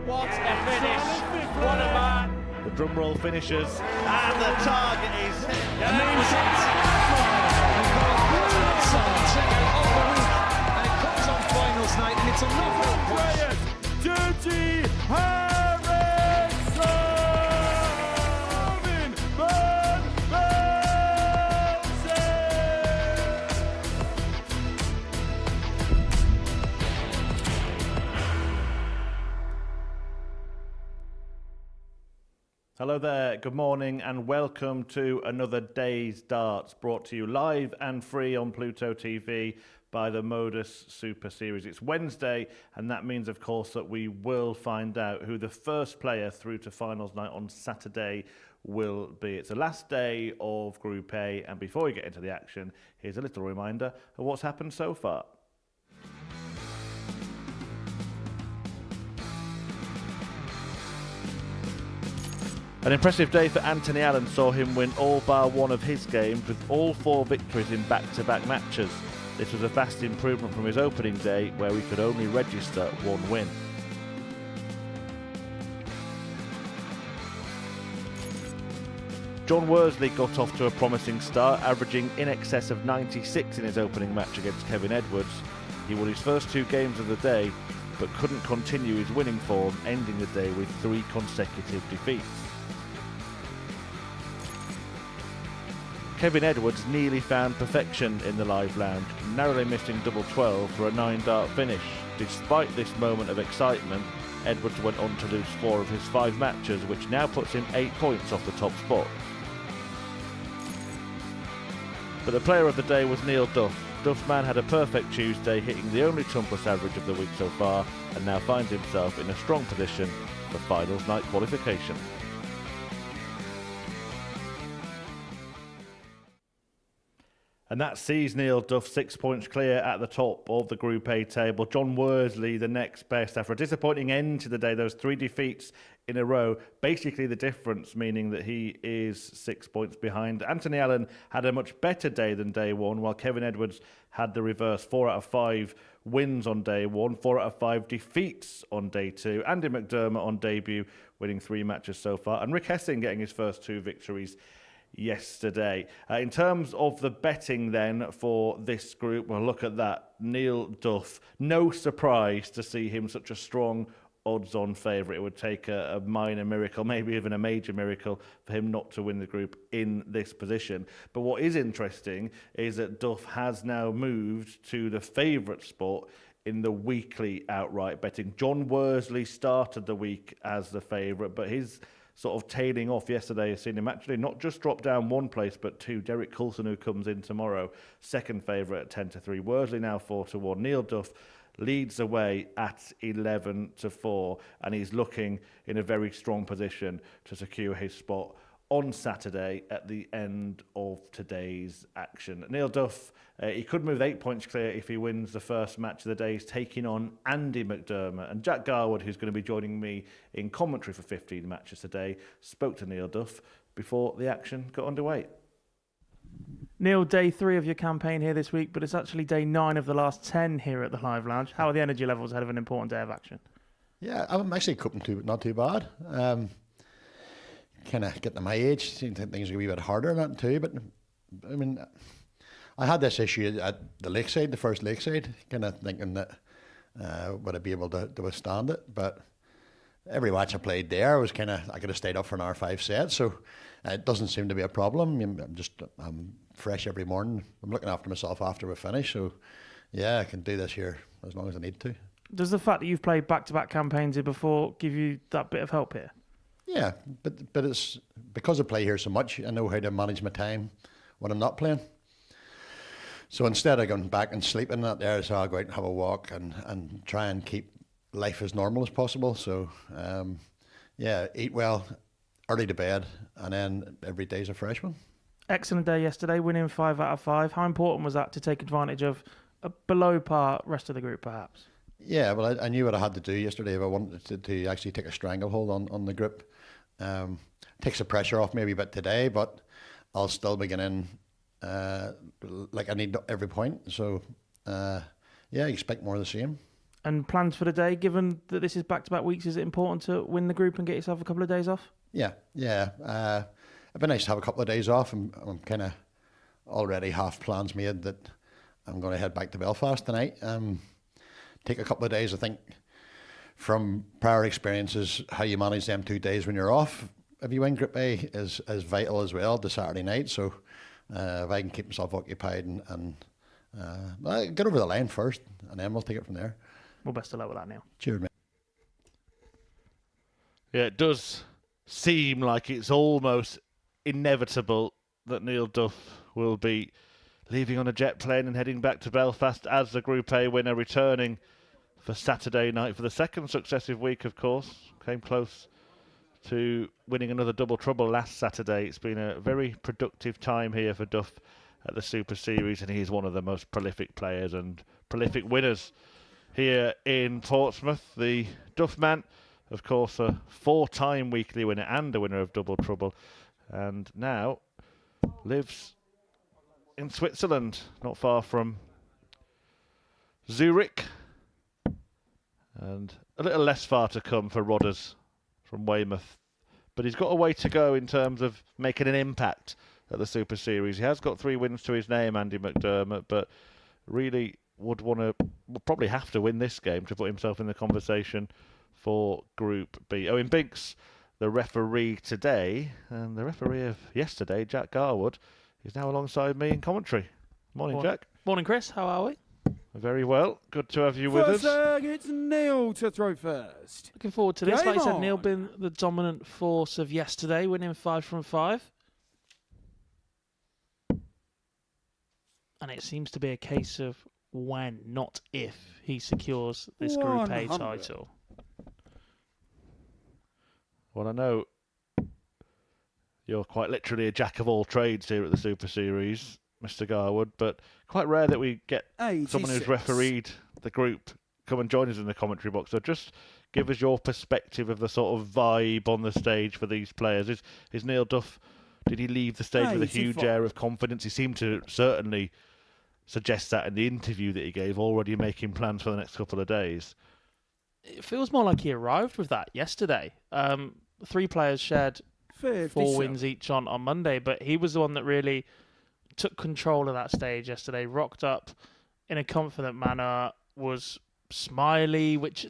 What a finish! What a man! The drum roll finishes, and the target is hit. And that was it. And it comes on finals night, and it's another Players, Dirty Harrison! Van Velzen! Hello there, good morning, and welcome to another day's darts, brought to you live and free on Pluto TV by the Modus Super Series. It's Wednesday, and that means, of course, that we will find out who the first player through to finals night on Saturday will be. It's the last day of Group A, and before we get into the action, here's a little reminder of what's happened so far. An impressive day for Anthony Allen saw him win all bar one of his games with all four victories in back-to-back matches. This was a vast improvement from his opening day where he could only register one win. John Worley got off to a promising start, averaging in excess of 96 in his opening match against Kevin Edwards. He won his first two games of the day, but couldn't continue his winning form, ending the day with 3 consecutive defeats. Kevin Edwards nearly found perfection in the live lounge, narrowly missing double 12 for a 9-dart finish. Despite this moment of excitement, Edwards went on to lose 4 of his 5 matches, which now puts him 8 points off the top spot. But the player of the day was Neil Duff. Duffman had a perfect Tuesday, hitting the only Tumpless average of the week so far, and now finds himself in a strong position for finals night qualification. And that sees Neil Duff 6 points clear at the top of the Group A table. John Worley, the next best, after a disappointing end to the day, those 3 defeats in a row, basically the difference, meaning that he is 6 points behind. Anthony Allen had a much better day than day one, while Kevin Edwards had the reverse. 4 out of 5 wins on day one, 4 out of 5 defeats on day two. Andy McDermott on debut, winning 3 matches so far, and Rick Hessing getting his first 2 victories yesterday. In terms of the betting then for this group, well, look at that. Neil Duff, no surprise to see him such a strong odds-on favourite. It would take a minor miracle, maybe even a major miracle, for him not to win the group in this position. But what is interesting is that Duff has now moved to the favourite spot in the weekly outright betting. John Worley started the week as the favourite, but his sort of tailing off yesterday has seen him actually not just drop down 1 place, but 2. Derek Coulson, who comes in tomorrow, second favourite at 10-3. Worley now 4-1. Neil Duff leads away at 11-4, and he's looking in a very strong position to secure his spot on Saturday at the end of today's action. Neil Duff, he could move 8 points clear if he wins the first match of the day. He's taking on Andy McDermott. And Jack Garwood, who's going to be joining me in commentary for 15 matches today, spoke to Neil Duff before the action got underway. Neil, day 3 of your campaign here this week, but it's actually day 9 of the last 10 here at the Live Lounge. How are the energy levels ahead of an important day of action? Yeah, I'm actually coping not too bad. Kind of getting to my age, seems like things are a wee bit harder than that too. But I mean, I had this issue at the Lakeside, the first Lakeside, kind of thinking that would I be able to withstand it. But every match I played there was I could have stayed up for an hour 5 sets, so it doesn't seem to be a problem. I'm fresh every morning. I'm looking after myself after we finish, so yeah, I can do this here as long as I need to. Does the fact that you've played back-to-back campaigns here before give you that bit of help here? Yeah, but it's because I play here so much, I know how to manage my time when I'm not playing. So instead of going back and sleeping out there, so I'll go out and have a walk and try and keep life as normal as possible. So yeah, eat well, early to bed, and then every day's a fresh one. Excellent day yesterday, winning 5 out of 5. How important was that to take advantage of a below par rest of the group, perhaps? Yeah, well, I knew what I had to do yesterday if I wanted to actually take a stranglehold on the group. Takes the pressure off maybe a bit today, but I'll still be getting like I need every point. So, yeah, expect more of the same. And plans for the day, given that this is back-to-back weeks, is it important to win the group and get yourself a couple of days off? Yeah. It'd be nice to have a couple of days off. I'm kind of already half plans made that I'm going to head back to Belfast tonight. Take a couple of days, I think, from prior experiences, how you manage them 2 days when you're off. If you win Group A is vital as well, the Saturday night. So if I can keep myself occupied and get over the line first, and then we'll take it from there. Well, best of luck with that, Neil. Cheers, mate. Yeah, it does seem like it's almost inevitable that Neil Duff will be leaving on a jet plane and heading back to Belfast as the Group A winner, returning for Saturday night for the second successive week, of course. Came close to winning another double trouble last Saturday. It's been a very productive time here for Duff at the Super Series, and he's one of the most prolific players and prolific winners here in Portsmouth. The Duff man, of course, a 4-time weekly winner and a winner of double trouble, and now lives in Switzerland, not far from Zurich, and a little less far to come for Rodders from Weymouth. But he's got a way to go in terms of making an impact at the Super Series. He has got 3 wins to his name, Andy McDermott, but really would probably have to win this game to put himself in the conversation for Group B. Owen Binks, the referee today, and the referee of yesterday, Jack Garwood, is now alongside me in commentary. Morning, Jack. Morning, Chris. How are we? Very well. Good to have you with us. It's Neil to throw first. Looking forward to this. Game Like you said, on. Neil been the dominant force of yesterday, winning 5 from 5. And it seems to be a case of when, not if, he secures this Group A 100. title. Well, I know you're quite literally a jack of all trades here at the Super Series, Mr. Garwood, but quite rare that we get someone who's 86. refereed the group come and join us in the commentary box. So just give us your perspective of the sort of vibe on the stage for these players. Is Neil Duff, did he leave the stage with a huge 85. air of confidence? He seemed to certainly suggest that in the interview that he gave, already making plans for the next couple of days. It feels more like he arrived with that yesterday. 3 players shared 4 57. wins each on Monday, but he was the one that really took control of that stage yesterday, rocked up in a confident manner, was smiley, which,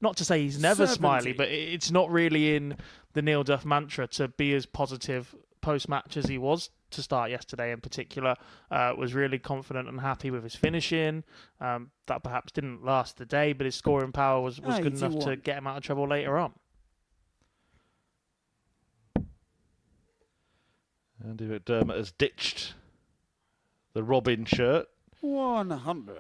not to say he's never 70. smiley, but it's not really in the Neil Duff mantra to be as positive post-match as he was to start yesterday in particular. Was really confident and happy with his finishing. That perhaps didn't last the day, but his scoring power was good enough to 81. get him out of trouble later on. Andy McDermott has ditched the Robin shirt. 100.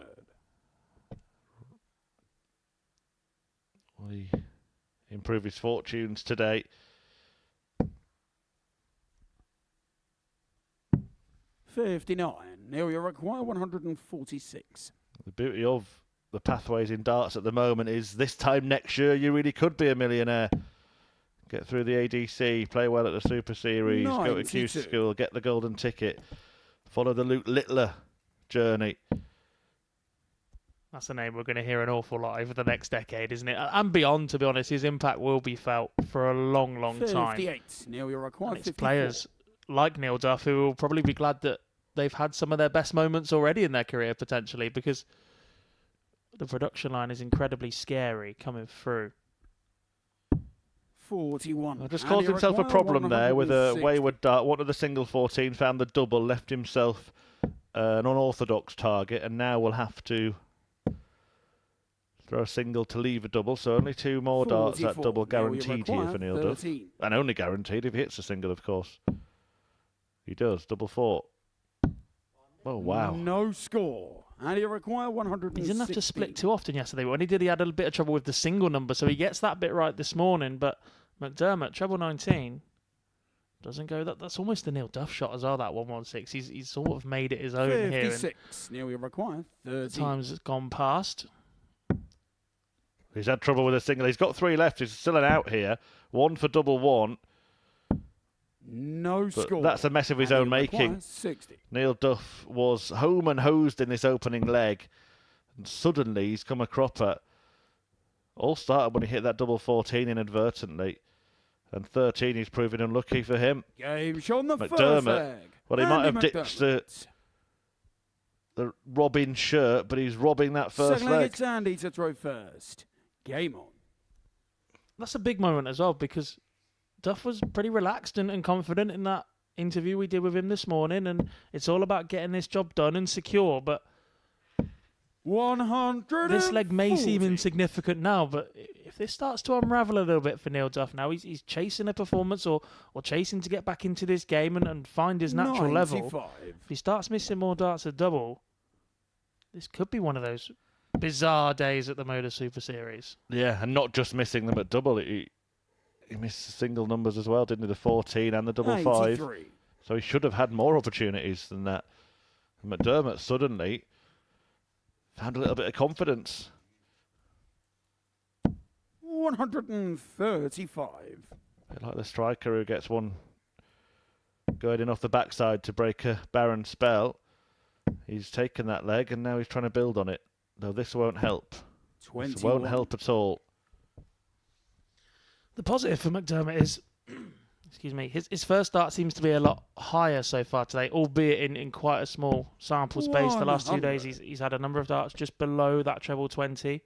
Will he improve his fortunes today? 59. Neil, you require 146. The beauty of the pathways in darts at the moment is this time next year you really could be a millionaire. Get through the ADC, play well at the Super Series, go to 92. Q School, get the golden ticket, follow the Luke Littler journey. That's a name we're going to hear an awful lot over the next decade, isn't it? And beyond, to be honest, his impact will be felt for a long, long time. 58. Neil, you require And it's 54. players like Neil Duff who will probably be glad that they've had some of their best moments already in their career, potentially, because the production line is incredibly scary coming through. 41. Well, just And caused you himself a require problem there with a 160. wayward dart. Wanted the single 14, found the double, left himself an unorthodox target, and now will have to throw a single to leave a double. So only 2 more darts, that 44. double Neil, you guaranteed here require for Neil Duff. 13. And only guaranteed if he hits a single, of course. He does, double 4. Oh, wow. No score. And you require 160. He didn't have to split too often yesterday, but when he did, he had a bit of trouble with the single number, so he gets that bit right this morning. But McDermott, treble 19, doesn't go. That's almost the Neil Duff shot as well, that 116. He's sort of made it his own here. 56. Neil, you require 30. Times it's gone past. He's had trouble with a single. He's got 3 left. He's still an out here. 1 for double 1. No But score. that's a mess of his And own you require making. 60. Neil Duff was home and hosed in this opening leg. And suddenly he's come a cropper All started when he hit that double 14 inadvertently. And 13, he's proving unlucky for him. Game shown the first McDermott. leg. Well, he might have Andy ditched McDermott. the Robin shirt, but he's robbing that first Second leg, leg. it's Andy to throw first. Game on. That's a big moment as well, because Duff was pretty relaxed and confident in that interview we did with him this morning, and it's all about getting this job done and secure. But 100. this leg may seem insignificant now, but if this starts to unravel a little bit for Neil Duff now, he's chasing a performance or chasing to get back into this game and find his natural level. 95. If he starts missing more darts at double, this could be one of those bizarre days at the Modus Super Series. Yeah, and not just missing them at double. He missed the single numbers as well, didn't he? The 14 and the double 5. 83. So he should have had more opportunities than that. And McDermott suddenly found a little bit of confidence. 135. A bit like the striker who gets one going in off the backside to break a barren spell. He's taken that leg and now he's trying to build on it. Though this won't help. This 21. won't help at all. The positive for McDermott is, excuse me, his first start seems to be a lot higher so far today, albeit in quite a small sample space. The last 2 days 100. he's had a number of darts just below that treble 20.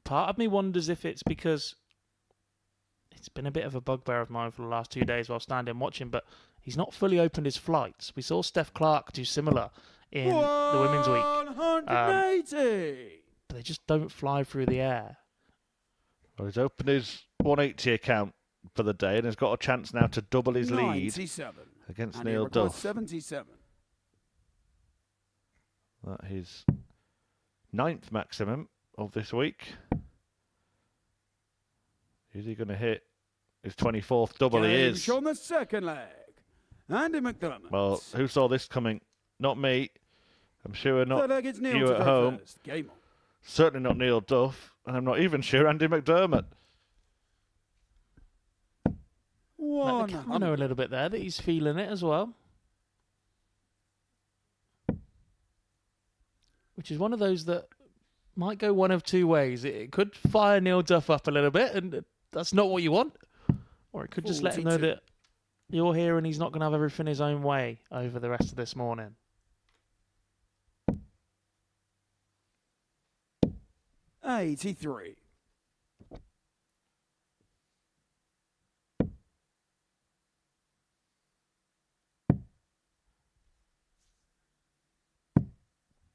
Part of me wonders if it's because it's been a bit of a bugbear of mine for the last 2 days while standing watching, but he's not fully opened his flights. We saw Steph Clark do similar in the Women's Week. 180. But they just don't fly through the air. Well, he's opened his 180 account for the day and has got a chance now to double his lead 97. against And he Neil records Duff. 77. That his 9th maximum of this week. Is he going to hit his 24th double? He Game is. shown the second leg. Andy McDermott. Well, who saw this coming? Not me. I'm sure not Third leg, it's Neil you to at go home. first. Game on. Certainly not Neil Duff. And I'm not even sure Andy McDermott. Let the camera know a little bit there that he's feeling it as well. Which is one of those that might go one of two ways. It could fire Neil Duff up a little bit, and that's not what you want. Or it could just let him know 42. that you're here and he's not going to have everything his own way over the rest of this morning. $83.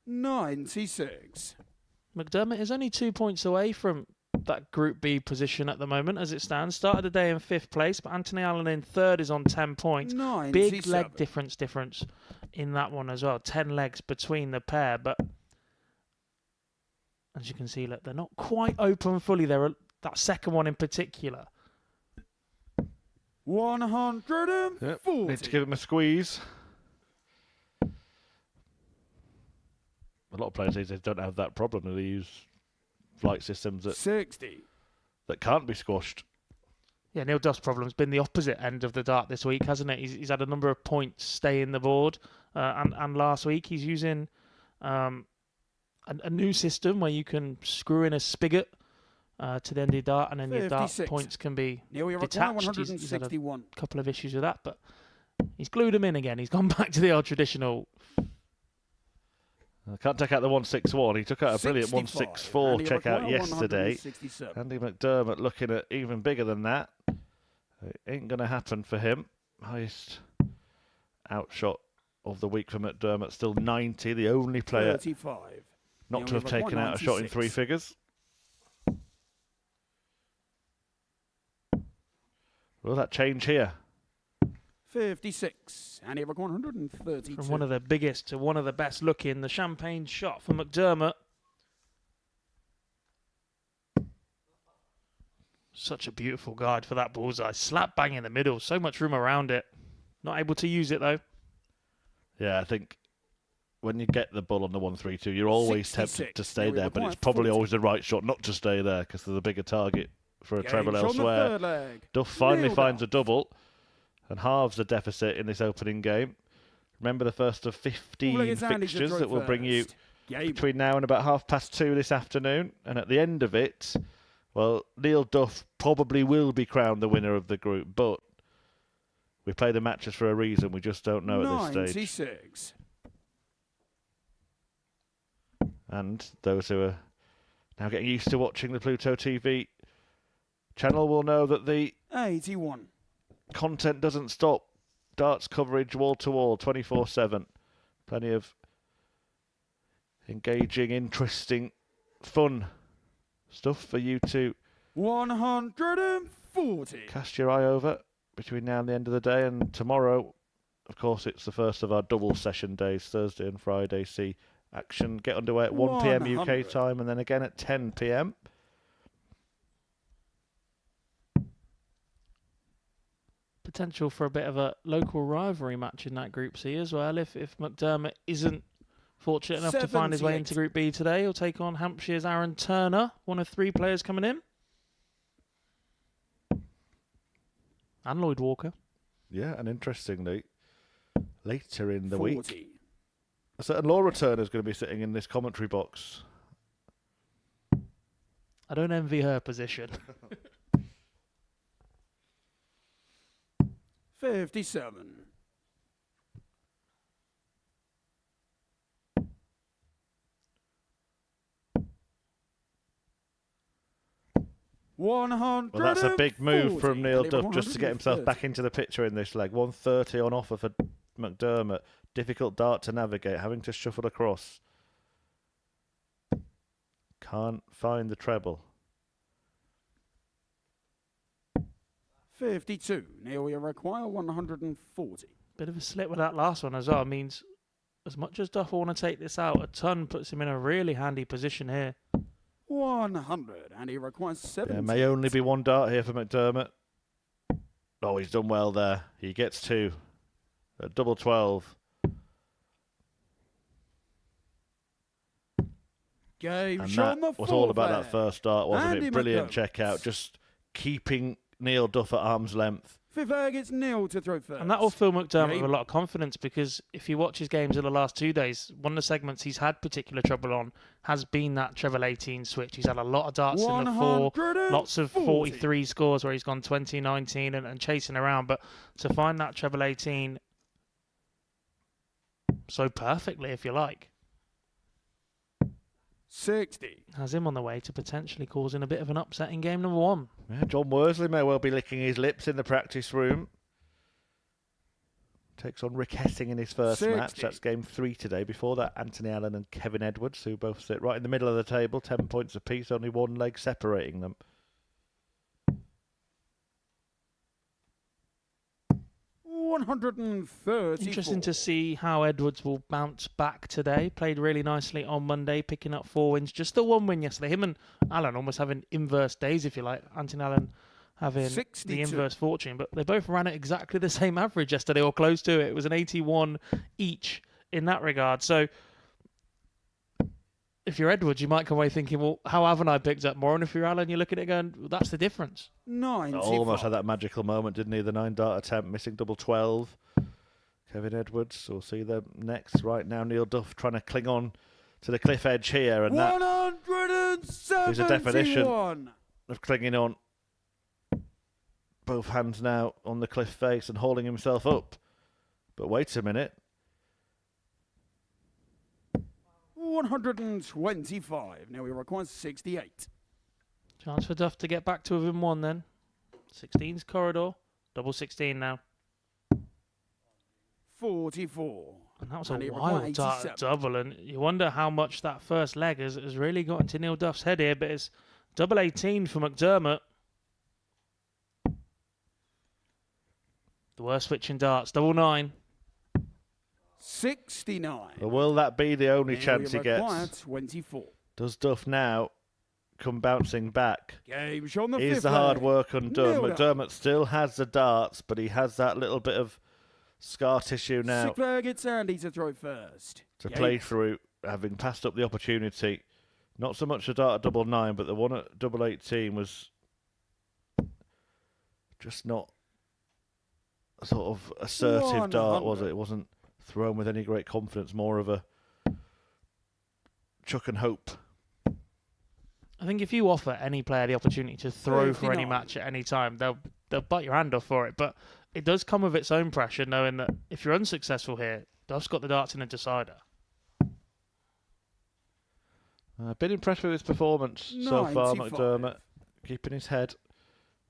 $96. McDermott is only 2 points away from that Group B position at the moment as it stands. Started the day in 5th place, but Anthony Allen in 3rd is on 10 points. 97. Big leg difference in that one as well. 10 legs between the pair, but as you can see, look, they're not quite open fully. That second one in particular. 140. Yep. Need to give him a squeeze. A lot of players these days don't have that problem. They use flight systems 60. that can't be squashed. Yeah, Neil Duff's problem's been the opposite end of the dart this week, hasn't it? He's had a number of points stay in the board, and last week he's using a new system where you can screw in a spigot to the end of your dart, and then your dart 56. points can be Neil, you're detached. required He's had a 161. couple of issues with that, but he's glued them in again. He's gone back to the old traditional. I can't take out the 161. He took out a brilliant 65. 164 And he checkout required yesterday. 167. Andy McDermott looking at even bigger than that. It ain't going to happen for him. Highest outshot of the week for McDermott. Still 90, the only player 35. not Neil, to have you've taken out a shot in 196. 3 figures. Will that change here? 56. And he required 132. From one of the biggest to one of the best looking, the champagne shot for McDermott. Such a beautiful guide for that bullseye. Slap bang in the middle. So much room around it. Not able to use it though. Yeah, I think when you get the bull on the 132, you're always 66. tempted to stay Neil, there, you've but it's required probably 40. always the right shot not to stay there because there's a bigger target for a Game treble shot on the elsewhere. third leg. Duff finally Neil finds a Duff. double and halves the deficit in this opening game. Remember the first of 15 All against Andy to fixtures throw that will bring you first. Game. between now and about 2:30 this afternoon. And at the end of it, Well, Neil Duff probably will be crowned the winner of the group, but we play the matches for a reason. We just don't know at this stage. 96. And those who are now getting used to watching the Pluto TV channel will know that the 81. content doesn't stop. Darts coverage wall to wall, 24/7. Plenty of engaging, interesting, fun stuff for you to 140. cast your eye over between now and the end of the day. And tomorrow, of course, it's the first of our double session days, Thursday and Friday. See action get underway at 1 p.m. UK 100. time and then again at 10 p.m. Potential for a bit of a local rivalry match in that Group C as well. If McDermott isn't fortunate enough to find his way 78. into Group B today, he'll take on Hampshire's Aaron Turner, one of 3 players coming in. And Lloyd Walker. Yeah, and interestingly, later in the 40. week, a certain Laura Turner is going to be sitting in this commentary box. I don't envy her position. 57. Well, that's a big move from Neil Duff just to get himself 130. back into the picture in this leg. 130 on offer for McDermott. Difficult dart to navigate, having to shuffle across. Can't find the treble. 52. Neil, we require 140. Bit of a slip with that last one as well. It means as much as Duff will want to take this out, a ton puts him in a really handy position here. 100. And he requires 70. There may only be one dart here for McDermott. Oh, he's done well there. He gets 2. At double 12. Game And shot that on the was all about fourth that there. first dart, wasn't Andy it? Brilliant McDermott. check out. Just keeping Neil Duff at arm's length. Fifth egg, it's Neil to throw first. And that will fill McDermott Game. with a lot of confidence because if you watch his games in the last 2 days, one of the segments he's had particular trouble on has been that treble 18 switch. He's had a lot of darts in the 4, lots of 140. 43 scores where he's gone 20, 19 and chasing around. But to find that treble 18 so perfectly, if you like, 60. has him on the way to potentially causing a bit of an upset in game number 1. Yeah, John Worsley may well be licking his lips in the practice room. Takes on Rick Hessing in his first 60. match. That's game 3 today. Before that, Anthony Allen and Kevin Edwards, who both sit right in the middle of the table, 10 points apiece, only one leg separating them. 130. Interesting to see how Edwards will bounce back today. Played really nicely on Monday, picking up 4 wins. Just the 1 win yesterday. Him and Allen almost having inverse days, if you like. Anthony Allen having 62. the inverse fortune, but they both ran at exactly the same average yesterday, or close to it. It was an 81 each in that regard. So if you're Edwards, you might come away thinking, well, how haven't I picked up more? And if you're Allen, you look at it going, well, that's the difference. 95. Almost had that magical moment, didn't he? The 9-dart attempt, missing double 12. Kevin Edwards, we'll see them next. Right now, Neil Duff trying to cling on to the cliff edge here, and that 171. is a definition of clinging on. Both hands now on the cliff face and holding himself up. But wait a minute. 125. Now he requires 68. Chance for Duff to get back to within 1 then. 16's corridor. Double 16 now. 44. And that was a And he wild requires dart 87. double, and you wonder how much that first leg has really got into Neil Duff's head here, but it's double 18 for McDermott. The worst switching darts, double 9. 69. Well, will that be the only Now chance he require gets? 24. Does Duff now come bouncing back? Game shot on the Is fifth the hard leg. work undone? Neil Duff. McDermott still has the darts, but he has that little bit of scar tissue now Sixth leg, it's Andy to throw first. to Game. play through, having passed up the opportunity. Not so much the dart at double 9, but the one at double 18 was just not a sort of assertive dart, was it? 100. It wasn't thrown with any great confidence, more of a chuck and hope. I think if you offer any player the opportunity to throw for any 39. match at any time, they'll bite your hand off for it. But it does come with its own pressure, knowing that if you're unsuccessful here, Duff's got the darts in a decider. I've been impressed with his performance so far, 95. McDermott. Keeping his head.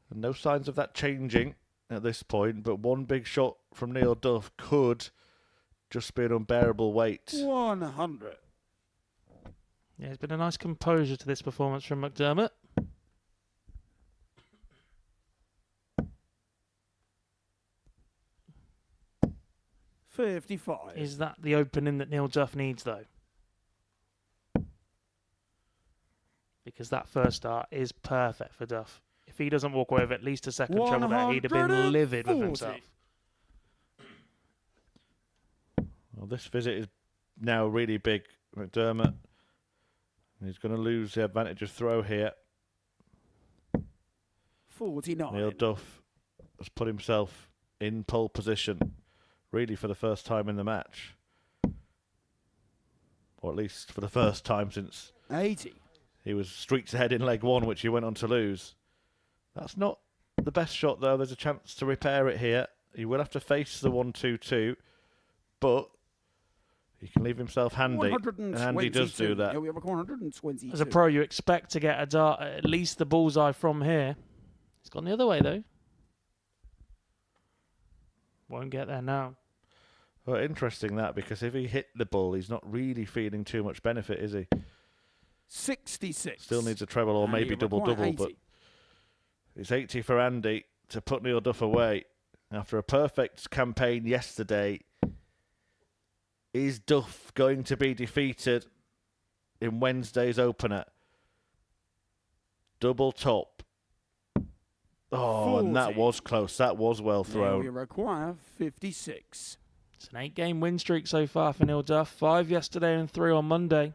And no signs of that changing at this point, but one big shot from Neil Duff could just be an unbearable weight. 100. Yeah, there's been a nice composure to this performance from McDermott. $55. Is that the opening that Neil Duff needs, though? Because that first start is perfect for Duff. If he doesn't walk away with at least a second treble there, he'd have been livid with 140. himself. Well, this visit is now really big, McDermott. He's going to lose the advantage of throw here. 49. Neil Duff has put himself in pole position, really for the first time in the match. Or at least for the first time since 80. he was streets ahead in leg one, which he went on to lose. That's not the best shot, though. There's a chance to repair it here. He will have to face the 1-2-2, but he can leave himself handy. And Andy does do that. Yeah, we have a 122. As a pro, you expect to get a dart at least the bullseye from here. He's gone the other way, though. Won't get there now. Well, interesting that, because if he hit the bull, he's not really feeling too much benefit, is he? 66. Still needs a treble or And maybe he'll require double-double, but 80. it's 80 for Andy to put Neil Duff away. After a perfect campaign yesterday, is Duff going to be defeated in Wednesday's opener? Double top. Oh, and that 40. was close. That was well Now we thrown. require 56. It's an 8-game win streak so far for Neil Duff. 5 yesterday and 3 on Monday.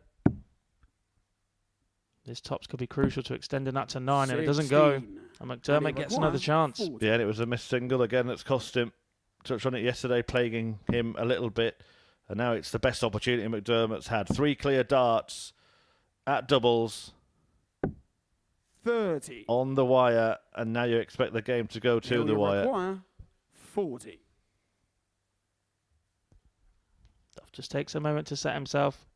This tops could be crucial to extending that to 9, and it doesn't go. 16. And McDermott gets another chance. 40. Yeah, and it was a missed single again that's cost him. Touched on it yesterday, plaguing him a little bit. And now it's the best opportunity McDermott's had. 3 clear darts at doubles 30. on the wire, and now you expect the game to go to Now the we wire. require 40. Duff just takes a moment to set himself.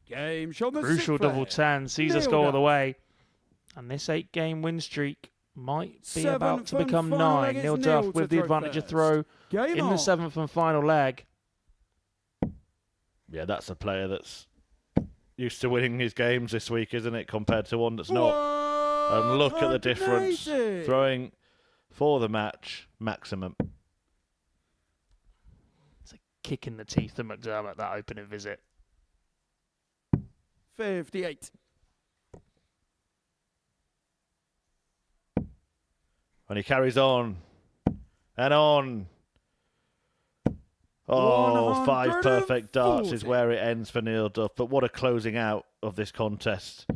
Game shot. Crucial double 10. Sees us Nailed go all it. the way. And this 8-game win streak might be Seventh about to and become final 9. leg is Neil Neil Duff to with the throw advantage of first. throw Game in the on. 7th and final leg. Yeah, that's a player that's used to winning his games this week, isn't it, compared to one that's not. And look at the difference. 180. Throwing for the match, maximum. It's a kick in the teeth of McDermott, that opening visit. 58. And he carries on and on. Oh, 5 perfect darts is 140. where it ends for Neil Duff. But what a closing out of this contest.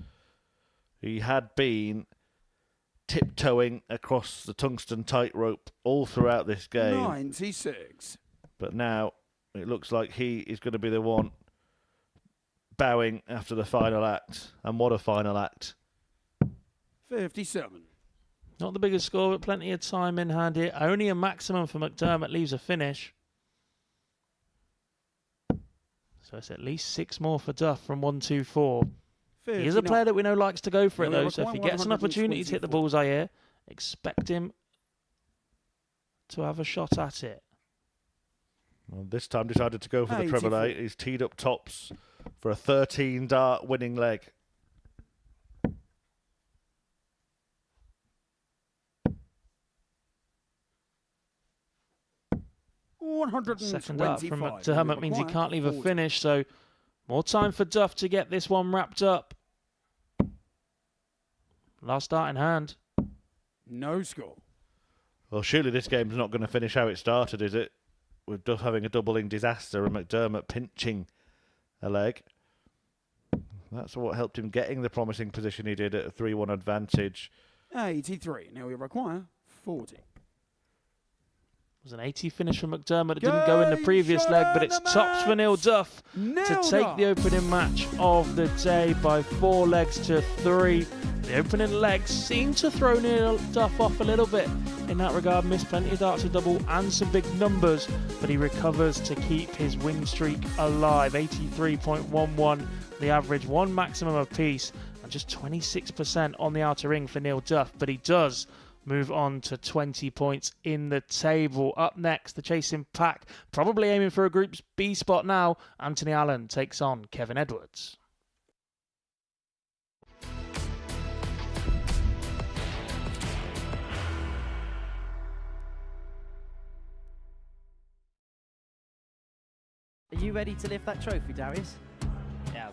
He had been tiptoeing across the tungsten tightrope all throughout this game. 96. But now it looks like he is going to be the one bowing after the final act. And what a final act. 57. Not the biggest score, but plenty of time in hand here. Only a maximum for McDermott leaves a finish. So it's at least 6 more for Duff from 1-2-4. He is a 59. player that we know likes to go for it, Yeah, though. So if he gets an opportunity to hit the 124. bullseye here, expect him to have a shot at it. Well, this time decided to go for the treble 84. eight. He's teed up tops for a 13-dart winning leg. Second dart from 125. McDermott means he can't leave a finish, so more time for Duff to get this one wrapped up. Last dart in hand. No score. Well, surely this game's not going to finish how it started, is it? With Duff having a doubling disaster and McDermott pinching a leg. That's what helped him getting the promising position he did at a 3-1 advantage. 83. Now we require 40. was an 80 finish from McDermott. It didn't go in the previous leg, but it's tops for Neil Duff to take the opening match of the day by 4 legs to 3. The opening legs seemed to throw Neil Duff off a little bit in that regard. Missed plenty of darts of double and some big numbers, but he recovers to keep his win streak alive. 83.11 the average, 1 maximum apiece, and just 26% on the outer ring for Neil Duff. But he does move on to 20 points in the table. Up next, the chasing pack, probably aiming for a Group B spot now. Anthony Allen takes on Kevin Edwards. Are you ready to lift that trophy, Darius? Yeah.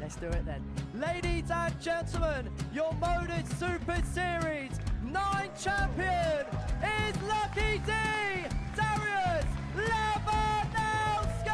Let's do it then. Ladies and gentlemen, your Modus Super Series 9 champion is Lucky D, Darius Labanowski!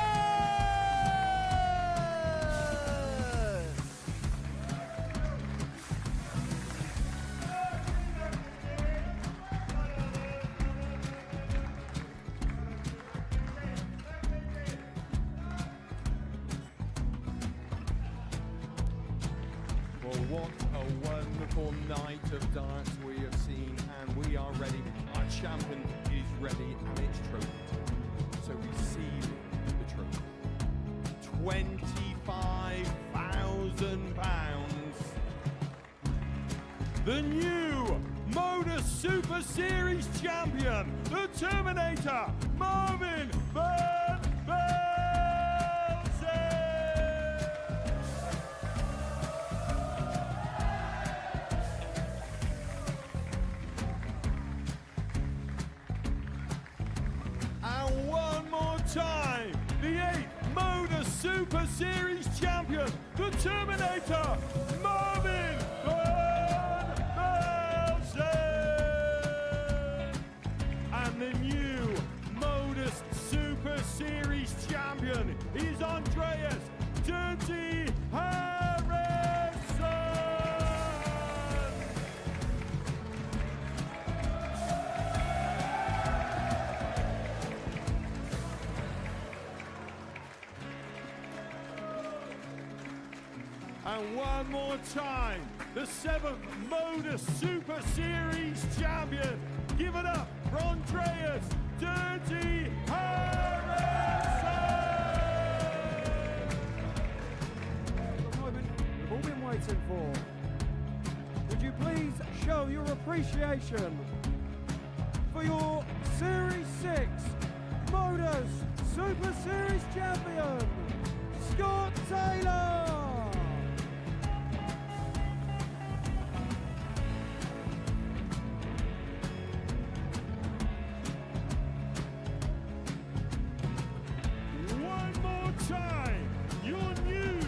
Well, what a wonderful night of darts we have seen, and we are ready. Our champion is ready, and it's trophy time. So receive the trophy. £25,000. The new Modus Super Series champion, the Terminator, Marvin Van Velzen. And one more time, the 8th Modus Super Series champion, the Terminator, Marvin Van Velzen. And the new Modus Super Series champion is Andreas Dirty Harrison. And one more time, the 7th Modus Super Series champion. Give it up for Andreas Dirty Harrison! The moment we've all been waiting for. Would you please show your appreciation for your Series 6 Modus Super Series champion, Scott Taylor! One more time, your new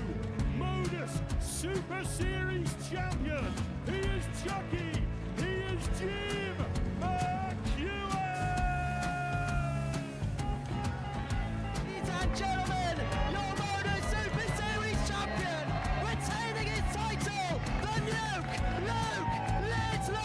Modus Super Series champion. He is Chucky. He is Jim McEwen. Ladies and gentlemen, your Modus Super Series champion, retaining his title, the Nuke, Luke Littler!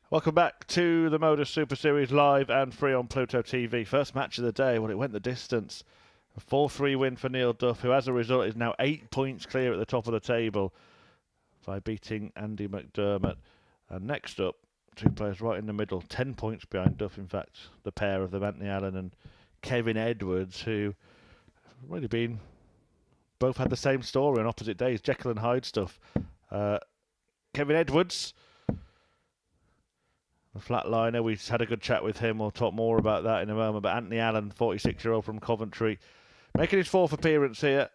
Welcome back to the Modus Super Series live and free on Pluto TV. First match of the day. Well, it went the distance. A 4-3 win for Neil Duff, who as a result is now 8 points clear at the top of the table by beating Andy McDermott. And next up, 2 players right in the middle, 10 points behind Duff. In fact, the pair of them, Anthony Allen and Kevin Edwards, who have really been, both had the same story on opposite days, Jekyll and Hyde stuff. Kevin Edwards, the flatliner, we had a good chat with him. We'll talk more about that in a moment. But Anthony Allen, 46-year-old from Coventry, making his 4th appearance here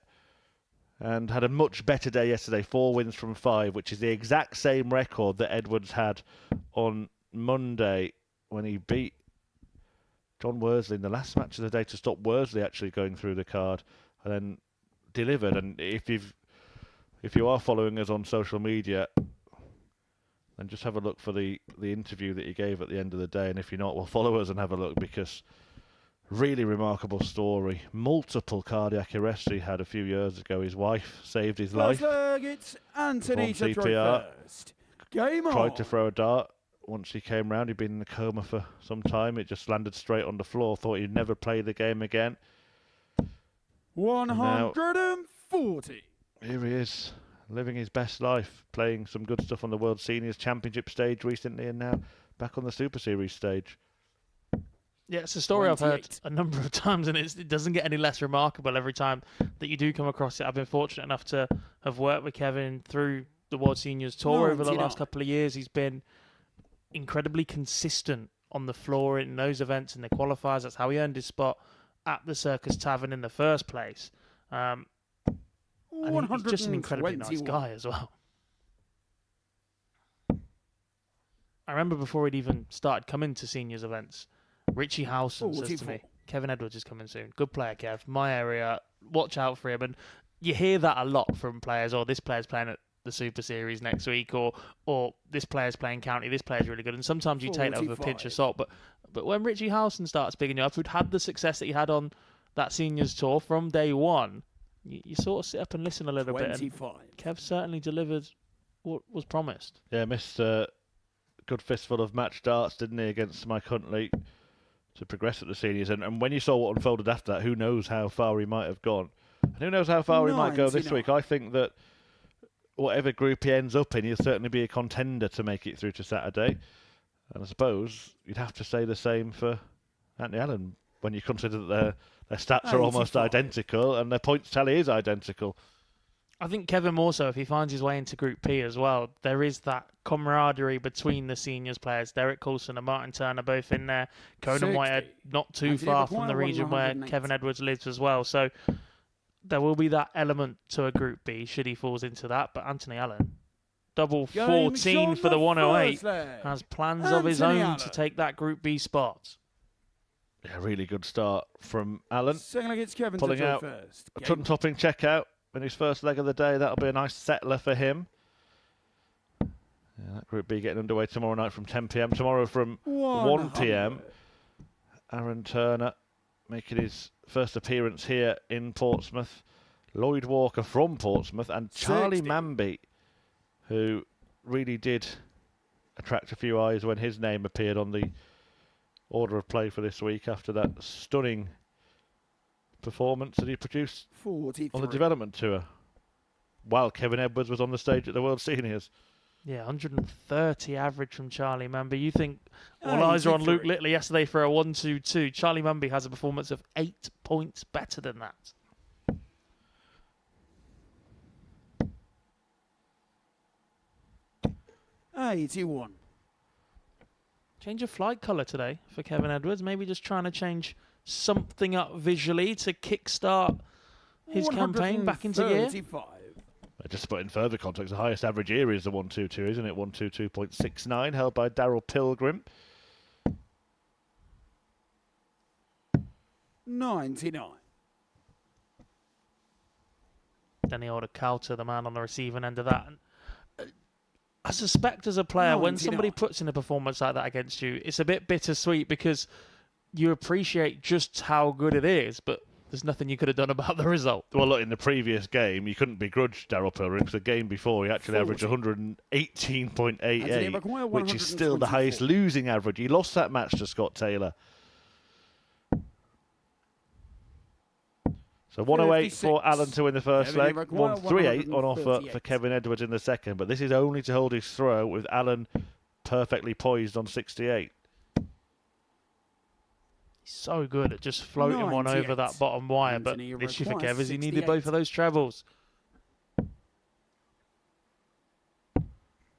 and had a much better day yesterday. 4 wins from 5, which is the exact same record that Edwards had on Monday when he beat John Worley in the last match of the day to stop Worley actually going through the card, and then delivered. And if you are following us on social media, then just have a look for the interview that he gave at the end of the day. And if you're not, well, follow us and have a look, because really remarkable story. Multiple cardiac arrests he had a few years ago. His wife saved his life. First leg, it's Anthony to throw CPR. first. Game on. Tried to throw a dart. Once he came round, he'd been in a coma for some time. It just landed straight on the floor. Thought he'd never play the game again. 140. Here he is, living his best life, playing some good stuff on the World Seniors Championship stage recently, and now back on the Super Series stage. Yeah, it's a story I've heard 28. a number of times, and it doesn't get any less remarkable every time that you do come across it. I've been fortunate enough to have worked with Kevin through the World Seniors Tour over the 99. last couple of years. He's been incredibly consistent on the floor in those events and the qualifiers. That's how he earned his spot at the Circus Tavern in the first place. And he's just an incredibly nice 121. guy as well. I remember before he'd even started coming to seniors events, Richie Howson says to 44. me, Kevin Edwards is coming soon. Good player, Kev. My area. Watch out for him. And you hear that a lot from players. Or this player's playing at the Super Series next week. Or this player's playing county. This player's really good. And sometimes you take that with a pinch of 45. salt. But when Richie Howson starts picking you up, who'd had the success that he had on that seniors tour from day one, you sort of sit up and listen a little bit. And 25. Kev certainly delivered what was promised. Yeah, missed a good fistful of match darts, didn't he, against Mike Huntley to progress at the seniors. And when you saw what unfolded after that, who knows how far he might have gone. And who knows how far he might go this 99. week. I think that whatever group he ends up in, he'll certainly be a contender to make it through to Saturday. And I suppose you'd have to say the same for Anthony Allen when you consider that their stats are almost 85. identical and their points tally is identical. I think Kevin more so, if he finds his way into Group P as well, there is that camaraderie between the seniors players. Derek Coulson and Martin Turner both in there. Conan 60. Whitehead not too Anthony far from the McGuire, region where 108. Kevin Edwards lives as well. So there will be that element to a Group B should he falls into that. But Anthony Allen, double Game 14 on for the 108, first leg. has plans of his Anthony own Allen. to take that Group B spot. Yeah, really good start from Allen. Second leg, it's Kevin Pulling to throw out first. A Game ton-topping checkout in his first leg of the day. That'll be a nice settler for him. Yeah, that Group B getting underway tomorrow night from 10 p.m. Tomorrow from 1 p.m. Aaron Turner making his first appearance here in Portsmouth. Lloyd Walker from Portsmouth and Charlie 60. Manby, who really did attract a few eyes when his name appeared on the order of play for this week after that stunning performance that he produced 43. on the development tour while Kevin Edwards was on the stage at the World Seniors. Yeah, 130 average from Charlie Manby. You think all eyes are on Luke 83. Littley yesterday for a 1-2-2. Charlie Manby has a performance of 8 points better than that. $81. Change of flight colour today for Kevin Edwards. Maybe just trying to change something up visually to kickstart his campaign back into gear. 135. Just to put in further context, the highest average here is the 122, isn't it? 122.69, held by Darryl Pilgrim. 99. Denny Order-Calter, the man on the receiving end of that. And I suspect as a player, when 99. somebody puts in a performance like that against you, it's a bit bittersweet because you appreciate just how good it is, but there's nothing you could have done about the result. Well, look, in the previous game, you couldn't begrudge Darryl Pilgrim because the game before he actually averaged 40. 118.88, which is still the highest 124. losing average. He lost that match to Scott Taylor. So 108 for 56. Allen to win the first Kevin leg, McGuire, 138 on offer for 138. Kevin Edwards in the second, but this is only to hold his throw with Allen perfectly poised on 68. He's so good at just floating one over 98. that bottom wire, but Anthony the issue for requires Kev is he needed 68. both of those trebles.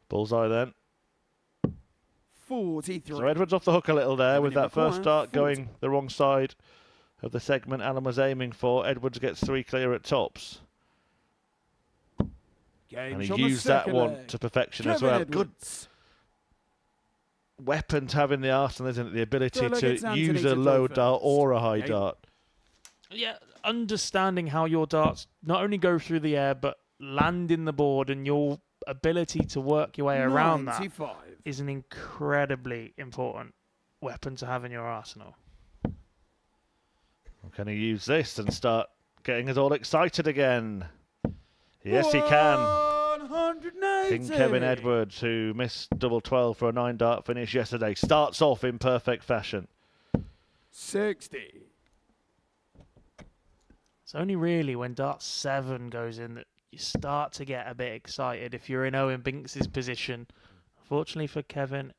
Bullseye then. 43. So Edwards off the hook a little there with that first McGuire, start 40. going the wrong side of the segment Allen was aiming for. Edwards gets 3 clear at tops. And he used that one to perfection as well. Good weapon to have in the arsenal, isn't it? The ability Third leg, it's to Anthony use to a throw low dart first. or a high Okay. dart. Yeah, understanding how your darts not only go through the air, but landing the board and your ability to work your way around that 95. is an incredibly important weapon to have in your arsenal. Can he use this and start getting us all excited again? Yes, he can. 180. King Kevin Edwards, who missed double 12 for a 9-dart finish yesterday, starts off in perfect fashion. 60. It's only really when dart 7 goes in that you start to get a bit excited. If you're in Owen Binks's position, unfortunately for Kevin,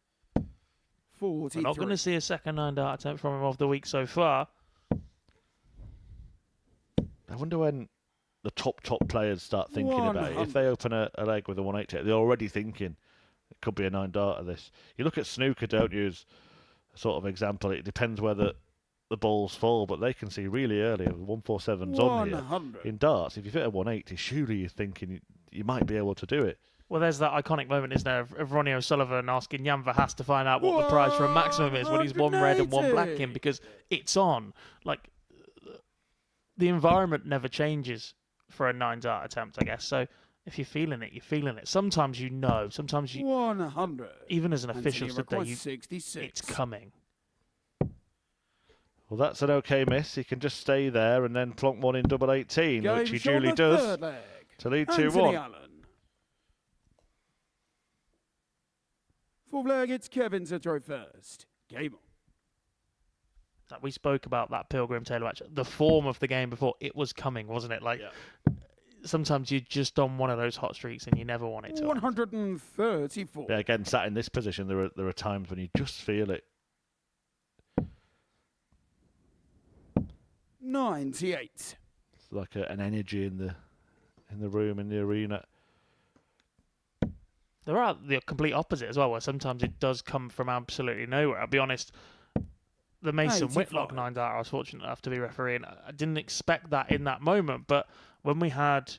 43. we're not going to see a second 9-dart attempt from him of the week so far. I wonder when the top players start thinking about it. 100. If they open a leg with a 180, they're already thinking it could be a 9-dart of this. You look at snooker, don't you, as a sort of example. It depends whether the balls fall, but they can see really early. 147's on here. 100. In darts, if you fit a 180, surely you're thinking you might be able to do it. Well, there's that iconic moment, isn't there, of Ronnie O'Sullivan asking Jan Verhaas to find out what the prize for a maximum is when he's one red and one black in, because it's on. Like, the environment never changes for a 9-dart attempt, I guess. So if you're feeling it, you're feeling it. Sometimes you know. Sometimes you, 100. even as an official Anthony today, requests 66. it's coming. Well, that's an okay miss. He can just stay there and then plonk one in double 18, which he Game shot duly the does third leg. to lead Anthony 2-1. Allen. Fourth leg, it's Kevin to throw first. Game on. Like we spoke about that Pilgrim Taylor match. The form of the game before, it was coming, wasn't it? Like, sometimes you're just on one of those hot streaks and you never want it to end. 134. Yeah, again, sat in this position, there are times when you just feel it. 98. It's like an energy in the room, in the arena. There are the complete opposite as well, where sometimes it does come from absolutely nowhere. I'll be honest, the Mason 85. Whitlock 9-dart, I was fortunate enough to be refereeing. I didn't expect that in that moment, but when we had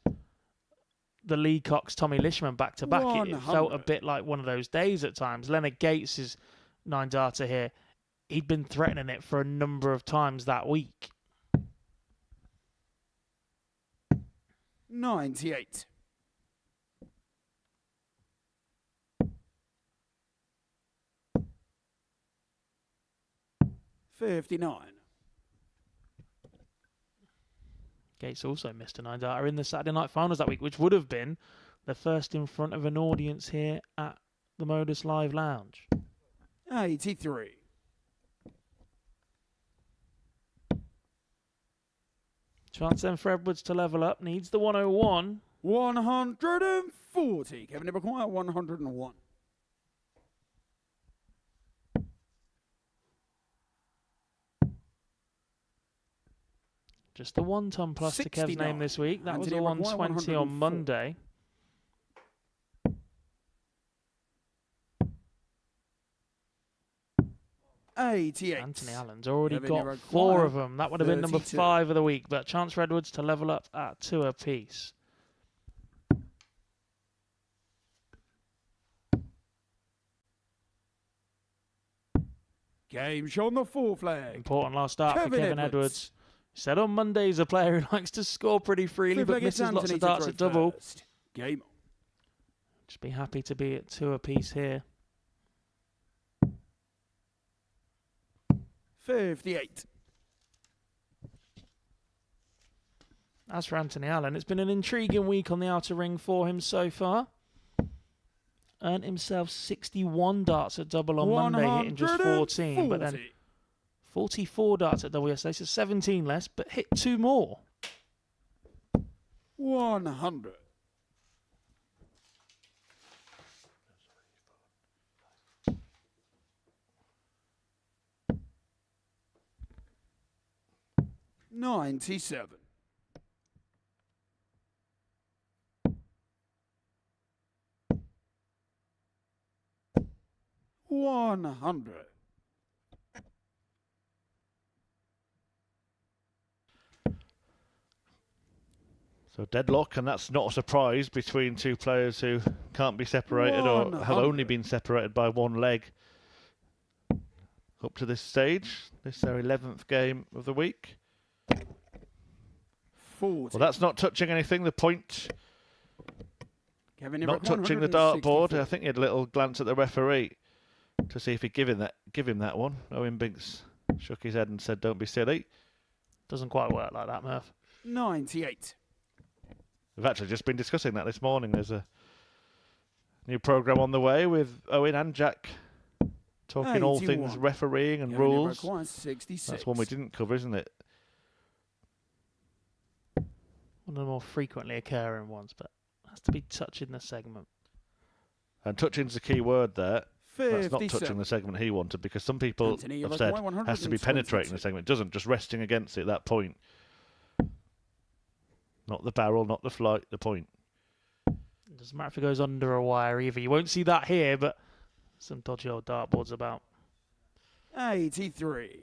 the Lee Cox, Tommy Lishman back-to-back, it felt a 100. bit like one of those days at times. Leonard Gates' 9-darter here, he'd been threatening it for a number of times that week. 98. $59. Gates also missed a 9-darter in the Saturday night finals that week, which would have been the first in front of an audience here at the Modus Live Lounge. 83. Chance then for Edwards to level up. Needs the 101. 140. Kevin Ibaquire, 101. Just the 1 ton plus to Kev's 69. name this week. That was a Anthony Ibaquire, 120 on 104. Monday. $88. Anthony Allen's already Kevin got Ibaquire, 4 of them. That would have been number 32. 5 of the week. But chance for Edwards to level up at 2 apiece. Game shot on the fourth leg. Important last start for Kevin Kevin Edwards. Edwards. Said on Monday he's a player who likes to score pretty freely, Fifth but leg, it's misses lots Anthony of to darts throw at double. first. Game on. Just be happy to be at 2 apiece here. 58. As for Anthony Allen, it's been an intriguing week on the outer ring for him so far. Earned himself 61 darts at double on Monday, hitting just 14, but then 44 darts at double yesterday, so 17 less, but hit 2 more. 100. $97. 100. So deadlock, and that's not a surprise between two players who can't be separated or have 100. only been separated by one leg up to this stage. This is their 11th game of the week. 40. Well, that's not touching anything. The point Kevin not Everett, touching the 164. dartboard. I think he had a little glance at the referee to see if he'd give him that one. Owen Binks shook his head and said, "Don't be silly." Doesn't quite work like that, Murph. 98. We've actually just been discussing that this morning. There's a new programme on the way with Owen and Jack talking all things 81. refereeing and Kevin rules. Everett, 166. That's one we didn't cover, isn't it? One of the more frequently occurring ones, but has to be touching the segment. And touching's the key word there. That's not 57. touching the segment he wanted, because some people Anthony, have you're said right, has to be penetrating the 122. segment. It doesn't, just resting against it at that point. Not the barrel, not the flight, the point. It doesn't matter if it goes under a wire either. You won't see that here, but some dodgy old dartboards about. 83.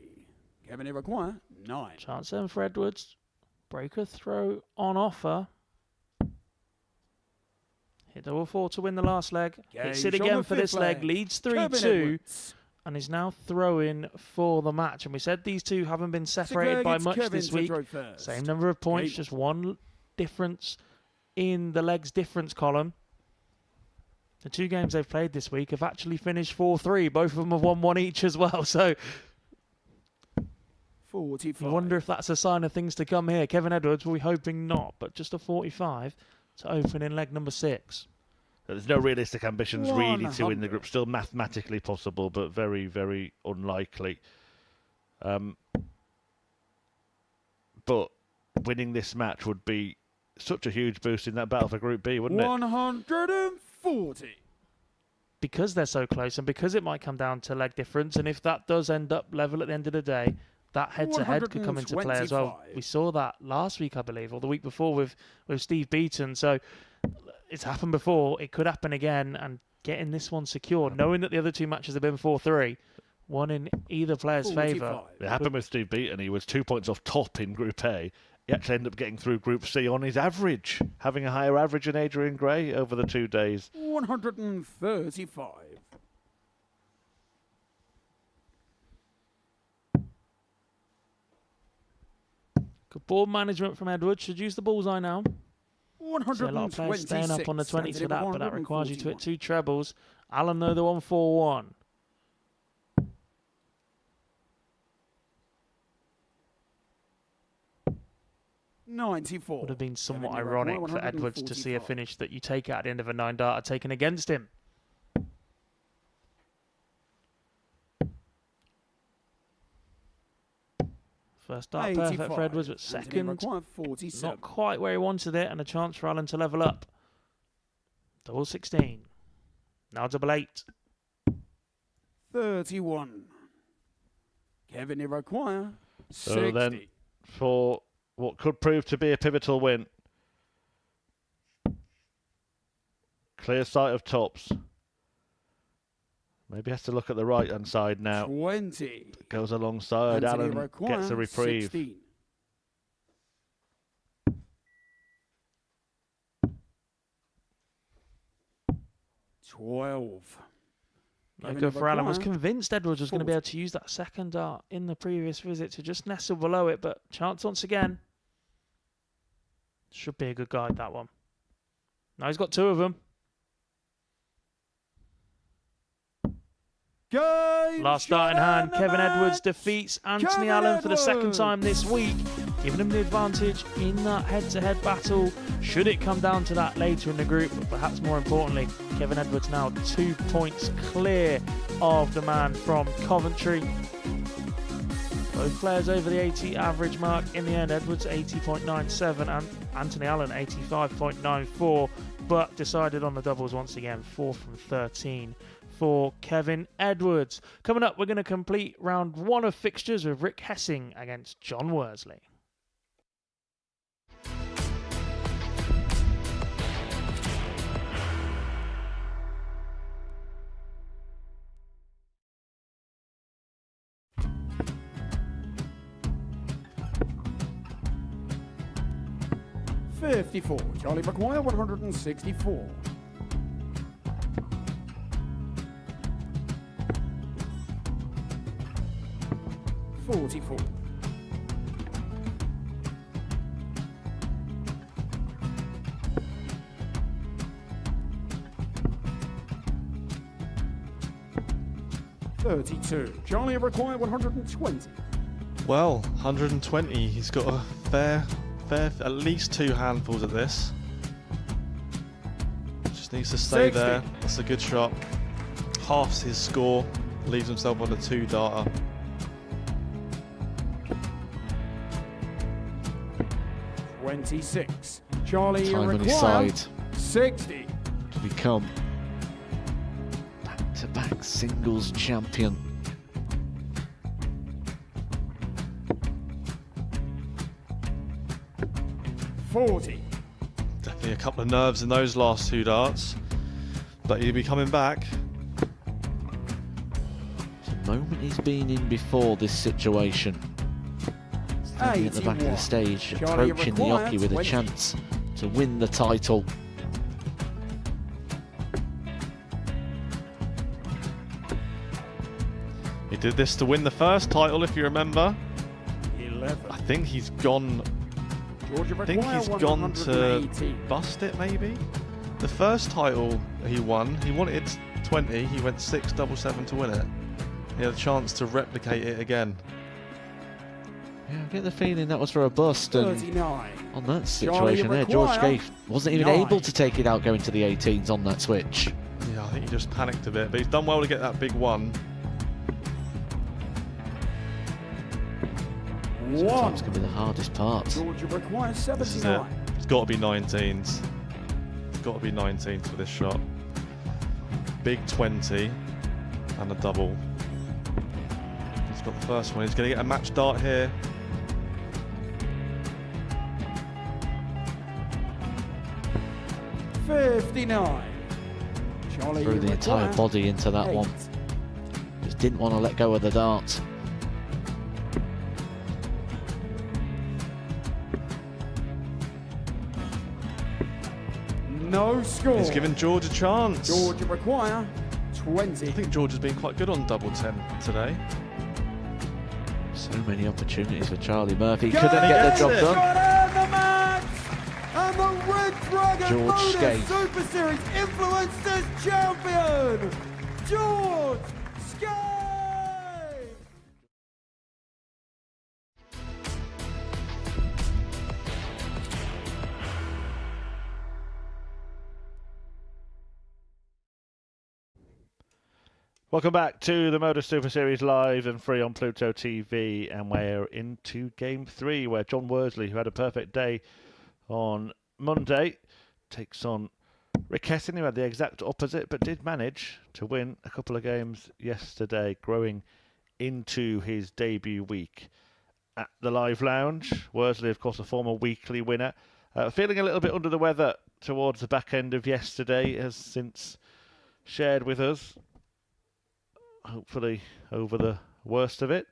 Kevin Everett, 9. Chance then for Edwards. Breaker throw on offer. Hit double 4 to win the last leg. Hits it Gage on again the for this fifth leg. leg. Leads Kevin 3-2 Edwards. and is now throwing for the match. And we said these two haven't been separated by much this week. Same number of points, Gage. just one difference in the legs difference column. The two games they've played this week have actually finished 4-3. Both of them have won one each as well. So 45. you wonder if that's a sign of things to come here. Kevin Edwards, we're hoping not, but just a 45 to open in leg number 6. There's no realistic ambitions really to win the 100. group. Still mathematically possible, but very, very unlikely. But winning this match would be such a huge boost in that battle for Group B, wouldn't it? 140. Because they're so close and because it might come down to leg difference, and if that does end up level at the end of the day, that head-to-head could come into play as well. 125. We saw that last week, I believe, or the week before with Steve Beaton. So it's happened before. It could happen again, and getting this one secured, knowing that the other two matches have been 4-3, one in either player's favour. 45. It happened with Steve Beaton. He was 2 points off top in Group A. He actually ended up getting through Group C on his average, having a higher average than Adrian Gray over the 2 days. 135. Good ball management from Edwards. Should use the bullseye now. See a lot of players 126. staying up on the 20s for that, but that requires you to hit 141. 2 trebles. Allen, though, the 141. $94. Would have been somewhat Kevin Everett, ironic for Edwards to see a 145. finish that you take out at the end of a 9-darter taken against him. First dart perfect 85. for Edwards, but Anthony second, Everett, 47. not quite where he wanted it, and a chance for Allen to level up. Double 16. Now double 8. 31. Kevin Everett, 60. So then, for what could prove to be a pivotal win, clear sight of tops. Maybe has to look at the right-hand side now. 20. Goes alongside. Anthony Allen Everett, gets a reprieve. 16. 12. No Kevin good for Everett, Allen. Was convinced Edwards was going to be 40. able to use that second dart in the previous visit to just nestle below it, but chance once again. Should be a good guide, that one. Now he's got 2 of them. Game Last start in hand. shot Kevin and the Edwards match. defeats Anthony Kevin Allen for the second Edwards. time this week, giving him the advantage in that head-to-head battle. Should it come down to that later in the group, but perhaps more importantly, Kevin Edwards now 2 points clear of the man from Coventry. Both players over the 80 average mark. In the end, Edwards 80.97 and Anthony Allen 85.94, but decided on the doubles once again, 4 from 13 for Kevin Edwards. Coming up, we're going to complete round 1 of fixtures with Rick Hessing against John Worsley. $54. Charlie McGuire, 164. $44. 32. Charlie require 120. Well, 120. He's got a fair, at least 2 handfuls at this. Just needs to stay 60. there. That's a good shot. Halves his score. Leaves himself on a 2-darter. $26. Charlie Time on his require side 60. to become back-to-back singles champion. $40. Definitely a couple of nerves in those last 2 darts. But he'll be coming back. It's a moment he's been in before this situation. Standing at the back of the 81. stage, Charlie approaching the require hockey with a 20. chance to win the title. He did this to win the first title, if you remember. 11. I think he's gone. Georgia I think require he's gone to 118. bust it, maybe. The first title he won, he wanted 20. He went 6-7-7 to win it. He had a chance to replicate it again. Yeah, I get the feeling that was for a bust, and 39. on that Charlie situation there, George require Scaife wasn't even 9. able to take it out going to the 18s on that switch. Yeah, I think he just panicked a bit, but he's done well to get that big one. Sometimes 1. can be the hardest part. Georgia require This is it. 79. It's got to be 19s. It's got to be 19s for this shot. Big 20 and a double. He's got the first one. He's going to get a match dart here. $59. Charlie Threw the entire require body into that 8. one. Just didn't want to let go of the dart. No score. He's given George a chance. Georgia require 20. I think George has been quite good on double 10 today. So many opportunities for Charlie Murphy. Go! Couldn't get the job Yes! done. Got in the match! And the Red Dragon George Modus Scaife. Super Series Influencers Champion, George Scaife! Welcome back to the Modus Super Series live and free on Pluto TV, and we're into Game 3, where John Worley, who had a perfect day on Monday, takes on Rick Hessing, who had the exact opposite, but did manage to win a couple of games yesterday, growing into his debut week at the Live Lounge. Worley, of course, a former weekly winner, feeling a little bit under the weather towards the back end of yesterday, has since shared with us, hopefully over the worst of it.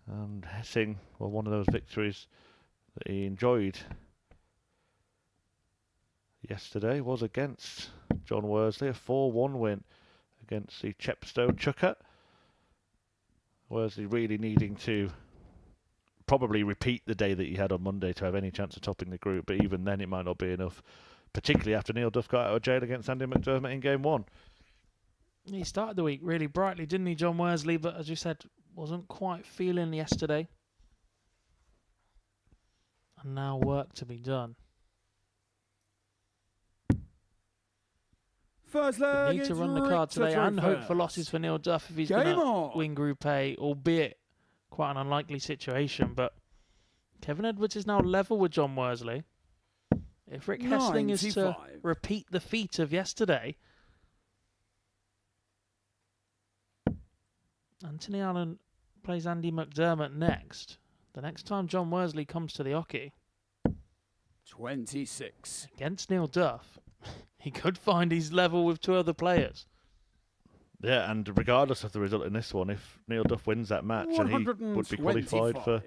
And Hessing, well, one of those victories that he enjoyed yesterday was against John Worley, a 4-1 win against the Chepstow Chucker. Worley really needing to probably repeat the day that he had on Monday to have any chance of topping the group, but even then it might not be enough, particularly after Neil Duff got out of jail against Andy McDermott in Game 1. He started the week really brightly, didn't he, John Worley? But as you said, wasn't quite feeling yesterday. And now work to be done. First leg Need to is run the Rick card today and hope for first. losses for Neil Duff if he's Game going to on. win Group A, albeit quite an unlikely situation. But Kevin Edwards is now level with John Worley. If Rick Hessing is to 95. repeat the feat of yesterday, Anthony Allen plays Andy McDermott next. The next time John Worley comes to the hockey 26. against Neil Duff, he could find his level with 2 other players. Yeah, and regardless of the result in this one, if Neil Duff wins that match, and he would be qualified for 125.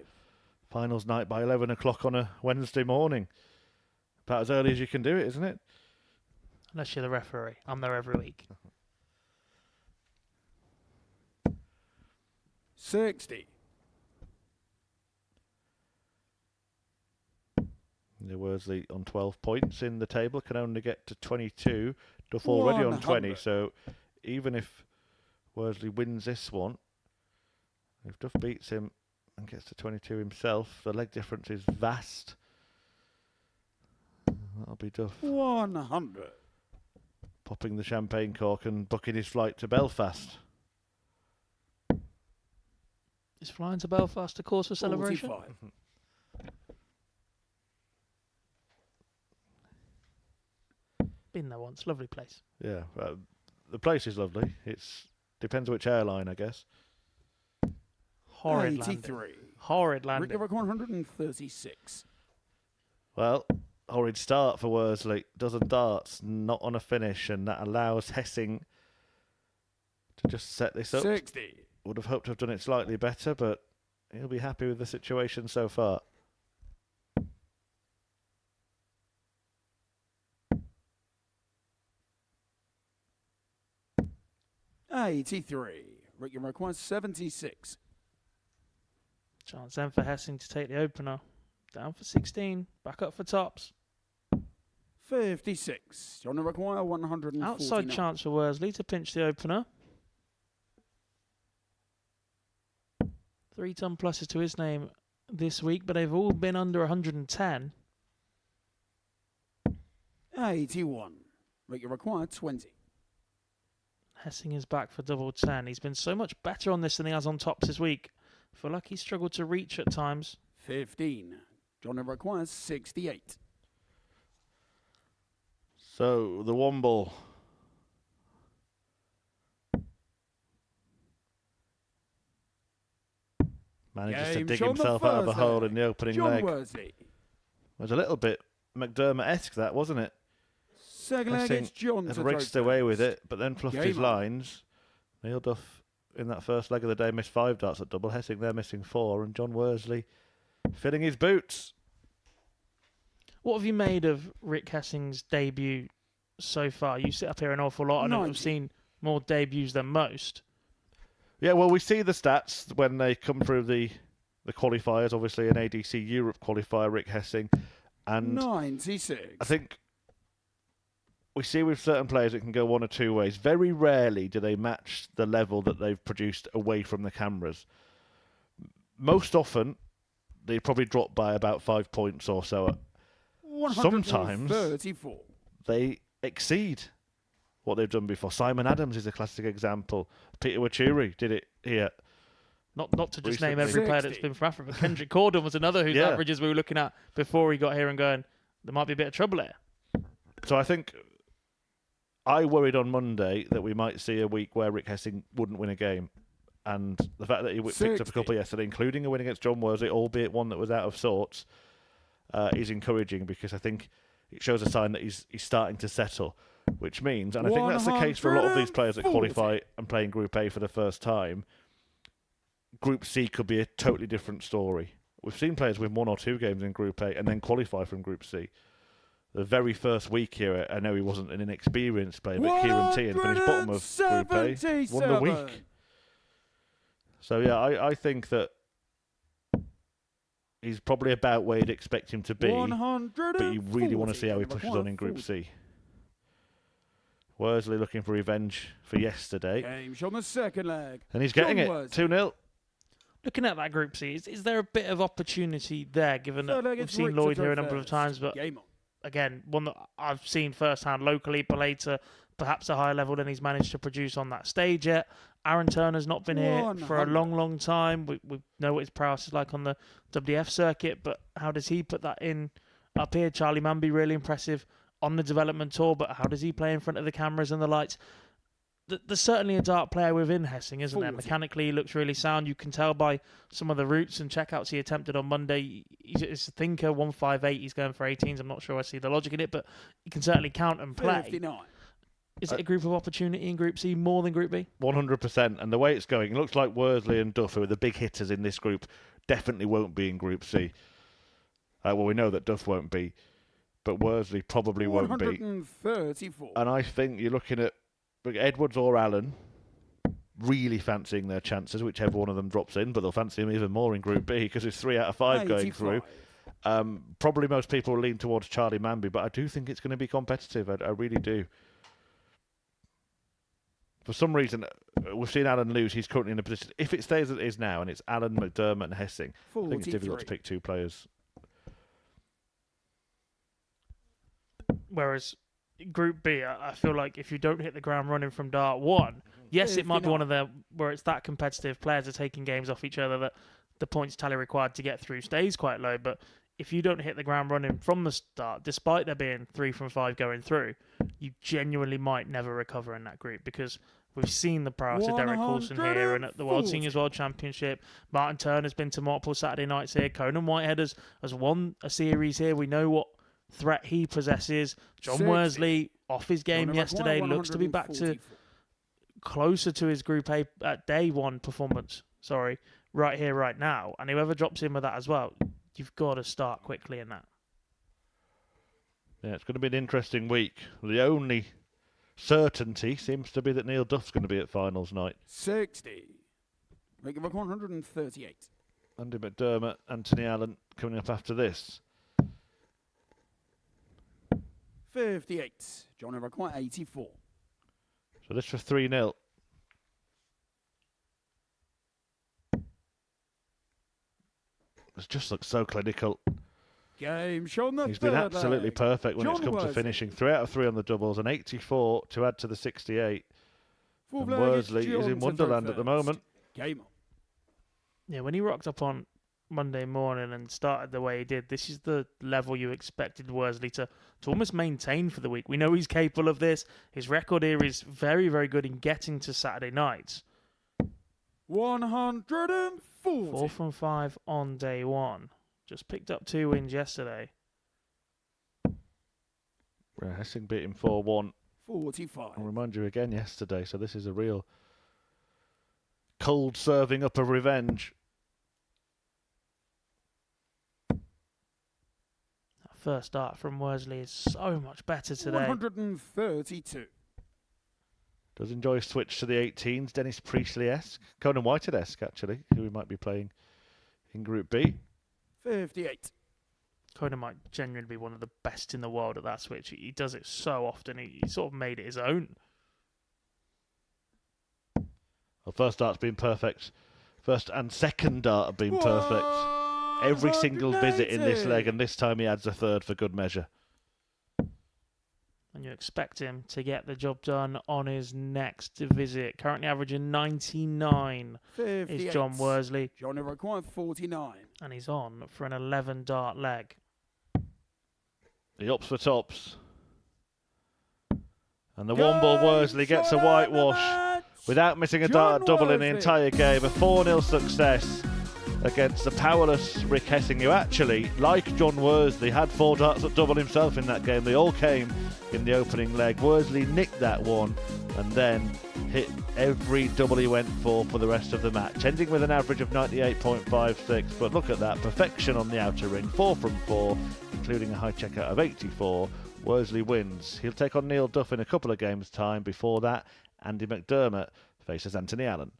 finals night by 11 o'clock on a Wednesday morning. About as early as you can do it, isn't it? Unless you're the referee. I'm there every week. 60. Worley on 12 points in the table, can only get to 22. Duff already on 20, 100. so even if Worley wins this one, if Duff beats him and gets to 22 himself, the leg difference is vast. That'll be Duff 100. popping the champagne cork and booking his flight to Belfast. Is flying to Belfast a cause for celebration? 45. Been there once. Lovely place. Yeah, the place is lovely. It's depends which airline, I guess. Horrid 83. landing. Horrid landing. Rick Everett 136. Well, horrid start for Worsley. Dozen darts, not on a finish, and that allows Hessing to just set this up. 60. Would have hoped to have done it slightly better, but he'll be happy with the situation so far. $83. Rick Everett 176. Chance then for Hessing to take the opener. Down for 16. Back up for tops. 56. John Require 149. Outside chance for Worsley to pinch the opener. 3-ton pluses to his name this week, but they've all been under 110. 81. Rick Require 20. Hessing is back for double 10. He's been so much better on this than he has on tops this week. I feel like he's struggled to reach at times. 15. John Require 68. So the Womble manages to dig Sean the himself out of a first hole leg. in the opening John leg. Worsley. It was a little bit McDermott-esque, that, wasn't it? Second leg, it's John had to raced throw away first. with it, but then fluffed his Game on. lines. Neil Duff in that first leg of the day missed 5 darts at double. Hessing there missing 4, and John Worsley filling his boots. What have you made of Rick Hessing's debut so far? You sit up here an awful lot and have 90. seen more debuts than most. Yeah, well, we see the stats when they come through the qualifiers, obviously an ADC Europe qualifier, Rick Hessing. And 96. I think we see with certain players it can go one or two ways. Very rarely do they match the level that they've produced away from the cameras. Most often, they probably drop by about 5 points or so. Sometimes 134. they exceed what they've done before. Simon Adams is a classic example. Peter Wachuri did it here. Not to just Recently. name every player that's 60. been from Africa. Kendrick Corden was another whose Yeah. averages we were looking at before he got here and going, there might be a bit of trouble here. So I think I worried on Monday that we might see a week where Rick Hessing wouldn't win a game. And the fact that he picked up a 60. couple yesterday, including a win against John Worsley, albeit one that was out of sorts, is encouraging, because I think it shows a sign that he's starting to settle, which means, and I think that's the case for a lot of these players that 140. qualify and play in Group A for the first time. Group C could be a totally different story. We've seen players win 1 or 2 games in Group A and then qualify from Group C. The very first week here, I know he wasn't an inexperienced player, but Kieran Tian finished bottom of Group A, won the week. So yeah, I think that he's probably about where you'd expect him to be, but you really want to see how he pushes on in Group C. Worsley looking for revenge for yesterday, Games on the second leg. and he's getting John it, Worsley. 2-0. Looking at that Group C, is there a bit of opportunity there, given that Third leg, we've it's seen Rick to Lloyd throw here a number of first. times, but Game on. again, one that I've seen firsthand locally, play to perhaps a higher level than he's managed to produce on that stage yet. Aaron Turner's not been here for a 100. long time. We know what his prowess is like on the WF circuit, but how does he put that in up here? Charlie Manby, really impressive on the development tour, but how does he play in front of the cameras and the lights? There's certainly a dart player within Hessing, isn't there? 40. Mechanically, he looks really sound. You can tell by some of the routes and checkouts he attempted on Monday. He's a thinker, 158. He's going for 18s. I'm not sure I see the logic in it, but he can certainly count and play. 59. Is it a group of opportunity in Group C more than Group B? 100%, and the way it's going, it looks like Worsley and Duff, who are the big hitters in this group, definitely won't be in Group C. Well, we know that Duff won't be, but Worsley probably won't be. 134. And I think you're looking at Edwards or Allen really fancying their chances, whichever one of them drops in, but they'll fancy him even more in Group B because it's 3 out of 5 going 85. through. Probably most people will lean towards Charlie Manby, but I do think it's going to be competitive. I really do. For some reason, we've seen Alan lose. He's currently in a position. If it stays as it is now, and it's Alan, McDermott, and Hessing, I think it's difficult to pick 2 players. Whereas Group B, I feel like if you don't hit the ground running from Dart 1, yes, it might be one of the where it's that competitive. Players are taking games off each other that the points tally required to get through stays quite low. But if you don't hit the ground running from the start, despite there being 3 from 5 going through, you genuinely might never recover in that group, because we've seen the prowess of Derek Coulson here and at the World Seniors World Championship. Martin Turner's been to multiple Saturday nights here. Conan Whitehead has won a series here. We know what threat he possesses. John Worsley, off his game yesterday, looks to be back to closer to his Group A day 1 performance. Right here, right now. And whoever drops in with that as well, you've got to start quickly in that. Yeah, it's going to be an interesting week. The only certainty seems to be that Neil Duff's going to be at finals night. 60. Reykjavik 138. Andy McDermott, Anthony Allen coming up after this. 58. John Everquite 84. So this for 3-0. It just looks so clinical. Game shown the He's been third absolutely leg. perfect when John it's come to Worsley. finishing. 3 out of 3 on the doubles, and 84 to add to the 68. Fourth And leg, Worsley John is in to Wonderland throw at the first. moment. Game on. Yeah, when he rocked up on Monday morning and started the way he did, this is the level you expected Worsley to almost maintain for the week. We know he's capable of this. His record here is very, very good in getting to Saturday nights. 140. 4 from 5 on day 1. Just picked up 2 wins yesterday. Hessing beat him 4-1. 45. I'll remind you again yesterday, so this is a real cold serving up of revenge. That first start from Worsley is so much better today. 132. Does enjoy a switch to the 18s, Dennis Priestley-esque, Conan Whitehead-esque actually, who we might be playing in Group B. 58. Conan might genuinely be one of the best in the world at that switch. He does it so often. He sort of made it his own. Well, first dart's been perfect. First and second dart have been perfect. Every single visit in this leg, and this time he adds a third for good measure. And you expect him to get the job done on his next visit. Currently averaging 99 is John Worsley. John Everquite 49. And he's on for an 11 dart leg. He opts for tops. And the one ball Worsley gets a whitewash without missing a dart at double in the entire game. A 4-0 success against the powerless Rick Hessing, who actually, like John Worsley, had 4 darts at double himself in that game. They all came in the opening leg. Worsley nicked that one and then hit every double he went for the rest of the match, ending with an average of 98.56. But look at that, perfection on the outer ring, 4 from 4, including a high checkout of 84. Worsley wins. He'll take on Neil Duff in a couple of games' time. Before that, Andy McDermott faces Anthony Allen.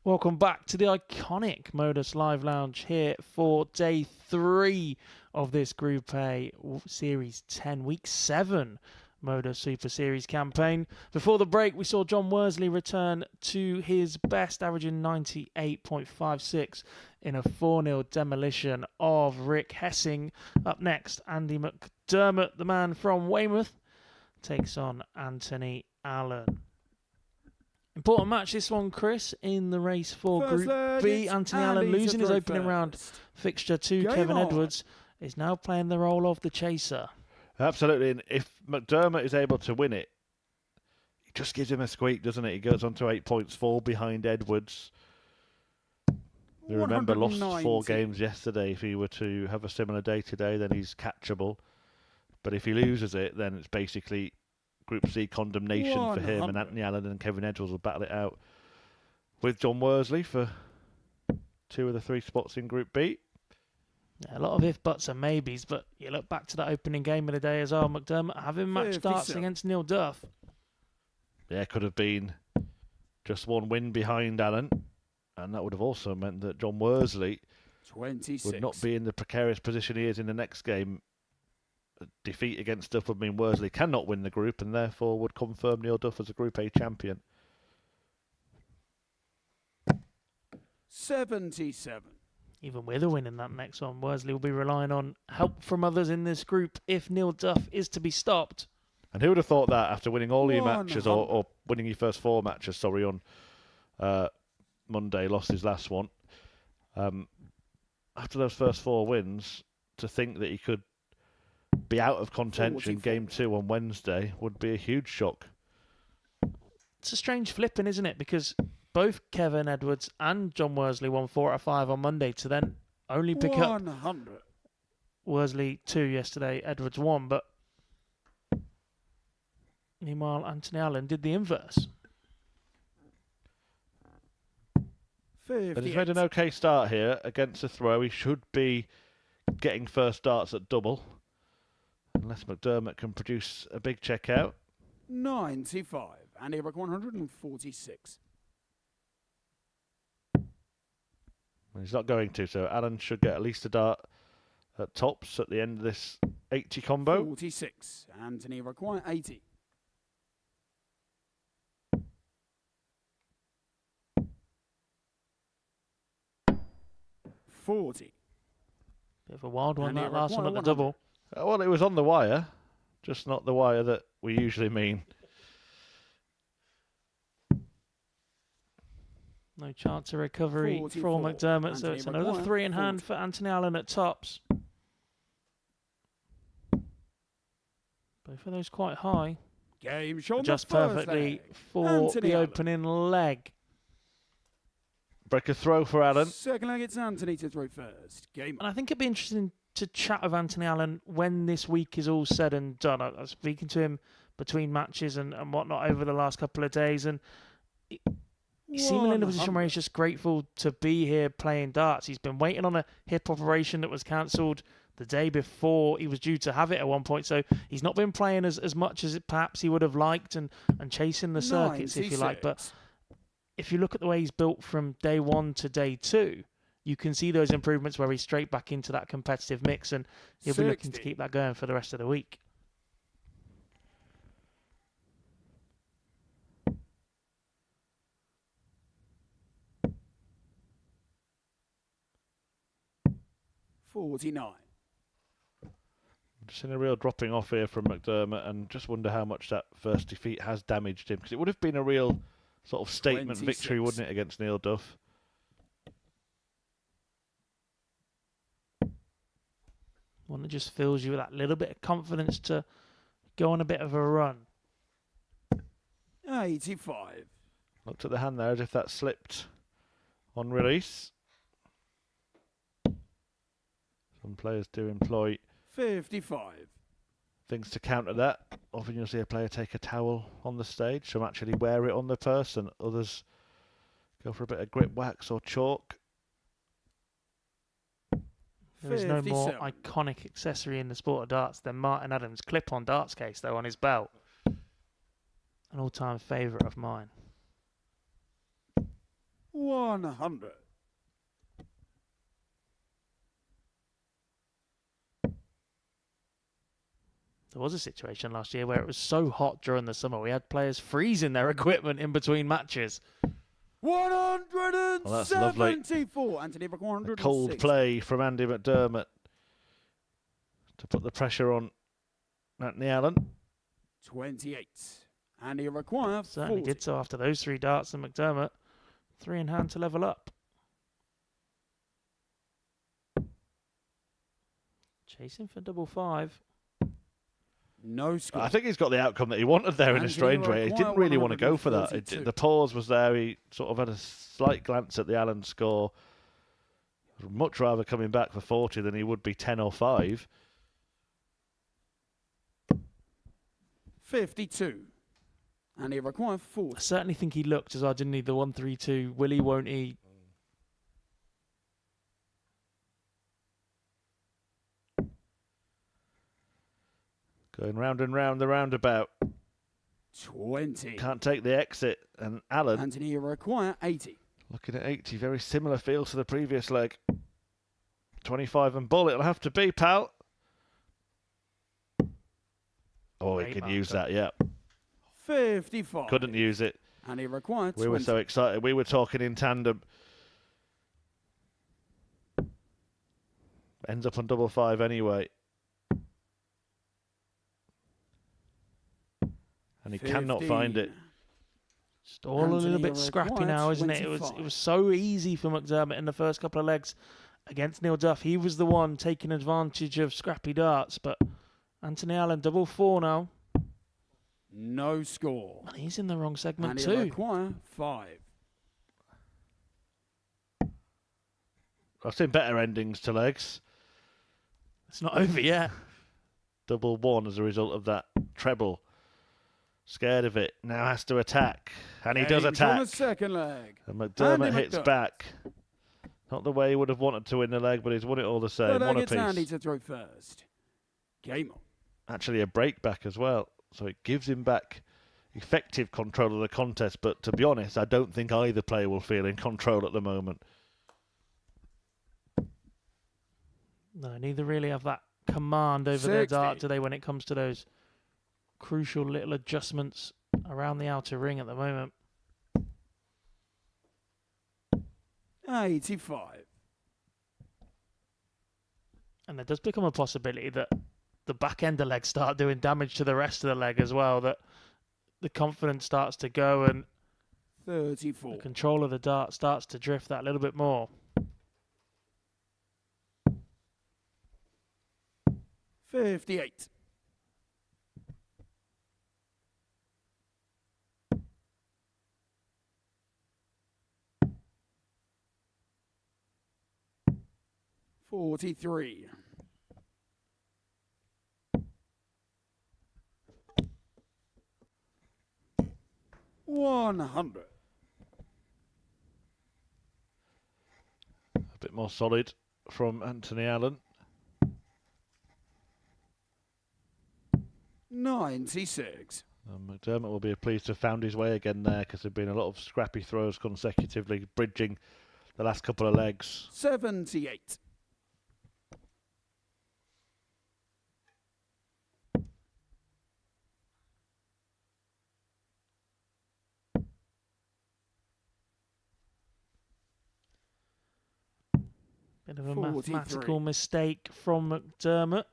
Welcome back to the iconic Modus Live Lounge here for day 3 of this Group A Series 10, Week 7 Modus Super Series campaign. Before the break, we saw John Worley return to his best, averaging 98.56 in a 4-0 demolition of Rick Hessing. Up next, Andy McDermott, the man from Weymouth, takes on Anthony Allen. Important match this one, Chris, in the race for First Group leg, B. it's Anthony Allen Andy losing his to opening throw round first. fixture to Game Kevin on. Edwards, is now playing the role of the chaser. Absolutely, and if McDermott is able to win it, it just gives him a squeak, doesn't it? He goes on to 8 points, 4 behind Edwards. You remember, lost 4 190. games yesterday. If he were to have a similar day today, then he's catchable. But if he loses it, then it's basically Group C condemnation for him, 100. and Anthony Allen and Kevin Edwards will battle it out with John Worley for 2 of the 3 spots in Group B. Yeah, a lot of if, buts and maybes, but you look back to that opening game of the day as well. McDermott having match starts 57. against Neil Duff. Yeah, could have been just 1 win behind Allen, and that would have also meant that John Worley 26. would not be in the precarious position he is in the next game. A defeat against Duff would mean Worley cannot win the group, and therefore would confirm Neil Duff as a Group A champion. 77. Even with a win in that next one, Worley will be relying on help from others in this group if Neil Duff is to be stopped. And who would have thought that after winning all your matches, 100. or winning your first 4 matches, sorry, on Monday, lost his last one. After those first 4 wins, to think that he could be out of contention 44. game 2 on Wednesday would be a huge shock. It's a strange flipping, isn't it? Because both Kevin Edwards and John Worley won 4 out of 5 on Monday to then only pick up 100. Worley 2 yesterday, Edwards 1, but meanwhile Anthony Allen did the inverse. 58. But he's made an okay start here against a throw. He should be getting first starts at double, unless McDermott can produce a big check out. 95. And Eric 146. He's not going to, so Allen should get at least a dart at tops at the end of this 80 combo. 46. Anthony require 80. $40. Bit of a wild one, And that he last one at the required double. Well, it was on the wire, just not the wire that we usually mean. No chance of recovery 44. for McDermott, so Anthony it's another Maguire, 3 in hand 40. for Anthony Allen at tops. Both of those quite high. Game shot Just the first perfectly leg. for Anthony the Allen. opening leg. Break a throw for Allen. Second leg, it's Anthony to throw first. Game And I think it'd be interesting to chat with Anthony Allen when this week is all said and done. I was speaking to him between matches and whatnot over the last couple of days, and he's seemingly in a position where he's just grateful to be here playing darts. He's been waiting on a hip operation that was cancelled the day before he was due to have it at one point, so he's not been playing as much as perhaps he would have liked and chasing the circuits, if you like. But if you look at the way he's built from day 1 to day 2, you can see those improvements where he's straight back into that competitive mix, and he'll be looking to 60. keep that going for the rest of the week. $49. Just in a real dropping off here from McDermott, and just wonder how much that first defeat has damaged him, because it would have been a real sort of statement 26. victory, wouldn't it, against Neil Duff? One that just fills you with that little bit of confidence to go on a bit of a run. 85. Looked at the hand there as if that slipped on release. Some players do employ 55. things to counter that. Often you'll see a player take a towel on the stage, some actually wear it on the person. Others go for a bit of grip wax or chalk. There is no more 57. iconic accessory in the sport of darts than Martin Adams' clip-on darts case, though, on his belt. An all-time favourite of mine. 100. There was a situation last year where it was so hot during the summer, we had players freezing their equipment in between matches. 174. Anthony Brook, 106. Cold play from Andy McDermott to put the pressure on Anthony Allen. 28. And he requires Certainly 40. did so after those 3 darts, and McDermott 3 in hand to level up. Chasing for double 5. No score. I think he's got the outcome that he wanted there in a Anthony strange way. He didn't really want to go for that. 142. The pause was there. He sort of had a slight glance at the Allen score. Would much rather coming back for 40 than he would be 10 or 5. 52. And he requires I 40. certainly think he looked as well, didn't he? The 132. Will he, won't he? Going round and round the roundabout. 20. Can't take the exit. And Allen, Anthony, you require 80. looking at 80, very similar feel to the previous leg. 25 and bull, it'll have to be, pal. Oh, he Great can marker. use that, yeah. 55. Couldn't use it. And he required 20. We were so excited. We were talking in tandem. Ends up on double 5 anyway. And he cannot find it. Just all a little Anthony bit scrappy required now, isn't it? It 25. was so easy for McDermott in the first couple of legs against Neil Duff. He was the one taking advantage of scrappy darts, but Anthony Allen double 4 now. No score. And he's in the wrong segment And he too. require 5. I've seen better endings to legs. It's not over yet. Double 1 as a result of that treble. Scared of it. Now has to attack. And he does Aims on attack. the second leg. And McDermott Andy hits McDermott. back. Not the way he would have wanted to win the leg, but he's won it all the same. But One it's Andy apiece. to throw first. Game on. Actually a break back as well. So it gives him back effective control of the contest. But to be honest, I don't think either player will feel in control at the moment. No, neither really have that command over their 60. dart, do they, when it comes to those crucial little adjustments around the outer ring at the moment. 85. And there does become a possibility that the back end of legs start doing damage to the rest of the leg as well, that the confidence starts to go and 34. the control of the dart starts to drift that little bit more. 58. $43. $100. A bit more solid from Anthony Allen. 96. McDermott will be pleased to have found his way again there because there have been a lot of scrappy throws consecutively, bridging the last couple of legs. 78. Bit of a 43. mathematical mistake from McDermott.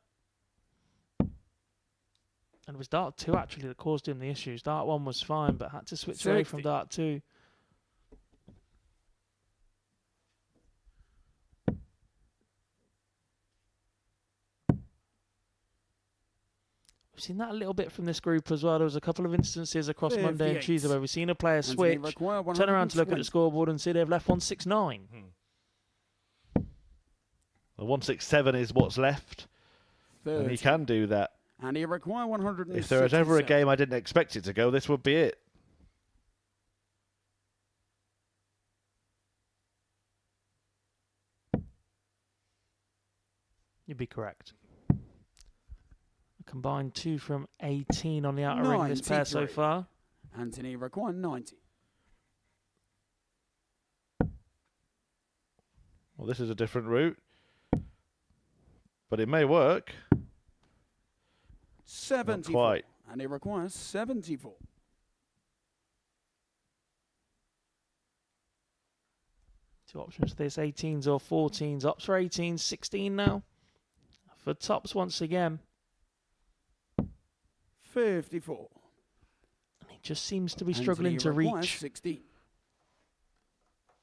And it was dart 2 actually that caused him the issues. Dart 1 was fine, but had to switch away from 60. dart 2. We've seen that a little bit from this group as well. There was a couple of instances across Monday and 58. Tuesday where we've seen a player Anthony switch, require turn around to look at 120. the scoreboard and see they've left 169. The 167 is what's left, 30. and he can do that. And he require 100. If there was ever a game I didn't expect it to go, this would be it. You'd be correct. A combined 2 from 18 on the outer ring this pair so 93. far. Anthony require 90. Well, this is a different route, but it may work. 74. quite. And it requires 74. Two options for this, 18s or 14s. Ops for 18s, 16 now. For tops once again. 54. And he just seems to be Anthony struggling to requires reach 16.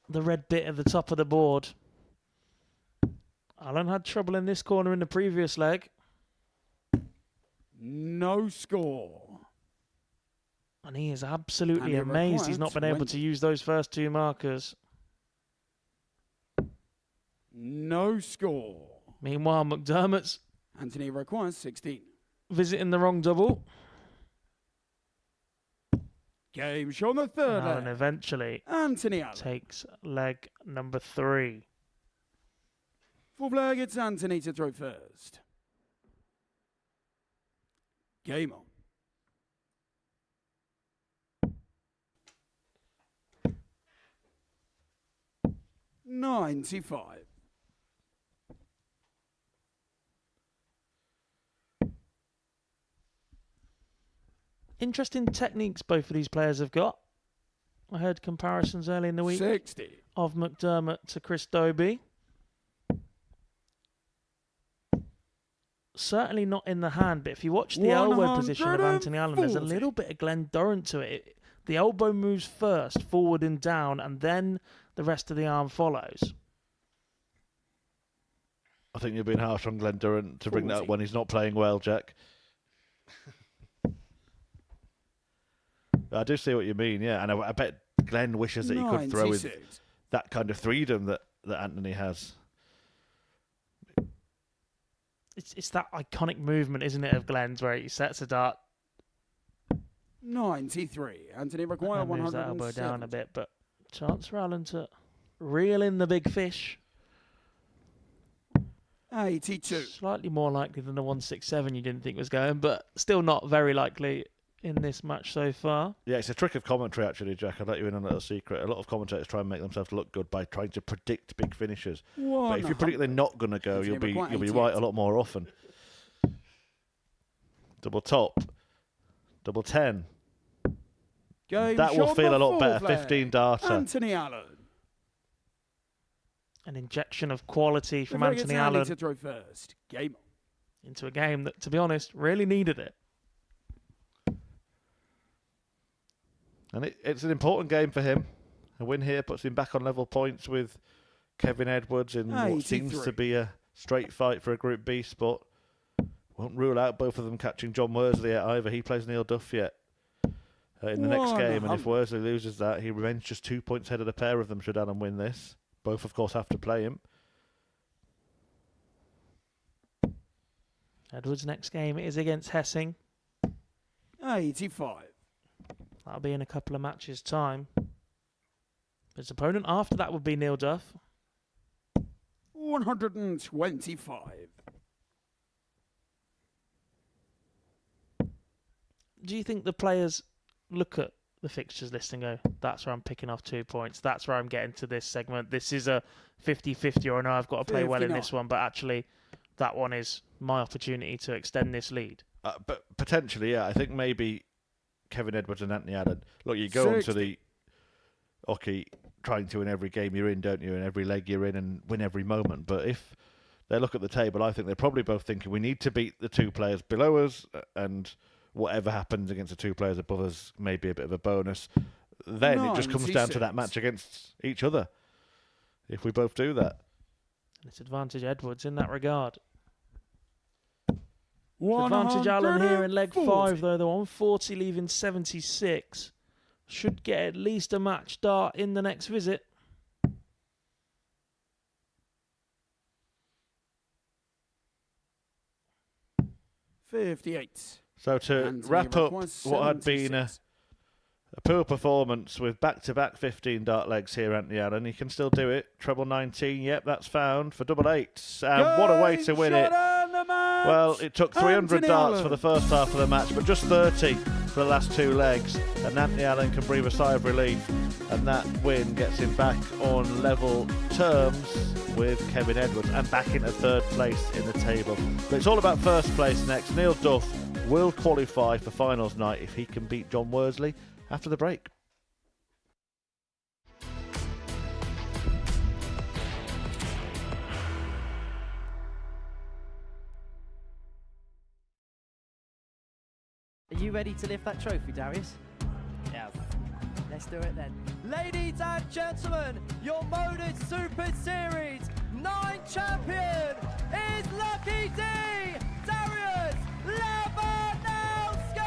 the red bit at the top of the board. Allen had trouble in this corner in the previous leg. No score. And he is absolutely And it amazed he's requires not been able 20. to use those first two markers. No score. Meanwhile, McDermott's Anthony requires 16. visiting the wrong double. Game show on the third And Allen leg. eventually Anthony Allen. takes leg number 3. Fourth leg, it's Anthony to throw first. Game on. $95. Interesting techniques both of these players have got. I heard comparisons early in the week 60. of McDermott to Chris Dobie. Certainly not in the hand, but if you watch the elbow position of Anthony Allen, there's a 140. little bit of Glenn Durrant to it. The elbow moves first, forward and down, and then the rest of the arm follows. I think you're being harsh on Glenn Durrant to bring that up when he's not playing well, Jack. I do see what you mean, yeah. And I bet Glenn wishes that he could throw with 96. that kind of freedom that Anthony has. It's that iconic movement, isn't it, of Glenn's, where he sets a dart 93. Anthony requires and moves that elbow 107. down a bit, but chance for Allen to reel in the big fish. 82. Slightly more likely than the 167 you didn't think was going, but still not very likely in this match so far. Yeah, it's a trick of commentary, actually, Jack. I'll let you in on a little secret. A lot of commentators try and make themselves look good by trying to predict big finishes. But if you predict they're not going to go, you'll be right a lot more often. Double top. Double 10. Game That will shot feel a on the lot better. fourth leg. 15 darter. Anthony Allen. An injection of quality from Fifth leg, Anthony it's Andy Allen to throw first. Game on. into a game that, to be honest, really needed it. And it's an important game for him. A win here puts him back on level points with Kevin Edwards in what seems 83. to be a straight fight for a Group B spot. Won't rule out both of them catching John Worsley yet either. He plays Neil Duff yet in the next game. And if 100. Worsley loses that, he remains just 2 points ahead of the pair of them should Allen win this. Both, of course, have to play him. Edwards' next game is against Hessing. 85. That'll be in a couple of matches' time. His opponent after that would be Neil Duff. 125. Do you think the players look at the fixtures list and go, that's where I'm picking off 2 points, that's where I'm getting to this segment, this is a 50-50, or no, I've got to play well in 59. this one, but actually that one is my opportunity to extend this lead? But potentially, yeah. I think maybe Kevin Edwards and Anthony Allen. Look, you go onto 60. the hockey trying to win every game you're in, don't you? And every leg you're in and win every moment. But if they look at the table, I think they're probably both thinking we need to beat the two players below us, and whatever happens against the two players above us may be a bit of a bonus. Then it just comes down to that 96. match against each other. If we both do that. And it's advantage Edwards in that regard. Advantage Allen here in leg 5, though. The 140 leaving 76. Should get at least a match dart in the next visit. $58. So to Anthony wrap up requires what had been a 76. poor performance with back-to-back 15 dart legs here, Anthony Allen. He can still do it. Treble 19, yep, that's found for double 8s. And what a way to win it. Well, it took 300 Anthony darts Allen. for the first half of the match, but just 30 for the last two legs. And Anthony Allen can breathe a sigh of relief. And that win gets him back on level terms with Kevin Edwards and back into third place in the table. But it's all about first place next. Neil Duff will qualify for finals night if he can beat John Worley after the break. Are you ready to lift that trophy, Darius? Yes. Let's do it then. Ladies and gentlemen, your Modus Super Series 9 champion is Lucky D, Darius Labanowski!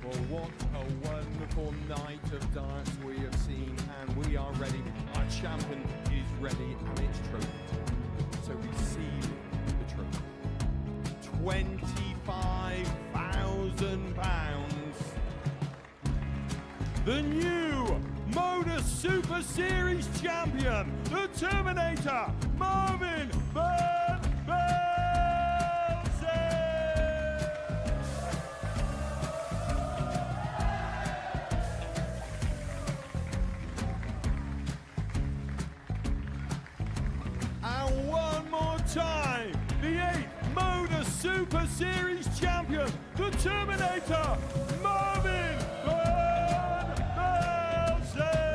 Well, what a wonderful night of darts we have seen, and we are ready. Our champion is ready, and it's trophy time. So receive the trophy. £25,000. The new Modus Super Series champion, the Terminator, Marvin Van Velzen. And one more time, the 8th Modus Super Series champion, the Terminator, Marvin Van Velzen.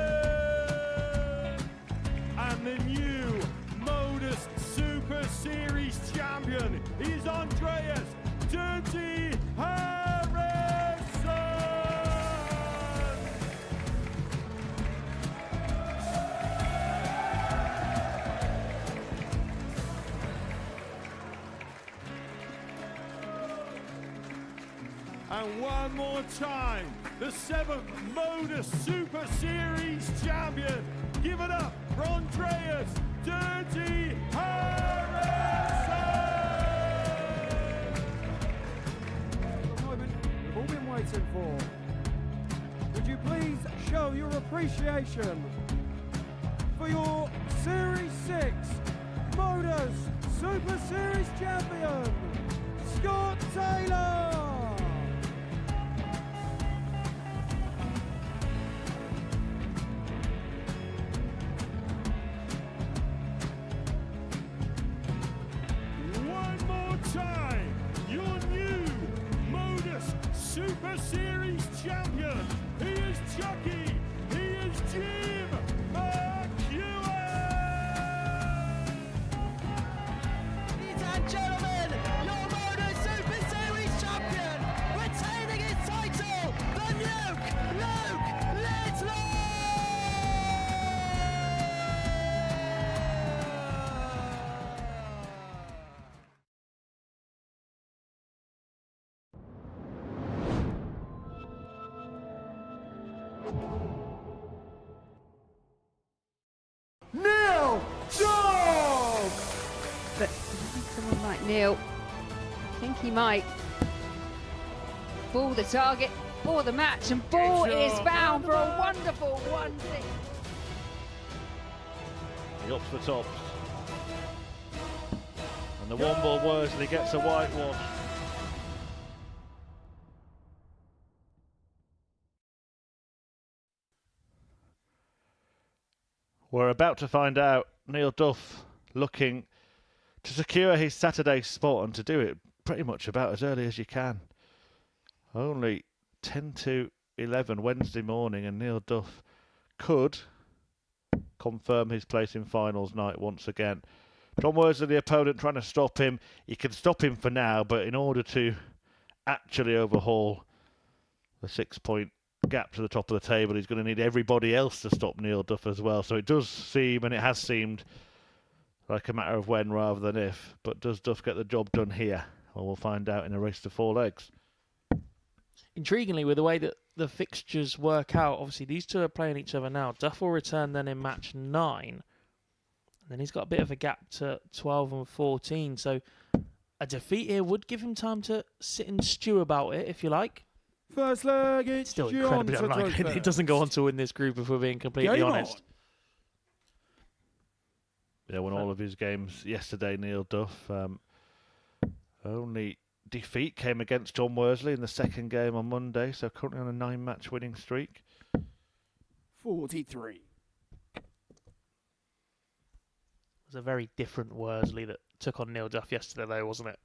And the new Modus Super Series champion is Andreas Dirty Harrison. And one more time, the 7th Modus Super Series champion. Give it up for Andreas Dirty Harrison. The moment we've all been waiting for. Would you please show your appreciation for your Series 6 Modus Super Series champion, Scott Taylor? One more time, your new Modus Super Series champion. He is Chucky. He is Jim McEwen. Ladies and gentlemen, your Modus Super Series champion, retaining his title, the Nuke, Luke Littler! Neil Duff! But I think someone like Neil, I think he might ball the target for the match, and ball is found for a wonderful 1-6. He ups the tops. And the one ball Worsley gets a whitewash. We're about to find out. Neil Duff looking to secure his Saturday spot and to do it pretty much about as early as you can. Only 10 to 11 Wednesday morning, and Neil Duff could confirm his place in finals night once again. John Worsley, the opponent, trying to stop him. He can stop him for now, but in order to actually overhaul the 6-point gap to the top of the table, he's going to need everybody else to stop Neil Duff as well. So it does seem, and it has seemed, like a matter of when rather than if. But does Duff get the job done here? Well, we'll find out in a race to 4 legs. Intriguingly, with the way that the fixtures work out, obviously these two are playing each other now. Duff will return then in match 9. And then he's got a bit of a gap to 12 and 14. So a defeat here would give him time to sit and stew about it, if you like. First leg, it's Still John incredibly to throw unlikely first. he doesn't go on to win this group if we're being completely Game honest. Yeah, won all of his games yesterday, Neil Duff. Only defeat came against John Worsley in the second game on Monday, so currently on a 9-match winning streak. 43. It was a very different Worsley that took on Neil Duff yesterday, though, wasn't it?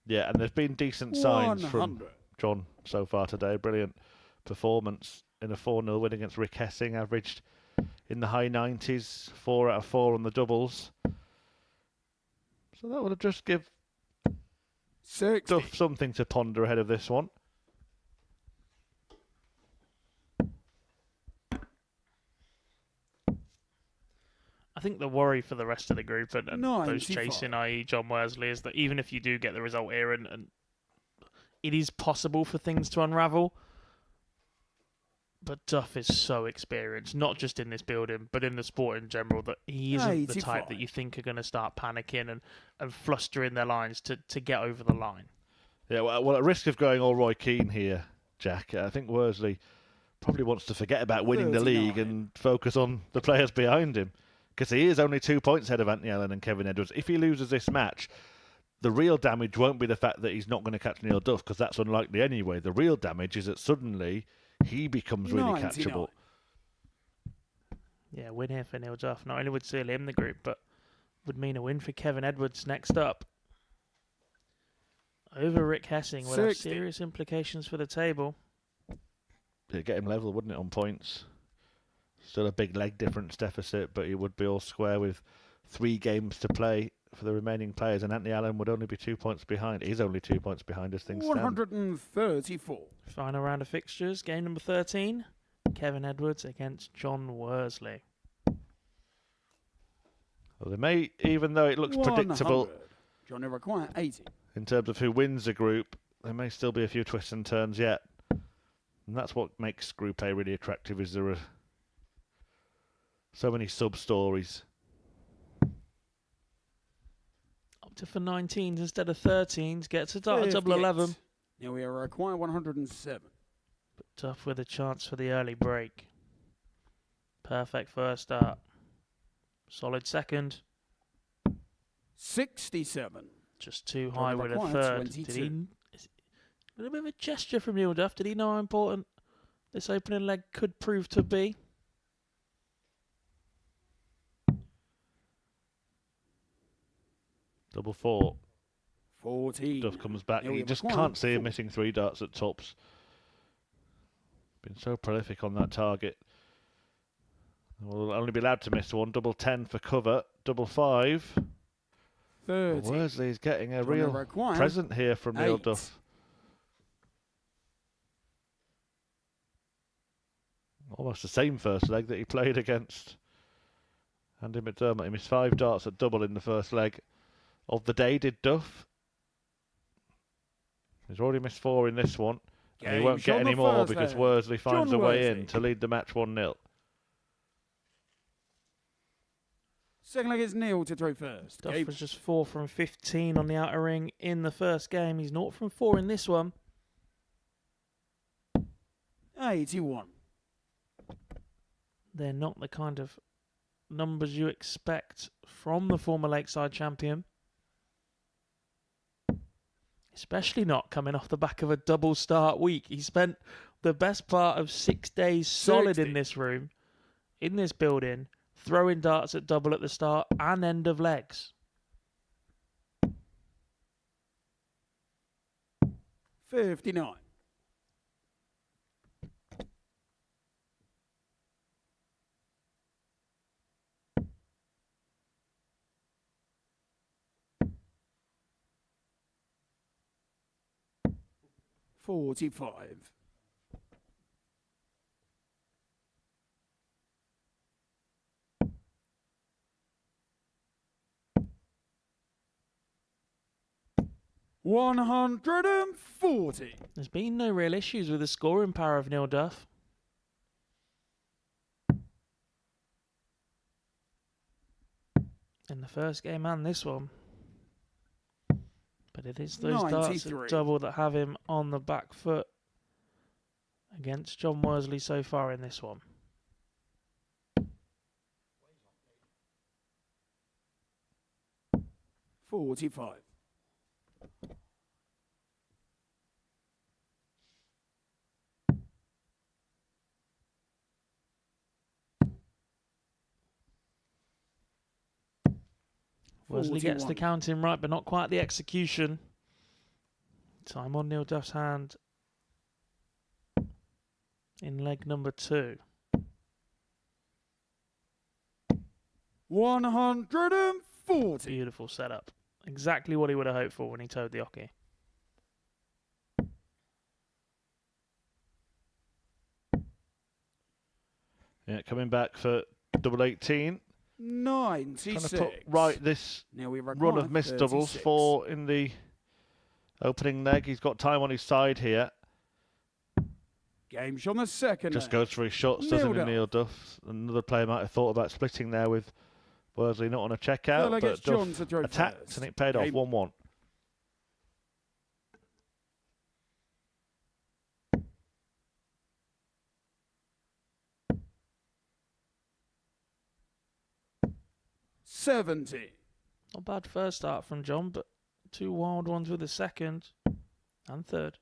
Yeah, and there's been decent signs from 100. John so far today. Brilliant performance in a 4-0 win against Rick Hessing, averaged in the high 90s, 4 out of 4 on the doubles. So that would have just give 60. Duff something to ponder ahead of this one. I think the worry for the rest of the group and those 95. chasing, i.e. John Worsley, is that even if you do get the result here and it is possible for things to unravel, but Duff is so experienced, not just in this building, but in the sport in general, that he isn't the type that you think are going to start panicking and flustering their lines to get over the line. Yeah, well, at risk of going all Roy Keane here, Jack, I think Worsley probably wants to forget about winning the league and focus on the players behind him. Because he is only 2 points ahead of Anthony Allen and Kevin Edwards. If he loses this match, the real damage won't be the fact that he's not going to catch Neil Duff, because that's unlikely anyway. The real damage is that suddenly he becomes really 99. catchable. Yeah, win here for Neil Duff. Not only would seal him the group, but would mean a win for Kevin Edwards next up. Over Rick Hessing would have 60. serious implications for the table. It'd get him level, wouldn't it, on points? Still a big leg difference deficit, but he would be all square with 3 games to play for the remaining players, and Anthony Allen would only be 2 points behind. He's only 2 points behind as things stand. 134. Final round of fixtures, game number 13. Kevin Edwards against John Worsley. Well, they may, even though it looks 100. predictable Johnny require 80. in terms of who wins the group, there may still be a few twists and turns yet. And that's what makes Group A really attractive, is there are so many sub-stories. Up to for 19s instead of 13s. Gets a double 58. 11. Now we require 107. But Duff with a chance for the early break. Perfect first start. Solid second. 67. Just too high with a required third. 22. Did he? A little bit of a gesture from Neil Duff. Did he know how important this opening leg could prove to be? Double 4. 14. Duff comes back. Yeah, we You just require can't see him 4. missing 3 darts at tops. Been so prolific on that target. Will only be allowed to miss 1. Double 10 for cover. Double 5. 30. Worsley's getting a Johnny real require present here from Neil 8. Duff. Almost the same first leg that he played against Andy McDermott. He missed 5 darts at double in the first leg of the day, did Duff. He's already missed 4 in this one. And he won't get any more because Worsley finds a way in to lead the match 1-0. Second leg is Neil to throw first. Duff Gabe. was just 4 from 15 on the outer ring in the first game. He's 0 from 4 in this one. 81. They're not the kind of numbers you expect from the former Lakeside champion. Especially not coming off the back of a double start week. He spent the best part of 6 days solid 60. in this room, in this building, throwing darts at double at the start and end of legs. 59. $45. $140. There's been no real issues with the scoring power of Neil Duff. In the first game and this one. But it is those darts at 93. double that have him on the back foot against John Worsley so far in this one. $45. Worsley gets the 41. counting right, but not quite the execution. Time on Neil Duff's hand in leg number 2. 140. Beautiful setup. Exactly what he would have hoped for when he towed the hockey. Yeah, coming back for double 18. 96. Trying to put right this Now we run of missed doubles 36. for in the opening leg. He's got time on his side here. Game's on the second. Just leg. goes for his shots, Neil doesn't he, Duff. Neil Duff? Another player might have thought about splitting there with Worsley not on a checkout, Well, I guess but John to Duff throw attacked first. and it paid off, Game. 1-1. $70. Not bad first start from John, but 2 wild ones with the second and third.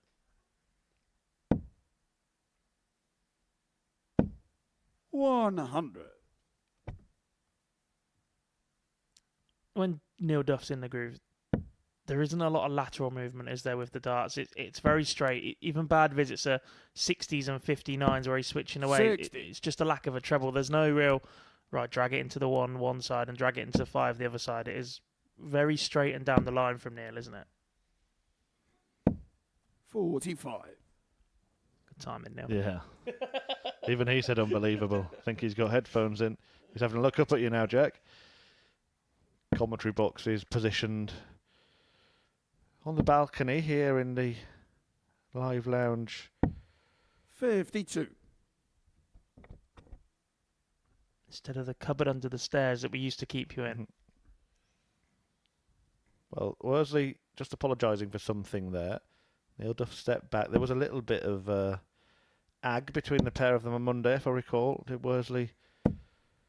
$100. When Neil Duff's in the groove, there isn't a lot of lateral movement, is there, with the darts? It's very straight. Even bad visits are 60s and 59s where he's switching away. 60. It's just a lack of a treble. There's no real, right, drag it into the one side and drag it into 5 the other side. It is very straight and down the line from Neil, isn't it? 45. Good timing, Neil. Yeah. Even he said unbelievable. I think he's got headphones in. He's having a look up at you now, Jack. Commentary box is positioned on the balcony here in the live lounge. 52. Instead of the cupboard under the stairs that we used to keep you in. Well, Worsley just apologising for something there. Neil Duff stepped back. There was a little bit of ag between the pair of them on Monday, if I recall. Did Worsley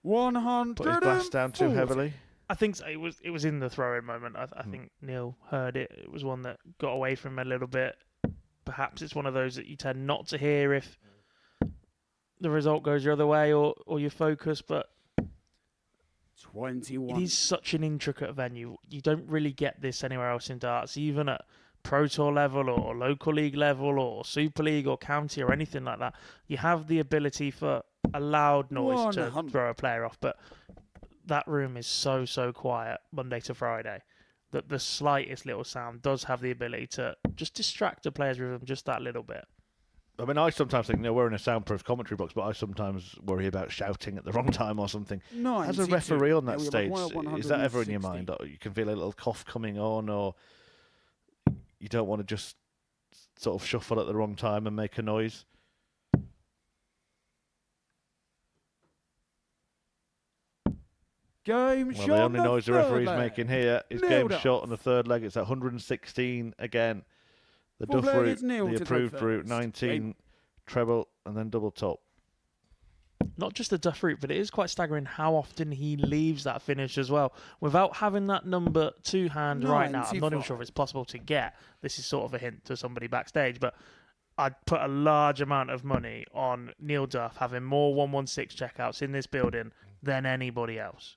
put his glass down too 140. heavily? I think so. It was in the throw-in moment. I think Neil heard it. It was one that got away from him a little bit. Perhaps it's one of those that you tend not to hear if the result goes your other way or you focus, but 21. it is such an intricate venue. You don't really get this anywhere else in darts, even at Pro Tour level or local league level or Super League or county or anything like that. You have the ability for a loud noise to 100. throw a player off, but that room is so quiet Monday to Friday that the slightest little sound does have the ability to just distract a player's rhythm just that little bit. I mean, I sometimes think, we're in a soundproof commentary box, but I sometimes worry about shouting at the wrong time or something. 92. As a referee on Now that we have stage, a is that ever in your 160. mind? Or you can feel a little cough coming on, or you don't want to just sort of shuffle at the wrong time and make a noise? Game Well, shot. the only noise the third referee's leg. making here is Neil game Duff. shot on the third leg. It's at 116 again. The Fourth Duff leg route, is Neil the to throw approved route, first. 19 treble and then double top. Not just the Duff route, but it is quite staggering how often he leaves that finish as well. Without having that number 2 hand right now, I'm not even 95. sure if it's possible to get. This is sort of a hint to somebody backstage, but I'd put a large amount of money on Neil Duff having more 116 checkouts in this building than anybody else.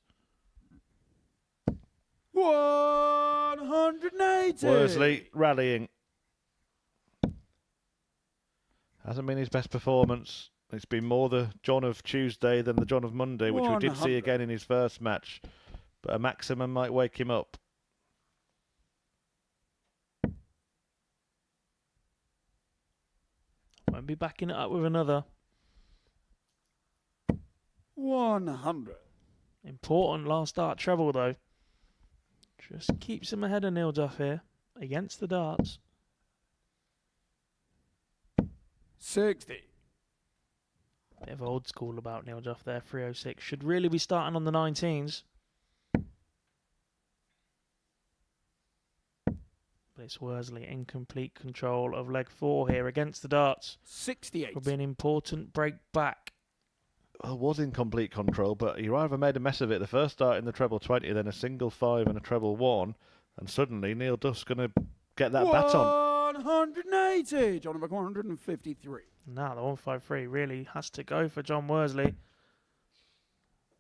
180. Worsley rallying. Hasn't been his best performance. It's been more the John of Tuesday than the John of Monday, which we did see 100. again in his first match. But a maximum might wake him up. Won't be backing it up with another. 100. Important last start treble, though. Just keeps him ahead of Neil Duff here against the darts. 60. Bit of old school about Neil Duff there, 306. Should really be starting on the 19s. But it's Worsley in complete control of leg 4 here against the darts. 68. Will be an important break back. Well, was in complete control, but he rather made a mess of it. The first start in the treble 20, then a single 5 and a treble 1, and suddenly Neil Duff's going to get that baton. 180. John number 153. Now the 153 really has to go for John Worsley.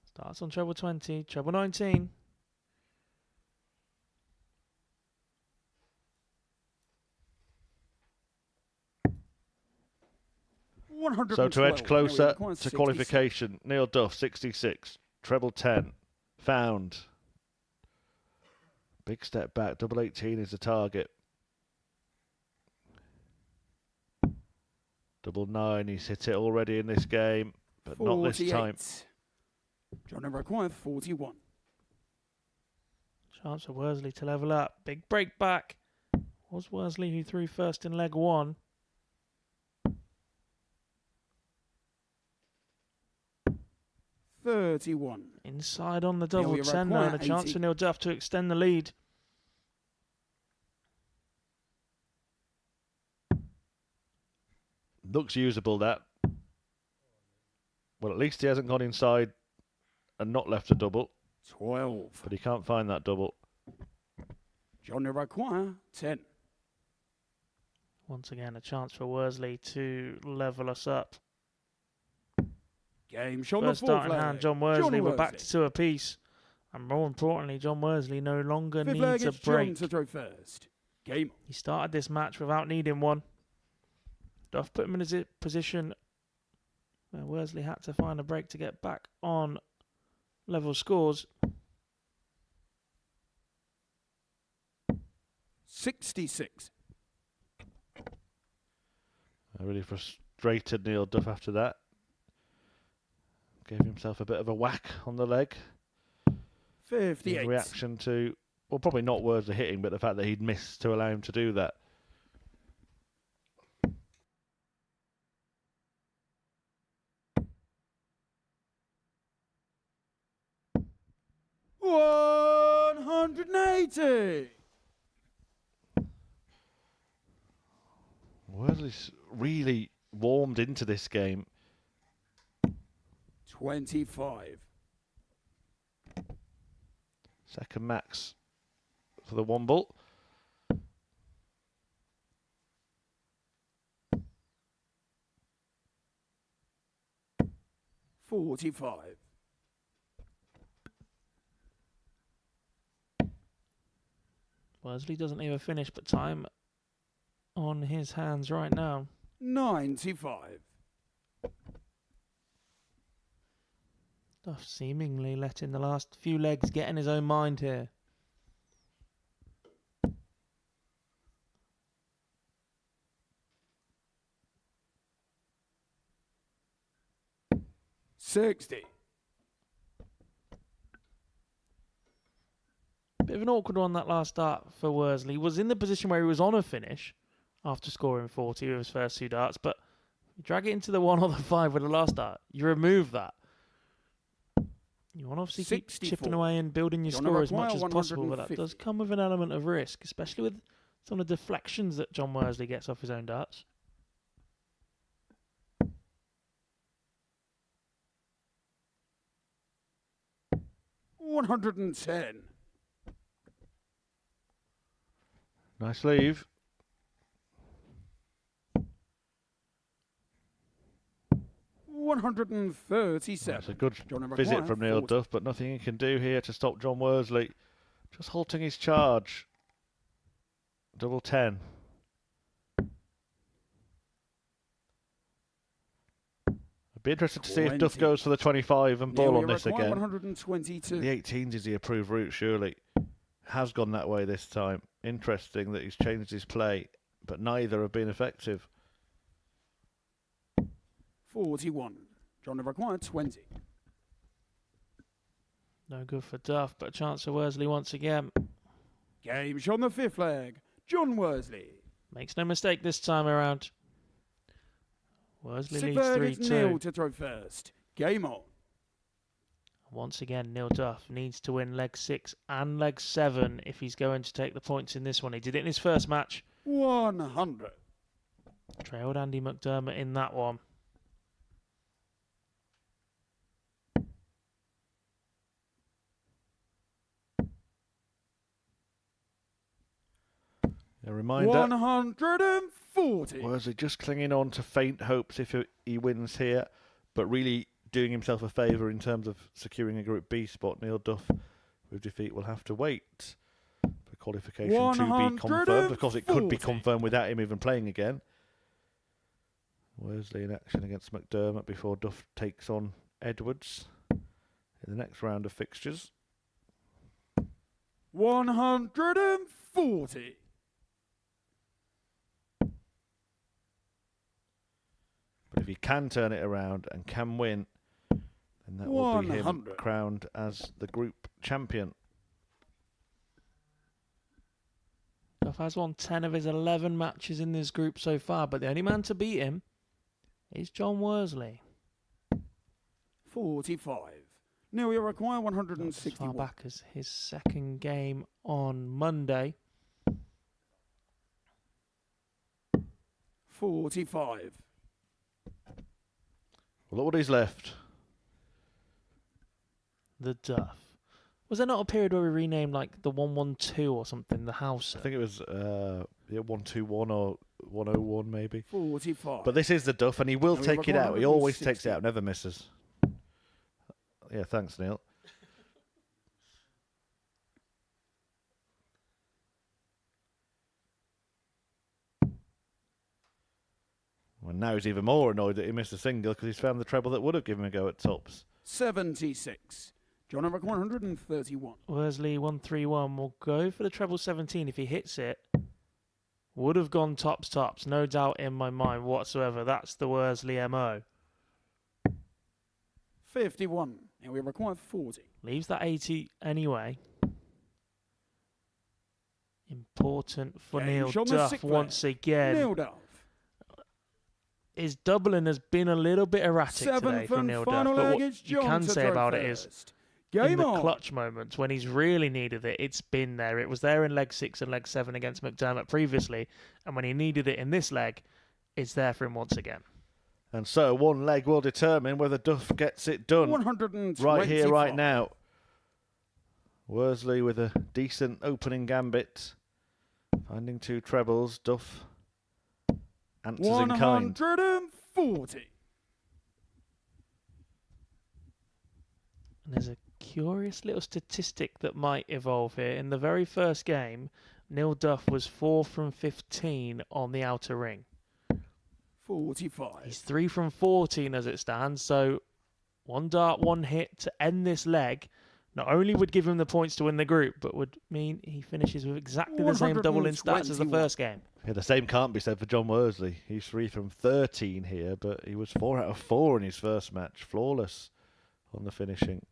Starts on treble 20, treble 19. So to edge closer to 66. qualification, Neil Duff, 66, treble 10, found. Big step back, double 18 is the target. Double 9, he's hit it already in this game, but 48. not this time. John number required 41. Chance for Worsley to level up. Big break back. Was Worsley who threw first in leg 1. $31. Inside on the double Neil, 10 now, and a chance 80. for Neil Duff to extend the lead. Looks usable, that. Well, at least he hasn't gone inside and not left a double, 12. but he can't find that double. John number required 10. Once again, a chance for Worsley to level us up. Game shot First the fourth start in hand, leg. John Worsley. We're back Worsley. to 2 apiece. And more importantly, John Worsley no longer Fifth leg, needs a it's John break. to throw first. Game. He started this match without needing one. Duff put him in a position where Worsley had to find a break to get back on level scores. 66. A really frustrated Neil Duff after that. Gave himself a bit of a whack on the leg. 58. In reaction to, well, probably not Worsley hitting, but the fact that he'd missed to allow him to do that. $180. Worsley's really warmed into this game. 25. Second max for the Womble. $45. Worsley doesn't even finish, but time on his hands right now. 95. Duff seemingly letting the last few legs get in his own mind here. $60. Bit of an awkward one that last start for Worsley. He was in the position where he was on a finish after scoring 40 with his first 2 darts, but you drag it into the 1 or the 5 with the last dart, you remove that. You want to obviously keep 64. chipping away and building your John score as O'Reilly, much as possible, but that 150. does come with an element of risk, especially with some of the deflections that John Worsley gets off his own darts. $110. Nice leave. $137. That's a good John number visit required, from Neil 40. Duff, but nothing he can do here to stop John Worsley. Just halting his charge. Double 10. I'd be interested to see if Duff 20. goes for the 25 and ball Neil, on this required again. 122. The 18s is the approved route, surely. Has gone that way this time. Interesting that he's changed his play, but neither have been effective. 41. John number required 20. No good for Duff, but a chance for Worsley once again. Game shot on the 5th leg. John Worsley. Makes no mistake this time around. Worsley 6th leads leg, it's Neil 3-2. to throw first. Game on. Once again, Neil Duff needs to win leg 6 and leg 7 if he's going to take the points in this one. He did it in his first match. 100. Trailed Andy McDermott in that one. A reminder, 140. Worsley just clinging on to faint hopes if he wins here, but really doing himself a favour in terms of securing a Group B spot. Neil Duff, with defeat, will have to wait for qualification to be confirmed. Of course, it could be confirmed without him even playing again. Worsley in action against McDermott before Duff takes on Edwards in the next round of fixtures. 140. But if he can turn it around and can win, then that will be him 100. crowned as the group champion. Duff has won 10 of his 11 matches in this group so far, but the only man to beat him is John Worsley. 45. Now we require As far 161. back as his second game on Monday. 45. Well, look what he's left. The Duff. Was there not a period where we renamed like the 112 or something, the house? I think it was 121 or 101 maybe. 45. But this is the Duff, and he will Now we take it out. He always 160. takes it out, never misses. Yeah, thanks, Neil. Well, now he's even more annoyed that he missed a single because he's found the treble that would have given him a go at tops. 76. John Eric 131. Worsley 131 will go for the treble 17 if he hits it. Would have gone tops, no doubt in my mind whatsoever. That's the Worsley MO. 51. And we require 40. Leaves that 80 anyway. Important for Game Neil show me Duff sick once player. again. Neil Duff. His doubling has been a little bit erratic today Seventh for and Neil Duff, final but leg what is you John can to say throw about it is first. in Game the on. clutch moments when he's really needed it, it's been there. It was there in leg 6 and leg 7 against McDermott previously, and when he needed it in this leg, it's there for him once again. And so one leg will determine whether Duff gets it done 125. right here, right now. Worsley with a decent opening gambit. Finding two trebles. Duff answers in kind. 140. And there's a curious little statistic that might evolve here. In the very first game, Neil Duff was 4 from 15 on the outer ring. 45. He's 3 from 14 as it stands, so one dart, one hit to end this leg not only would give him the points to win the group, but would mean he finishes with exactly the same double in stats as the 121. first game. Yeah, the same can't be said for John Worsley. He's 3 from 13 here, but he was 4 out of 4 in his first match. Flawless on the finishing.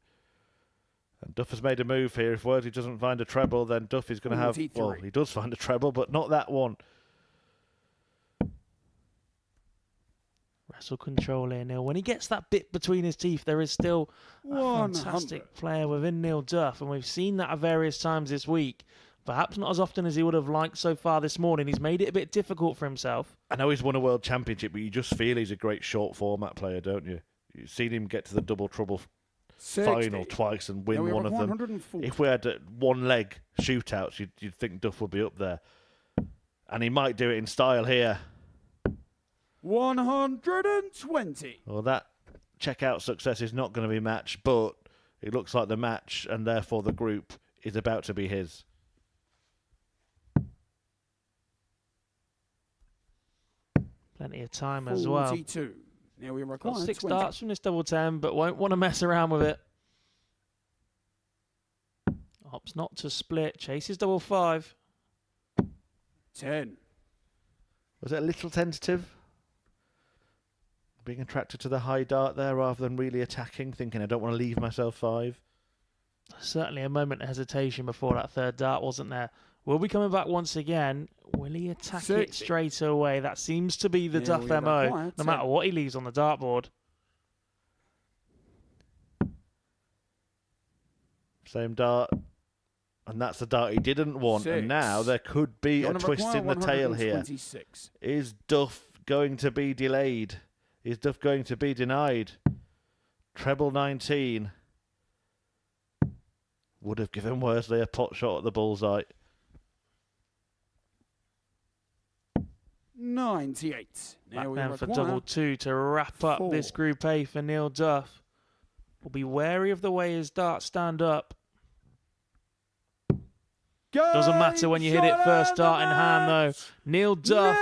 And Duff has made a move here. If Worsley doesn't find a treble, then Duff is going to have... 43. Well, he does find a treble, but not that one. Wrestle control here, Neil. When he gets that bit between his teeth, there is still a 100. fantastic player within Neil Duff, and we've seen that at various times this week. Perhaps not as often as he would have liked so far this morning. He's made it a bit difficult for himself. I know he's won a world championship, but you just feel he's a great short format player, don't you? You've seen him get to the double trouble 60. final twice and Now win we one have of them. 140. If we had one leg shootouts, you'd think Duff would be up there. And he might do it in style here. 120. Well, that checkout success is not going to be matched, but it looks like the match and therefore the group is about to be his. Plenty of time as well. 42. Now we require Got 6 20. darts from this double 10, but won't want to mess around with it. Opts not to split. Chases double 5. 10. Was it a little tentative? Being attracted to the high dart there rather than really attacking, thinking I don't want to leave myself 5. Certainly a moment of hesitation before that third dart, wasn't there? Will be coming back once again. Will he attack it 60. straight away? That seems to be the Yeah, Duff we MO, require no 10. matter what he leaves on the dartboard. Same dart. And that's the dart he didn't want. And now there could be a twist in the tail here. Is Duff going to be delayed? Is Duff going to be denied? Treble 19 would have given Worsley a pot shot at the bullseye. 98. Back then for double 2 to wrap up this Group A for Neil Duff. Will be wary of the way his darts stand up. Doesn't matter when you hit it first dart in hand though. Neil Duff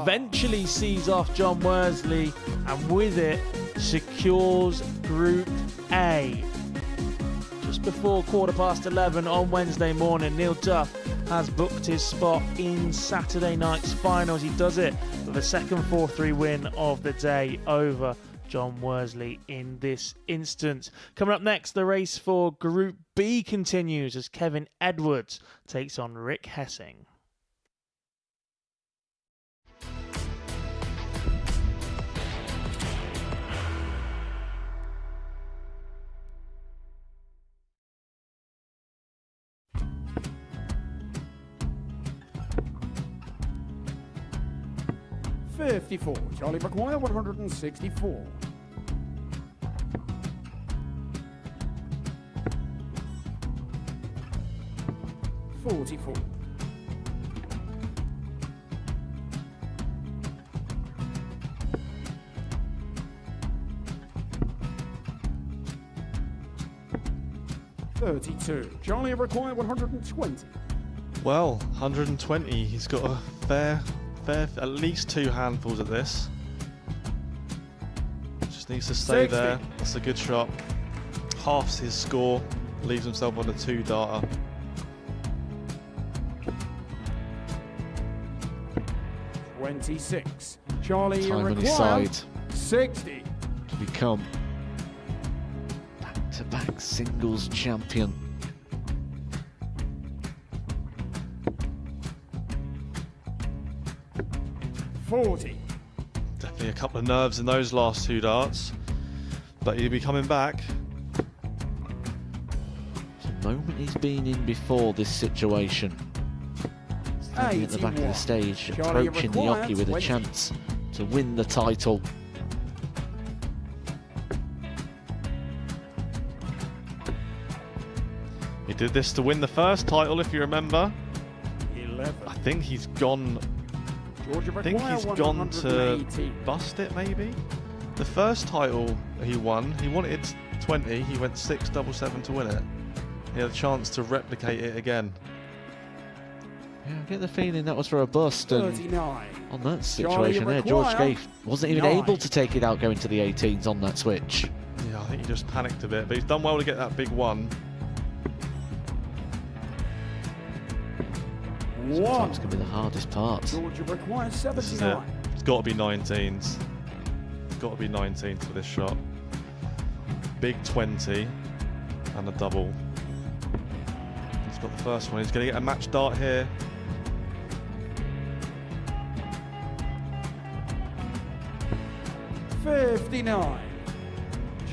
eventually sees off John Worsley and with it secures Group A. Just before 11:15 on Wednesday morning, Neil Duff has booked his spot in Saturday night's finals. He does it with a second 4-3 win of the day over John Worsley in this instance. Coming up next, the race for Group B continues as Kevin Edwards takes on Rick Hessing. $54. Charlie McGuire, 164. $44. $32. Charlie required 120. Well, 120. He's got a fair, at least 2 handfuls of this. Just needs to stay 60. there. That's a good shot. Halves his score. Leaves himself on a 2-darter. $26. Charlie Time on his required side 60. to become back-to-back singles champion. $40. Definitely a couple of nerves in those last 2 darts. But he'll be coming back. It's a moment he's been in before this situation. Standing at the back of the stage, Charlie approaching the required Yoki with a 20. chance to win the title. He did this to win the first title, if you remember. 11. I think he's gone. Georgia I think he's gone to 180. bust it, maybe. The first title he wanted 20. He went 6-7-7 to win it. He had a chance to replicate it again. Yeah, I get the feeling that was for a bust, and 39. on that situation there, George Scaife wasn't even 9. able to take it out going to the 18s on that switch. Yeah, I think he just panicked a bit, but he's done well to get that big one. Sometimes can be the hardest part. Georgia requires This is it. 79. It's got to be 19s. It's got to be 19s for this shot. Big 20 and a double. He's got the first one. He's going to get a match dart here. $59.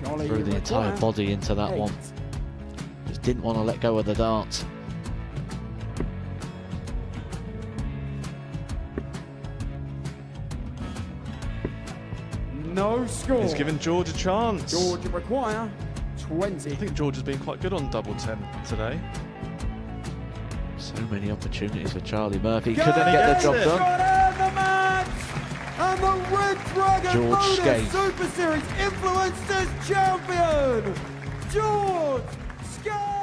Charlie Threw the entire required body into that 8. one. Just didn't want to let go of the dart. No score. He's giving George a chance. Georgia require 20. I think George has been quite good on double 10 today. So many opportunities for Charlie Murphy. Go Couldn't get the job it. done. Got out the match, and the Red Dragon George Modus Scaife. Super Series Influencers Champion, George Scaife.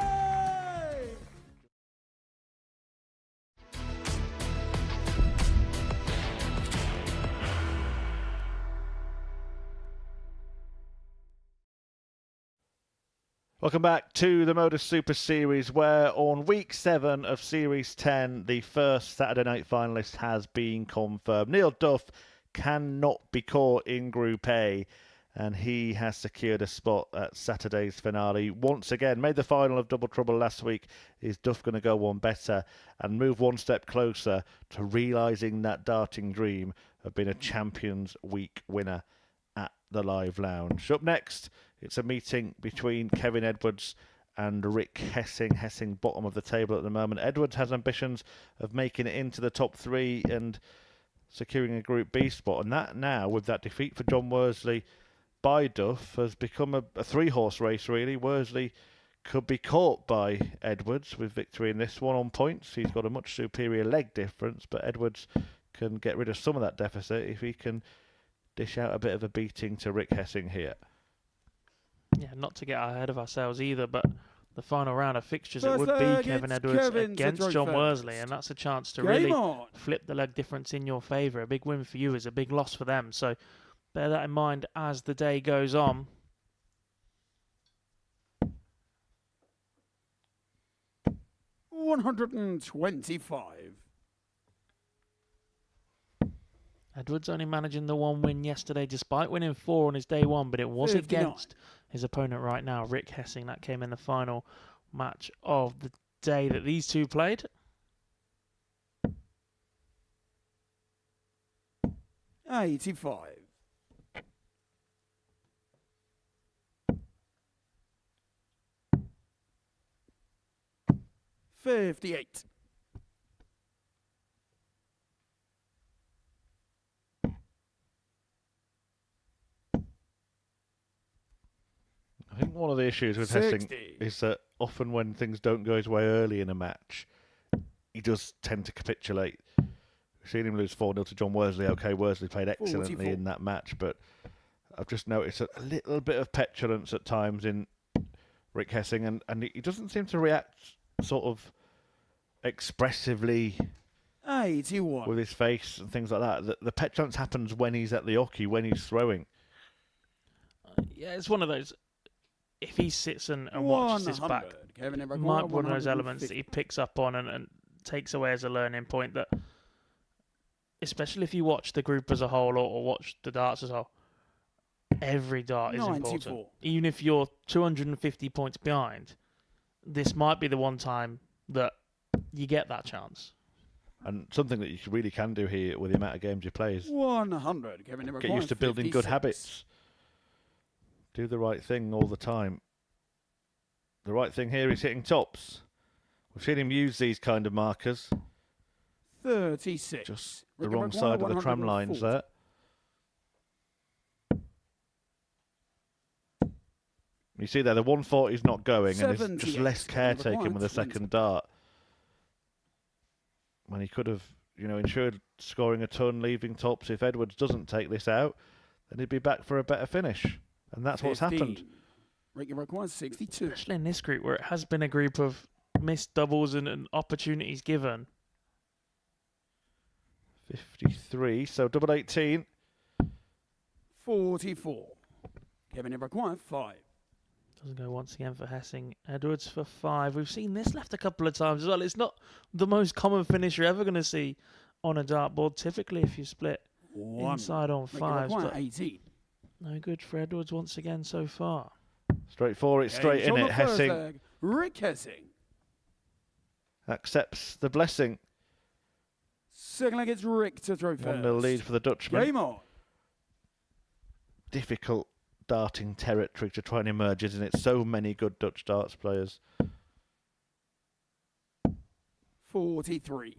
Welcome back to the Modus Super Series, where on week 7 of Series 10, the first Saturday night finalist has been confirmed. Neil Duff cannot be caught in Group A, and he has secured a spot at Saturday's finale. Once again, made the final of Double Trouble last week. Is Duff going to go one better and move one step closer to realising that darting dream of being a Champions Week winner at the Live Lounge? Up next, it's a meeting between Kevin Edwards and Rick Hessing. Hessing bottom of the table at the moment. Edwards has ambitions of making it into the top 3 and securing a Group B spot. And that now, with that defeat for John Worsley by Duff, has become a 3-horse race, really. Worsley could be caught by Edwards with victory in this one on points. He's got a much superior leg difference, but Edwards can get rid of some of that deficit if he can dish out a bit of a beating to Rick Hessing here. Yeah, not to get ahead of ourselves either, but the final round of fixtures, it would be Kevin Edwards against John Worsley, and that's a chance to really flip the leg difference in your favour. A big win for you is a big loss for them, so bear that in mind as the day goes on. $125. Edwards only managing the 1 win yesterday, despite winning 4 on his day 1, but it was 59. against his opponent right now, Rick Hessing. That came in the final match of the day that these two played. $85. $58. I think one of the issues with Hessing is that often when things don't go his way early in a match, he does tend to capitulate. We've seen him lose 4-0 to John Worsley. Okay, Worsley played excellently 44. in that match, but I've just noticed a little bit of petulance at times in Rick Hessing, and he doesn't seem to react sort of expressively 81. with his face and things like that. The petulance happens when he's at the hockey, when he's throwing. Yeah, it's one of those. If he sits and watches this back, might be one of those elements that he picks up on and takes away as a learning point. That, especially if you watch the group as a whole or watch the darts as a whole, every dart is 94. important. Even if you're 250 points behind, this might be the one time that you get that chance. And something that you really can do here with the amount of games you play is 100. get used to building good habits. Do the right thing all the time. The right thing here is hitting tops. We've seen him use these kind of markers. 36. Just the wrong side of the tram lines there. You see there, the 140 is not going, and there's just less caretaking with the second dart. When he could have, ensured scoring a ton, leaving tops. If Edwards doesn't take this out, then he'd be back for a better finish. And that's what's happened. Regular requires 62. Especially in this group, where it has been a group of missed doubles and opportunities given. 53, so double 18. 44. Kevin requires 5. Doesn't go once again for Hessing. Edwards for 5. We've seen this left a couple of times as well. It's not the most common finish you're ever going to see on a dartboard. Typically, if you split inside on 5s. But 18. no good for Edwards once again so far. Straight for it, straight in it. Hessing. Rick Hessing accepts the blessing. Second leg, it's Rick to throw first. 1-0 lead for the Dutchman. Game on. Difficult darting territory to try and emerge, isn't it? So many good Dutch darts players. 43.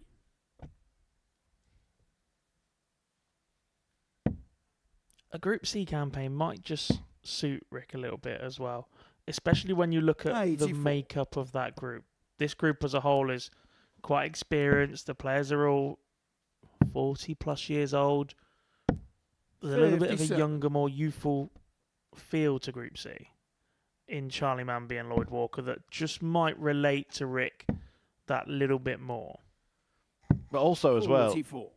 A Group C campaign might just suit Rick a little bit as well, especially when you look at 84. the makeup of that group. This group as a whole is quite experienced. The players are all 40 plus years old. There's a little bit of a 57. younger, more youthful feel to Group C in Charlie Manby and Lloyd Walker that just might relate to Rick that little bit more. But also as well, 44.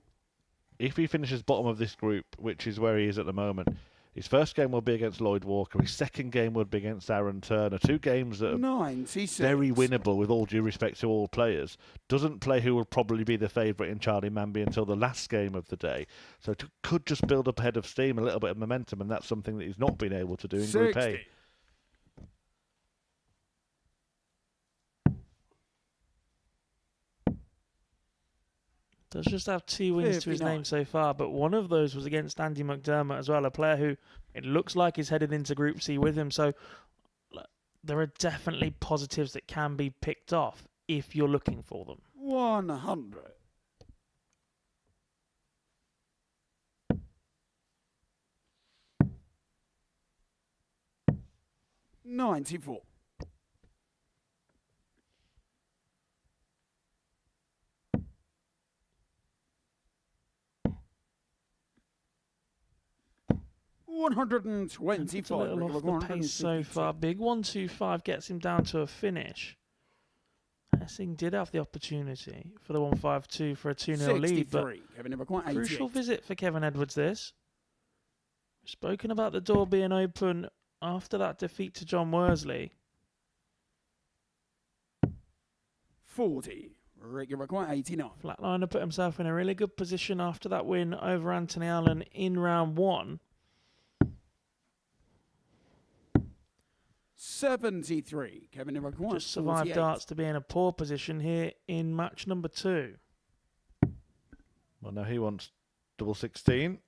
if he finishes bottom of this group, which is where he is at the moment, his first game will be against Lloyd Walker. His second game would be against Aaron Turner. 2 games that are 96. very winnable with all due respect to all players. Doesn't play who will probably be the favourite in Charlie Manby until the last game of the day. So could just build up a head of steam, a little bit of momentum, and that's something that he's not been able to do in Group 60. A. Does just have 2 wins to his 59. name so far, but one of those was against Andy McDermott as well, a player who it looks like is headed into Group C with him. So there are definitely positives that can be picked off if you're looking for them. 100. $94. $125. It's a little off the pace so far. Big 125 gets him down to a finish. Hessing did have the opportunity for the 152 for a 2-0 lead, but crucial visit for Kevin Edwards this. We've spoken about the door being open after that defeat to John Worley. 40. Ricky require 89. Flatliner put himself in a really good position after that win over Anthony Allen in round 1. 73. Kevin require Just survived darts to be in a poor position here in match number 2. Well, now he wants double 16.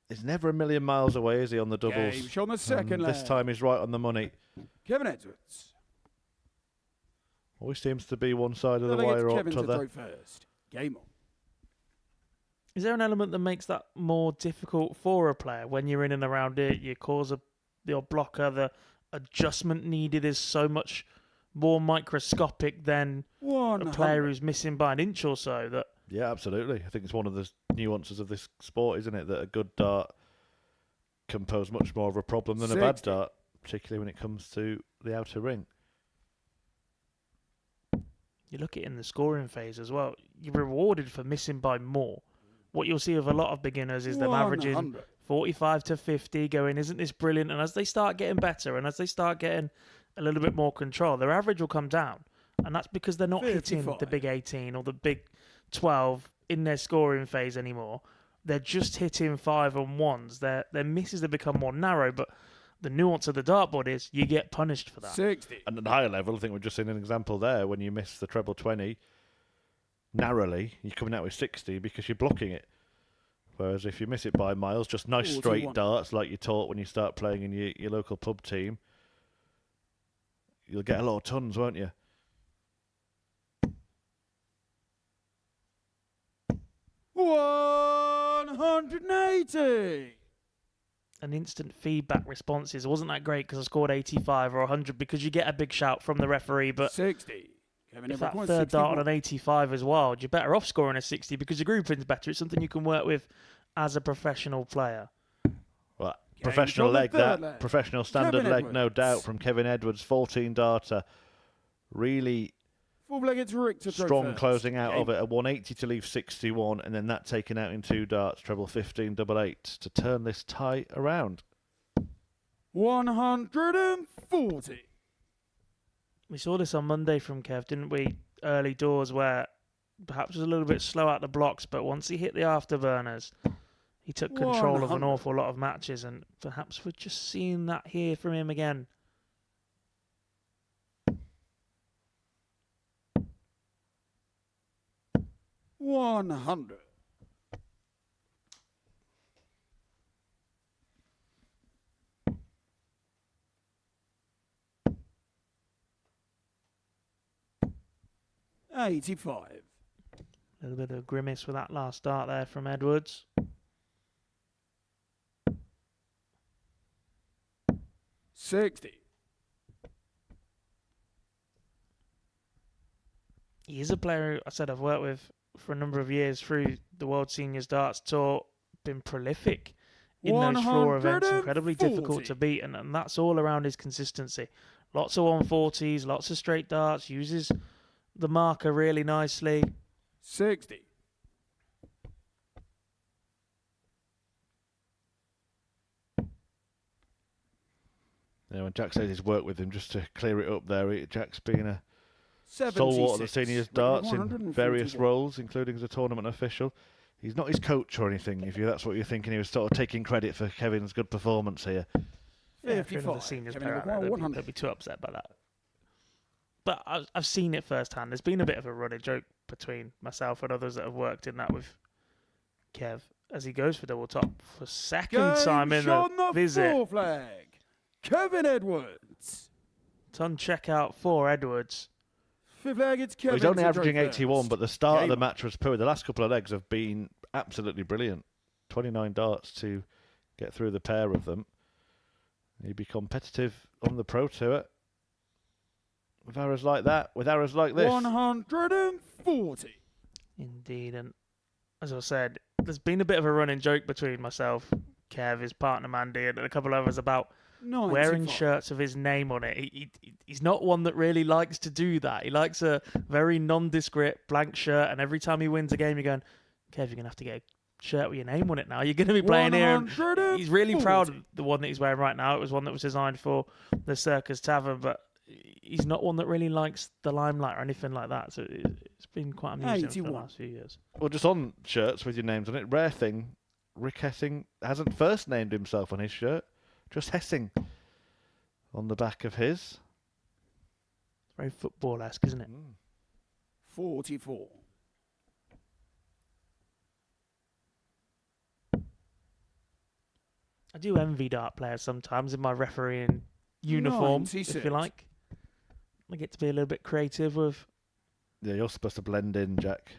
He's never a million miles away, is he, on the doubles? Game show on the second this leg. time he's right on the money. Kevin Edwards. Always seems to be one side of the Then wire or Kevin to t'other. throw first. Game on. Is there an element that makes that more difficult for a player when you're in and around it? You cause your blocker, the adjustment needed is so much more microscopic than a player who's missing by an inch or so. That Yeah, absolutely. I think it's one of the nuances of this sport, isn't it? That a good dart can pose much more of a problem than a bad 60. dart, particularly when it comes to the outer ring. you look at it in the scoring phase as well. You're rewarded for missing by more. What you'll see with a lot of beginners is them averaging 100. 45 to 50 going, isn't this brilliant? And as they start getting better and as they start getting a little bit more control, their average will come down. And that's because they're not hitting 55. the big 18 or the big 12 in their scoring phase anymore. They're just hitting 5 and 1s. Their misses have become more narrow, but the nuance of the dartboard is you get punished for that. 60. And at the higher level, I think we've just seen an example there. When you miss the treble 20 narrowly, you're coming out with 60 because you're blocking it. Whereas if you miss it by miles, just nice 41. straight darts like you taught when you start playing in your local pub team, you'll get a lot of tons, won't you? $180. An instant feedback responses. It wasn't that great because I scored 85 or 100 because you get a big shout from the referee, but 60. Kevin if that Everett, third dart 61. on an 85 as well, you're better off scoring a 60 because your grouping's better. It's something you can work with as a professional player. Well, Game professional from the leg, third that. leg. Professional standard Kevin leg, no Edwards. doubt, from Kevin Edwards. 14 darter. Really Four-legged Rick to throw strong first. closing out Game of it. A 180 to leave 61, and then that taken out in 2 darts. Treble 15, double 8 to turn this tie around. 140. We saw this on Monday from Kev, didn't we? Early doors where perhaps was a little bit slow out the blocks, but once he hit the afterburners, he took control of an 100. awful lot of matches, and perhaps we're just seeing that here from him again. $100. $85. A little bit of grimace with that last start there from Edwards. $60. He is a player who I said I've worked with for a number of years through the World Seniors Darts Tour, been prolific in those floor events, incredibly difficult to beat, and that's all around his consistency. Lots of 140s, lots of straight darts, uses the marker really nicely. 60. Yeah, when Jack says he's worked with him, just to clear it up there, Jack's been a 76. stalwart of the seniors darts in 141. various roles, including as a tournament official. He's not his coach or anything, if that's what you're thinking. He was sort of taking credit for Kevin's good performance here. Yeah, if you're 55. another seniors Kevin player out there, Everett, they'll 100. be too upset by that. But I've seen it firsthand. There's been a bit of a running joke between myself and others that have worked in that with Kev as he goes for double top for second time in Game the on the visit. fourth leg. Kevin Edwards. Ton checkout for Edwards. Fifth leg, it's Kevin. He's only to averaging throw 81, first. but the start of the Game match was poor. The last couple of legs have been absolutely brilliant. 29 darts to get through the pair of them. He'd be competitive on the Pro Tour with arrows like that, with arrows like this. 140. Indeed, and as I said, there's been a bit of a running joke between myself, Kev, his partner Mandy, and a couple of others about 95. wearing shirts with his name on it. He's not one that really likes to do that. He likes a very nondescript blank shirt, and every time he wins a game, you're going, Kev, you're going to have to get a shirt with your name on it now. You're going to be playing here. And he's really proud of the one that he's wearing right now. It was one that was designed for the Circus Tavern, but he's not one that really likes the limelight or anything like that. So it's been quite amusing for the last few years. Well, just on shirts with your names on it, rare thing, Rick Hessing hasn't first named himself on his shirt, just Hessing on the back of his. It's very football-esque, isn't it? 44. I do envy dart players sometimes in my refereeing uniform, 96. if you like. I get to be a little bit creative with... Yeah, you're supposed to blend in, Jack.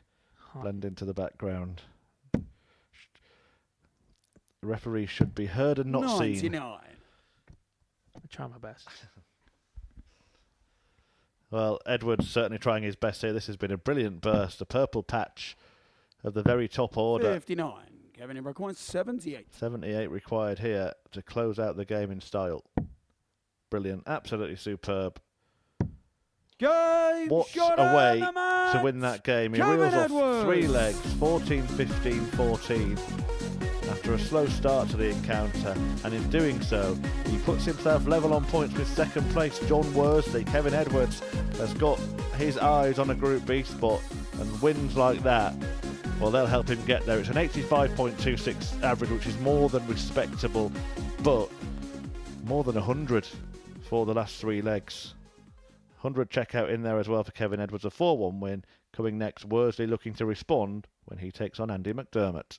Blend into the background. The referee should be heard and not 99. seen. I try my best. Well, Edwards certainly trying his best here. This has been a brilliant burst. A purple patch of the very top order. 59. Kevin Edwards coins 78. 78 required here to close out the game in style. Brilliant. Absolutely superb. Game What's shot a way and the match. to win that game? He Kevin reels off Edwards. 3 legs, 14, 15, 14. After a slow start to the encounter, and in doing so, he puts himself level on points with second place John Worsley. Kevin Edwards has got his eyes on a Group B spot, and wins like that, well, they'll help him get there. It's an 85.26 average, which is more than respectable, but more than 100 for the last 3 legs. 100 checkout in there as well for Kevin Edwards. A 4-1 win. Coming next, Worsley looking to respond when he takes on Andy McDermott.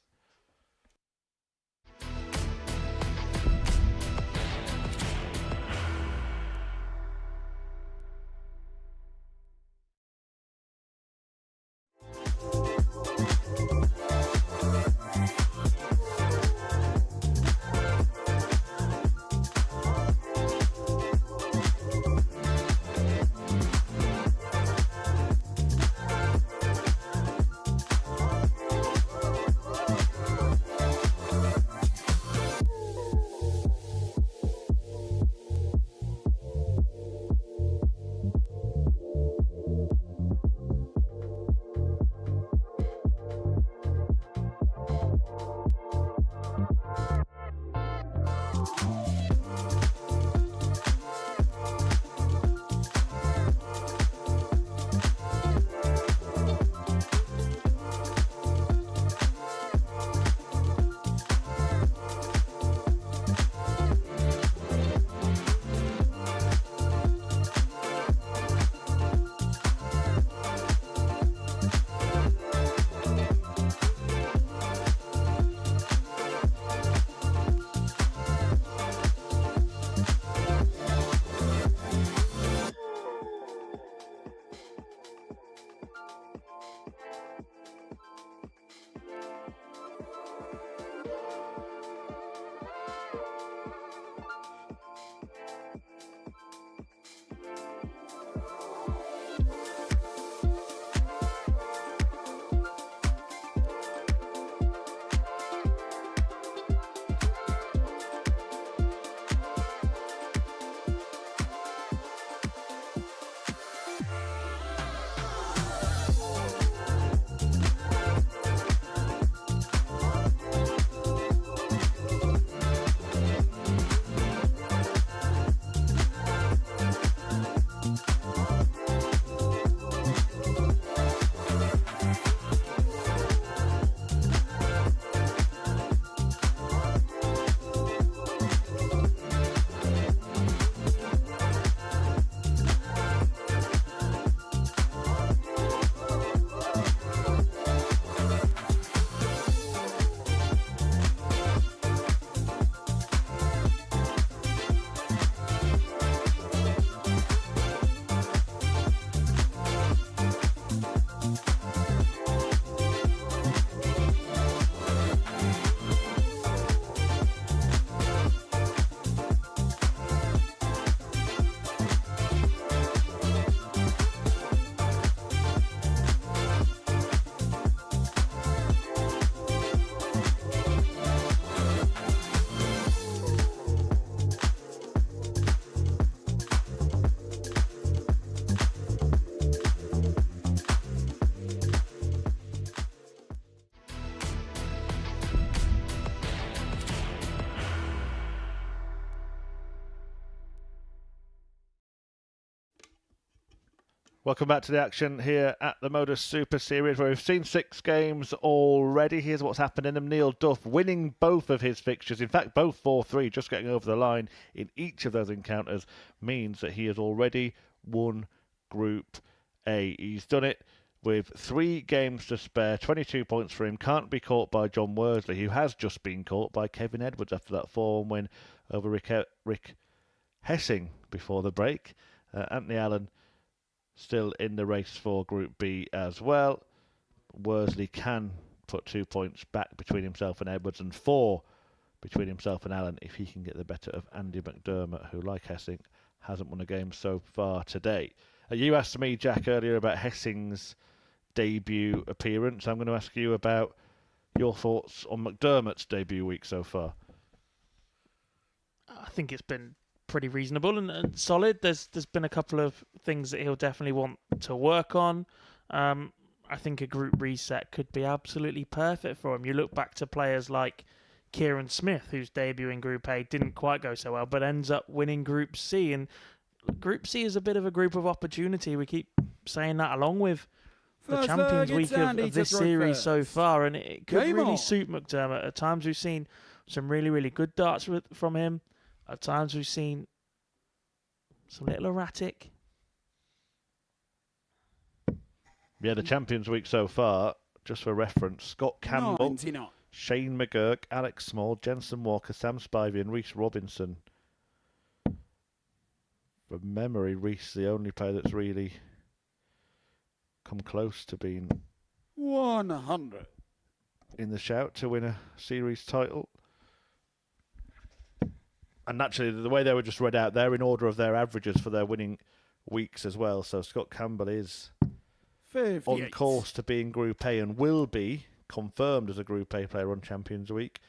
Welcome back to the action here at the Modus Super Series, where we've seen 6 games already. Here's what's happened in them. Neil Duff winning both of his fixtures, in fact both 4-3, just getting over the line in each of those encounters means that he has already won Group A. He's done it with 3 games to spare, 22 points for him. Can't be caught by John Worley, who has just been caught by Kevin Edwards after that 4-1 win over Rick Hessing before the break. Anthony Allen still in the race for Group B as well. Worsley can put 2 points back between himself and Edwards, and 4 between himself and Allen if he can get the better of Andy McDermott, who, like Hessing, hasn't won a game so far today. You asked me, Jack, earlier about Hessing's debut appearance. I'm going to ask you about your thoughts on McDermott's debut week so far. I think it's been pretty reasonable and solid. There's been a couple of things that he'll definitely want to work on. I think a group reset could be absolutely perfect for him. You look back to players like Kieran Smith, whose debut in Group A didn't quite go so well, but ends up winning Group C. And Group C is a bit of a group of opportunity. We keep saying that along with the Champions Week of this series so far, and it could really suit McDermott. At times we've seen some really, really good darts from him. At times we've seen some little erratic. Yeah, the Champions Week so far, just for reference, Scott Campbell, Shane McGurk, Alex Small, Jensen Walker, Sam Spivey and Reece Robinson. From memory, Reece the only player that's really come close to being 100 in the shout to win a series title. And naturally, the way they were just read out, they're in order of their averages for their winning weeks as well. So Scott Campbell is 58. on course to be in Group A and will be confirmed as a Group A player on Champions Week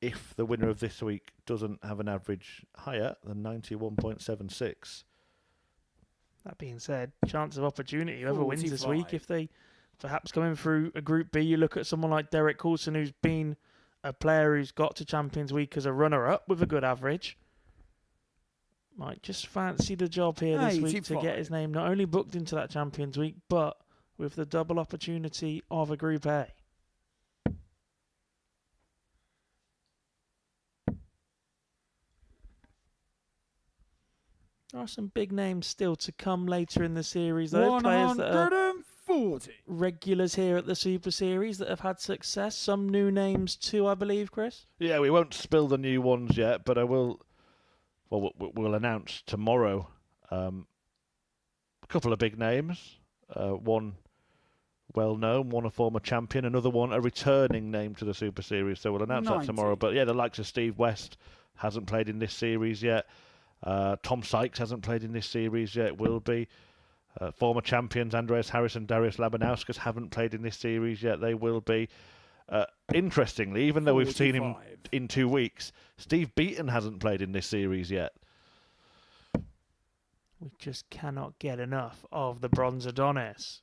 if the winner of this week doesn't have an average higher than 91.76. That being said, chance of opportunity, whoever wins this week, if they perhaps coming through a Group B, you look at someone like Derek Coulson, who's been a player who's got to Champions Week as a runner-up with a good average. Might just fancy the job here this week to get his name not only booked into that Champions Week, but with the double opportunity of a Group A. There are some big names still to come later in the series, though. Players that are regulars here at the Super Series that have had success. Some new names too, I believe, Chris. Yeah, we won't spill the new ones yet, but I will. Well, we'll announce tomorrow a couple of big names. One well-known, one a former champion, another one a returning name to the Super Series. So we'll announce that tomorrow. But yeah, the likes of Steve West hasn't played in this series yet. Tom Sykes hasn't played in this series yet, will be. Former champions Andreas Harris and Darius Labanauskas haven't played in this series yet, they will be. Interestingly, even though we've seen him in 2 weeks, Steve Beaton hasn't played in this series yet. We just cannot get enough of the Bronze Adonis.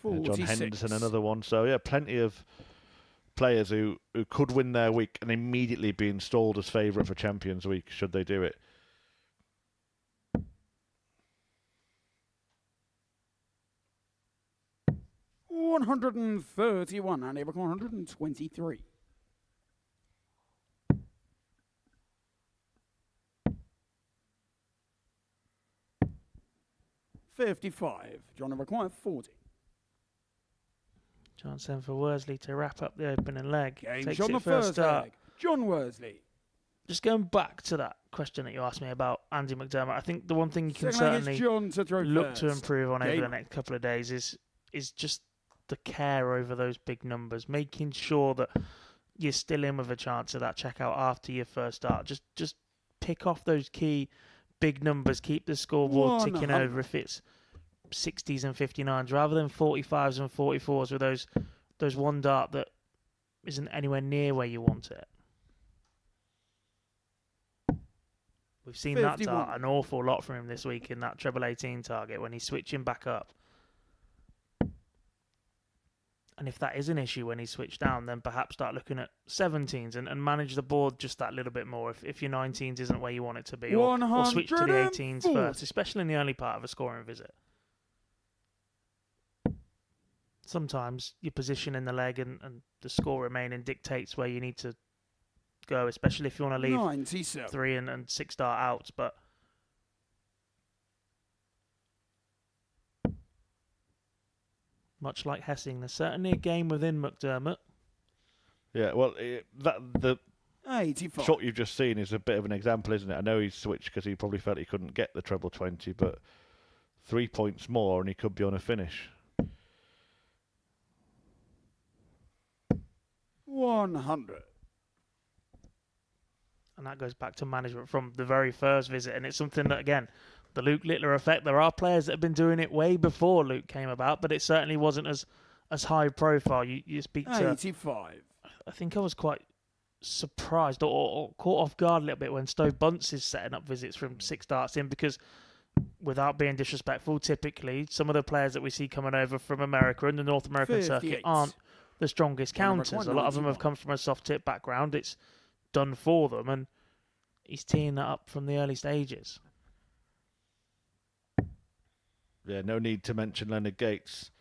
John Henderson, another one. So yeah, plenty of players who could win their week and immediately be installed as favourite for Champions Week should they do it. $131 and over 123. $55. John require 40. Chance for Worsley to wrap up the opening leg. Takes on the first leg. John Worsley. Just going back to that question that you asked me about Andy McDermott, I think the one thing you can certainly look to improve on over the next couple of days is just the care over those big numbers, making sure that you're still in with a chance of that checkout after your first start. Just pick off those key big numbers, keep the scoreboard ticking over if it's 60s and 59s rather than 45s and 44s with those one dart that isn't anywhere near where you want it. We've seen 51. That dart an awful lot from him this week in that treble 18 target when he's switching back up. And if that is an issue when he's switched down, then perhaps start looking at 17s and manage the board just that little bit more if your 19s isn't where you want it to be. Or switch to the 18s first, especially in the early part of a scoring visit. Sometimes your position in the leg and the score remaining dictates where you need to go, especially if you want to leave 97. 3 and 6 dart outs. But much like Hessing, there's certainly a game within McDermott. Yeah, well, the 85. shot you've just seen is a bit of an example, isn't it? I know he's switched because he probably felt he couldn't get the treble 20, but 3 points more and he could be on a finish. 100. And that goes back to management from the very first visit. And it's something that, again, the Luke Littler effect, there are players that have been doing it way before Luke came about, but it certainly wasn't as high profile. You speak to... 85. I think I was quite surprised or caught off guard a little bit when Stowe Bunce is setting up visits from 6 darts in, because without being disrespectful, typically some of the players that we see coming over from America and the North American circuit 58. aren't the strongest counters. A lot of them have 191. come from a soft tip background. It's done for them, and he's teeing that up from the early stages. Yeah, no need to mention Leonard Gates,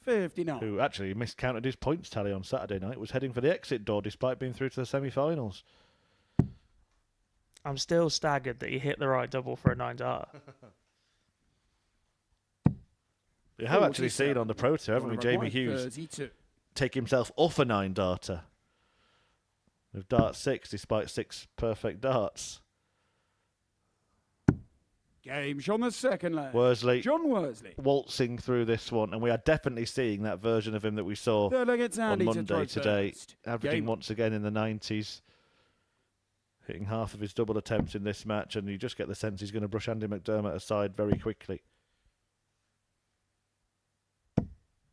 59. who actually miscounted his points tally on Saturday night, was heading for the exit door despite being through to the semi-finals. I'm still staggered that he hit the right double for a 9 dart. We have actually seen 47. on the Pro Tour, haven't we, Jamie Hughes 32. take himself off a 9-darter with dart 6 despite 6 perfect darts. Game on the second leg. Worsley John Worsley. waltzing through this one, and we are definitely seeing that version of him that we saw Third leg, it's on Andy to Monday throw today, first. averaging Game. once again in the 90s, hitting half of his double attempts in this match, and you just get the sense he's going to brush Andy McDermott aside very quickly.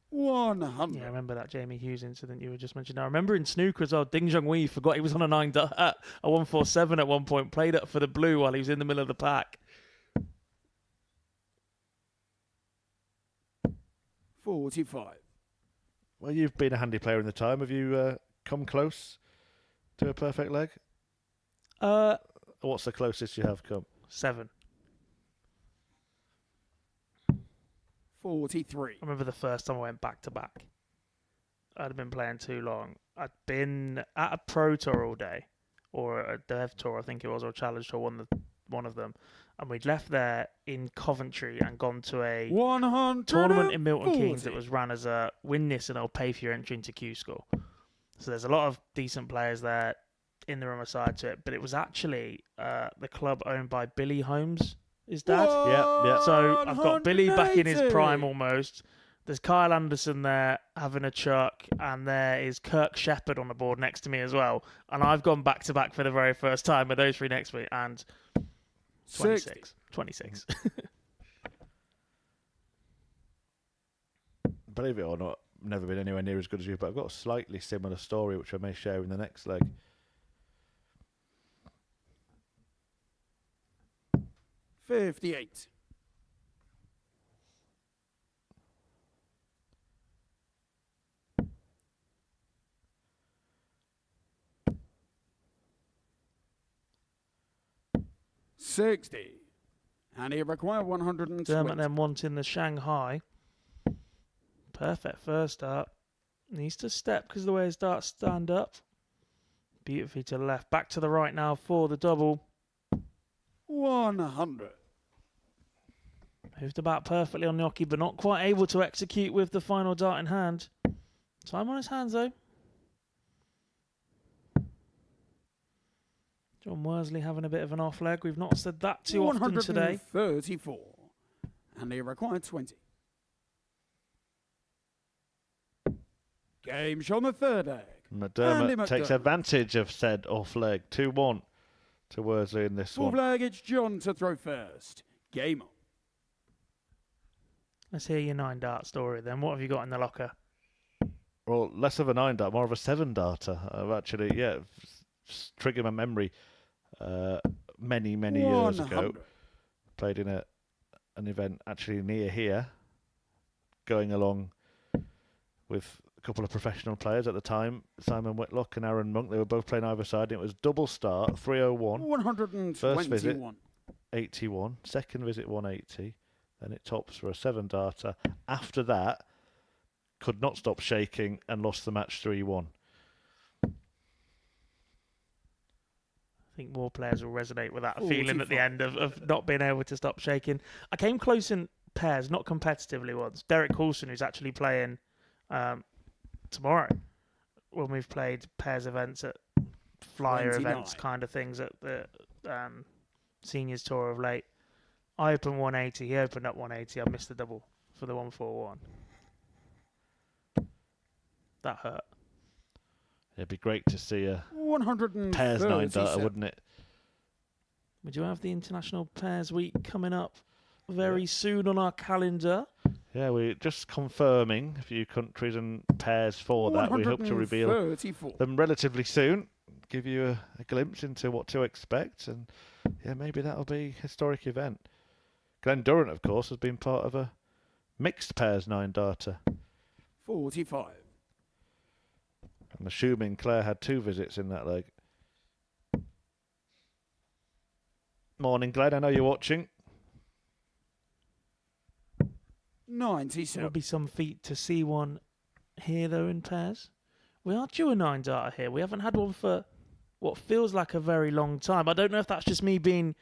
100. Yeah, I remember that Jamie Hughes incident you were just mentioning. I remember in snooker as well, Ding Junhui forgot he was on a 9 dart, a 147 at one point, played up for the blue while he was in the middle of the pack. 45. Well, you've been a handy player in the time. Have you come close to a perfect leg? What's the closest you have come? 7. 43. I remember the first time I went back to back. I'd have been playing too long. I'd been at a Pro Tour all day, or a Dev Tour, I think it was, or a Challenge Tour, one of them. And we'd left there in Coventry and gone to a 100. tournament in Milton Keynes that was run as a win this and I'll pay for your entry into Q School. So there's a lot of decent players there in the room aside to it, but it was actually the club owned by Billy Holmes, his dad. Yeah. So I've got Billy back in his 180. prime almost. There's Kyle Anderson there having a chuck, and there is Kirk Shepherd on the board next to me as well. And I've gone back to back for the very first time with those 3 next to me, and 26. 26. Believe it or not, never been anywhere near as good as you, but I've got a slightly similar story which I may share in the next leg. 58. 60. And he required 120. Dermot then wanting the Shanghai. Perfect first up. Needs to step because of the way his darts stand up. Beautifully to the left. Back to the right now for the double. 100. Moved about perfectly on Gnocchi, but not quite able to execute with the final dart in hand. Time on his hands, though. John Worsley having a bit of an off leg. We've not said that too often today. 134. And he required 20. Game on the third leg. McDermott takes advantage of said off leg. 2-1 to Worsley in this Fourth one. leg, it's John to throw first. Game on. Let's hear your 9 dart story then. What have you got in the locker? Well, less of a 9-dart, more of a 7-darter. I've actually, triggered my memory many years ago. 100. Played in an event actually near here, going along with a couple of professional players at the time, Simon Whitlock and Aaron Monk. They were both playing either side. And it was double start, 301. 121. First visit, 81. Second visit, 180. Then it tops for a 7-darter. After that, could not stop shaking and lost the match 3-1. I think more players will resonate with that feeling at the end of not being able to stop shaking. I came close in pairs, not competitively once. Derek Coulson, who's actually playing tomorrow, when we've played pairs events at flyer 29. events kind of things at the seniors tour of late. I opened 180, he opened up 180. I missed the double for the 141. That hurt. It'd be great to see a 137. pairs 9-darter, wouldn't it? Would you have the International Pairs Week coming up very soon on our calendar? Yeah, we're just confirming a few countries and pairs for that. We hope to reveal 134. them relatively soon, give you a glimpse into what to expect, and yeah, maybe that'll be a historic event. Glenn Durrant, of course, has been part of a mixed pairs 9-darter. 45. I'm assuming Claire had 2 visits in that leg. Morning, Glenn. I know you're watching. 97. Would be some feat to see one here, though, in pairs. We are due a 9-darter here. We haven't had one for what feels like a very long time. I don't know if that's just me being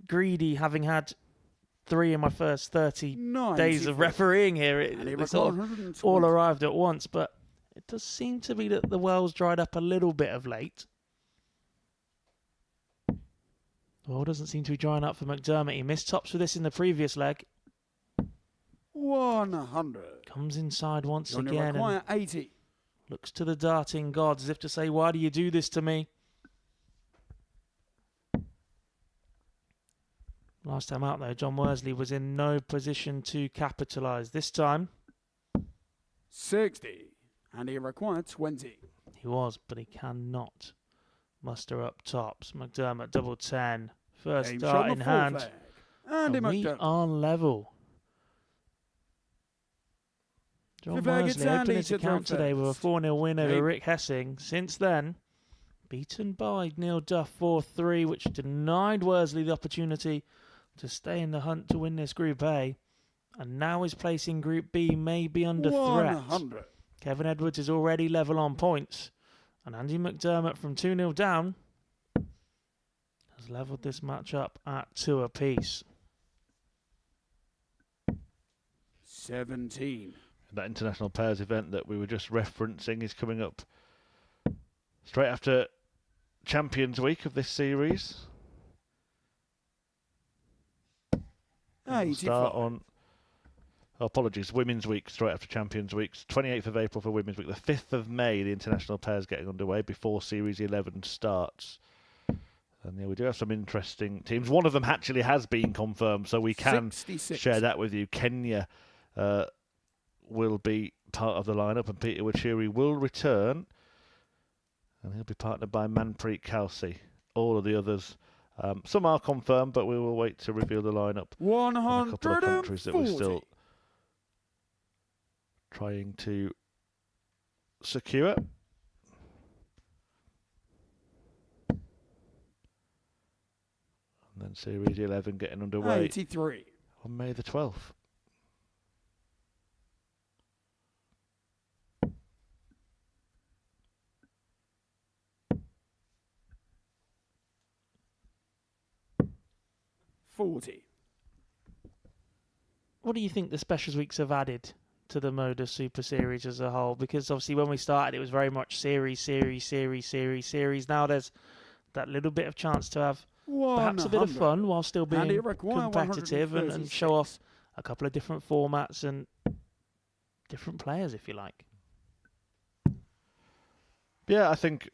greedy, having had 3 in my first 30 days of refereeing here. It sort of all arrived at once, but it does seem to be that the well's dried up a little bit of late. Well, doesn't seem to be drying up for McDermott. He missed tops for this in the previous leg. 100. Comes inside once You only again require and 80. looks to the darting gods as if to say, why do you do this to me? Last time out, though, John Worsley was in no position to capitalise. This time, 60. And he required 20. he was, but he cannot muster up tops. McDermott, double 10. First Game dart shot in the full hand. flag. Andy And we McDermott. are level. John Fifth flag, Worsley it's Andy opened his to account throw today with a first. 4-0 win over Game. Rick Hessing. Since then, beaten by Neil Duff 4-3, which denied Worsley the opportunity to stay in the hunt to win this Group A. And now his place in Group B may be under threat. 100. Kevin Edwards is already level on points. And Andy McDermott from 2-0 down has levelled this match up at 2 apiece. 17. That international pairs event that we were just referencing is coming up straight after Champions Week of this series. We'll start on, apologies, Women's Week straight after Champions Week. 28th of April for Women's Week. The 5th of May, the international pairs getting underway before Series 11 starts. And yeah, we do have some interesting teams. One of them actually has been confirmed, so we can 66. share that with you. Kenya will be part of the lineup, and Peter Wachiri will return, and he'll be partnered by Manpreet Kelsey. All of the others, some are confirmed, but we will wait to reveal the lineup. 140. A couple of countries that we're still trying to secure. And then Series 11 getting underway 83. on May the 12th. What do you think the Specials Weeks have added to the Modus Super Series as a whole? Because obviously when we started, it was very much series. Now there's that little bit of chance to have perhaps a bit of fun while still being competitive and show off a couple of different formats and different players, if you like. Yeah, I think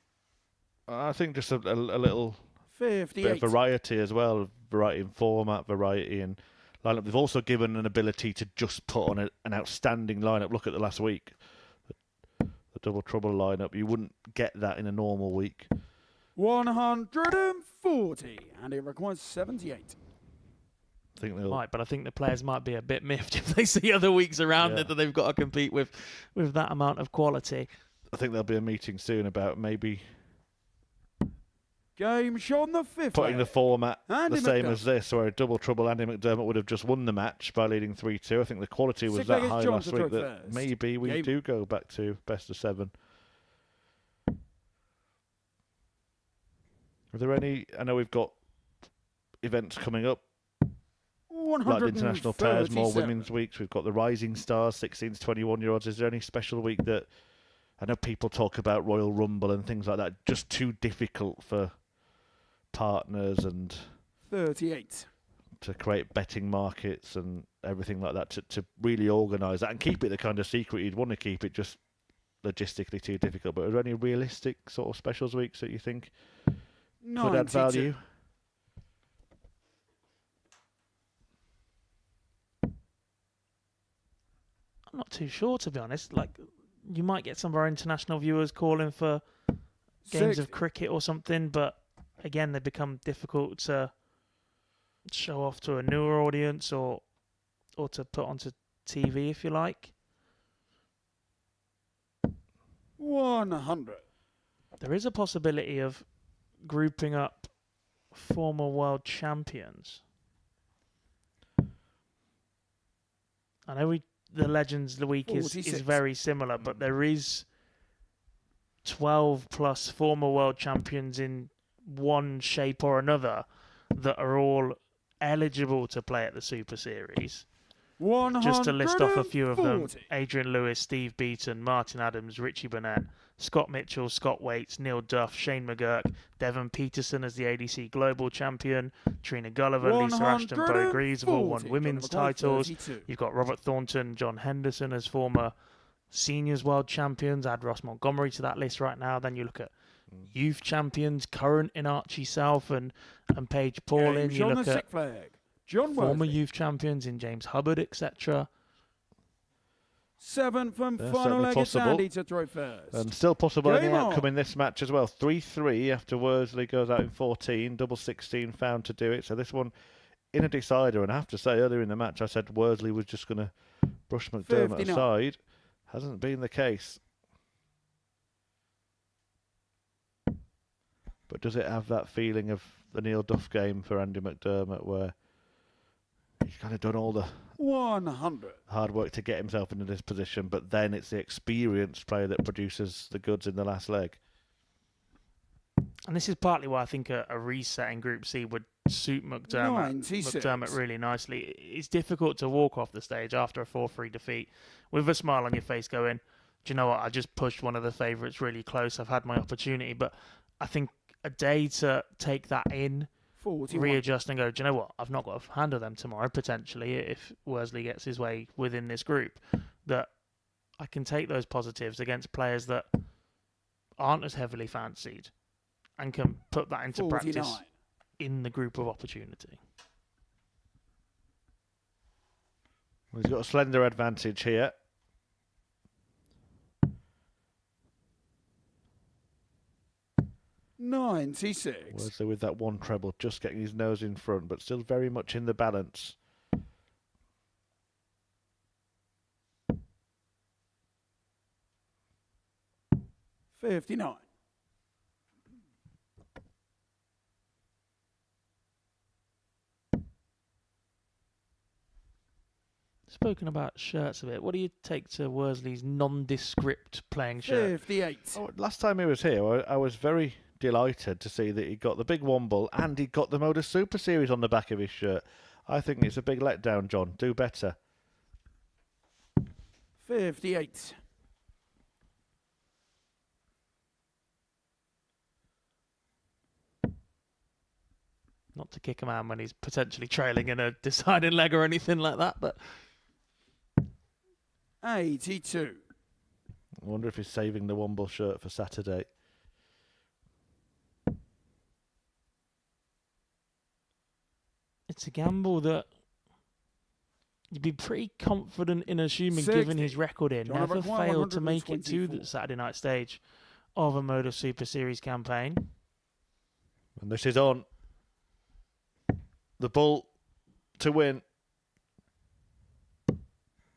just a little 58. bit of variety as well. Variety in format, variety in lineup. They've also given an ability to just put on an outstanding lineup. Look at the last week, the Double Trouble lineup. You wouldn't get that in a normal week. 140. And it requires 78. think they'll... Might, but I think the players might be a bit miffed if they see other weeks around it that they've got to compete with that amount of quality. I think there'll be a meeting soon about maybe Game shown the fifth. putting the format Andy the same McDermott. as this, where a double trouble Andy McDermott would have just won the match by leading 3-2. I think the quality was that high John last to week throw that first. maybe we Game. do go back to best of 7. Are there any... I know we've got events coming up, like the international pairs, more 137. women's weeks. We've got the Rising Stars, 16 to 21-year-olds. Is there any special week that... I know people talk about Royal Rumble and things like that, just too difficult for partners and 38. to create betting markets and everything like that, to really organise that and keep it the kind of secret you'd want to keep it, just logistically too difficult. But are there any realistic sort of specials weeks that you think could add 92. value? I'm not too sure, to be honest. Like, you might get some of our international viewers calling for games of 60. cricket or something, but again, they become difficult to show off to a newer audience or to put onto TV, if you like. 100. There is a possibility of grouping up former world champions. I know the Legends of the Week is 46. very similar, but there is 12 plus former world champions in one shape or another that are all eligible to play at the Super Series. 140. Just to list off a few of them: Adrian Lewis, Steve Beaton, Martin Adams, Richie Burnett, Scott Mitchell, Scott Waits, Neil Duff, Shane McGurk, Devon Peterson as the ADC Global Champion, Trina Gulliver, Lisa Ashton, Bo Greaves have all won women's titles. 32. You've got Robert Thornton, John Henderson as former seniors world champions. Add Ross Montgomery to that list right now. Then you look at youth champions, current in Archie South and Paige Pauling. You look at flag. John former Worley. youth champions in James Hubbard, etc. 7th and Yeah, final certainly leg. It's possible. Andy to throw first. And still possible any Game on. outcome in this match as well. 3-3 after Worsley goes out in 14. Double 16 found to do it. So this one in a decider. And I have to say, earlier in the match, I said Worsley was just going to brush McDermott 59. aside. Hasn't been the case. But does it have that feeling of the Neil Duff game for Andy McDermott, where he's kind of done all the 100. hard work to get himself into this position, but then it's the experienced player that produces the goods in the last leg? And this is partly why I think a reset in Group C would suit McDermott really nicely. It's difficult to walk off the stage after a 4-3 defeat with a smile on your face going, do you know what, I just pushed one of the favourites really close, I've had my opportunity. But I think a day to take that in, 41. readjust and go, do you know what, I've not got to handle them tomorrow, potentially, if Worsley gets his way within this group, that I can take those positives against players that aren't as heavily fancied and can put that into 49. practice in the group of opportunity. Well, he's got a slender advantage here. 96. Worsley with that one treble, just getting his nose in front, but still very much in the balance. $59. Spoken about shirts a bit, what do you take to Worsley's nondescript playing shirt? 58. Oh, last time he was here, I was very delighted to see that he got the big womble and he got the Modus Super Series on the back of his shirt. I think it's a big letdown, John. Do better. 58. Not to kick a man when he's potentially trailing in a deciding leg or anything like that, but 82. I wonder if he's saving the womble shirt for Saturday. it's a gamble that you'd be pretty confident in assuming, 60. given his record in, John never Everett, failed to make it to 124. the Saturday night stage of a Modus Super Series campaign. And this is on. The bull to win.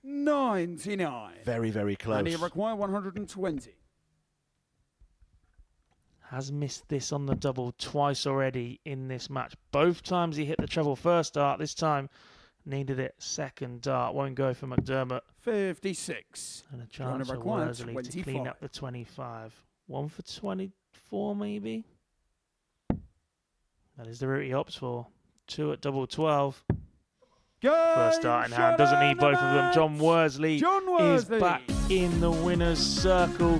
99. Very, very close. And he required 120. Has missed this on the double twice already in this match. Both times he hit the treble first dart. This time needed it second dart. Won't go for McDermott. 56. And a chance for Worley to clean up the 25. 1 for 24 maybe. That is the route he opts for. 2 at double 12. First dart in hand. Doesn't need both of them. John Worley is back in the winner's circle.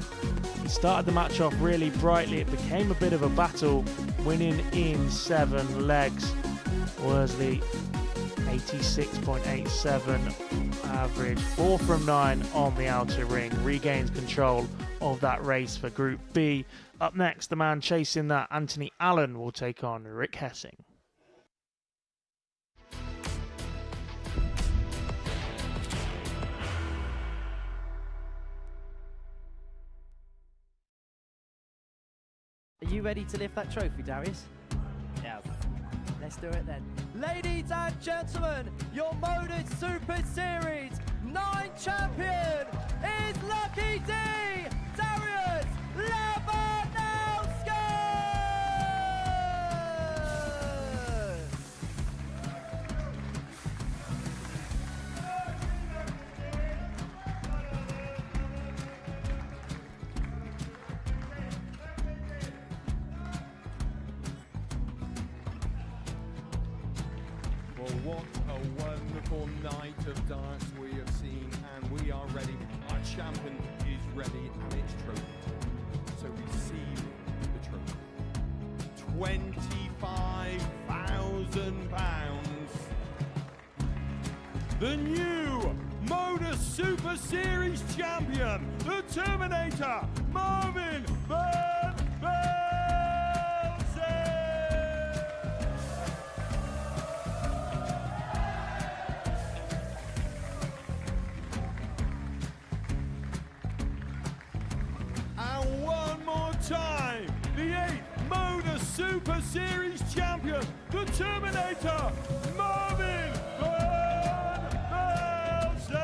He started the match off really brightly. It became a bit of a battle, winning in 7 legs. Worley, 86.87 average, 4 from 9 on the outer ring. Regains control of that race for Group B. Up next, the man chasing that, Anthony Allen, will take on Rick Hessing. Are you ready to lift that trophy, Darius? Yes. Let's do it then. Ladies and gentlemen, your Modus Super Series 9 champion is Lucky D, Darius Labanowski! Well, what a wonderful night of darts we have seen, and we are ready. Our champion is ready, and it's trophy time. So receive the trophy. £25,000. The new Modus Super Series champion, the Terminator, Marvin Van Velzen. And one more time, the 8th Modus Super Series champion, the Terminator, Marvin Van Velzen.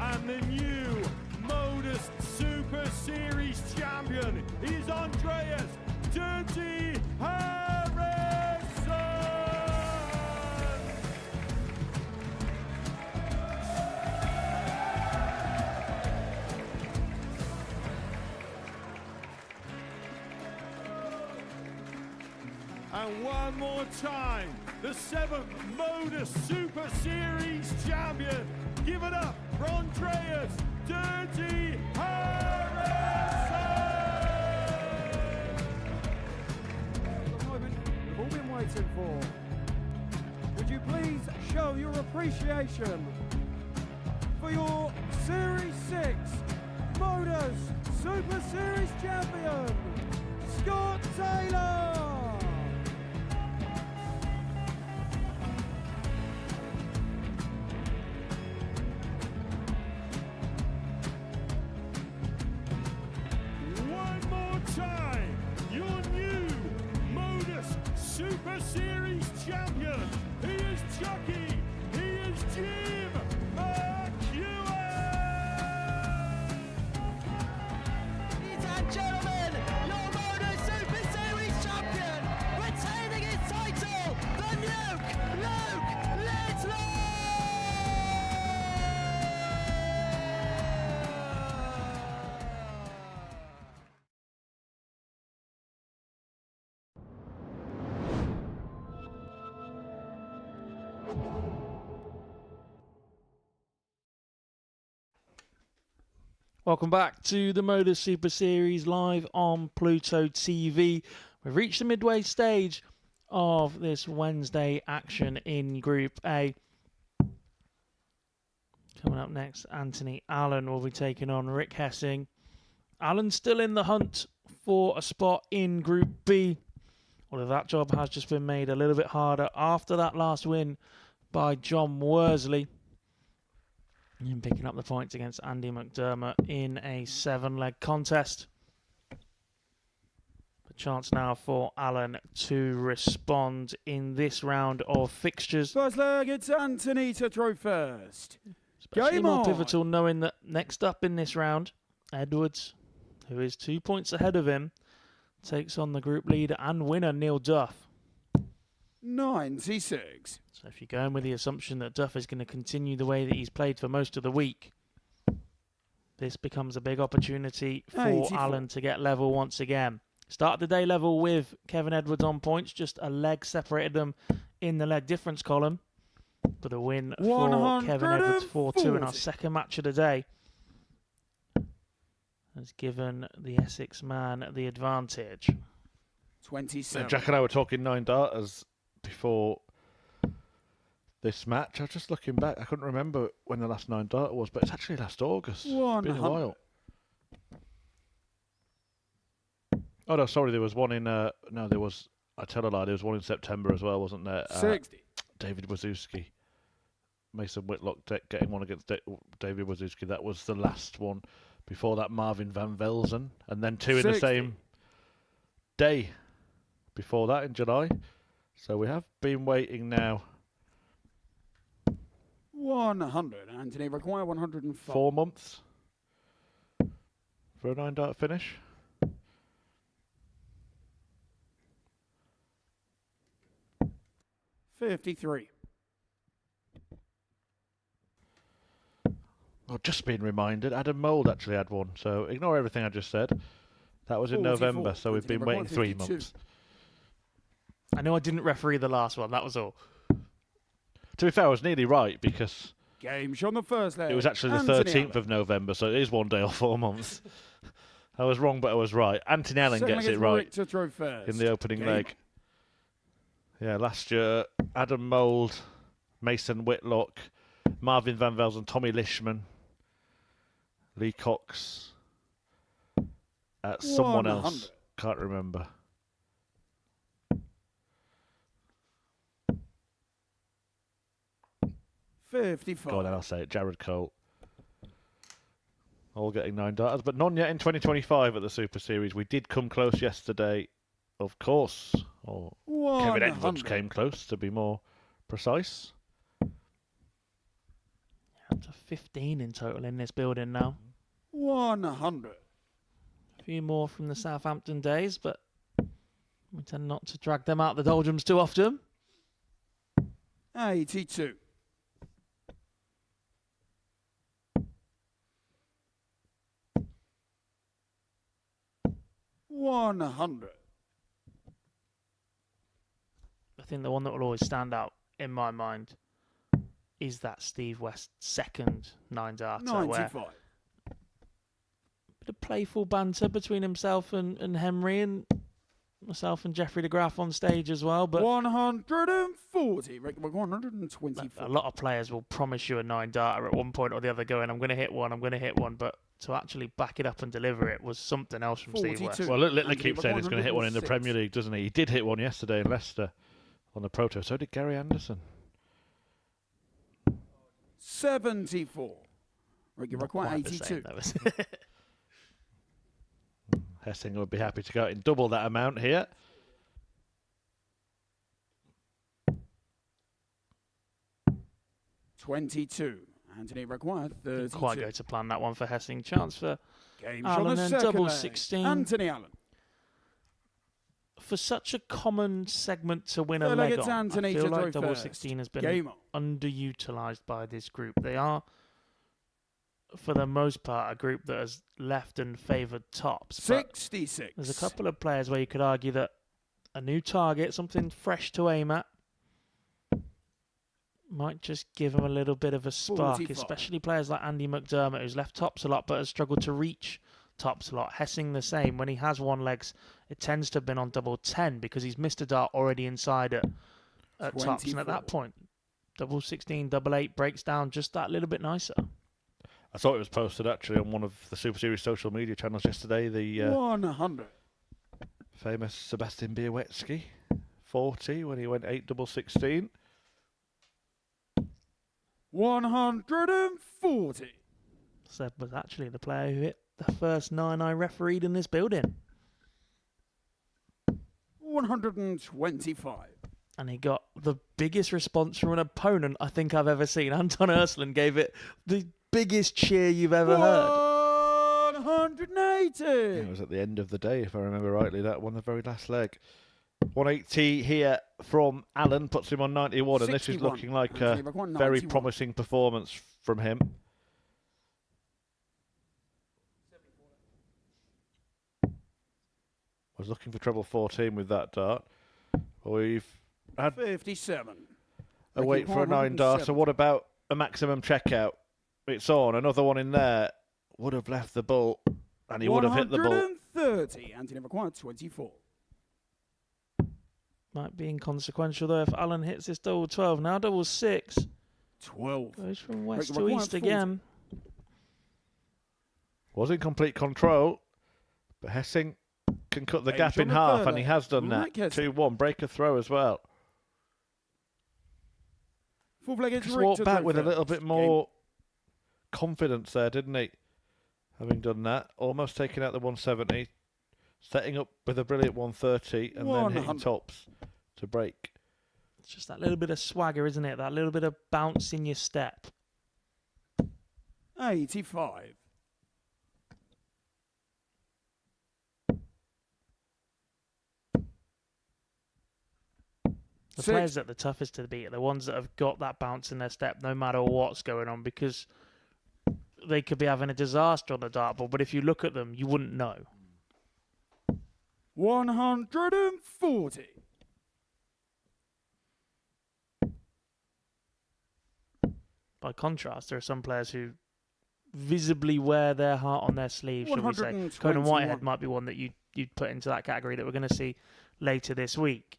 And the new Modus Super Series champion is Andreas Dirty Harrison. And one more time, the 7th Modus Super Series champion. Give it up for Andreas Dirty Harrison! The moment we've all been waiting for. Would you please show your appreciation for your Series 6 Modus Super Series champion, Scott Taylor! One more time, your new Modus Super Series champion. He is Chucky. He is Jim McEwen. Ladies and gentlemen, your Modus Super Series champion, retaining his title, the Nuke, Luke Littler! Welcome back to the Modus Super Series live on Pluto TV. We've reached the midway stage of this Wednesday action in Group A. Coming up next, Anthony Allen will be taking on Rick Hessing. Allen still in the hunt for a spot in Group B. Although that job has just been made a little bit harder after that last win by John Worley. And picking up the points against Andy McDermott in a 7-leg contest. chance now for Alan to respond in this round of fixtures. First leg, it's Anthony to throw first. Especially Game more on. pivotal knowing that next up in this round, Edwards, who is 2 points ahead of him, takes on the group leader and winner Neil Duff. 96. So if you're going with the assumption that Duff is going to continue the way that he's played for most of the week, this becomes a big opportunity for 84. Alan to get level once again. Start the day level with Kevin Edwards on points. Just a leg separated them in the leg difference column. But a win for Kevin Edwards 4-2 in our second match of the day has given the Essex man the advantage. 27. Jack and I were talking 9 darters before this match. I was just looking back. I couldn't remember when the last 9 darter was, but it's actually last August. It's been a while. Oh, no, sorry. There was one in... no, there was... I tell a lie. There was one in September as well, wasn't there? 60. David Wazowski. Mason Whitlock getting one against David Wazowski. That was the last one. Before that, Marvin van Velzen. And then 2 in the 60. same day before that in July. So we have been waiting now 100. Anthony require 105. 4 months for a 9 dart finish. $53. I've just been reminded, Adam Mould actually had one, so ignore everything I just said. That was in 44. November, so we've been waiting 3 months. I know I didn't referee the last one, that was all. To be fair, I was nearly right, because Game shot on the first leg. it was actually the Anthony 13th Allen. of November, so it is 1 day or 4 months. I was wrong, but I was right. Anthony Allen Second gets leg it is right Rick to throw first. in the opening Game leg. Yeah, last year, Adam Mould, Mason Whitlock, Marvin van Velzen, Tommy Lishman, Lee Cox, someone 100. else, can't remember. $55. Go on then, I'll say it, Jared Cole. All getting 9 darters, but none yet in 2025 at the Super Series. We did come close yesterday, of course. Or Kevin Edwards 100. came close, to be more precise. Up to 15 in total in this building now. 100. A few more from the Southampton days, but we tend not to drag them out the doldrums too often. 82. $100. I think the one that will always stand out in my mind is that Steve West second 9 darter, where 95. bit of playful banter between himself and Henry, and myself and Jeffrey de Graaf on stage as well. But 140. Rick, 124. a lot of players will promise you a 9 darter at one point or the other, going, I'm going to hit one, I'm going to hit one, but to actually back it up and deliver it was something else from Steve West. 42. Well, Littler Anthony keeps saying he's going to hit one in the 106. Premier League, doesn't he? He did hit one yesterday in Leicester on the Proto. So did Gary Anderson. 74. Rick, you Not require quite the same, 82. that was Hessing would be happy to go out in double that amount here. $22. Anthony required 32. didn't quite go to plan that one for Hessing. Chance for Game shot on Allen the and second double leg. 16. Anthony Allen. For such a common segment to win a Third leg leg, it's on, Anthony I feel to like throw double first. 16 has been Game on. underutilised by this group. They are, for the most part, a group that has left and favoured tops. But 66. there's a couple of players where you could argue that a new target, something fresh to aim at, might just give them a little bit of a spark, 45. especially players like Andy McDermott, who's left tops a lot but has struggled to reach tops a lot. Hessing the same. When he has one legs, it tends to have been on double 10 because he's missed a dart already inside at tops. And at 24. that point, double 16, double 8 breaks down just that little bit nicer. I saw it was posted actually on one of the Super Series social media channels yesterday. The 100. famous Sebastian Białecki, 40 when he went 8 double 16. 140. Seb was actually the player who hit the first 9 I refereed in this building. 125. And he got the biggest response from an opponent I think I've ever seen. Anton Ursland gave it the biggest cheer you've ever heard. 180. It was at the end of the day, if I remember rightly, that one, the very last leg. 180 here from Alan, puts him on 91, and this is 61. looking like Anthony a Buck, very 91. promising performance from him. Was looking for treble 14 with that dart. We've had 57. a wait for a 9 dart, so what about a maximum checkout? It's on, another one in there. Would have left the bull, and he would have hit the bull. 130. Anthony Buck, 24. Might be inconsequential though if Alan hits this double 12. Now double 6. 12. Goes from west Rick to Buck, east 40. again. Was in complete control, but Hessing can cut the gap in half, and he has done that. 2-1, break a throw as well. Just walked back with a little bit more confidence there, didn't he? Having done that, almost taking out the 170, setting up with a brilliant 130, and then hitting tops to break. It's just that little bit of swagger, isn't it? That little bit of bounce in your step. 85. The players that are the toughest to beat are the ones that have got that bounce in their step no matter what's going on, because they could be having a disaster on the dartboard, but if you look at them, you wouldn't know. 140. By contrast, there are some players who visibly wear their heart on their sleeve, shall we say. Conan 121. Whitehead might be one that you'd put into that category that we're going to see later this week.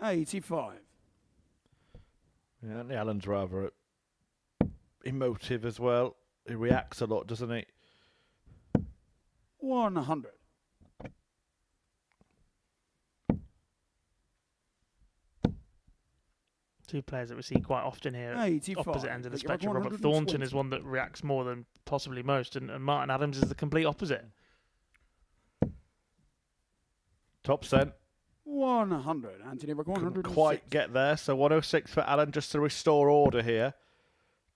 85. Yeah, and Alan's rather emotive as well. He reacts a lot, doesn't he? 100. Two players that we see quite often here, 85. opposite ends of the But you're spectrum. Robert 120. Thornton is one that reacts more than possibly most, and Martin Adams is the complete opposite. Top cent. 100. Anthony Buck, Couldn't 106. quite get there, so 106 for Alan just to restore order here.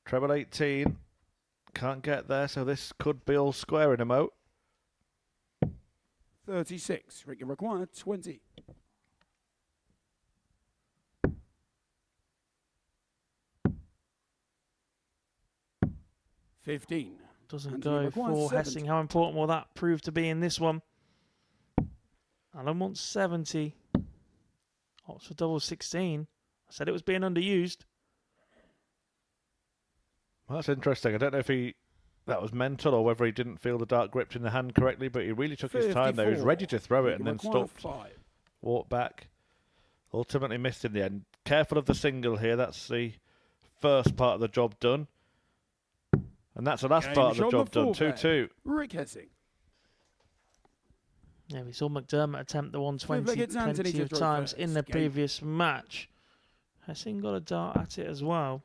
Treble 18. Can't get there, so this could be all square in a moat. 36. Ricky required 20. $15. Doesn't Anthony go requires for 70. Hessing. How important will that prove to be in this one? Alan wants 70. Opts for double 16. I said it was being underused. Well, that's interesting. I don't know if that was mental or whether he didn't feel the dart gripped in the hand correctly, but he really took his time there. He was 54. ready to throw it Ricky and then required stopped. 5. Walked back. Ultimately missed in the end. Careful of the single here. That's the first part of the job done. And that's the last Game part of the shoulder job done. full 2-2. Rick Hessing. Yeah, we saw McDermott attempt the 120 Flick, Anthony plenty of to draw times first. in the Game. previous match. Hessing got a dart at it as well.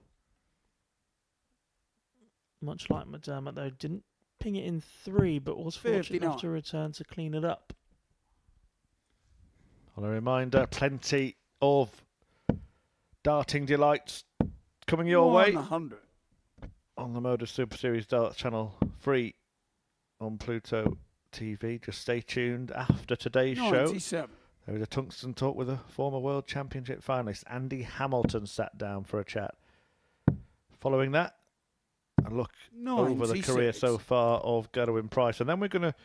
Much like McDermott, though, didn't ping it in 3, but was fortunate enough 59. to return to clean it up. On a reminder, plenty of darting delights coming your way 100. on the Modus Super Series Darts channel, free on Pluto TV. Just stay tuned after today's show. 97. There was a tungsten talk with a former World Championship finalist. Andy Hamilton sat down for a chat. Following that, a look over the career 96. so far of Godwin Price. And then we're going to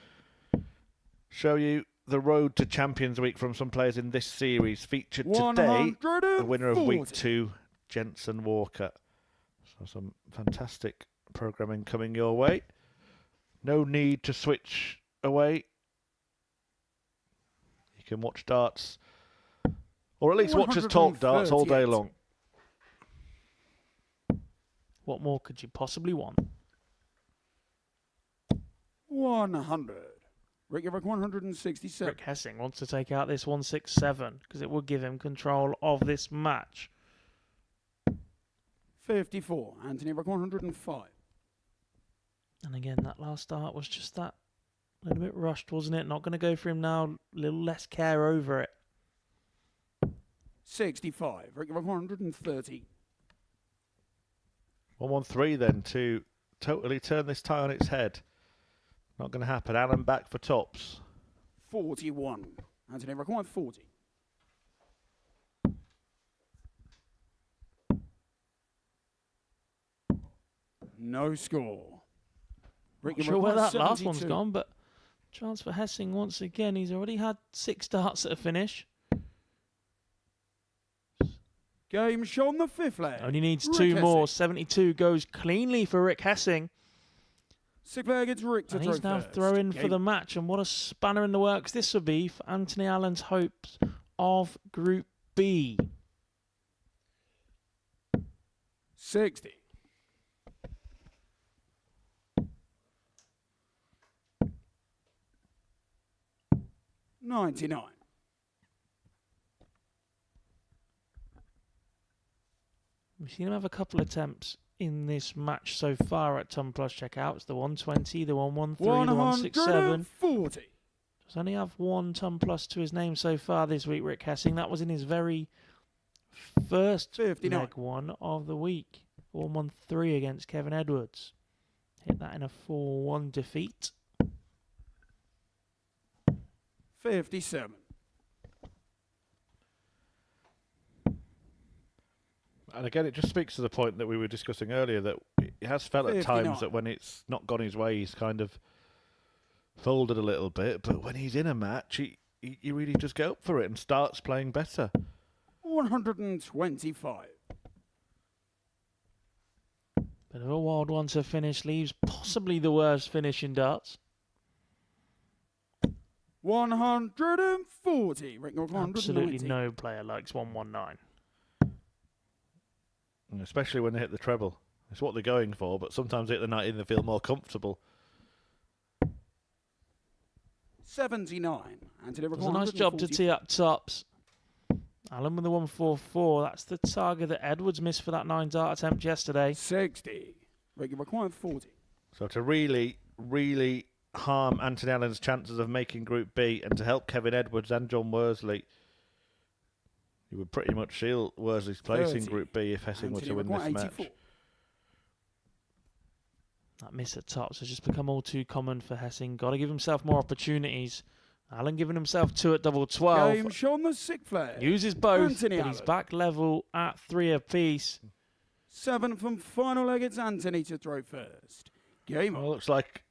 show you the road to Champions Week from some players in this series. Featured today, the winner of Week 2, Jensen Walker. So some fantastic programming coming your way. No need to switch away. You can watch darts, or at least watch us talk darts all day 138. long. What more could you possibly want? 100. Rick Everett, 167. Rick Hessing wants to take out this 167 because it would give him control of this match. 54. Anthony Everett, 105. And again, that last start was just that A little bit rushed, wasn't it? Not going to go for him now. A little less care over it. 65. Rick 130. 113 then to totally turn this tie on its head. Not going to happen. Alan back for tops. 41. Anthony required 40. No score. Not sure where that last one's gone, but chance for Hessing once again. He's already had 6 darts at a finish. Game shown the 5th leg. Only needs Rick 2 more. Hessing. 72 goes cleanly for Rick Hessing. 6th leg, it's Rick to And throw he's now first. throwing for Game the match. And what a spanner in the works this would be for Anthony Allen's hopes of Group B. 60. $99. We've seen him have a couple attempts in this match so far at Ton Plus checkouts. The 120, the 113, the 167. 140. Does only have 1 Ton Plus to his name so far this week, Rick Hessing. That was in his very first 59. leg one of the week. 113 against Kevin Edwards. Hit that in a 4-1 defeat. 57. And again, it just speaks to the point that we were discussing earlier, that it has felt at 59. times that when it's not gone his way, he's kind of folded a little bit. But when he's in a match, he really just go up for it and starts playing better. 125. Bit of a wild one to finish. Leaves possibly the worst finish in darts. 140. Rick 190. Absolutely no player likes 119. And especially when they hit the treble. It's what they're going for, but sometimes they hit the 19, they feel more comfortable. 79. Anthony It was a nice job to tee up tops. Allen with the 144. That's the target that Edwards missed for that 9 dart attempt yesterday. 60. Rick required 40. So to really, really harm Anthony Allen's chances of making Group B and to help Kevin Edwards and John Worsley, you would pretty much seal Worsley's place 30. in Group B if Hessing were to win this match. 84. That miss at tops has just become all too common for Hessing. Got to give himself more opportunities. Allen giving himself 2 at double 12. Game shown the 6th flag. Uses both, Anthony but he's Allen. back level at 3 apiece. 7th and final leg, it's Anthony to throw first. Game Well, on. looks like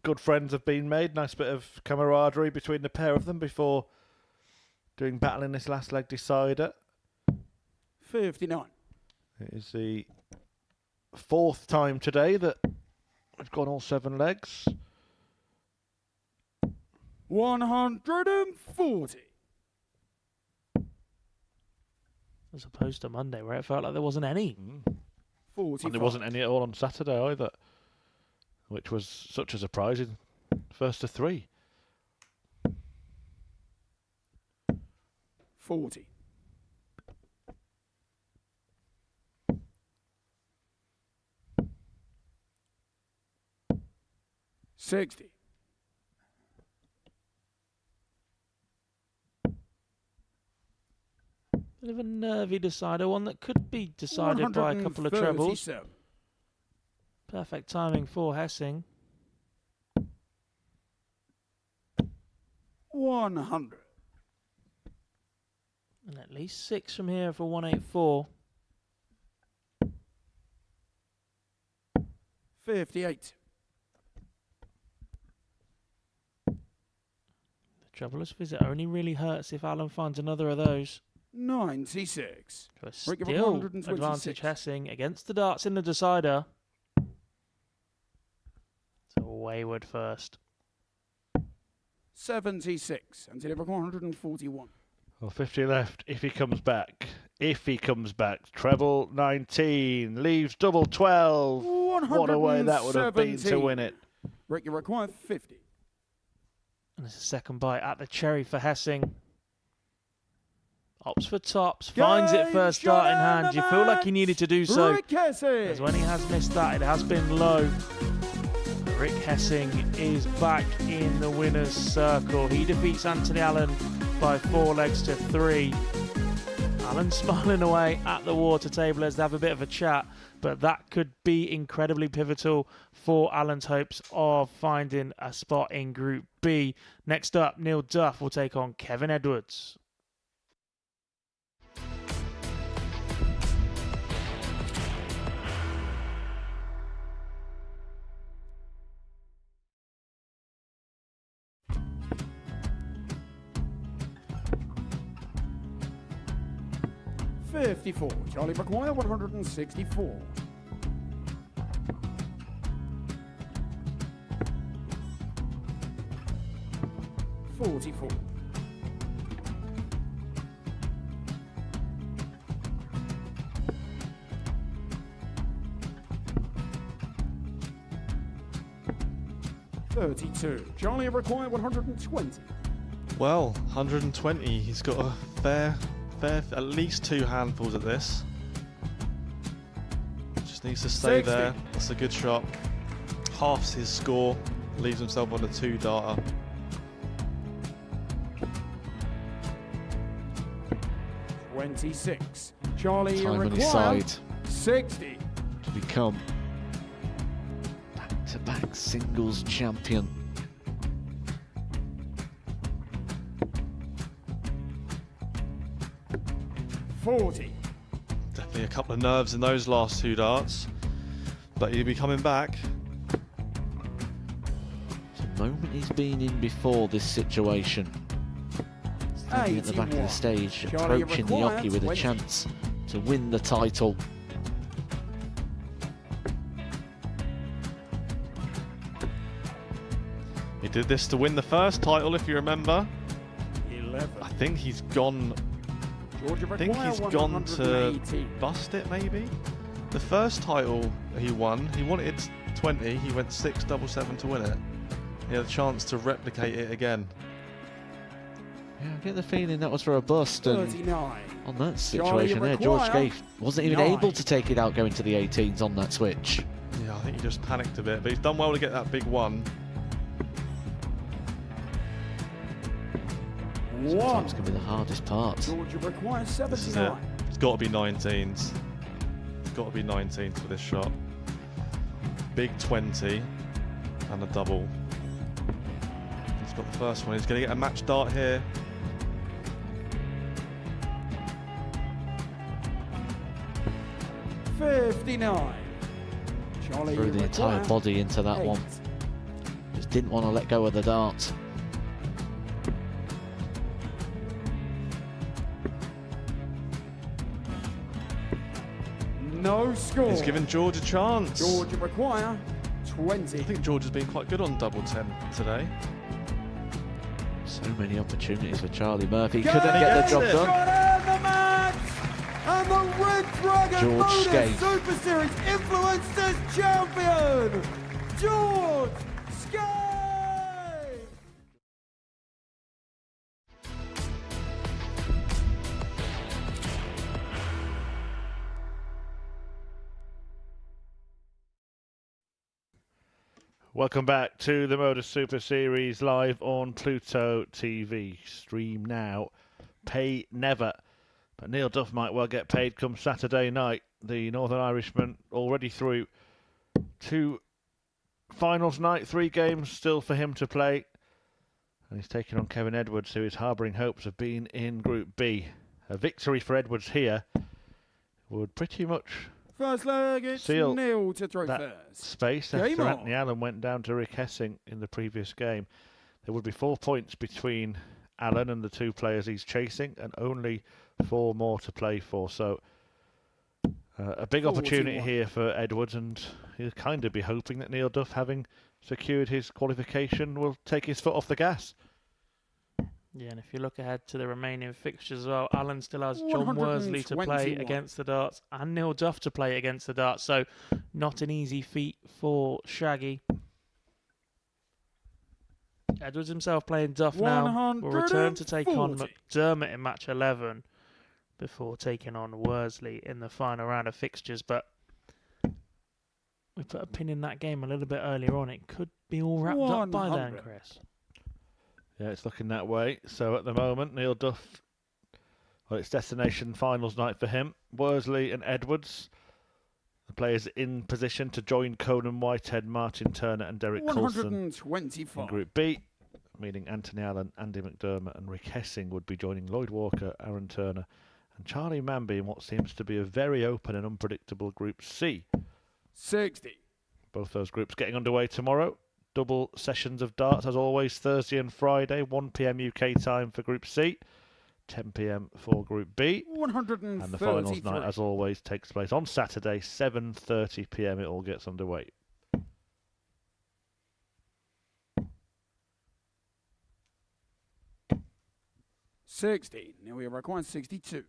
good friends have been made. Nice bit of camaraderie between the pair of them before doing battle in this last leg decider. 59. It is the 4th time today that we've gone all 7 legs. 140. As opposed to Monday, where it felt like there wasn't any. 45. And there wasn't any at all on Saturday either, which was such a surprising first to 3. 40. $60. Bit of a nervy decider, one that could be decided by a couple of trebles. 137. Perfect timing for Hessing. 100. And at least 6 from here for 184. 58. The troublous visit only really hurts if Allen finds another of those. 96. So Rick of still 126. advantage Hessing against the darts in the decider. So wayward first. 76. And Rick 141. Well, 50 left if he comes back. If he comes back. Treble 19. Leaves double 12. What a way that would have been to win it. Rick, you require 50. And there's a second bite at the cherry for Hessing. Opts for tops. Finds it first dart in hand. You feel like he needed to do so. Rick Hessing. As when he has missed that, it has been low. Rick Hessing is back in the winner's circle. He defeats Anthony Allen by 4 legs to 3. Allen smiling away at the water table as they have a bit of a chat, but that could be incredibly pivotal for Allen's hopes of finding a spot in Group B. Next up, Neil Duff will take on Kevin Edwards. $54. Charlie McGuire, 164. $44. $32. Charlie McGuire, 120. Well, 120. He's got a fair, at least 2 handfuls at this. Just needs to stay 60. there. That's a good shot. Halves his score. Leaves himself on a 2-darter. $26. Charlie Time on his McGuire, side 60. to become back-to-back singles champion. $40. Definitely a couple of nerves in those last 2 darts. But he'll be coming back. It's a moment he's been in before this situation. Standing at the back of the 81. stage, Charlie approaching the McGuire, jockey with a 20. chance to win the title. He did this to win the first title, if you remember. 11. I think he's gone. Georgia I think McGuire, he's gone to 118. bust it, maybe. The first title he won, he wanted 20. He went 6-7-7 to win it. He had a chance to replicate it again. Yeah, I get the feeling that was for a bust, and 39. on that situation there, George McGuire, Scaife wasn't even 9. able to take it out going to the 18s on that switch. Yeah, I think he just panicked a bit, but he's done well to get that big one. Sometimes can be the hardest part. Georgia McGuire, This is it. 79. It's got to be 19s. It's got to be 19s for this shot. Big 20 and a double. He's got the first one. He's going to get a match dart here. $59. Charlie Threw the entire McGuire, body into that 8. one. Just didn't want to let go of the dart. No score. He's given George a chance. Georgia McGuire, 20. I think George has been quite good on double 10 today. So many opportunities for Charlie Murphy. Go Couldn't get the job it. done. Got in the match, and the Red Dragon George Modus Scaife. Super Series Influencers Champion, George Scaife. Welcome back to the Modus Super Series live on Pluto TV. Stream now, pay never. But Neil Duff might well get paid come Saturday night. The Northern Irishman already through 2 finals night, 3 games still for him to play. And he's taking on Kevin Edwards, who is harbouring hopes of being in Group B. A victory for Edwards here would pretty much First leg, it's seal Neil to throw that first. space Game after on. Anthony Allen went down to Rick Hessing in the previous game. There would be 4 points between Allen and the 2 players he's chasing, and only 4 more to play for. So a big opportunity 41. here for Edwards, and he'll kind of be hoping that Neil Duff, having secured his qualification, will take his foot off the gas. Yeah, and if you look ahead to the remaining fixtures as well, Allen still has John Worsley to play 121. against the darts and Neil Duff to play against the darts, so not an easy feat for Shaggy. Edwards himself playing Duff now will return to take on 140. McDermott in match 11 before taking on Worsley in the final round of fixtures, but we put a pin in that game a little bit earlier on, it could be all wrapped up by then, 100. Chris. Yeah, it's looking that way. So at the moment, Neil Duff, well, it's destination finals night for him. Worley and Edwards, the players in position to join Conan Whitehead, Martin Turner and Derek Coulson 125. in Group B, meaning Anthony Allen, Andy McDermott and Rick Hessing would be joining Lloyd Walker, Aaron Turner and Charlie Manby in what seems to be a very open and unpredictable Group C. 60. Both those groups getting underway tomorrow. Double sessions of darts, as always, Thursday and Friday, 1 p.m. UK time for Group C, 10 p.m. for Group B. 133. And the finals night, as always, takes place on Saturday, 7:30 p.m. It all gets underway. Now we are requiring 62.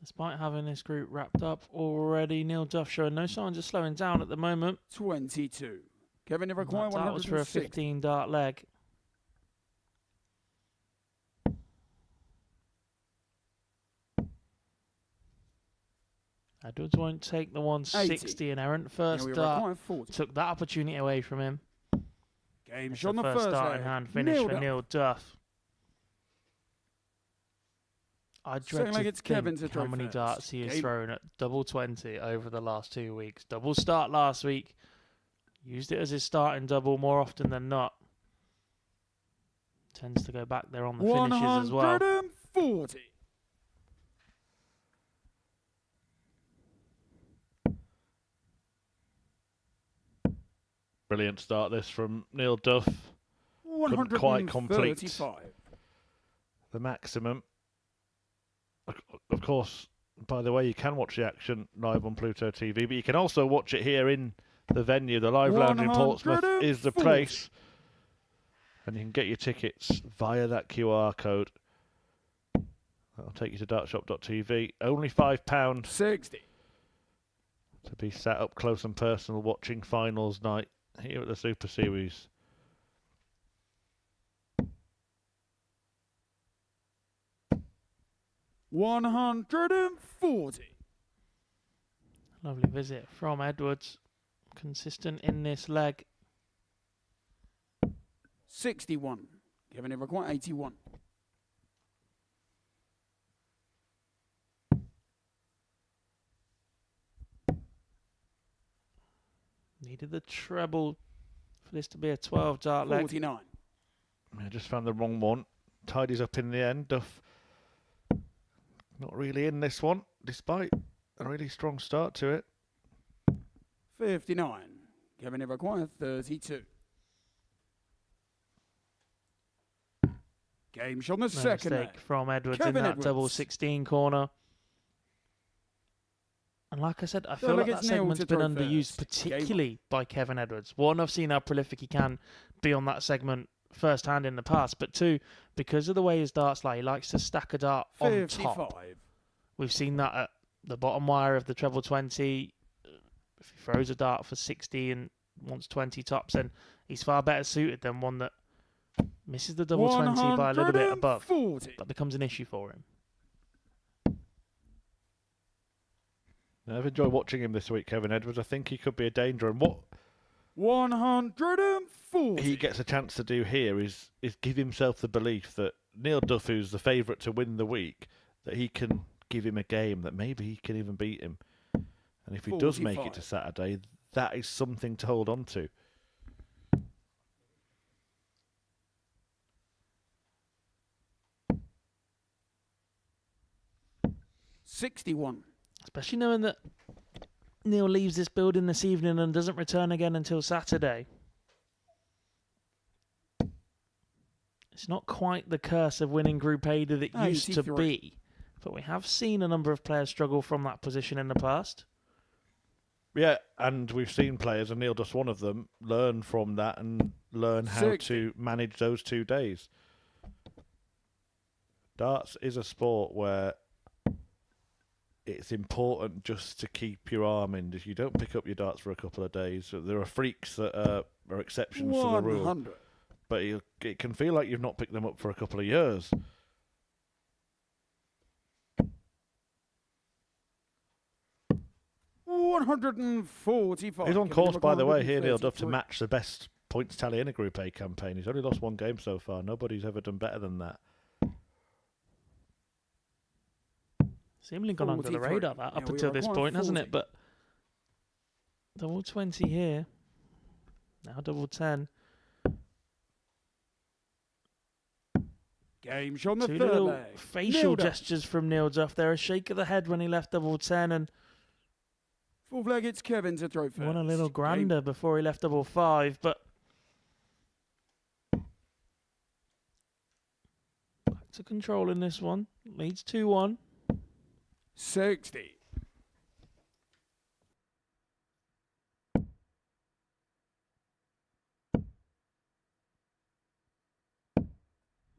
Despite having this group wrapped up already, Neil Duff showing no signs of slowing down at the moment. 22. Kevin, you require That was for a 106. 15 dart leg. Edwards won't take the 160 and errant first dart. Took that opportunity away from him. Game It's shot the the first first dart leg. in hand finish for Duff. Neil Duff. I dread Second leg, to it's Kevin think to how throw many first. darts he has Game. thrown at double 20 over the last 2 weeks. Double start last week. Used it as his starting double more often than not. Tends to go back there on the finishes as well. 140. Brilliant start this from Neil Duff. Couldn't quite complete 135. the maximum. Of course, by the way, you can watch the action live on Pluto TV, but you can also watch it here in the venue. The Live Lounge in Portsmouth is the 140. place. And you can get your tickets via that QR code. That'll take you to dartshop.tv. Only £5 60. to be sat up close and personal watching finals night here at the Super Series. $140. Lovely visit from Edwards. Consistent in this leg. 61. Kevin, you require 81. Needed the treble for this to be a 12 dart leg. 49. I just found the wrong one. Tidies up in the end. Duff not really in this one, despite a really strong start to it. 59. Kevin, you require 32. Game shot on the No second mistake leg. from Edwards Kevin in that Edwards. double 16 corner. And like I said, I feel Third like leg, that it's Neil segment's to been throw underused, first. particularly by Kevin Edwards. One, I've seen how prolific he can be on that segment firsthand in the past, but two, because of the way his darts lie, he likes to stack a dart on 55. top. We've seen that at the bottom wire of the treble 20. If he throws a dart for 60 and wants 20 tops, then he's far better suited than one that misses the double 20 by a little bit above. 140. That becomes an issue for him. I've enjoyed watching him this week, Kevin Edwards. I think he could be a danger. And what 140. he gets a chance to do here is give himself the belief that Neil Duff, who's the favourite to win the week, that he can give him a game, that maybe he can even beat him. And if he does make it to 45. Saturday, that is something to hold on to. $61. Especially knowing that Neil leaves this building this evening and doesn't return again until Saturday. It's not quite the curse of winning Group A that it used to 83. be. But we have seen a number of players struggle from that position in the past. Yeah, and we've seen players, and Neil Duff's one of them, learn from that and learn how 60. to manage those 2 days. Darts is a sport where it's important just to keep your arm in. If you don't pick up your darts for a couple of days, there are freaks that are exceptions to the rule. 100. But it can feel like you've not picked them up for a couple of years. 145. He's on Kevin course, Edwards, by the way, here, Neil Duff, to 133. match the best points tally in a Group A campaign. He's only lost one game so far. Nobody's ever done better than that. Seemingly gone under the 43. radar that up Yeah, we until are this quite point, hasn't 40. it? But double 20 here. Now double 10. Game shot on the Two third little leg. facial Neil Duff. gestures from Neil Duff there. A shake of the head when he left double 10 and Fourth leg, it's Kevin to throw first. one a little Game grander before he left double 5. But back to control in this one. Leads 2-1. 60.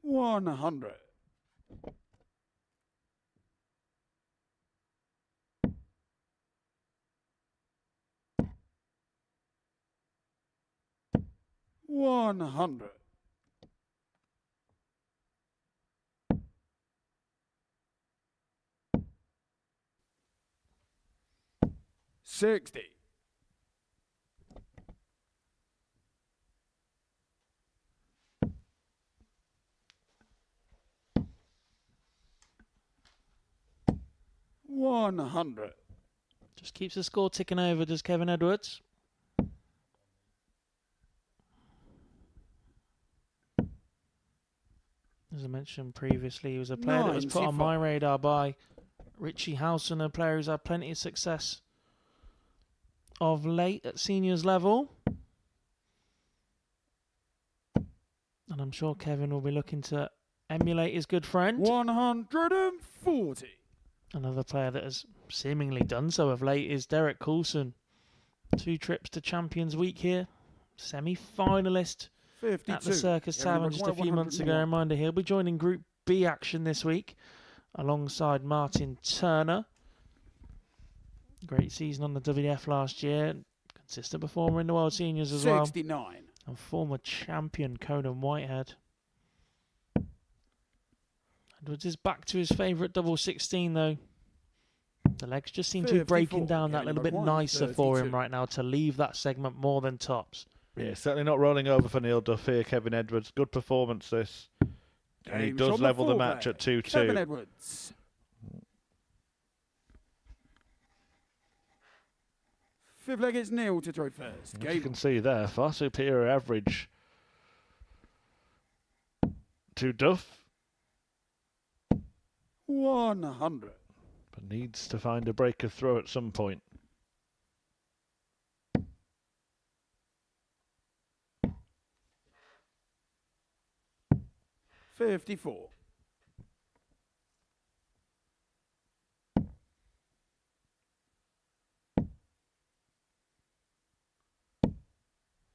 $100. $100. $60. $100. Just keeps the score ticking over, does Kevin Edwards. As I mentioned previously, he was a player that was put on my 95. radar by Richie Howson, a player who's had plenty of success of late at seniors level. And I'm sure Kevin will be looking to emulate his good friend. 140. Another player that has seemingly done so of late is Derek Coulson. 2 trips to Champions Week here. Semi-finalist 52. at the Circus Kevin Tavern Edwards, just a few months ago. 101. Reminder, he'll be joining Group B action this week alongside Martin Turner. Great season on the WDF last year. Consistent performer in the World Seniors as well. 69. And former champion Conan Whitehead. Edwards is back to his favourite double 16 though. The legs just seem to be breaking 54. down that Kevin little bit Edwards, nicer for him 132. right now to leave that segment more than tops. Yeah, certainly not rolling over for Neil Duff here, Kevin Edwards. Good performance this. And he Game does shot level the fourth match leg. at 2-2. Kevin Edwards. Fifth leg, it's Neil to throw first. As you Game can see there, far superior average to Duff, 100. but needs to find a break of throw at some point. $54.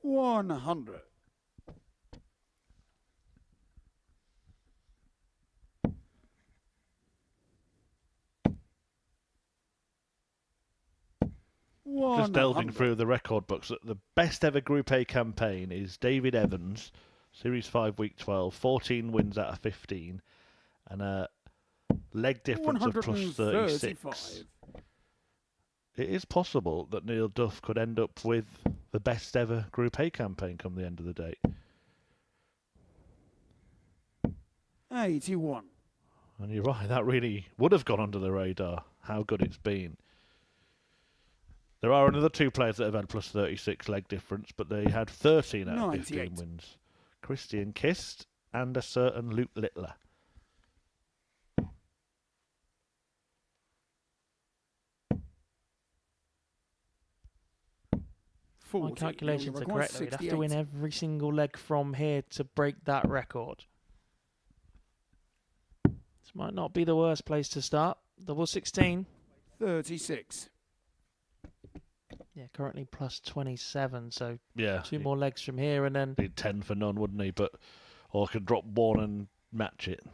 $100. Just delving 100. through the record books, the best ever Group A campaign is David Evans, Series 5, Week 12, 14 wins out of 15, and a leg difference of plus 36. 135. It is possible that Neil Duff could end up with the best ever Group A campaign come the end of the day. 81. And you're right, that really would have gone under the radar, how good it's been. There are another 2 players that have had plus 36 leg difference, but they had 13 out of 15 98. wins. Christian Kist and a certain Luke Littler. My calculations are correct though. You'd have to win 68. every single leg from here to break that record. This might not be the worst place to start. Double 16. 36. Yeah, currently plus 27, so Yeah. 2 more legs from here and then... He'd 10 for none, wouldn't he? But or could drop 1 and match it.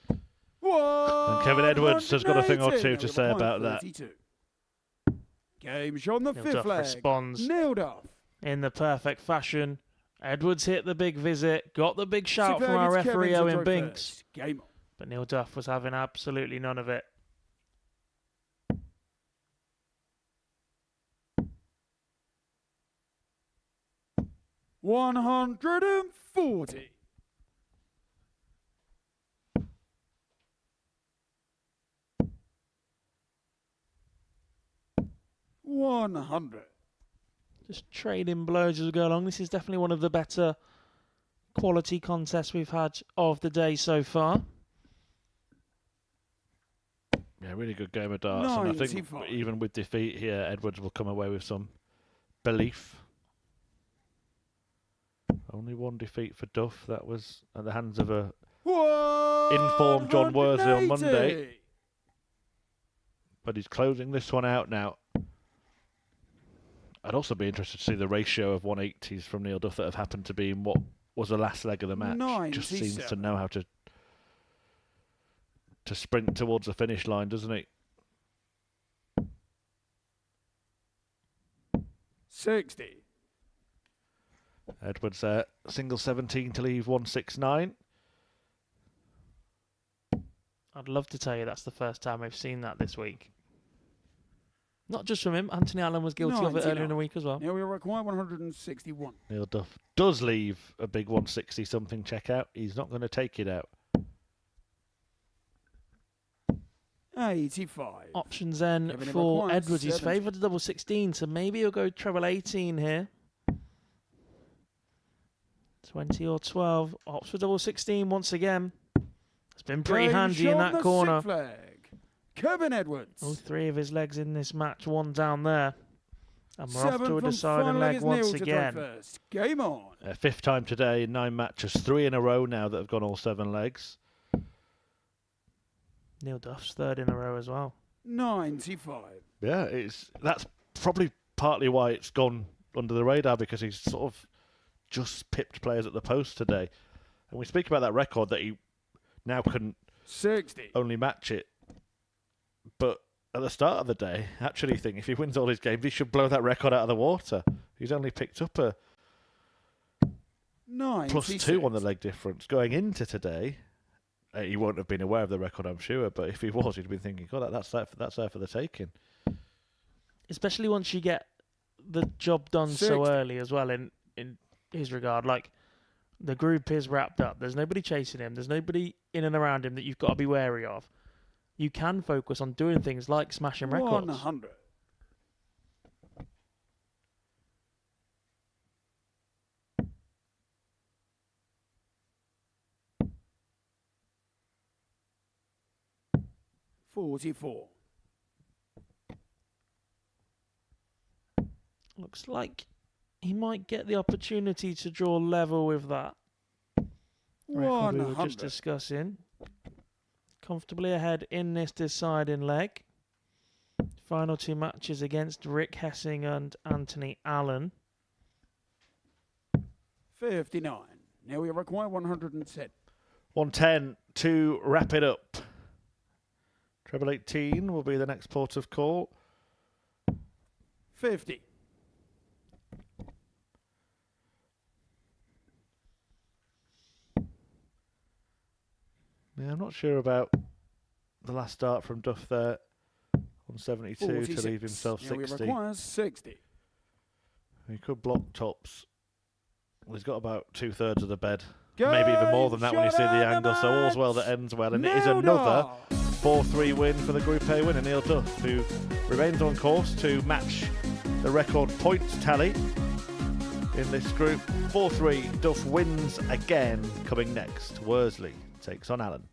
And Kevin Edwards has got a thing or two to say about that. 32. Game shot on the Neil fifth Duff leg. responds Neil Duff. in the perfect fashion. Edwards hit the big visit, got the big shout Sixth from leg, our it's Kevin referee to Owen throw Binks. first. Game on. But Neil Duff was having absolutely none of it. 140. 100. Just trading blows as we go along. This is definitely one of the better quality contests we've had of the day so far. Yeah, really good game of darts. And I think 95. even with defeat here, Edwards will come away with some belief. Only one defeat for Duff. That was at the hands of a informed John Worsley on Monday. But he's closing this one out now. I'd also be interested to see the ratio of 180s from Neil Duff that have happened to be in what was the last leg of the match. 97. Just seems to know how to sprint towards the finish line, doesn't he? 60. Edwards there, single 17 to leave 169. I'd love to tell you that's the first time we've seen that this week. Not just from him. Anthony Allen was guilty of it earlier in the week as well. Now we require 161. Neil Duff does leave a big 160-something checkout. He's not going to take it out. 85. Options then Kevin for requires Edwards. He's 70. favoured to double 16, so maybe he'll go treble 18 here. 20 or 12. Opts for double 16 once again. It's been pretty Game handy in shot that the corner. sick flag. Kevin Edwards. All three of his legs in this match, one down there. And we're off Seven to a from deciding final leg is once Neil to throw again. first. Game on. Fifth time today in 9 matches, 3 in a row now that have gone all 7 legs. Neil Duff's third in a row as well. 95. Yeah, that's probably partly why it's gone under the radar, because he's sort of just pipped players at the post today. And we speak about that record that he now couldn't 60. only match it. But at the start of the day, I actually think if he wins all his games, he should blow that record out of the water. He's only picked up a 96. +2 on the leg difference. Going into today, he won't have been aware of the record, I'm sure, but if he was, he'd been thinking, God, that's there for the taking. Especially once you get the job done 60. so early as well in his regard. Like, the group is wrapped up. There's nobody chasing him. There's nobody in and around him that you've got to be wary of. You can focus on doing things like smashing records. 100. $44. Looks like he might get the opportunity to draw level with that record we were just 100. discussing. Comfortably ahead in this deciding leg. Final 2 matches against Rick Hessing and Anthony Allen. 59. Now we require 110. 110 to wrap it up. Treble 18 will be the next port of call. 50. Yeah, I'm not sure about the last start from Duff there on 72 46. to leave himself Now we 60. require 60. He could block tops. Well, he's got about 2/3 of the bed. Maybe even more than that when you see the angle. So all's well that ends well. And it is another 4-3 win for the Group A winner, Neil Duff, who remains on course to match the record points tally in this group. 4-3, Duff wins again. Coming next, Worsley takes on Allen.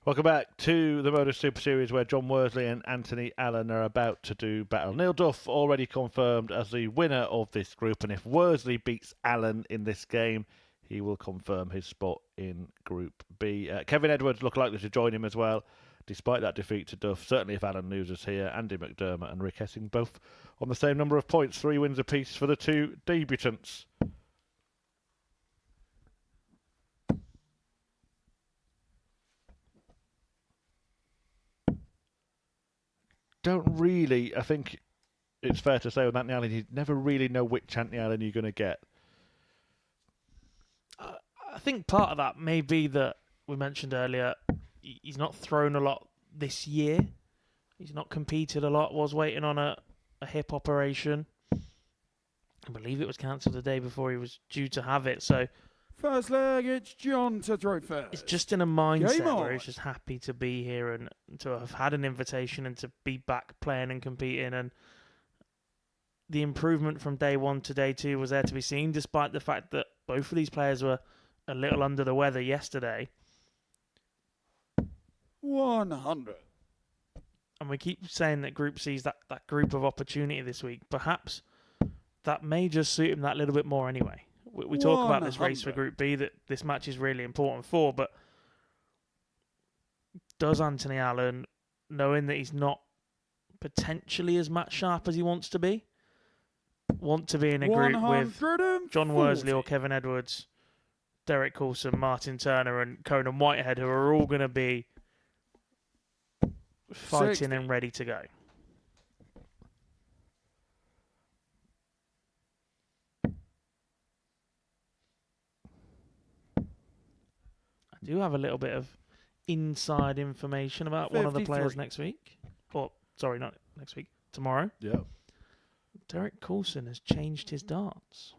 Welcome back to the Modus Super Series, where John Worsley and Anthony Allen are about to do battle. Neil Duff already confirmed as the winner of this group, and if Worsley beats Allen in this game, he will confirm his spot in Group B. Kevin Edwards look likely to join him as well, despite that defeat to Duff. Certainly if Allen loses here, Andy McDermott and Rick Hessing both on the same number of points, 3 wins apiece for the two debutants. Don't really, I think it's fair to say with Anthony Allen, you never really know which Anthony Allen you're going to get. I think part of that may be that we mentioned earlier, he's not thrown a lot this year. He's not competed a lot, was waiting on a hip operation. I believe it was cancelled the day before he was due to have it, so... First leg, it's John to throw first. It's just in a mindset where he's just happy to be here and to have had an invitation and to be back playing and competing. And the improvement from day 1 to day 2 was there to be seen, despite the fact that both of these players were a little under the weather yesterday. 100. And we keep saying that Group C is that group of opportunity this week. Perhaps that may just suit him that little bit more anyway. We talk about this race for Group B that this match is really important for, but does Anthony Allen, knowing that he's not potentially as match sharp as he wants to be, want to be in a group with John Worsley or Kevin Edwards, Derek Coulson, Martin Turner and Conan Whitehead, who are all going to be fighting and ready to go? I do have a little bit of inside information about one of the players next week. Or, sorry, not next week, tomorrow. Yeah. Derek Coulson has changed his darts.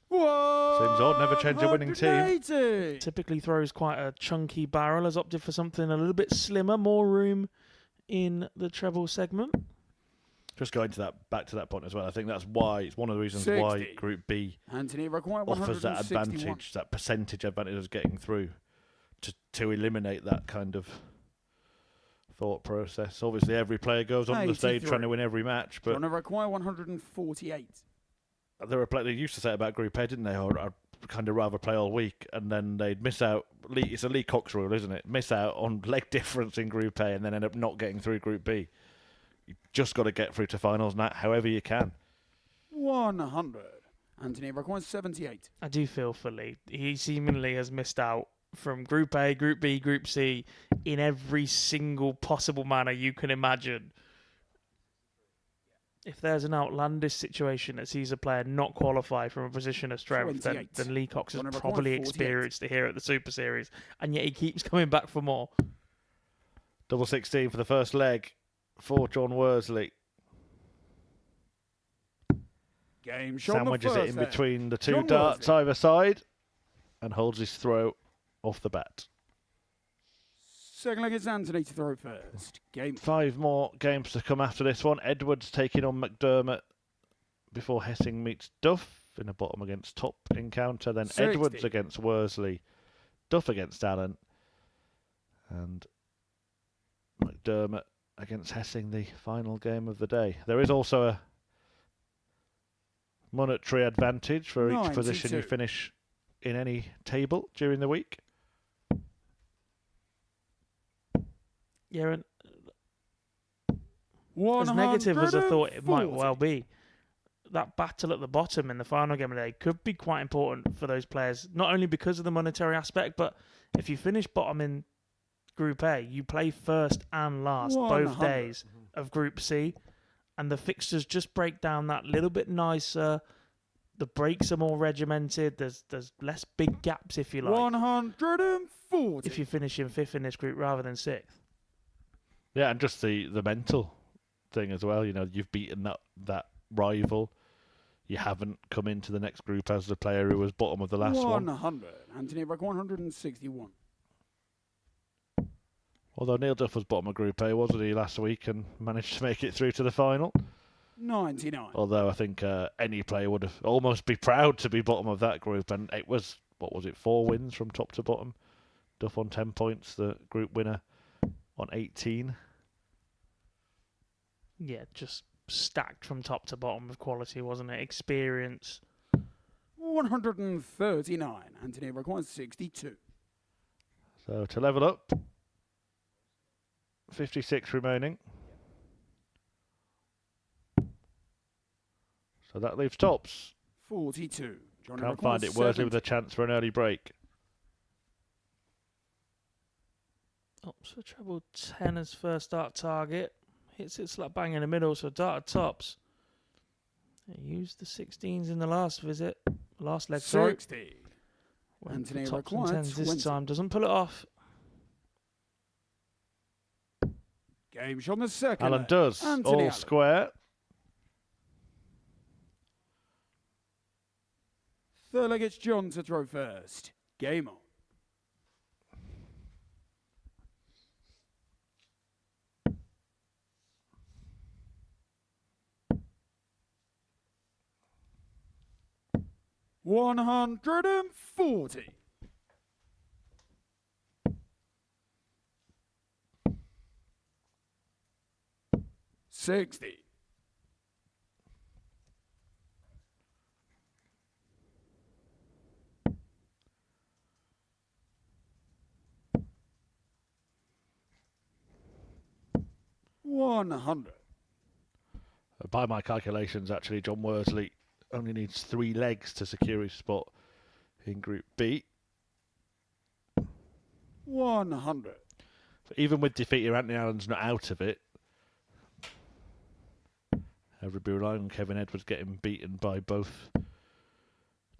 Whoa! Seems odd, never change a winning team. Typically throws quite a chunky barrel, has opted for something a little bit slimmer, more room in the treble segment. Just going to that back to that point as well. I think that's why it's one of the reasons why Group B offers that advantage, that percentage advantage of getting through, to eliminate that kind of thought process. Obviously, every player goes on the stage trying to win every match, but going to require 148. There were players they used to say about Group A, didn't they? Or I'd kind of rather play all week, and then they'd miss out. It's a Lee Cox rule, isn't it? Miss out on leg difference in Group A, and then end up not getting through Group B. You just got to get through to finals now, however you can. 100. Anthony requires 78. I do feel for Lee. He seemingly has missed out from Group A, Group B, Group C in every single possible manner you can imagine. If there's an outlandish situation that sees a player not qualify from a position of strength, then Lee Cox has probably experienced it here at the Super Series, and yet he keeps coming back for more. Double 16 for the first leg for John Worsley. Game shot sandwiches it in between the two darts either side and holds his throw off the bat. Second leg is Anthony to throw first. Game 5 more games to come after this one. Edwards taking on McDermott before Hessing meets Duff in a bottom against top encounter. Then 60. Edwards against Worsley, Duff against Allen, and McDermott against Hessing, the final game of the day. There is also a monetary advantage for each position you finish in any table during the week. Yeah, and as negative as I thought it might well be, that battle at the bottom in the final game of the day could be quite important for those players, not only because of the monetary aspect, but if you finish bottom in Group A, you play first and last both days of Group C, and the fixtures just break down that little bit nicer. The breaks are more regimented. There's less big gaps, if you like. 140. If you finish in 5th in this group rather than 6th. Yeah, and just the mental thing as well. You know, you've beaten that rival. You haven't come into the next group as the player who was bottom of the last 100. one. 100. Anthony Brock 161. Although Neil Duff was bottom of Group A, wasn't he, last week, and managed to make it through to the final. 99. Although I think any player would have almost be proud to be bottom of that group, and it was, 4 wins from top to bottom? Duff on 10 points, the group winner on 18. Yeah, just stacked from top to bottom with quality, wasn't it? Experience. 139. Anthony requires 62. So to level up, 56 remaining. So that leaves tops. 42. Johnny Can't requires find it. Worsley 70. with a chance for an early break. Tops for treble 10 as first dart target. Hits it slap bang in the middle, so dart tops. He used the 16s in the last visit. Last leg, sorry. 60. Went Anthony for tops and required 10s 20. this time. Doesn't pull it off. Game shot on the second. Alan leg. does. Anthony All Allen. square. Third leg, it's John to throw first. Game on. $140. 60. $100. By my calculations, actually, John Worsley only needs 3 legs to secure his spot in Group B. 100. So even with defeat here, Anthony Allen's not out of it. Everybody relying on Kevin Edwards getting beaten by both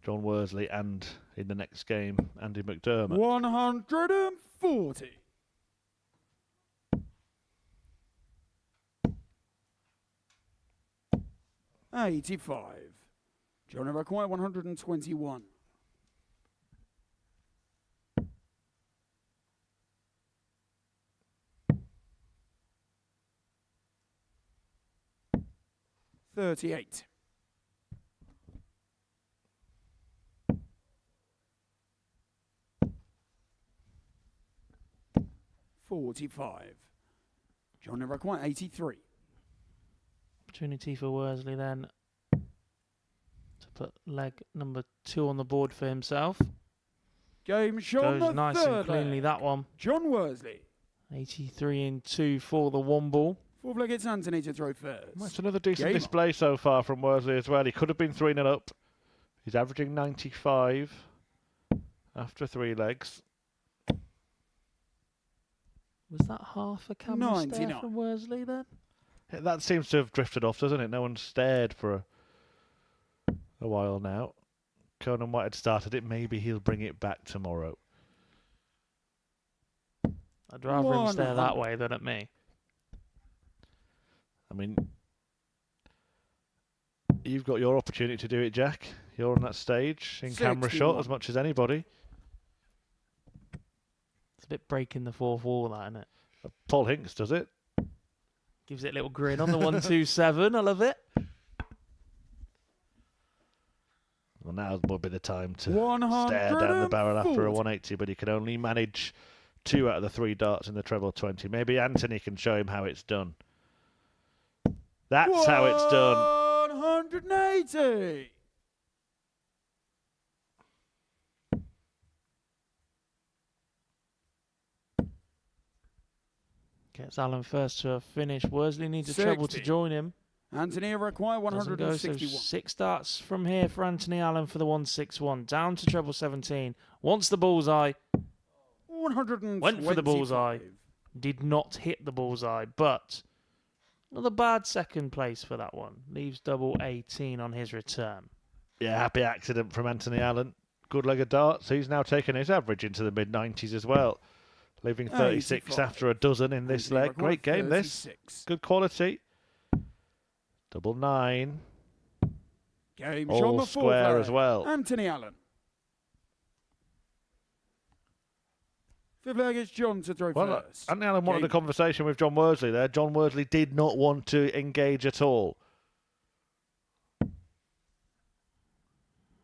John Worsley and, in the next game, Andy McDermott. 140. $85. Johnny require 121. $38. $45. Johnny require 83. Opportunity for Worsley then to put leg number 2 on the board for himself. Game shot on Goes the nice third and cleanly, leg. that one. John Worsley. 83 in 2 for the one ball. Fourth leg, it's Anthony to throw first. That's another decent Game display so far from Worsley as well. He could have been 3-0 up. He's averaging 95 after 3 legs. Was that half a camera stare 99. from Worsley then? Yeah, that seems to have drifted off, doesn't it? No one's stared for a while now. Conan White had started it. Maybe he'll bring it back tomorrow. I'd rather him stare that way than at me. I mean, you've got your opportunity to do it, Jack. You're on that stage in camera shot 61. as much as anybody. It's a bit breaking the fourth wall, that, isn't it? Paul Hinks does it. Gives it a little grin on the 127. I love it. Well, now would be the time to 140. stare down the barrel after a 180, but he can only manage 2 out of the 3 darts in the treble 20. Maybe Anthony can show him how it's done. That's how it's done. 180. Gets Allen first to a finish. Worsley needs a treble to 60. join him. Anthony require Doesn't go, so 161. 6 darts from here for Anthony Allen for the 161. Down to treble 17. Wants the bullseye. 125. Went for the bullseye. Did not hit the bullseye, but not a bad second place for that one. Leaves double 18 on his return. Yeah, happy accident from Anthony Allen. Good leg of darts. He's now taken his average into the mid-90s as well. Leaving 36 85. after a dozen in this Anthony leg. required Great game, this. 36. Good quality. Double 9. Game All shot on the fourth square leg. as well. Anthony Allen. Fifth leg is John to throw Well, first. Anthony Allen wanted Game a conversation with John Worsley there. John Worsley did not want to engage at all.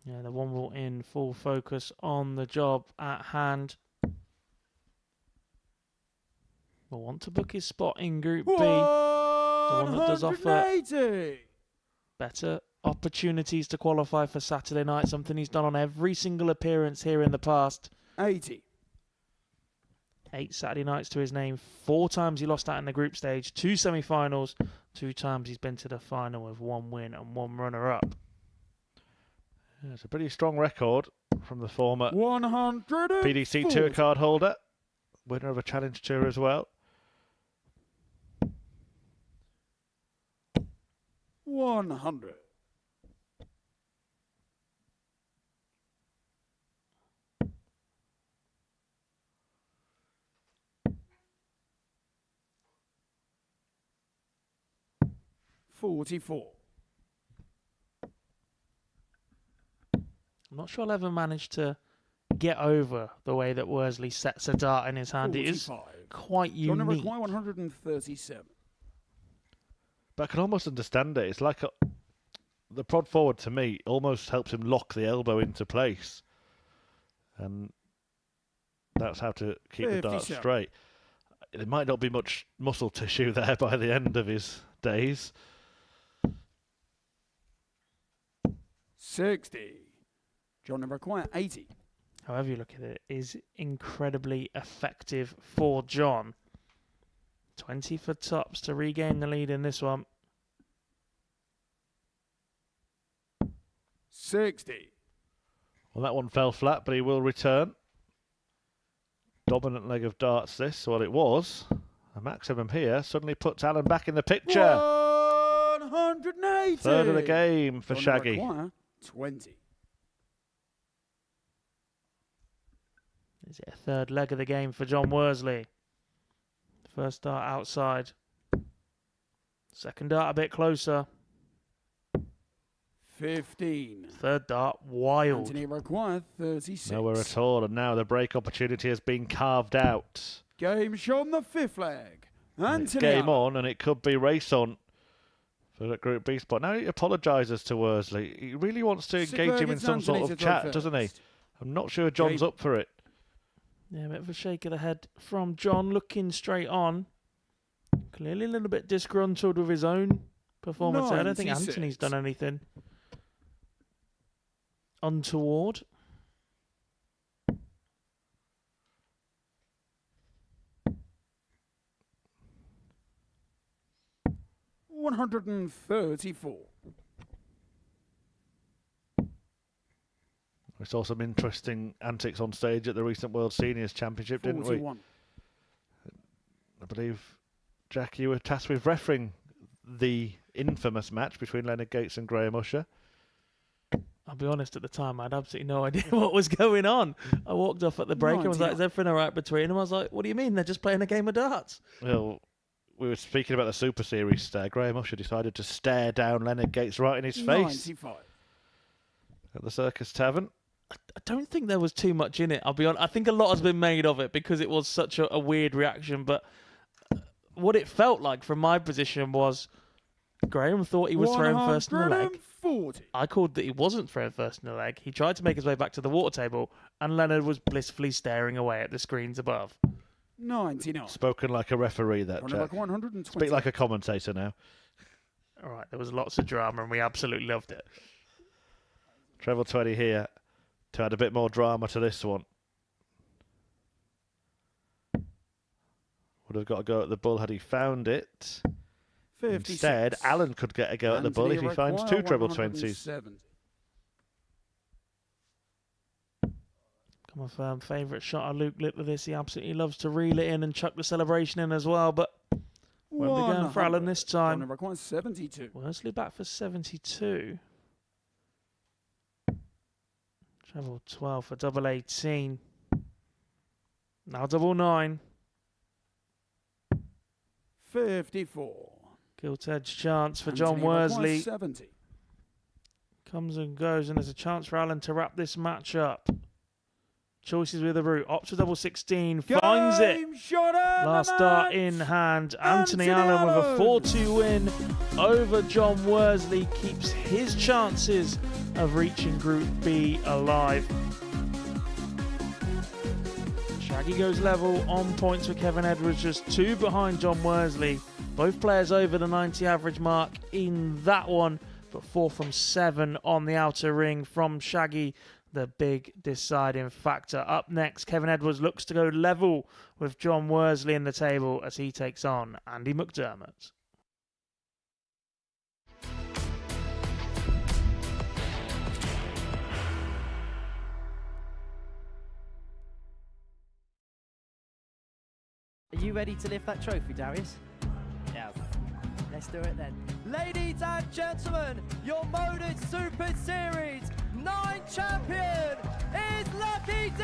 Yeah, the one ball in, full focus on the job at hand. will want to book his spot in Group B. The one that does offer 180. better opportunities to qualify for Saturday night, something he's done on every single appearance here in the past. 80. 8 Saturday nights to his name. 4 times he lost out in the group stage. 2 semi-finals. 2 times he's been to the final with 1 win and 1 runner-up. Yeah, it's a pretty strong record from the former 140. PDC Tour card holder. Winner of a Challenge Tour as well. 100. $44. I'm not sure I'll ever manage to get over the way that Worsley sets a dart in his hand. It is 45. quite John number unique. 137. But I can almost understand it. It's like the prod forward to me almost helps him lock the elbow into place. And that's how to keep the dart 57. straight. There might not be much muscle tissue there by the end of his days. 60. John number 80. However you look at it, is incredibly effective for John. 20 for tops to regain the lead in this one. 60. Well, that one fell flat, but he will return. Dominant leg of darts this. Well, it was. A maximum here suddenly puts Alan back in the picture. 180. Third of the game for John number Shaggy. 20. Is it a third leg of the game for John Worsley? First dart outside. Second dart a bit closer. 15. Third dart wild. Anthony required 36. Nowhere at all, and now the break opportunity has been carved out. Game shot on the 5th leg. And it's Anthony game Allen. on, and it could be race on for that Group B spot. Now he apologises to Worsley. He really wants to engage him in some sort of chat, doesn't he? I'm not sure John's up for it. Yeah, a bit of a shake of the head from John, looking straight on. Clearly a little bit disgruntled with his own performance. I don't think 96. Anthony's done anything untoward. $134. We saw some interesting antics on stage at the recent World Seniors Championship, didn't we? 41. I believe, Jack, you were tasked with refereeing the infamous match between Leonard Gates and Graham Usher. I'll be honest, at the time, I had absolutely no idea what was going on. I walked off at the break and was like, is everything all right between them? I was like, what do you mean? They're just playing a game of darts. Well, we were speaking about the Super Series stare. Graham Usher decided to stare down Leonard Gates right in his face 95. at the Circus Tavern. I don't think there was too much in it, I'll be honest. I think a lot has been made of it because it was such a weird reaction. But what it felt like from my position was Graham thought he was throwing first in the leg. 140. I called that he wasn't throwing first in the leg. He tried to make his way back to the water table, and Leonard was blissfully staring away at the screens above. 99. Spoken like a referee, that John Jack. number 120. Speak like a commentator now. All right, there was lots of drama, and we absolutely loved it. Treble 20 here to add a bit more drama to this one. Would have got a go at the bull had he found it. 56. Instead, Alan could get a go at the bull if he finds 2 treble 20s. 170. Come on, firm. Favourite shot of Luke Littler this. He absolutely loves to reel it in and chuck the celebration in as well, but won't be going for Alan this John time. number 72. Worsley back for 72. Treble 12 for double 18. Now double 9. 54. Gilt edge chance for John Anthony Worsley. 70. Comes and goes, and there's a chance for Alan to wrap this match up. Choices with a route. Opts for double 16. Finds it. Game shot and Last the start match. in hand. Anthony Anthony Allen with a Allen. 4-2 win over John Worsley. Keeps his chances of reaching Group B alive. Shaggy Shaggy goes level on points for Kevin Edwards, just 2 behind John Worsley. Both players over the 90 average mark in that one, but 4 from 7 on the outer ring from Shaggy, the big deciding factor. Up next, Kevin Edwards looks to go level with John Worsley in the table as he takes on Andy McDermott. Are you ready to lift that trophy, Darius? Yeah. Let's do it then. Ladies and gentlemen, your Modus Super Series 9 champion is Lucky D,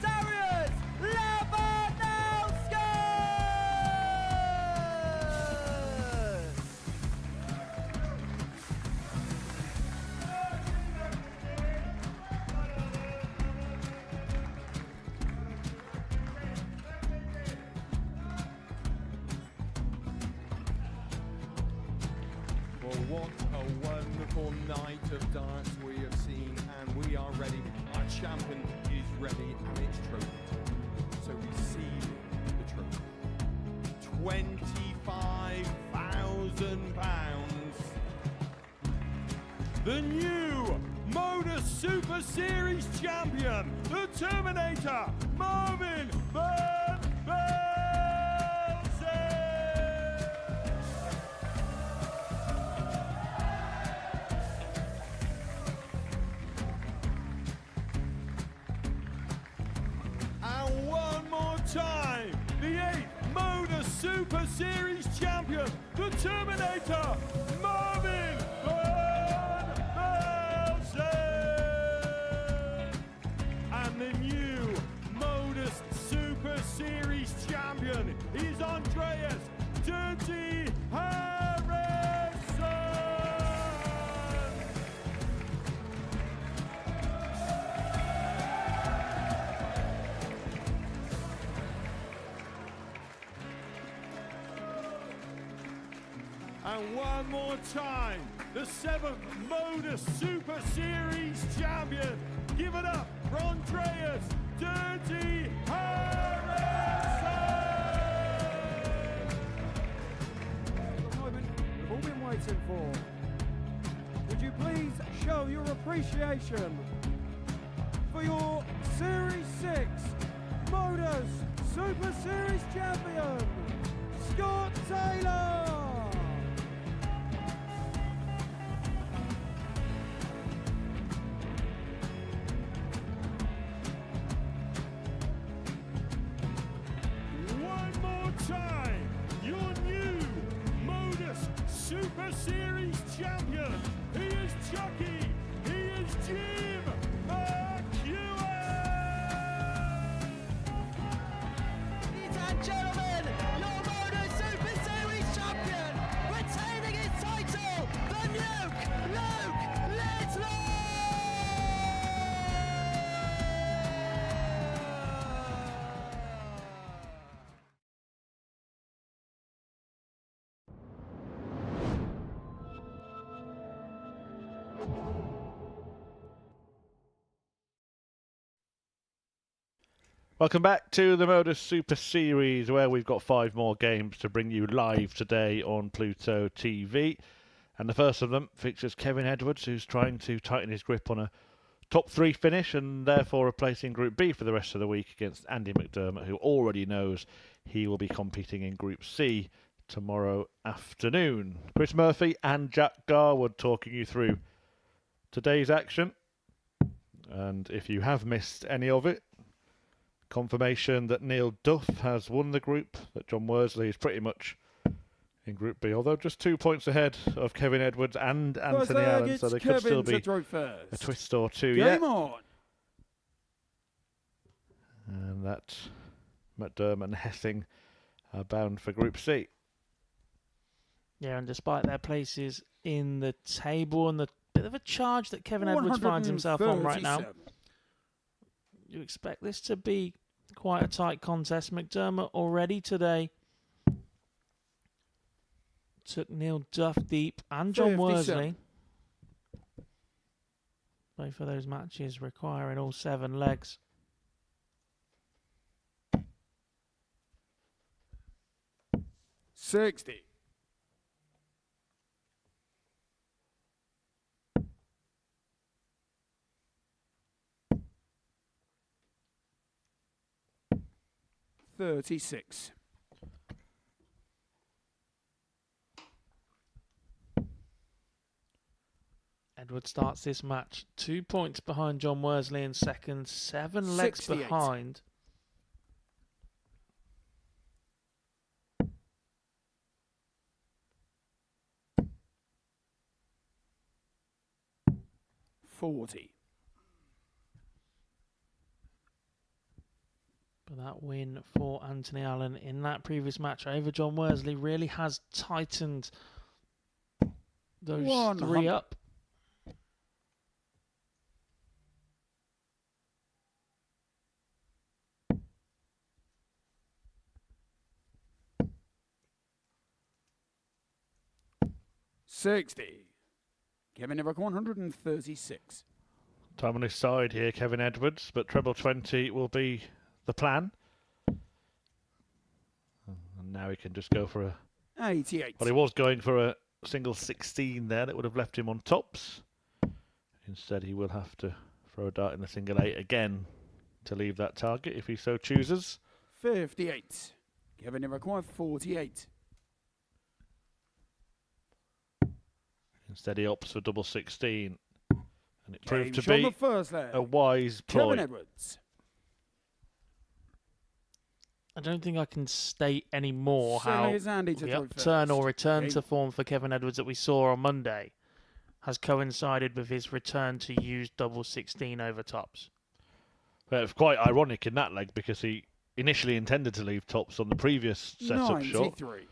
Darius Labanowski! Well, what a wonderful night of darts we have seen, and we are ready. Our champion is ready, and it's trophy time. So receive the trophy. £25,000. The new Modus Super Series champion, the Terminator, Marvin Van Velzen. And one more time, the 8th Modus Super Series champion, the Terminator, Marvin Van Velzen. And the new Modus Super Series champion is Andreas Dirty Harrison. And one more time, the 7th Modus Super Series champion. Give it up for Andreas Dirty Harrison. The moment we've all been waiting for. Would you please show your appreciation for your Series 6 Modus Super Series champion, Scott Taylor? One more time, your new Modus Super Series champion. He is Chucky. He is Jim McEwen. Ladies and gentlemen, your Modus Super Series champion, retaining his title, the Nuke, Luke Littler! Welcome back to the Modus Super Series, where we've got 5 more games to bring you live today on Pluto TV. And the first of them features Kevin Edwards, who's trying to tighten his grip on a top 3 finish and therefore replacing Group B for the rest of the week against Andy McDermott, who already knows he will be competing in Group C tomorrow afternoon. Chris Murphy and Jack Garwood talking you through today's action. And if you have missed any of it, confirmation that Neil Duff has won the group, that John Worsley is pretty much in Group B, although just 2 points ahead of Kevin Edwards and Anthony Allen, so there could still be a twist or two yet. Game on! And that McDermott and Hessing are bound for Group C. Yeah, and despite their places in the table and the bit of a charge that Kevin Edwards finds himself on right now, you expect this to be quite a tight contest. McDermott already today took Neil Duff deep and John 57. Worsley. Both of those matches requiring all 7 legs. 60. $36. Edward starts this match 2 points behind John Worsley in second, 7 legs 68. behind. $40. But that win for Anthony Allen in that previous match over John Worsley really has tightened those 100. 3 up. $60. Kevin Everett 136. Time on his side here, Kevin Edwards, but treble 20 will be the plan. And now he can just go for a... 88. Well, he was going for a single 16 there. That would have left him on tops. Instead, he will have to throw a dart in the single 8 again to leave that target if he so chooses. 58. Kevin Everett 48. Instead, he opts for double 16. And it proved to Game be on the first leg. a wise ploy. Kevin Edwards. I don't think I can state any more So how here's Andy to the throw upturn first. or return Game. to form for Kevin Edwards that we saw on Monday has coincided with his return to use double 16 over tops. Well, it's quite ironic in that leg because he initially intended to leave tops on the previous setup shot. 93.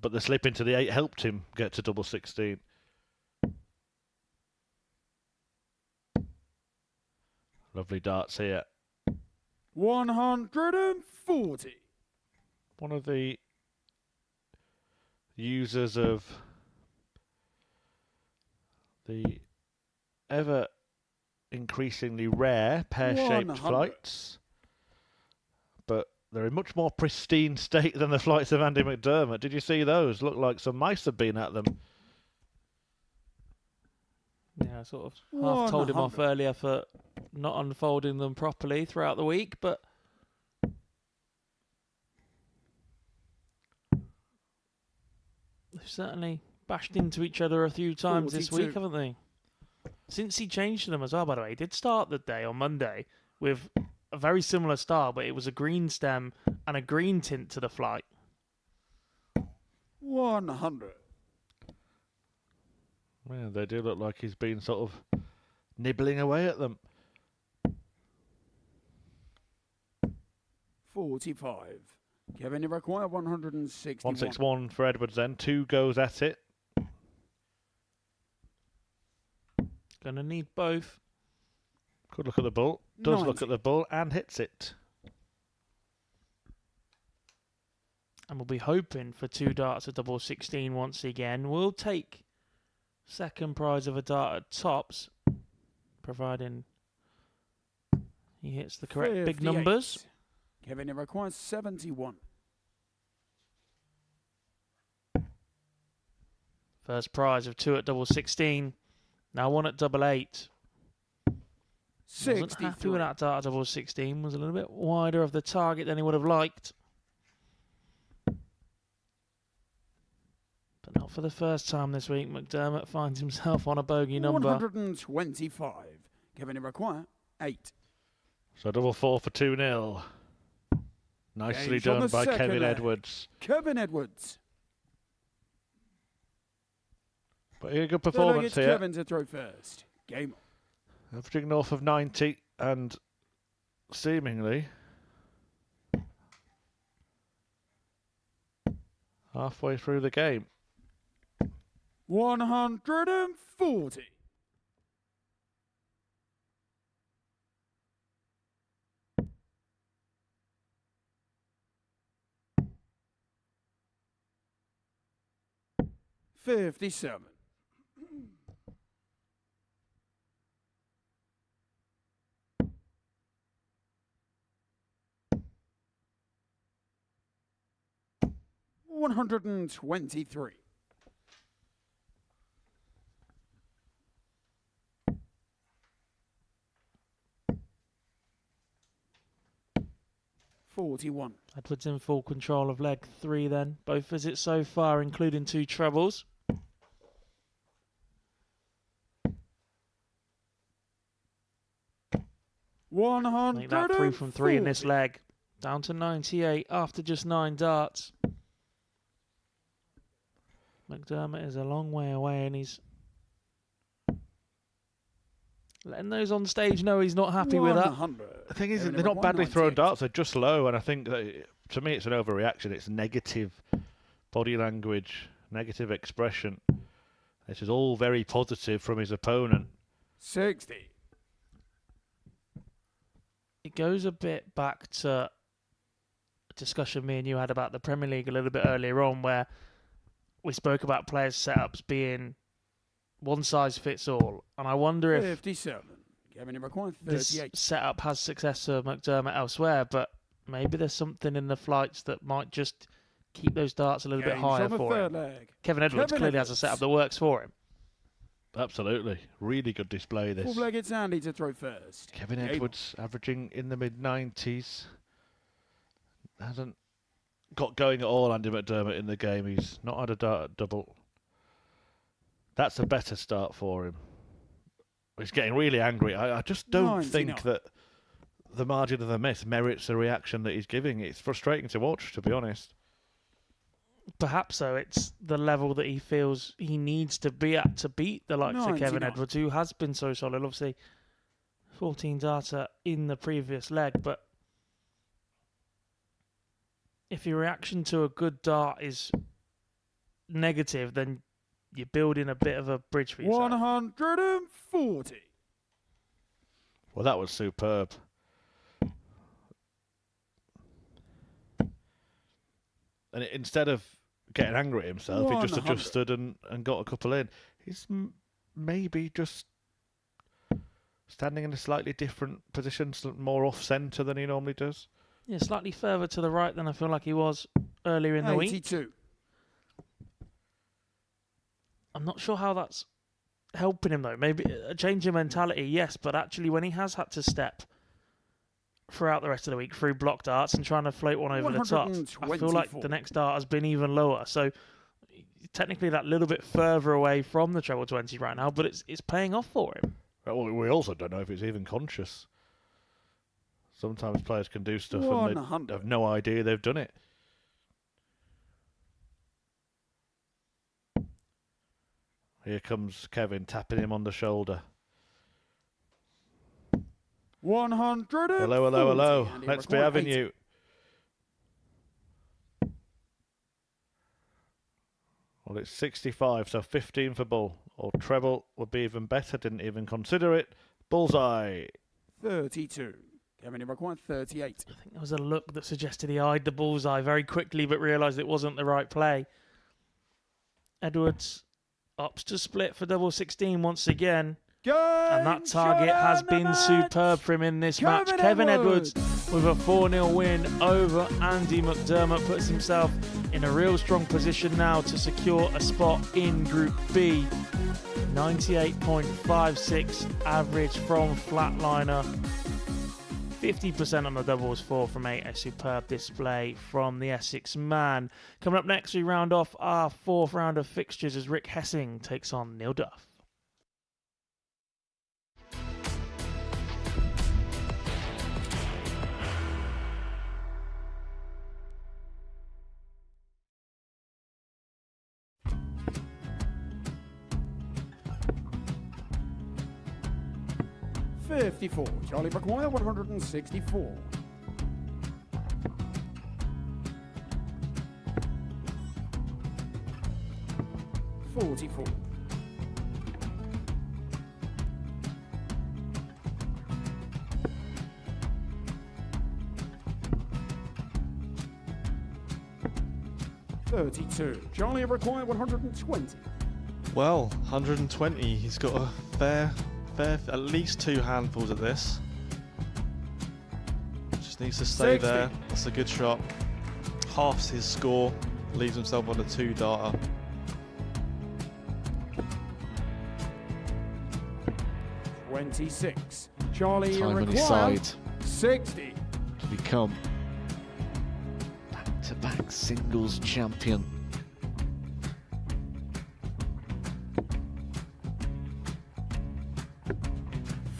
But the slip into the 8 helped him get to double 16. Lovely darts here. 140. One of the users of the ever increasingly rare pear-shaped 100. flights. But they're in much more pristine state than the flights of Andy McDermott. Did you see those? Looked like some mice had been at them. Yeah, I sort of half told him off earlier for not unfolding them properly throughout the week, but they've certainly bashed into each other a few times this 42. week, haven't they? Since he changed them as well, by the way. He did start the day on Monday with a very similar style, but it was a green stem and a green tint to the flight. 100. Yeah, they do look like he's been sort of nibbling away at them. 45. Kevin Everett 161. 161 for Edwards then. 2 goes at it. Gonna need both. Good look at the bull. Does 90. look at the bull and hits it. And we'll be hoping for 2 darts at double 16 once again. We'll take second prize of a dart at tops, providing he hits the correct big 58. numbers. Kevin Everett 71. First prize of 2 at double 16. Now 1 at double 8. Wasn't happy 63. with that dart at double 16. Was a little bit wider of the target than he would have liked. But not for the first time this week. McDermott finds himself on a bogey number. 125. Kevin Everett 8. So double 4 for 2-0. Nicely Games on done the by second Kevin leg. Edwards. Kevin Edwards. But a good Third leg, performance it's here. Kevin to throw first. Game on. Averaging north of 90 and seemingly halfway through the game. 140. $57. 123. $41. Edwards in full control of leg 3 then. Both visits so far, including 2 trebles. Make that 3 from 3 in this leg. Down to 98 after just 9 darts. McDermott is a long way away and he's letting those on stage know he's not happy with that. The thing is, they're not badly thrown darts, they're just low, and I think that, to me, it's an overreaction. It's negative body language, negative expression. This is all very positive from his opponent. 60. It goes a bit back to a discussion me and you had about the Premier League a little bit earlier on, where we spoke about players' setups being one size fits all, and I wonder if 57. Kevin Ibrahim, this 38. setup has success for McDermott elsewhere, but maybe there's something in the flights that might just keep those darts a little bit higher for him. Leg. Kevin Edwards clearly has a setup that works for him. Absolutely. Really good display, this. Full-legged Sandy to throw first. Kevin Edwards averaging in the mid-90s. Hasn't got going at all, Andy McDermott, in the game. He's not had a dart double. That's a better start for him. He's getting really angry. I just don't think that the margin of the miss merits the reaction that he's giving. It's frustrating to watch, to be honest. Perhaps so. It's the level that he feels he needs to be at to beat the likes of Kevin Edwards, who has been so solid. Obviously, 14 darter in the previous leg, but if your reaction to a good dart is negative, then you're building a bit of a bridge for yourself. 140. Well, that was superb. And instead of getting angry at himself, he just adjusted and got a couple in. He's maybe just standing in a slightly different position, more off-centre than he normally does. Yeah, slightly further to the right than I feel like he was earlier in the week. 82. I'm not sure how that's helping him, though. Maybe a change in mentality, yes, but actually when he has had to step throughout the rest of the week through block darts and trying to float one over the top, I feel like the next dart has been even lower. So technically that little bit further away from the treble 20 right now, but it's paying off for him. Well, we also don't know if it's even conscious. Sometimes players can do stuff and they have no idea they've done it. Here comes Kevin, tapping him on the shoulder. 100. Hello, hello, hello. Let's be having you. Well, it's 65, so 15 for bull. Or treble would be even better. Didn't even consider it. Bullseye. 32. Kevin Ibrahim, 38. I think there was a look that suggested he eyed the bullseye very quickly, but realised it wasn't the right play. Edwards opts to split for double 16 once again. And that target has been superb for him in this match. Kevin Edwards with a 4-0 win over Andy McDermott puts himself in a real strong position now to secure a spot in Group B. 98.56 average from Flatliner. 50% on the doubles, 4 from 8. A superb display from the Essex man. Coming up next, we round off our 4th round of fixtures as Rick Hessing takes on Neil Duff. $54. Charlie McGuire, 164. $44. $32. Charlie required 120. Well, 120. He's got a fair, at least 2 handfuls at this. Just needs to stay 60. there. That's a good shot. Halves his score. Leaves himself on a 2-darter. $26. Charlie Time on his require side $60. to become back-to-back singles champion.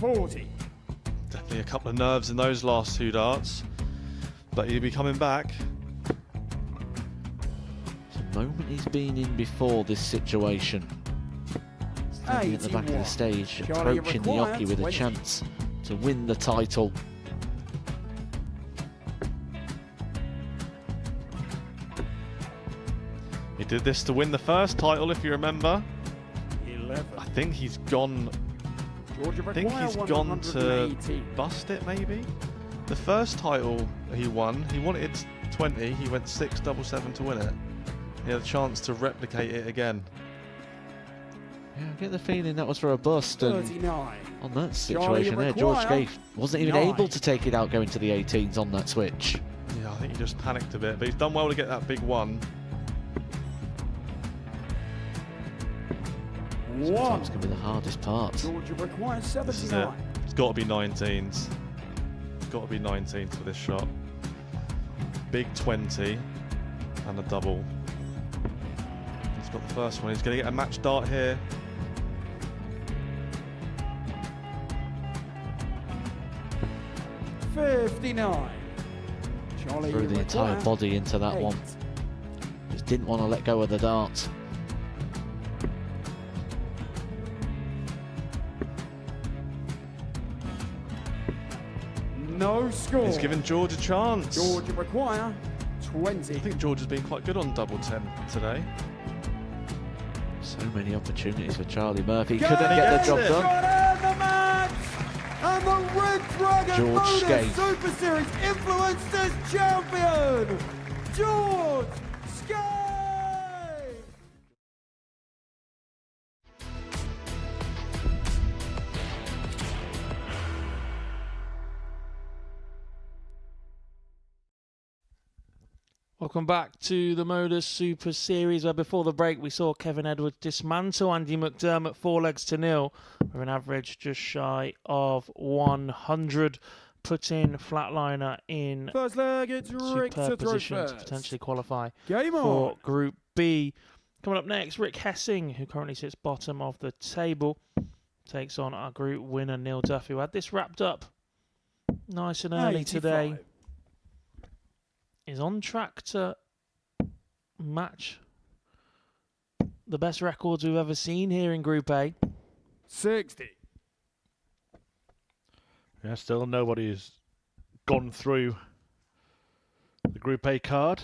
$40. Definitely a couple of nerves in those last 2 darts, but he'll be coming back. It's a moment he's been in before this situation. Standing at the back of the stage, Charlie approaching the required hockey with a 20. chance to win the title. He did this to win the first title, if you remember. 11. I think he's gone. Georgia I think require he's gone to 118. bust it, maybe. The first title he won, he wanted 20. He went 6-7-7 to win it. He had a chance to replicate it again. Yeah, I get the feeling that was for a bust, and 39. on that situation there, George require Gay wasn't even 9. able to take it out going to the 18s on that switch. Yeah, I think he just panicked a bit, but he's done well to get that big one. Sometimes can be the hardest part. Georgia requires This is it. 79. It's got to be 19s. It's got to be 19s for this shot. Big 20 and a double. He's got the first one. He's going to get a match dart here. $59. Charlie Threw the entire require body into that 8. one. Just didn't want to let go of the dart. No score. He's given George a chance. Georgia require 20. I think George has been quite good on double 10 today. So many opportunities for Charlie Murphy. Go Couldn't get the job Got done. out the match, and the Red Dragon George Modus Skate. Super Series Influencers Champion, George Skate. Welcome back to the Modus Super Series, where before the break we saw Kevin Edwards dismantle Andy McDermott 4-0 with an average just shy of 100, putting Flatliner in First leg, it's Rick to superb throw position to first. potentially qualify Game for on. Group B. Coming up next, Rick Hessing, who currently sits bottom of the table, takes on our group winner Neil Duff, who had this wrapped up nice and early 85. today. Is on track to match the best records we've ever seen here in Group A. 60. Yeah, still nobody's gone through the Group A card.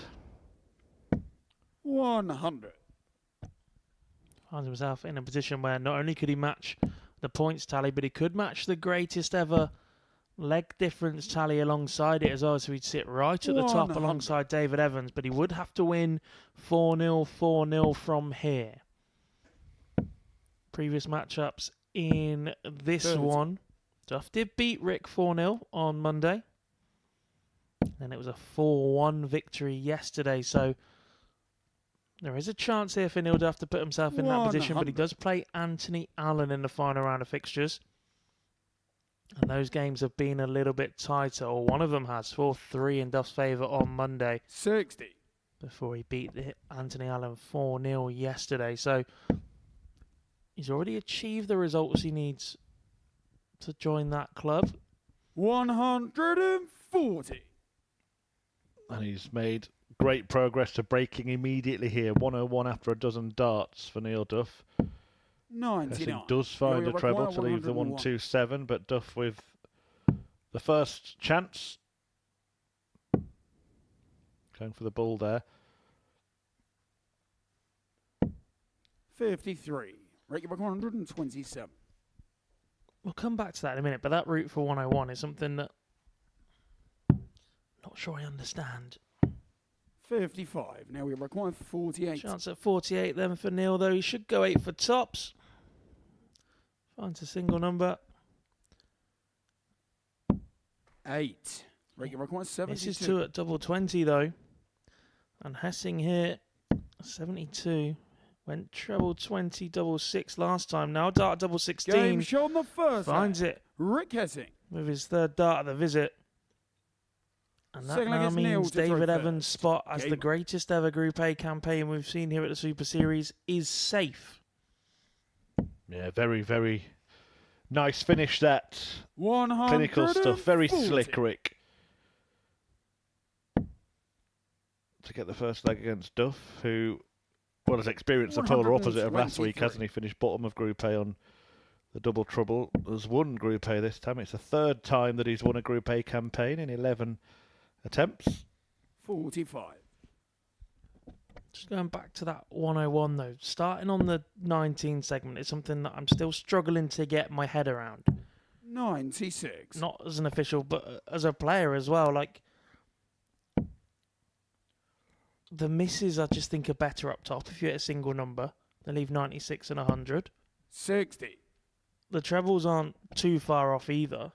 100. Finds himself in a position where not only could he match the points tally, but he could match the greatest ever leg difference tally alongside it as well, so he'd sit right at the top 100. alongside David Evans, but he would have to win 4-0, 4-0 from here. Previous matchups in this 30. one, Duff did beat Rick 4-0 on Monday, and it was a 4-1 victory yesterday, so there is a chance here for Neil Duff to put himself in that position, but he 100. does play Anthony Allen in the final round of fixtures. And those games have been a little bit tighter, or one of them has, 4-3 in Duff's favour on Monday 60. before he beat Anthony Allen 4-0 yesterday. So he's already achieved the results he needs to join that club. 140. And he's made great progress to breaking immediately here. 101 after a dozen darts for Neil Duff. 99. Hessing does find You'll a treble require to leave the 101. 127, but Duff with the first chance. Going for the bull there. 53. Rate of 127. We'll come back to that in a minute, but that route for 101 is something that I'm not sure I understand. 55. Now we require 48. Chance at 48 then for Neil, though. He should go 8 for tops. Finds a single number. 8. Rate of requires 72. This is 2 at double 20, though. And Hessing here 72. Went treble 20, double 6 last time. Now dart double 16. Game show on the first Finds leg. it Rick Hessing. with his third dart of the visit. And that Second leg now is Neil means to throw David first. Evans' spot as Game the on. greatest ever Group A campaign we've seen here at the Super Series is safe. Yeah, very, very nice finish that. 140. Clinical stuff. Very slick, Rick. To get the first leg against Duff, who, well, has experienced the polar opposite of last week, 123. hasn't he? Finished bottom of Group A on the double trouble. Has won Group A this time. It's the third time that he's won a Group A campaign in 11 attempts. 45. Just going back to that 101 though, starting on the 19 segment is something that I'm still struggling to get my head around. 96. Not as an official, but as a player as well. Like, the misses I just think are better up top if you hit a single number. They leave 96 and 100. 60. The trebles aren't too far off either.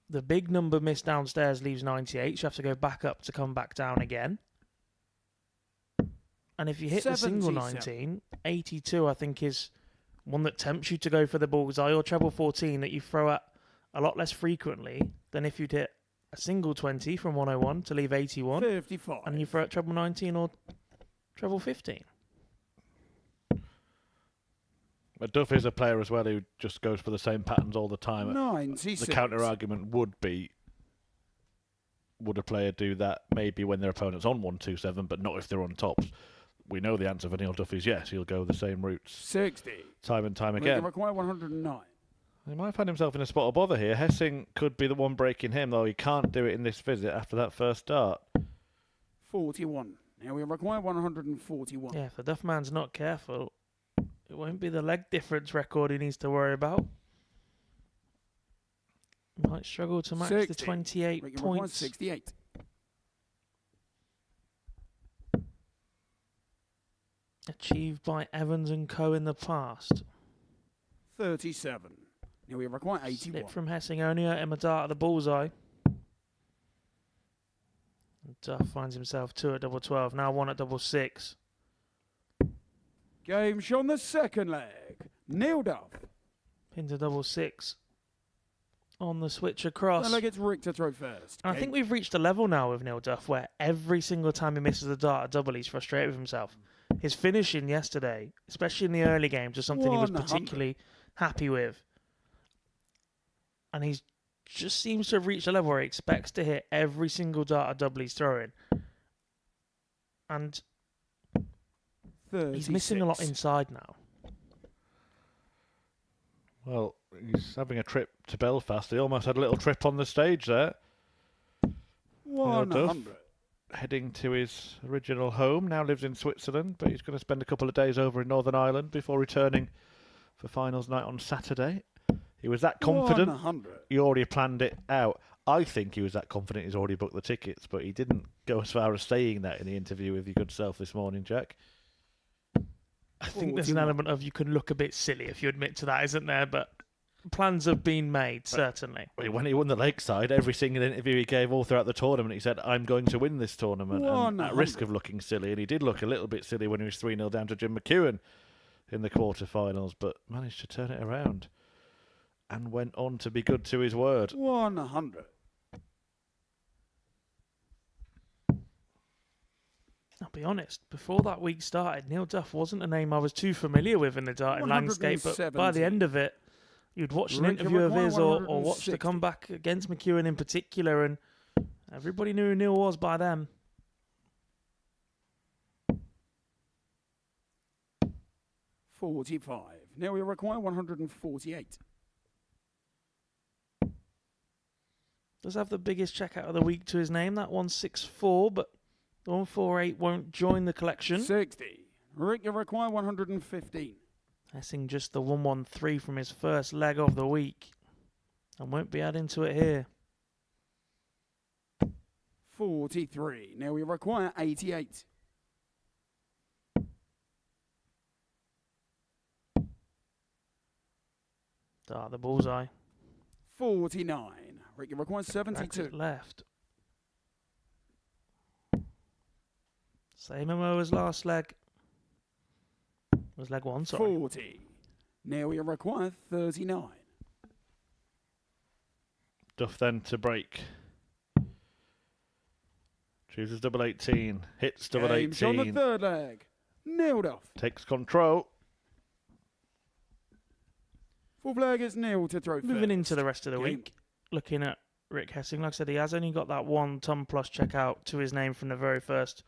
The big number missed downstairs leaves 98. So you have to go back up to come back down again. And if you hit the single 19, 82 I think is one that tempts you to go for the bullseye, or treble 14 that you throw at a lot less frequently than if you'd hit a single 20 from 101 to leave 81. 55. And you throw at treble 19 or treble 15. But Duff is a player as well who just goes for the same patterns all the time. 96. The counter argument would be, would a player do that maybe when their opponent's on 127, but not if they're on tops? We know the answer for Neil Duff is yes, he'll go the same routes 60. time and time They again. require 109. He might find himself in a spot of bother here. Hessing could be the one breaking him, though he can't do it in this visit after that first start. 41. Now we require 141. Yeah, if the Duff man's not careful, it won't be the leg difference record he needs to worry about. Might struggle to match 60. the 28 Rick, you require points 68. achieved by Evans and Co in the past. 37. Now we require 81. Slip from Hessing only hurt him a dart at the bullseye. And Duff finds himself 2 at double 12, now 1 at double 6. Game show on the second leg. Neil Duff. Pin to double 6 on the switch across. The leg gets Rick to throw first. And I think we've reached a level now with Neil Duff where every single time he misses a dart at double, he's frustrated with himself. His finishing yesterday, especially in the early games, was something he was 100. particularly happy with. And he just seems to have reached a level where he expects to hit every single dart at double he's throwing. And 36. he's missing a lot inside now. Well, he's having a trip to Belfast. He almost had a little trip on the stage there. Neil Duff, 100. heading to his original home, now lives in Switzerland, but he's going to spend a couple of days over in Northern Ireland before returning for finals night on Saturday. He was that confident, 100. he already planned it out. I think he was that confident he's already booked the tickets, but he didn't go as far as saying that in the interview with your good self this morning, Jack. I think there's an 41. element of you can look a bit silly if you admit to that, isn't there? But plans have been made, certainly. When he won the Lakeside, every single interview he gave all throughout the tournament, he said, I'm going to win this tournament. And at risk of looking silly, and he did look a little bit silly when he was 3-0 down to Jim McEwen in the quarterfinals, but managed to turn it around and went on to be good to his word. 100. I'll be honest, before that week started, Neil Duff wasn't a name I was too familiar with in the darting landscape, but by the 170. end of it, you'd watch an Rick, interview of his or watch the 160. comeback against McEwen in particular, and everybody knew who Neil was by then. 45. Now we require 148. Does have the biggest checkout of the week to his name, that 164, but the 148 won't join the collection. 60. Rick, you require 115. Hessing just the 113 from his first leg of the week, and won't be adding to it here. 43. Now we require 88. Dart the bullseye. 49. Rick, you require Drags 72. it left. Same MO as last leg. Was leg 1, sorry. 40. Now we require 39. Duff then to break. Chooses double 18. Hits double Game's on the 18. third leg. Neil Duff. Takes control. Fourth leg is Neil to throw Moving first. into the rest of the Game. week, looking at Rick Hessing, like I said, he has only got that 1 ton plus checkout to his name from the very first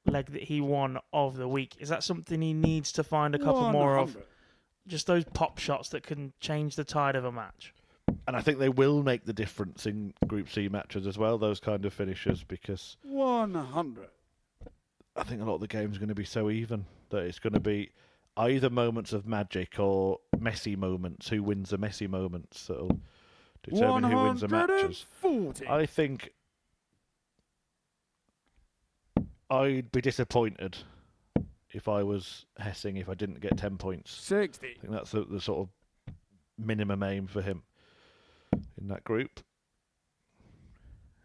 leg that he won of the week. Is that something he needs to find a couple more of? 100. Just those pop shots that can change the tide of a match. And I think they will make the difference in Group C matches as well, those kind of finishes, because 100. I think a lot of the game's going to be so even that it's going to be either moments of magic or messy moments. Who wins the messy moments that'll determine who wins the matches. 140. I think I'd be disappointed if I was Hessing if I didn't get 10 points. 60. I think that's the sort of minimum aim for him in that group.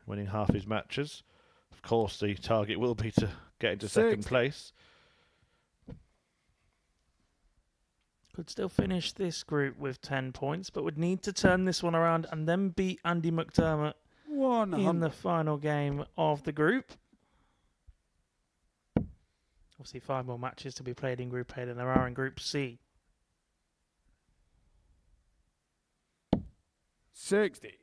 Winning half his matches. Of course, the target will be to get into second 60. place. Could still finish this group with 10 points, but would need to turn this one around and then beat Andy McDermott 100. in the final game of the group. Obviously, 5 more matches to be played in Group A than there are in Group C. 60.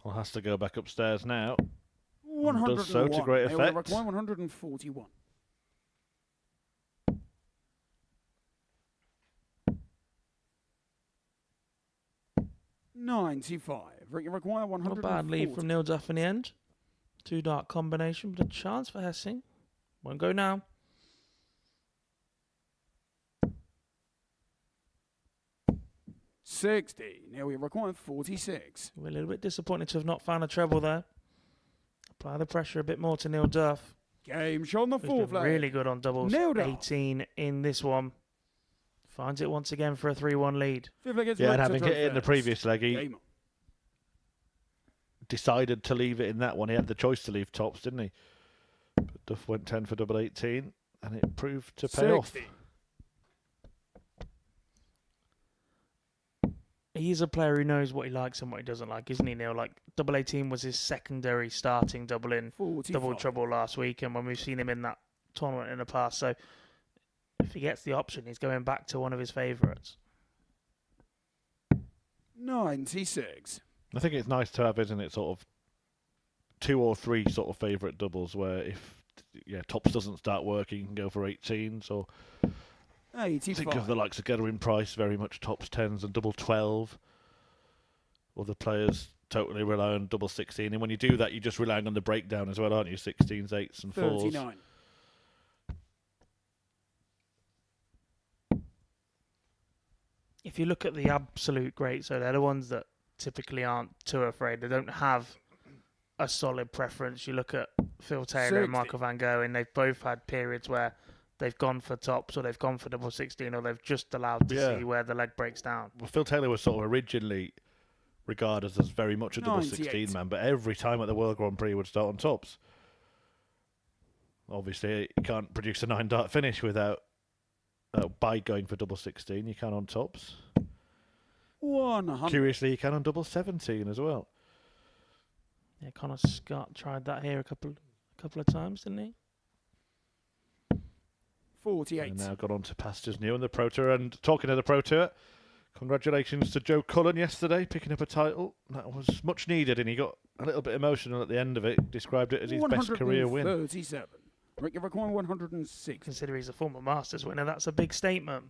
Well, has to go back upstairs now. 101. Does so to great Now we effect. require 141. $95. You require 140. Not a bad lead from Neil Duff in the end. 2 dark combination, but a chance for Hessing. Won't go now. $60. Now we require 46. We're a little bit disappointed to have not found a treble there. Apply the pressure a bit more to Neil Duff. Game shot on the Who's fourth been leg. really good on doubles. Neil Duff. 18 in this one. Finds it once again for a 3-1 lead. Fifth leg is Yeah, and Rick to having throw hit it in the first. previous leg, he Game on. decided to leave it in that one. He had the choice to leave tops, didn't he? But Duff went 10 for double 18, and it proved to pay off. 60. He's a player who knows what he likes and what he doesn't like, isn't he, Neil? Like, double 18 was his secondary starting double in 45. double trouble last week, and when we've seen him in that tournament in the past. So if he gets the option, he's going back to one of his favourites. 96. I think it's nice to have, isn't it, sort of 2 or 3 sort of favourite doubles where if tops doesn't start working, you can go for 18s, or 85. think of the likes of Gedwin Price, very much tops 10s and double 12. Other players totally rely on double 16, and when you do that, you're just relying on the breakdown as well, aren't you? 16s, 8s, and 4s. 39. If you look at the absolute greats, so they're the ones that typically aren't too afraid. They don't have a solid preference. You look at Phil Taylor 60. and Michael Van Gogh, and they've both had periods where they've gone for tops, or they've gone for double 16, or they've just allowed to see where the leg breaks down. Well, Phil Taylor was sort of originally regarded as very much a double 98. 16 man, but every time at the World Grand Prix he would start on tops. Obviously, you can't produce a 9-dart finish without by going for double 16. You can on tops. 100. Curiously, you can on double 17 as well. Yeah, Connor Scott tried that here a couple of times, didn't he? 48. And now got on to Pastures New in the Pro Tour. And talking of the Pro Tour, congratulations to Joe Cullen yesterday, picking up a title. That was much needed, and he got a little bit emotional at the end of it. Described it as his best career win. 137. Rick, you require 106. Consider he's a former Masters winner. That's a big statement.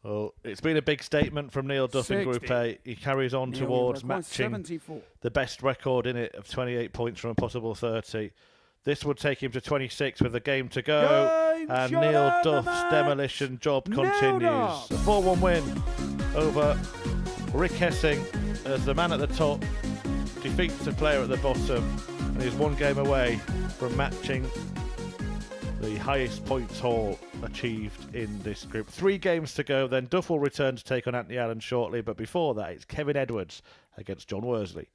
Well, it's been a big statement from Neil Duff in Group 60. A. He carries on Neil, towards you require matching 74. the best record in it of 28 points from a possible 30. This would take him to 26 with a game to go. Game And shot Neil and the Duff's match. demolition job Neil continues. Duff. A 4-1 win over Rick Hessing as the man at the top defeats the player at the bottom and is 1 game away from matching the highest points haul achieved in this group. 3 games to go, then Duff will return to take on Anthony Allen shortly, but before that, it's Kevin Edwards against John Worsley.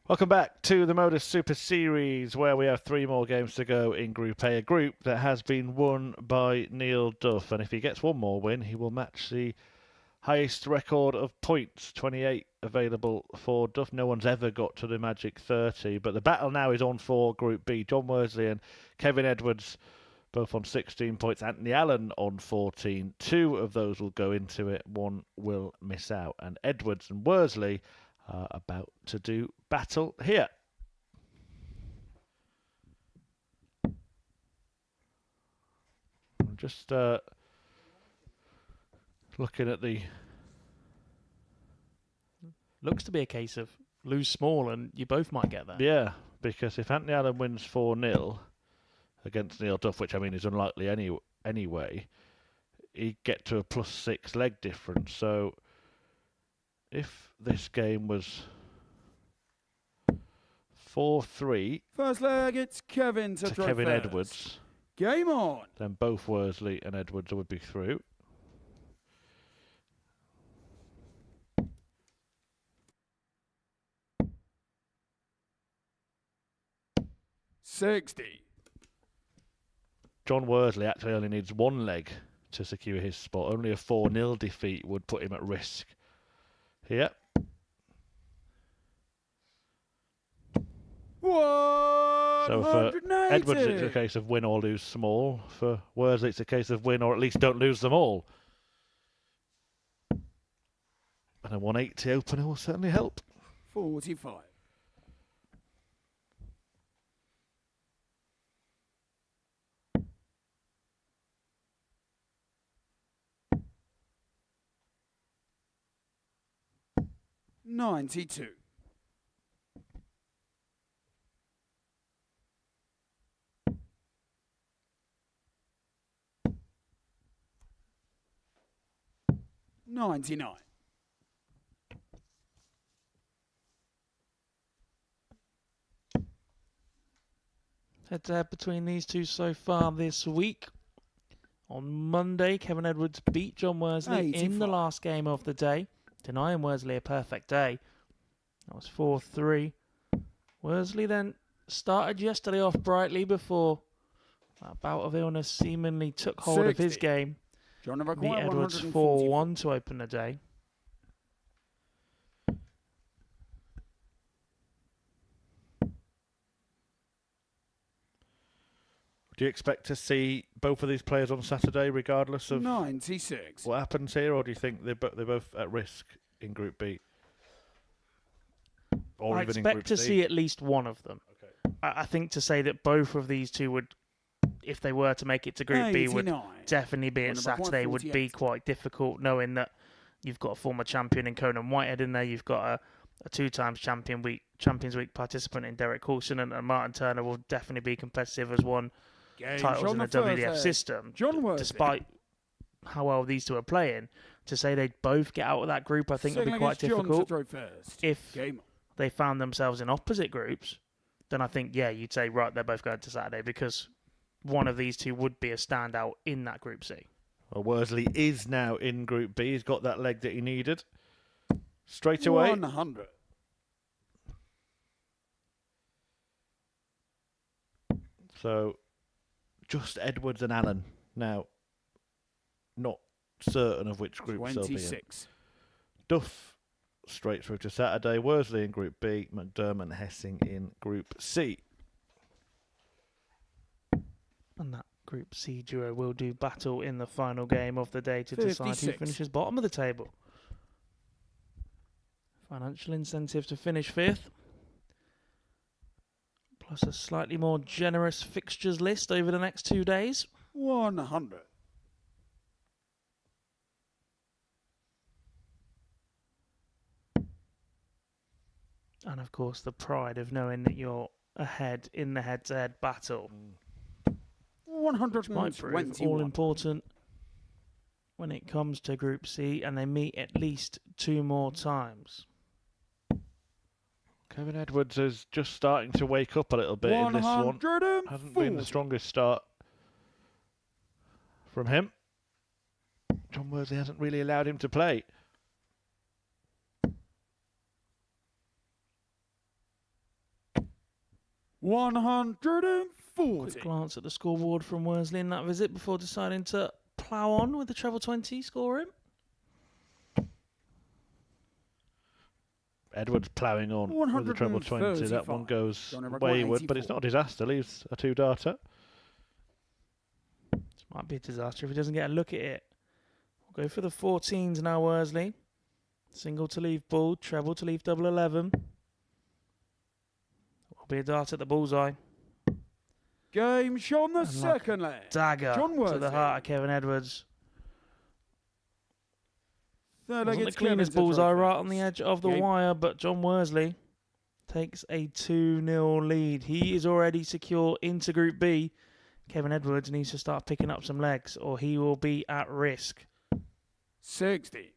Welcome back to the Modus Super Series, where we have 3 more games to go in Group A, a group that has been won by Neil Duff. And if he gets one more win, he will match the highest record of points, 28 available for Duff. No one's ever got to the magic 30, but the battle now is on for Group B. John Worsley and Kevin Edwards both on 16 points. Anthony Allen on 14. 2 of those will go into it. 1 will miss out. And Edwards and Worsley are about to do battle here. I'm just looking at the... Looks to be a case of lose small and you both might get there. Yeah, because if Anthony Allen wins 4-0 against Neil Duff, which I mean is unlikely anyway, he'd get to a +6 leg difference. So if this game was 4-3, first leg, it's Kevin to Kevin first. Edwards. Game on. Then both Worsley and Edwards would be through. $60. John Worsley actually only needs 1 leg to secure his spot. Only a 4-0 defeat would put him at risk here. So for 180. Edwards, it's a case of win or lose small. For Worsley, it's a case of win or at least don't lose them all. And a 180 opener will certainly help. 45. $92. $99. Head-to-head between these two so far this week. On Monday, Kevin Edwards beat John Worsley in the 85. last game of the day, denying Worsley a perfect day. That was 4-3. Worsley then started yesterday off brightly before that bout of illness seemingly took hold of his 60. game. John Beat McDermott, Edwards 144. 4-1 to open the day. Do you expect to see both of these players on Saturday, regardless of 96. what happens here, or do you think they're both at risk in Group B? Or I even in expect Group to C? see at least one of them. Okay. I think to say that both of these two would, if they were to make it to Group B, would 89. definitely be at Number Saturday would be 48. quite difficult, knowing that you've got a former champion in Conan Whitehead in there, you've got a two-times Champions Week participant in Derek Coulson, and Martin Turner will definitely be competitive as one Game titles shot in the the first WDF leg. system. John Worsley. Despite how well these two are playing, to say they'd both get out of that group, I think would be Second quite against John to difficult. throw first. If Game on. they found themselves in opposite groups, then I think, yeah, you'd say, right, they're both going to Saturday, because one of these two would be a standout in that Group C. Well, Worsley is now in Group B. He's got that leg that he needed. Straight away. 100. So, just Edwards and Allen now. Not certain of which groups they'll be in. 26. Duff straight through to Saturday. Worsley in Group B. McDermott and Hessing in Group C. And that Group C duo will do battle in the final game of the day to decide who 56. finishes bottom of the table. Financial incentive to finish fifth, plus a slightly more generous fixtures list over the next 2 days. 100. And of course, the pride of knowing that you're ahead in the head-to-head battle. Which might prove 121. all important when it comes to Group C, and they meet at least 2 more times. Kevin Edwards is just starting to wake up a little bit in this one. 140. Hasn't been the strongest start from him. John Worsley hasn't really allowed him to play. Quick glance at the scoreboard from Worsley in that visit before deciding to plough on with the treble 20 scoring. Edwards ploughing on with the treble 20. That one goes wayward, but it's not a disaster. Leaves a 2-darter. This might be a disaster if he doesn't get a look at it. We'll go for the 14s now, Worsley. Single to leave ball, treble to leave double 11. Will be a dart at the bullseye. Game shot on the And second leg. Dagger John to Worsley. the heart of Kevin Edwards. Third leg Wasn't the it's Kevin cleanest to bullseye throw right on the first. edge of the Game. wire, but John Worsley takes a 2-0 lead. He is already secure into Group B. Kevin Edwards needs to start picking up some legs, or he will be at risk. 60.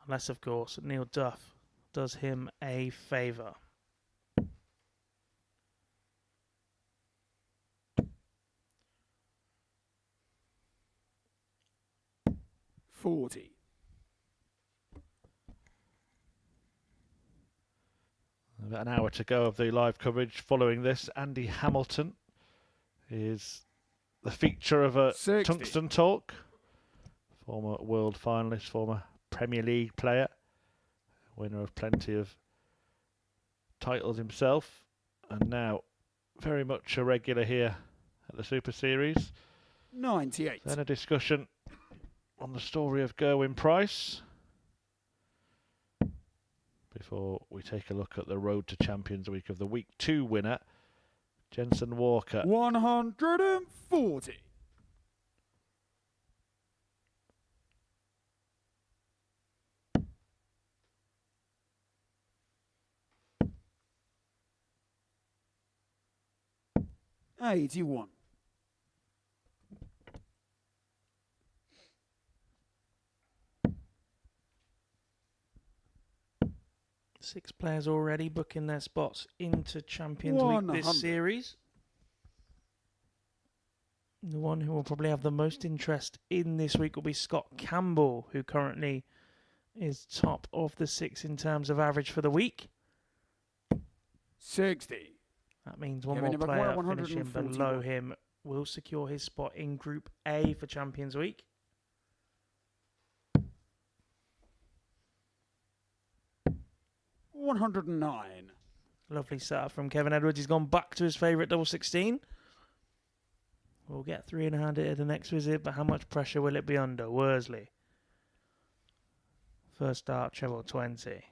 Unless, of course, Neil Duff does him a favour. $40. About an hour to go of the live coverage following this. Andy Hamilton is the feature of a 60. Tungsten Talk. Former world finalist, former Premier League player. Winner of plenty of titles himself. and now very much a regular here at the Super Series. 98. Then a discussion on the story of Gerwyn Price before we take a look at the Road to Champions Week of the Week 2 winner, Jensen Walker. 140. $81. 6 players already booking their spots into Champions Week this series. The one who will probably have the most interest in this week will be Scott Campbell, who currently is top of the 6 in terms of average for the week. 60. That means one more player finishing below him will secure his spot in Group A for Champions Week. $109. Lovely setup from Kevin Edwards. He's gone back to his favourite double 16. We'll get 3 in hand at the next visit, but how much pressure will it be under? Worsley. First start, treble 20.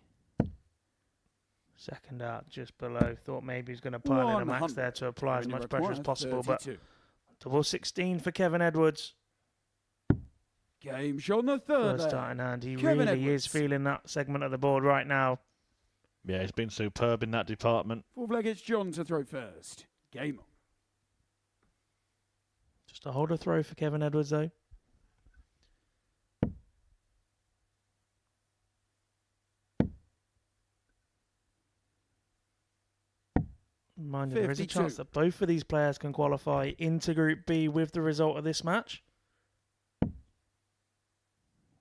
Second out, just below. Thought maybe he's going to pile in a max there to apply as much pressure as possible, 32. But double 16 for Kevin Edwards. Game shot on the third. First start in hand. He Kevin really Edwards. is feeling that segment of the board right now. Yeah, he's been superb in that department. Fourth leg, it's John to throw first. Game on. Just a holder throw for Kevin Edwards, though. Mind you, there is a 52. chance that both of these players can qualify into Group B with the result of this match.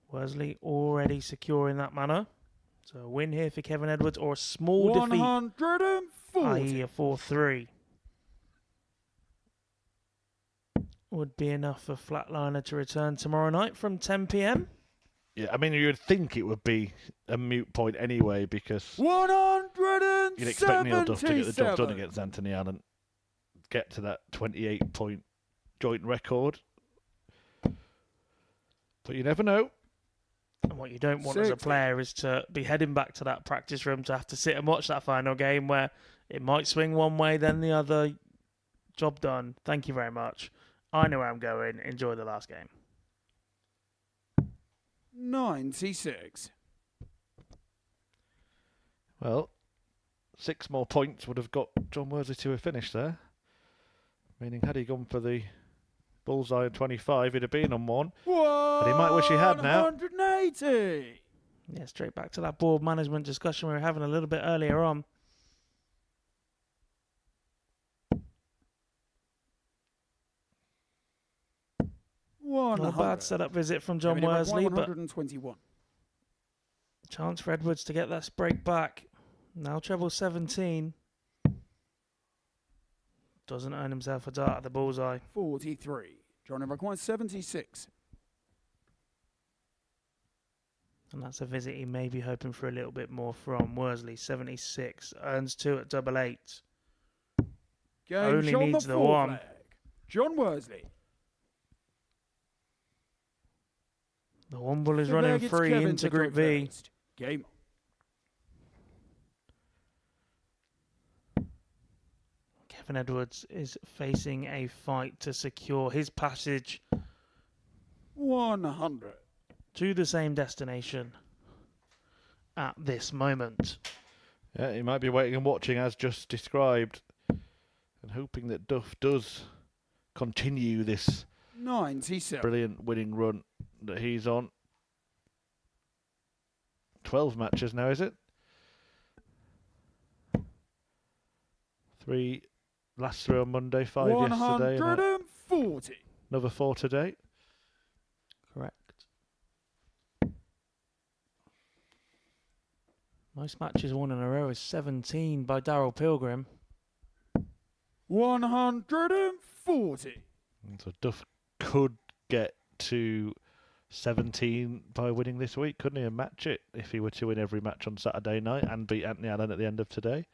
Worsley already secure in that manner. So a win here for Kevin Edwards, or a small defeat, 140. i.e. a 4-3. Would be enough for Flatliner to return tomorrow night from 10 p.m. Yeah, I mean, you'd think it would be a moot point anyway, because 177. you'd expect Neil Duff to get the job done against Anthony Allen, get to that 28-point joint record. But you never know. And what you don't want as a player is to be heading back to that practice room to have to sit and watch that final game where it might swing one way, then the other. Job done. Thank you very much. I know where I'm going. Enjoy the last game. 96. Well, 6 more points would have got John Worsley to a finish there. Meaning, had he gone for the bullseye at 25, he'd have been on 1. But he might wish he had now. 180. Yeah, straight back to that board management discussion we were having a little bit earlier on. Not a bad setup visit from John Worsley, but 121. chance for Edwards to get that break back. Now treble 17. Doesn't earn himself a dart at the bullseye. 43. John requires 76. And that's a visit he may be hoping for a little bit more from. Worsley, 76. Earns 2 at double 8. Game Only shot on needs the the fourth 1. leg. John Worsley. The Womble is Fifth running leg, it's free Kevin into to Group throw B. first. Game on. Kevin Edwards is facing a fight to secure his passage 100. to the same destination at this moment. Yeah, he might be waiting and watching as just described, and hoping that Duff does continue this 97. brilliant winning run that he's on. 12 matches now, is it? 3 last 3 on Monday, 5 yesterday, and 140. another 4 today. Correct. Most matches won in a row is 17 by Darryl Pilgrim. 140. So Duff could get to 17 by winning this week, couldn't he, and match it if he were to win every match on Saturday night and beat Anthony Allen at the end of today.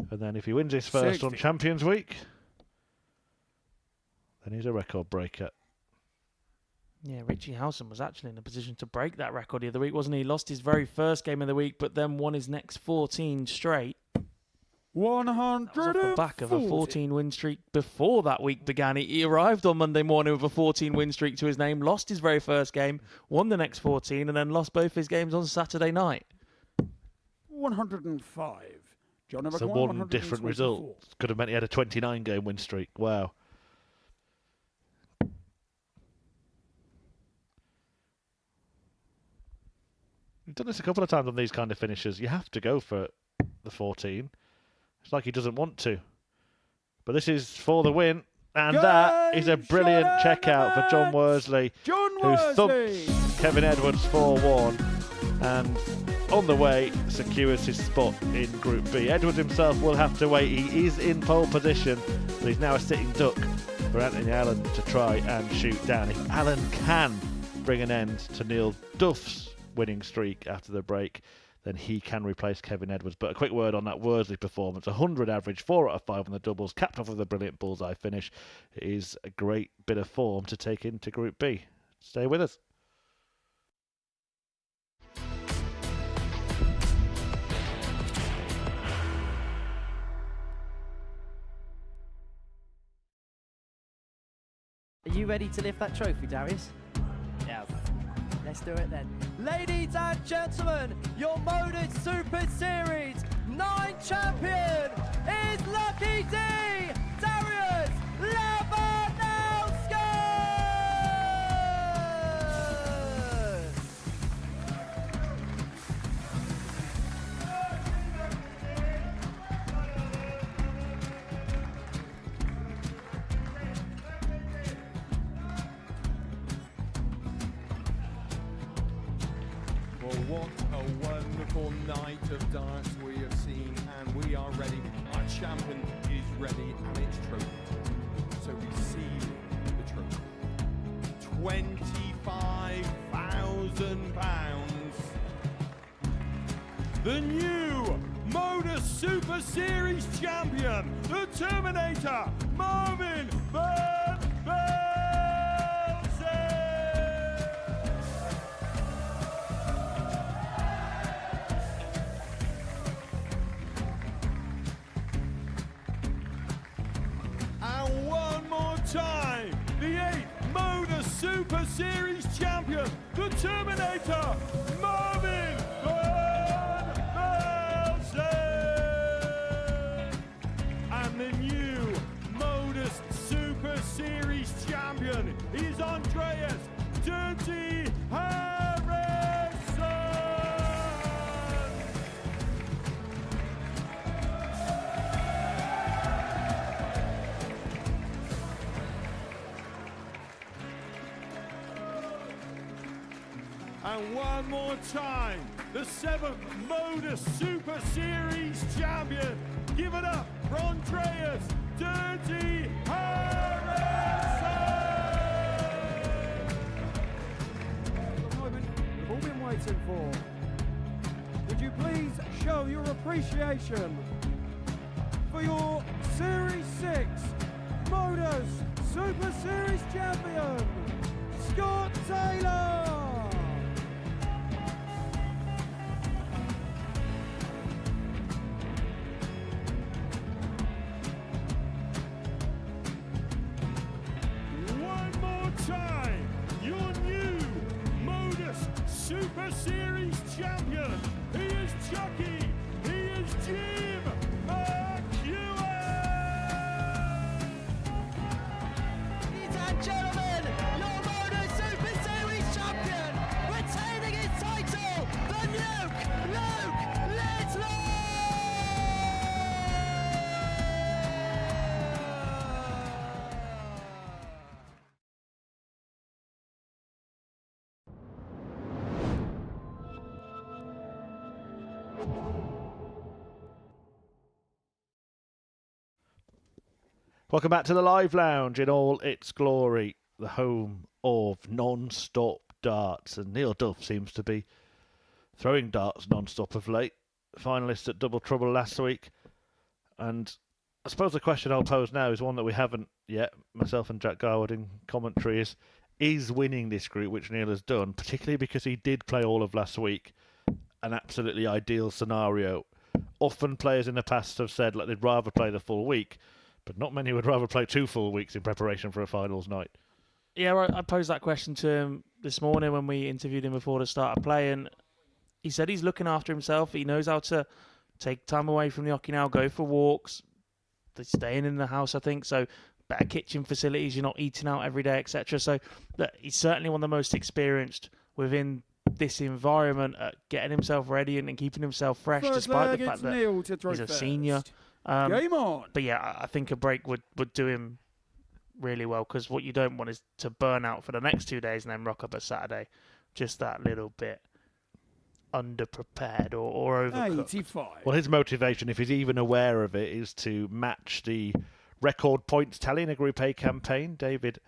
And then if he wins his first on 60. Champions Week, then he's a record breaker. Yeah, Richie Howson was actually in a position to break that record the other week, wasn't he? Lost his very first game of the week, but then won his next 14 straight. 100. That was off the back of a 14-win streak before that week began. He arrived on Monday morning with a 14-win streak to his name, lost his very first game, won the next 14, and then lost both his games on Saturday night. 105. John number So one different result. Could have meant he had a 29-game win streak. Wow. We've done this a couple of times on these kind of finishes. You have to go for the 14. It's like he doesn't want to. But this is for the win. And that is a brilliant checkout for John Worsley, who thumps Kevin Edwards 4-1. And on the way, secures his spot in Group B. Edwards himself will have to wait. He is in pole position, but he's now a sitting duck for Anthony Allen to try and shoot down. If Allen can bring an end to Neil Duff's winning streak after the break, then he can replace Kevin Edwards. But a quick word on that Worsley performance. 100 average, 4 out of 5 on the doubles, capped off with a brilliant bullseye finish. It is a great bit of form to take into Group B. Stay with us. Are you ready to lift that trophy, Darius? Yeah. Let's do it then. Ladies and gentlemen, your Modus Super Series 9 champion is Lucky D, Darius Labanowski! Well, what a wonderful night of darts we have seen, and we are ready. Our champion is ready, and it's trophy time. So receive the trophy. £25,000. The new Modus Super Series champion, the Terminator, Marvin Van Velzen. And one more time, the 8th Modus Super Series champion, the Terminator, Marvin Van Velzen. And the new Modus Super Series champion is Andreas Dirty Harrison. And one more time, the 7th Modus Super Series champion. Give it up for Andreas Dirty Harrison. The moment we've all been waiting for. Would you please show your appreciation for your Series 6 Modus Super Series champion, Scott Taylor? One more time, your new Modus Super Series champion. He is Chucky. He is Jim McEwen. Ladies and gentlemen, your Modus Super Series champion, retaining his title, the Luke Littler! Welcome back to the Live Lounge in all its glory, the home of non-stop darts. And Neil Duff seems to be throwing darts non-stop of late. Finalist at Double Trouble last week. And I suppose the question I'll pose now is one that we haven't yet, myself and Jack Garwood in commentary, is winning this group, which Neil has done, particularly because he did play all of last week, an absolutely ideal scenario. Often players in the past have said like they'd rather play the full week, but not many would rather play 2 full weeks in preparation for a finals night. Yeah, I posed that question to him this morning when we interviewed him before the start of play, and he said he's looking after himself. He knows how to take time away from the hockey now, go for walks. They're staying in the house, I think, so better kitchen facilities, you're not eating out every day, etc. So look, he's certainly one of the most experienced within this environment at getting himself ready and keeping himself fresh, despite the fact that he's a senior. Game on. But yeah, I think a break would do him really well, because what you don't want is to burn out for the next 2 days and then rock up a Saturday just that little bit underprepared or overcooked. 85. Well, his motivation, if he's even aware of it, is to match the record points tally in a Group A campaign. David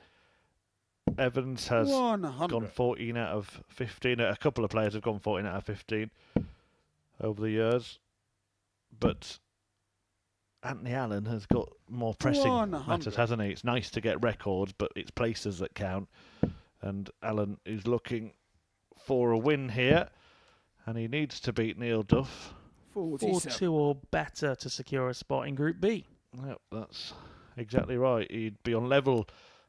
Evans has 100. gone 14 out of 15. A couple of players have gone 14 out of 15 over the years. But Anthony Allen has got more pressing 100. matters, hasn't he? It's nice to get records, but it's places that count. And Allen is looking for a win here. And he needs to beat Neil Duff. 4-2 or better to secure a spot in Group B. Yep, that's exactly right. He'd be on level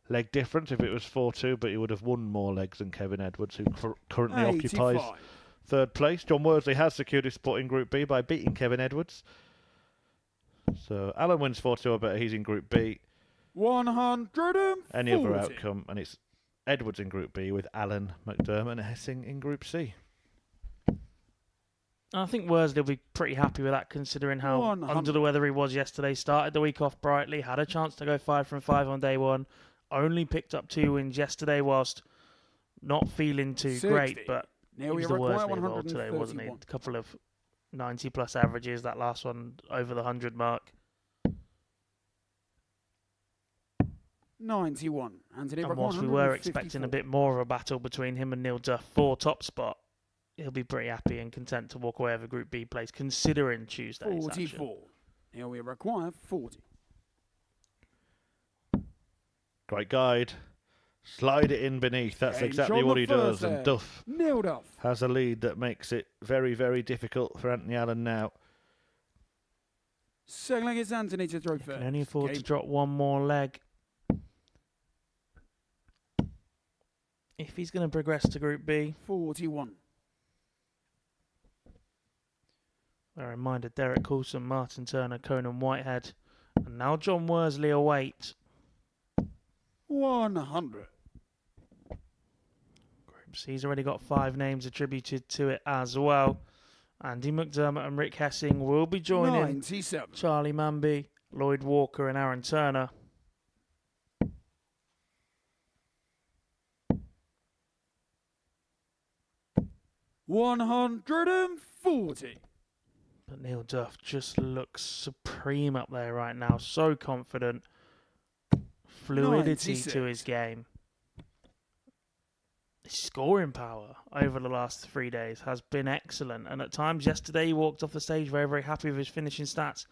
leg difference if it was 4-2, but he would have won more legs than Kevin Edwards, who currently 85. occupies third place. John Worley has secured his spot in Group B by beating Kevin Edwards. So Allen wins 4-2 or better. He's in Group B. 140. Any other outcome, and it's Edwards in Group B with Allen, McDermott and Hessing in Group C. I think Worsley will be pretty happy with that, considering how 100. under the weather he was yesterday. Started the week off brightly, had a chance to go 5 from 5 on day one. Only picked up 2 wins yesterday whilst not feeling too 60. great, but Now he we was the require Worsley of old today, wasn't he? A 131. couple of 90-plus averages, that last one over the 100 mark. 91. Anthony And whilst we were expecting a bit more of a battle between him and Neil Duff for top spot, he'll be pretty happy and content to walk away with a Group B place, considering Tuesday's 44. action. Now we require 40. Great guide. Slide it in beneath. That's Game exactly shot what the he does. first And leg. Duff Neil Duff. has a lead that makes it very, very difficult for Anthony Allen now. Second leg is Anthony to throw first. Can only afford Game to drop one more leg. If he's going to progress to Group B. 41. A reminder, Derek Coulson, Martin Turner, Conan Whitehead. And now John Worsley await. 100. Group C's already got 5 names attributed to it as well. Andy McDermott and Rick Hessing will be joining 97. Charlie Manby, Lloyd Walker and Aaron Turner. $140. But Neil Duff just looks supreme up there right now. So confident. Fluidity 96. to his game. His scoring power over the last 3 days has been excellent. And at times yesterday he walked off the stage very, very happy with his finishing stats.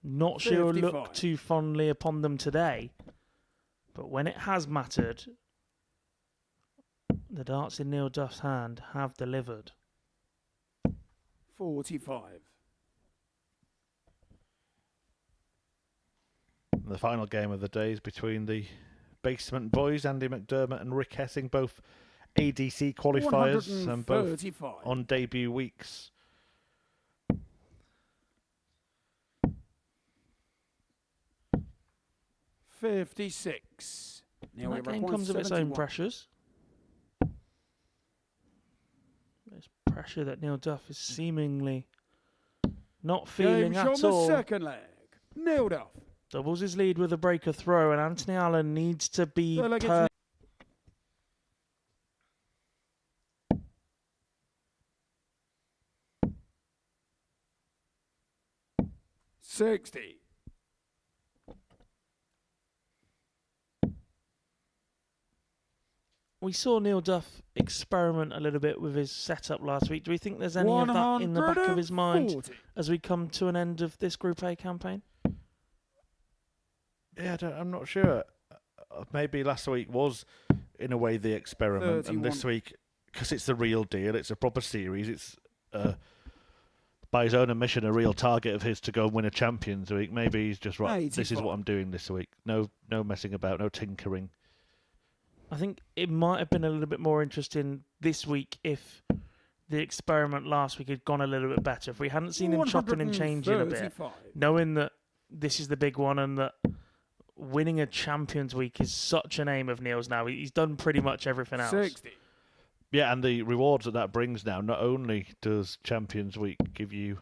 Not sure 55. look too fondly upon them today. But when it has mattered, the darts in Neil Duff's hand have delivered. 45. The final game of the day is between the Basement Boys, Andy McDermott and Rick Hessing, both ADC qualifiers and both 135. on debut weeks. $56. Now we That game require comes with its own 71. pressures. There's pressure that Neil Duff is seemingly not feeling Game at shot all. the second leg. Neil Duff. Doubles his lead with a breaker throw, and Anthony Allen needs to be Third leg is perfect. 60. We saw Neil Duff experiment a little bit with his setup last week. Do we think there's any of that in the back of his mind 140. as we come to an end of this Group A campaign? Yeah, I'm not sure. Maybe last week was, in a way, the experiment, and this week, because it's the real deal, it's a proper series, it's, by his own admission, a real target of his to go and win a Champions Week. Maybe he's just, right, this is what I'm doing this week. No messing about, no tinkering. I think it might have been a little bit more interesting this week if the experiment last week had gone a little bit better. If we hadn't seen him chopping and changing a bit, knowing that this is the big one and that winning a Champions Week is such an aim of Neil's now. He's done pretty much everything else. 60. Yeah, and the rewards that brings now, not only does Champions Week give you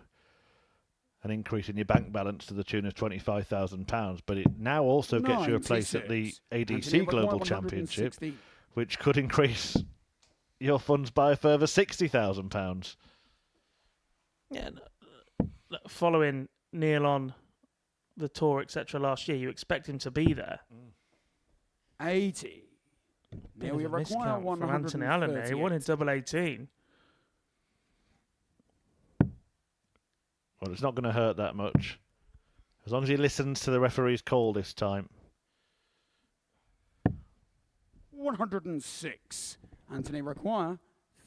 an increase in your bank balance to the tune of £25,000, but it now also gets you a place at the ADC Global Championship, which could increase your funds by a further £60,000. Yeah, following Neil on the tour, etc. last year, you expect him to be there. 80. Now we require from Anthony Allen there. He won in double 18. Well, it's not going to hurt that much. As long as he listens to the referee's call this time. 106. Anthony require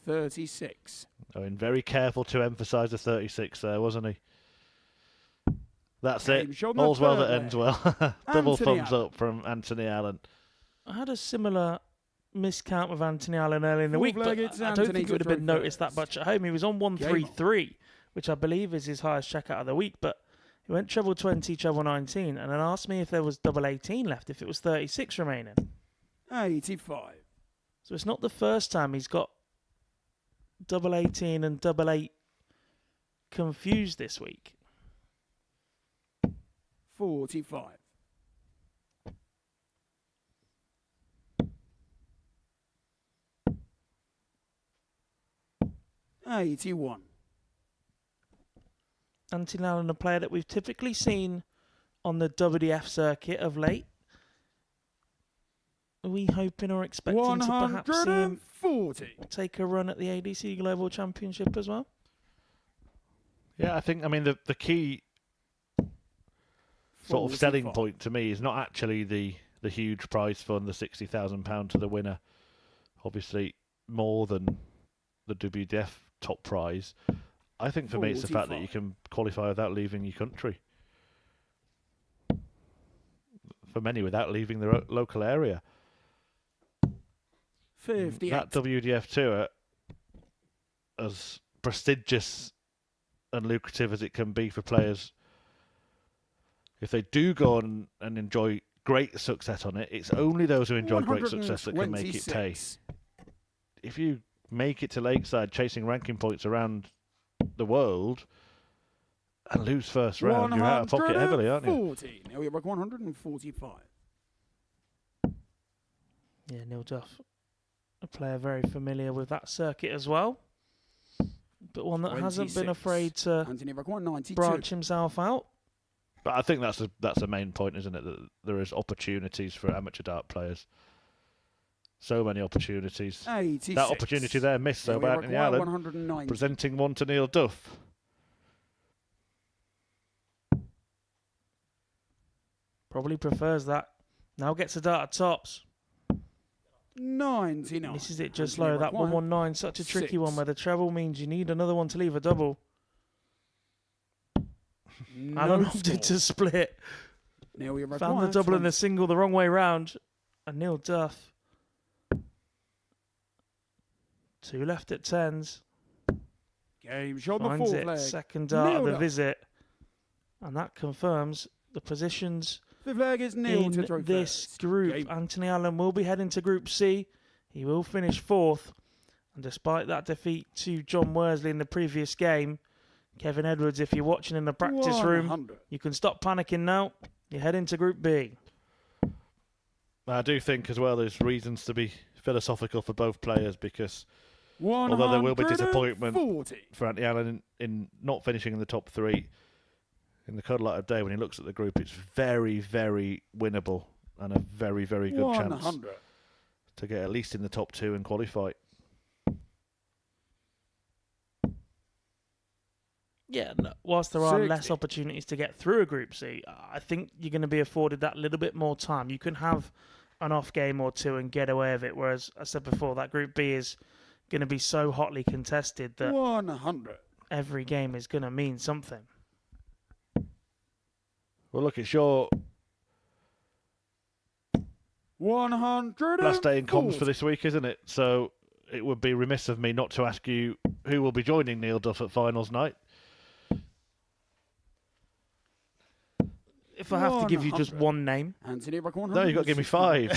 36. Oh, and very careful to emphasise the 36 there, wasn't he? That's it. All's well that ends well. Double thumbs up from Anthony Allen. I had a similar miscount with Anthony Allen earlier in the week, but I don't think it would have been noticed that much at home. He was on 133, which I believe is his highest checkout of the week, but he went treble 20, treble 19, and then asked me if there was double 18 left, if it was 36 remaining. 85. So it's not the first time he's got double 18 and double 8 confused this week. 45. 81. Anthony Allen, a player that we've typically seen on the WDF circuit of late. Are we hoping or expecting to perhaps see him take a run at the ADC Global Championship as well? Yeah, I think, the key sort of selling point to me is not actually the huge prize fund, the £60,000 to the winner. Obviously, more than the WDF top prize. I think for me it's the fact that you can qualify without leaving your country. For many, without leaving their local area. 58. That WDF tour, as prestigious and lucrative as it can be for players, if they do go on and enjoy great success on it, it's only those who enjoy great success that can make it pay. If you make it to Lakeside chasing ranking points around the world and lose first round, you're out of pocket heavily, aren't you? Now we're 145. Yeah, Neil Duff, a player very familiar with that circuit as well, but one that hasn't been afraid to branch himself out. But I think that's the main point, isn't it? That there is opportunities for amateur dart players. So many opportunities. 86. That opportunity there missed though by Anthony Allen, presenting one to Neil Duff. Probably prefers that. Now gets a dart at tops. 99. Misses it just low. That 119, such a tricky one where the treble means you need another one to leave a double. Allen opted to split. Found the double and the single the wrong way round. And Neil Duff. 2 left at 10s. Game shot the Finds fourth it. leg. Second dart of the visit. And that confirms the positions Fifth leg is Neil to in this group. Anthony Allen will be heading to Group C. He will finish 4th. And despite that defeat to John Worsley in the previous game, Kevin Edwards, if you're watching in the practice room, you can stop panicking now. You're heading to Group B. I do think as well there's reasons to be philosophical for both players, because although there will be disappointment for Anthony Allen in not finishing in the top 3, in the cold light of day, when he looks at the group, it's very, very winnable and a very, very good chance to get at least in the top 2 and qualify. Yeah, no, whilst there are 60. less opportunities to get through a Group C, I think you're going to be afforded that little bit more time. You can have an off game or two and get away with it, whereas, I said before, that Group B is going to be so hotly contested that 100. every game is going to mean something. Well, look, it's your 100. last day in comms for this week, isn't it? So it would be remiss of me not to ask you who will be joining Neil Duff at finals night. If I have to give you just one name, Anthony, No, you've got to give me 5.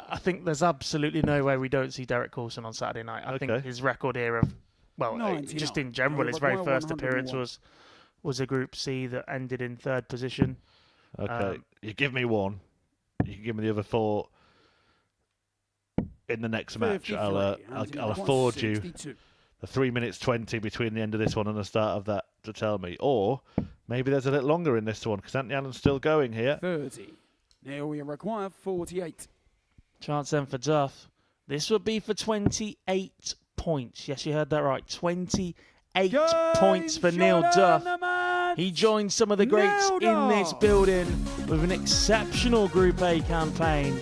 I think there's absolutely no way we don't see Derek Coulson on Saturday night. I think his record here of, well, 99. just in general, his very first appearance was a Group C that ended in 3rd position. Okay, you give me 1. You can give me the other 4 in the next match. I'll afford you the 3 minutes 20 between the end of this one and the start of that to tell me. Or maybe there's a little longer in this one because Anthony Allen's still going here. 30. Now we require 48. Chance then for Duff. This would be for 28 points. Yes, you heard that right. 28 points for Neil Duff. He joins some of the greats in this building with an exceptional Group A campaign.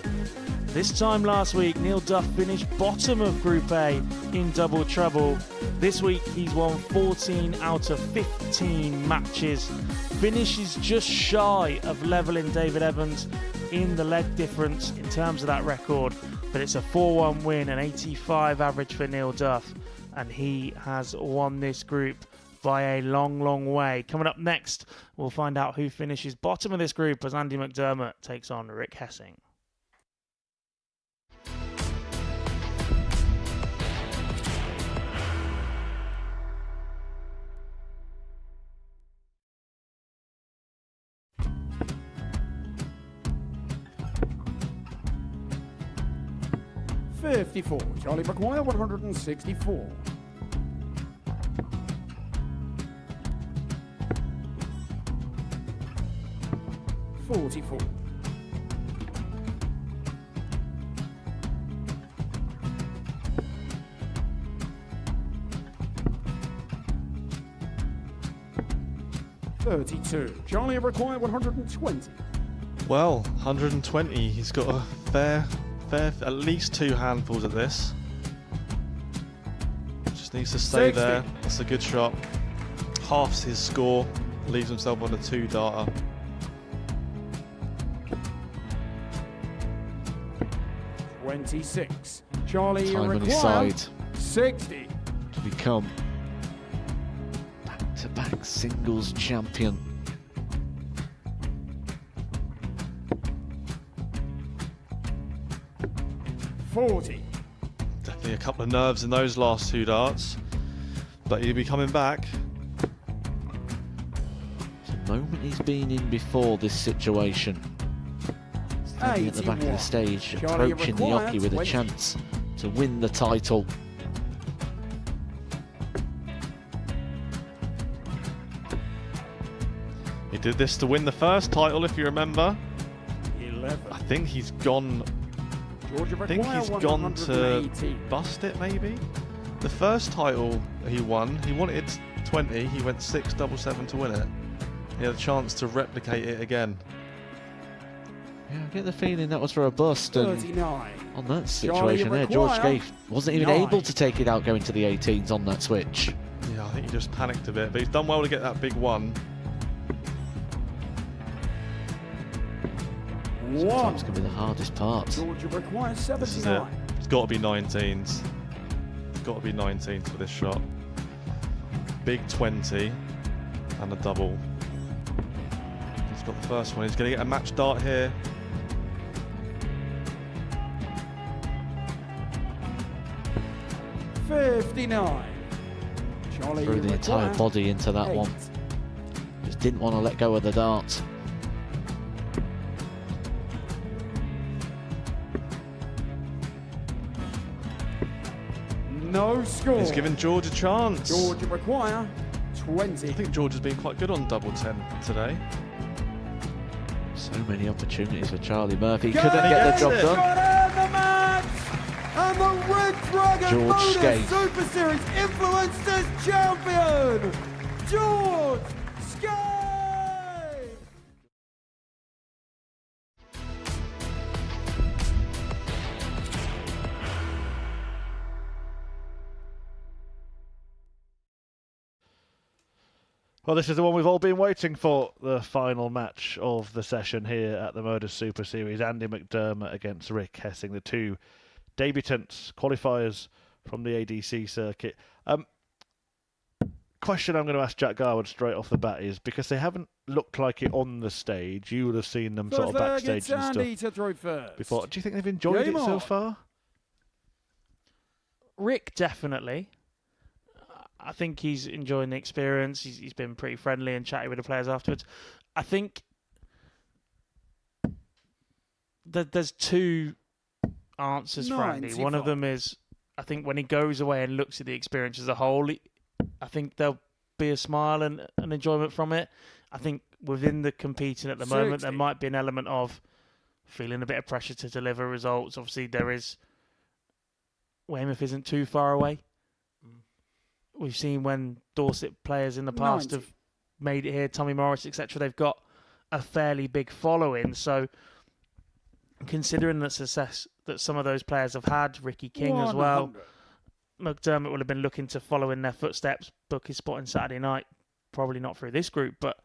This time last week, Neil Duff finished bottom of Group A in double trouble. This week, he's won 14 out of 15 matches. Finishes just shy of leveling David Evans in the leg difference in terms of that record. But it's a 4-1 win, an 85 average for Neil Duff. And he has won this group by a long, long way. Coming up next, we'll find out who finishes bottom of this group as Andy McDermott takes on Rick Hessing. $54. Charlie McGuire, 164. $44. $32. Charlie required 120. Well, 120. He's got a fair, at least 2 handfuls at this. Just needs to stay 60. there. That's a good shot. Halves his score. Leaves himself on a 2-darter. $26. Charlie Time on his required side 60. to become back-to-back singles champion. $40. Definitely a couple of nerves in those last 2 darts. But he'll be coming back. It's a moment he's been in before this situation. Standing at the back of the stage, Charlie approaching the required Yoki with a 20. chance to win the title. He did this to win the first title, if you remember. 11. I think he's gone. Georgia I think he's gone to bust it, maybe. The first title he won, he wanted 20. He went 6-7-7 to win it. He had a chance to replicate it again. Yeah, I get the feeling that was for a bust. And 39. on that situation there, George Scaife wasn't even able to take it out going to the 18s on that switch. Yeah, I think he just panicked a bit, but he's done well to get that big one. Sometimes can be the hardest part. Georgia requires This is it. 79. It's got to be 19s. It's got to be 19s for this shot. Big 20 and a double. He's got the first one. He's going to get a match dart here. $59. Charlie Threw the entire required body into that 8. one. Just didn't want to let go of the dart. No score. He's given George a chance. Georgia require 20. I think George has been quite good on double 10 today. So many opportunities for Charlie Murphy. Couldn't get the job done. Got the match. and the Red Dragon George Modus Skate. Super Series Influencers Champion, George Skate! Well, this is the one we've all been waiting for, the final match of the session here at the Modus Super Series. Andy McDermott against Rick Hessing, the two debutants, qualifiers from the ADC circuit. Question I'm going to ask Jack Garwood straight off the bat is, because they haven't looked like it on the stage, you would have seen them sort of backstage and Andy stuff to throw first. before. Do you think they've enjoyed Game it so on. far? Rick, definitely. I think he's enjoying the experience. He's been pretty friendly and chatty with the players afterwards. I think that there's two answers for Andy. One of them is, I think when he goes away and looks at the experience as a whole, I think there'll be a smile and an enjoyment from it. I think within the competing at the moment, there might be an element of feeling a bit of pressure to deliver results. Obviously, there is. Weymouth isn't too far away. We've seen when Dorset players in the past have made it here, Tommy Morris, etc. They've got a fairly big following. So, considering the success that some of those players have had, Ricky King as well, McDermott would have been looking to follow in their footsteps, book his spot on Saturday night. Probably not through this group, but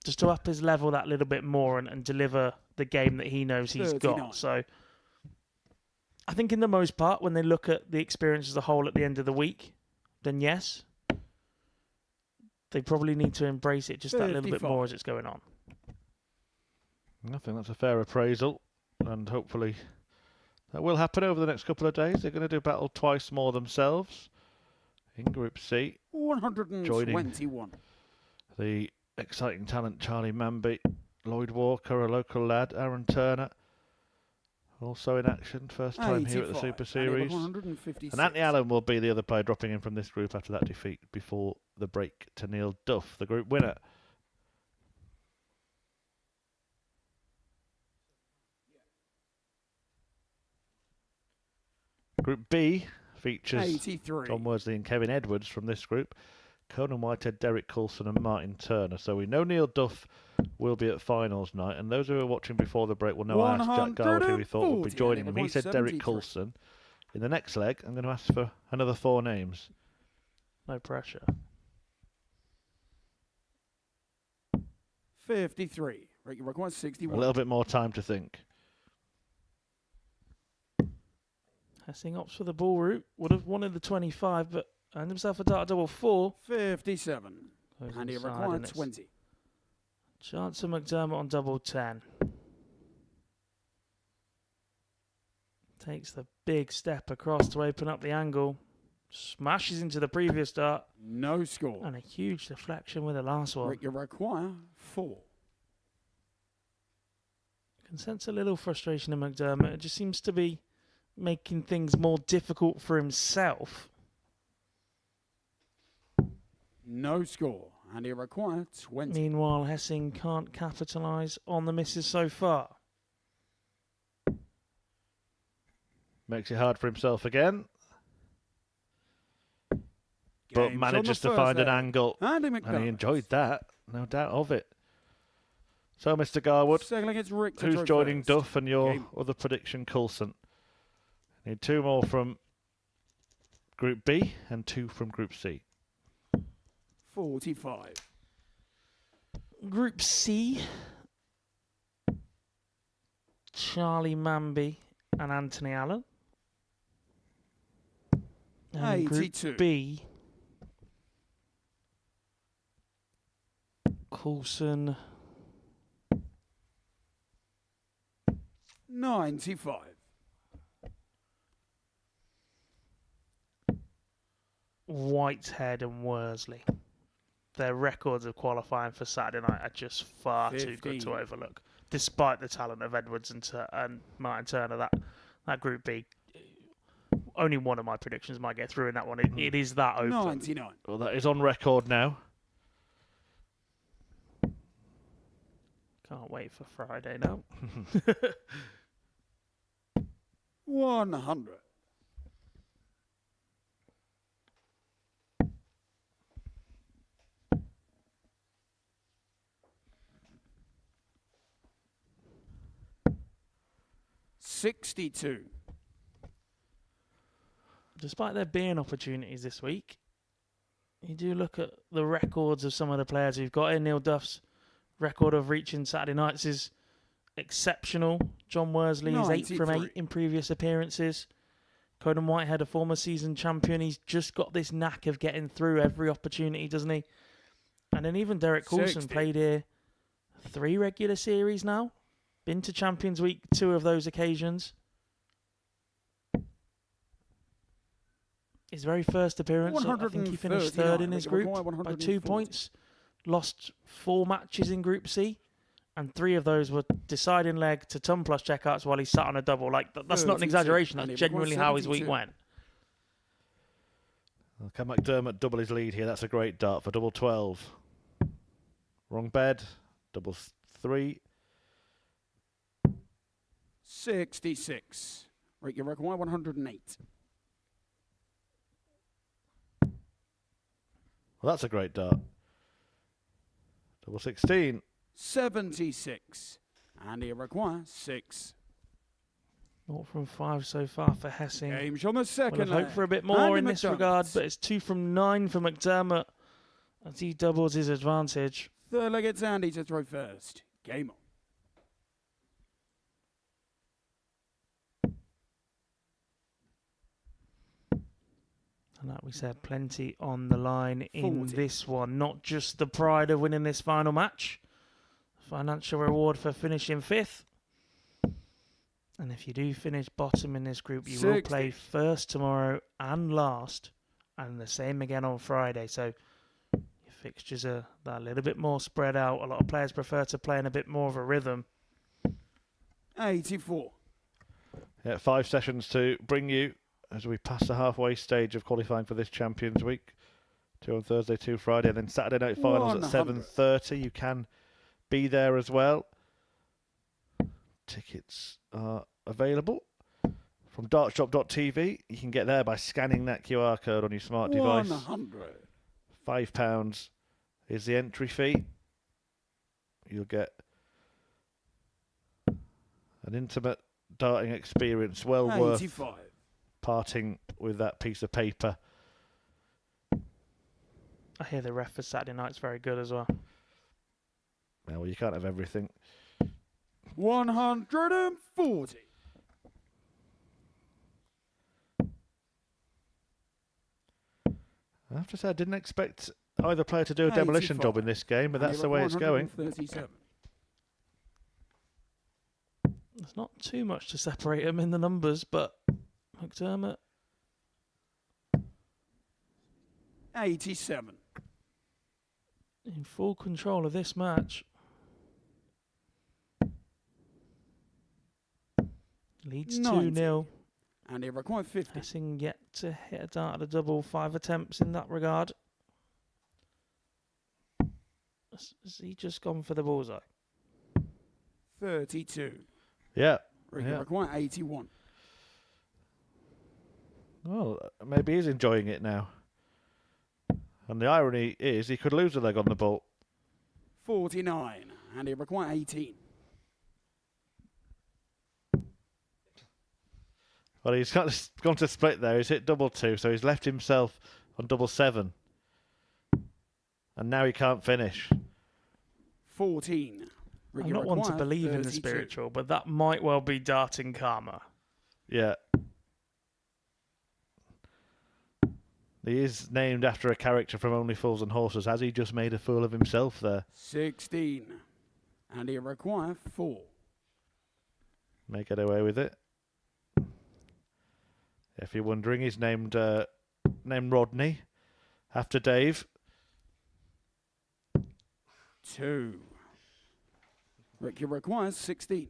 just to up his level that little bit more and deliver the game that he knows he's got. So, I think in the most part, when they look at the experience as a whole at the end of the week, then yes, they probably need to embrace it just that little bit more as it's going on. I think that's a fair appraisal, and hopefully that will happen over the next couple of days. They're going to do battle twice more themselves in Group C. 121. The exciting talent Charlie Manby, Lloyd Walker, a local lad, Aaron Turner, also in action, first time here at the Super Series. And Anthony Allen will be the other player dropping in from this group after that defeat before the break to Neil Duff, the group winner. Group B features 83. Tom Worsley and Kevin Edwards from this group, Conan Whitehead, Derek Coulson and Martin Turner. So we know Neil Duff will be at finals night, and those who were watching before the break will know I asked Jack Garwood who he thought would be joining him. He said Derek Coulson. In the next leg, I'm going to ask for another 4 names. No pressure. 53. Requires 61. A little bit more time to think. Hessing opts for the ball route. Would have wanted the 25, but earned himself a dart double 4. 57. And he required 20. Chance of McDermott on double 10. Takes the big step across to open up the angle. Smashes into the previous dart. No score. And a huge deflection with the last one. You require 4. Can sense a little frustration in McDermott. It just seems to be making things more difficult for himself. No score. And he required 20. Meanwhile, Hessing can't capitalise on the misses so far. Makes it hard for himself again. But manages to find an angle. And he enjoyed that. No doubt of it. So, Mr. Garwood, who's joining Duff and your other prediction, Coulson? Need 2 more from Group B and 2 from Group C. 45. Group C, Charlie Manby and Anthony Allen. And 82. Group B, Coulson. 95. Whitehead and Worsley. Their records of qualifying for Saturday night are just far too good to overlook. Despite the talent of Edwards and Martin Turner, that Group B, only one of my predictions might get through in that one. It is that open. 99. Well, that is on record now. Can't wait for Friday now. 100. $62. Despite there being opportunities this week, you do look at the records of some of the players who've got in. Neil Duff's record of reaching Saturday nights is exceptional. John Worsley is 8 from 8 in previous appearances. Conan Whitehead, a former season champion, he's just got this knack of getting through every opportunity, doesn't he? And then even Derek Coulson played here 3 regular series now. Been to Champions Week 2 of those occasions. His very first appearance, I think he finished 3rd in his group by 2 points. Lost 4 matches in Group C, and 3 of those were deciding leg to ton plus checkouts while he sat on a double. Like, that's not an exaggeration. That's genuinely how his week went. Can McDermott double his lead here? That's a great dart for double 12. Wrong bed. Double 3. 66. Rick, you reckon 108. Well, that's a great dart. Double 16. 76. And he requires 6. 0 from 5 so far for Hessing. Game's on the second. We'll hope for a bit more in this regard, but it's 2 from 9 for McDermott as he doubles his advantage. 3rd leg, it's Andy to throw first. Game on. And like we said, plenty on the line in 40. this one. Not just the pride of winning this final match. Financial reward for finishing 5th. And if you do finish bottom in this group, you will play first tomorrow and last. And the same again on Friday. So your fixtures are a little bit more spread out. A lot of players prefer to play in a bit more of a rhythm. 84. Yeah, 5 sessions to bring you as we pass the halfway stage of qualifying for this Champions Week. 2 on Thursday, 2 Friday, and then Saturday night finals 100. at 7:30. You can be there as well. Tickets are available from dartshop.tv. You can get there by scanning that QR code on your smart device. 100. £5 is the entry fee. You'll get an intimate darting experience, well 85. worth parting with that piece of paper. I hear the ref for Saturday night's very good as well. Yeah, well, you can't have everything. 140. I have to say, I didn't expect either player to do a demolition job in this game, but that's the way it's going. 137. There's not too much to separate them in the numbers, but McDermott 87. in full control of this match. Leads 2-0. And he required 50. Hessing yet to hit a dart at a double. 5 attempts in that regard. Has he just gone for the bullseye? 32. Yeah. Ricky Yeah. required 81. Well, maybe he's enjoying it now. And the irony is he could lose a leg on the ball. 49. And he required 18. Well, he's gone to split there. He's hit double 2, so he's left himself on double 7. And now he can't finish. 14. Ricky I'm not one to required believe in the 32. spiritual, but that might well be darting karma. Yeah. He is named after a character from Only Fools and Horses. Has he just made a fool of himself there? 16. And he required 4. May get away with it. If you're wondering, he's named Rodney after Dave. 2. Ricky requires 16.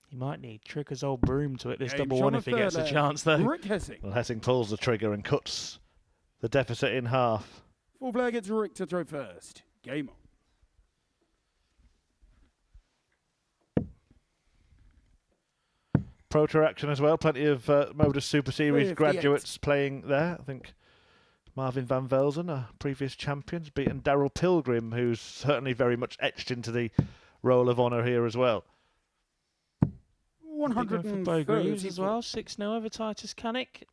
He might need Trigger's old broom to hit this Game double shot one on if he gets a third, chance, though. Rick Hessing. Well, Hessing pulls the trigger and cuts the deficit in half. Full flag gets Rick to throw first. Game on. Pro Tour action as well. Plenty of Modus Super Series 58. graduates playing there. I think Marvin van Velzen, a previous champion, beaten Daryl Pilgrim, who's certainly very much etched into the Roll of Honour here as well. 100 for Bo Greaves as well. 6-0 over Titus Canick.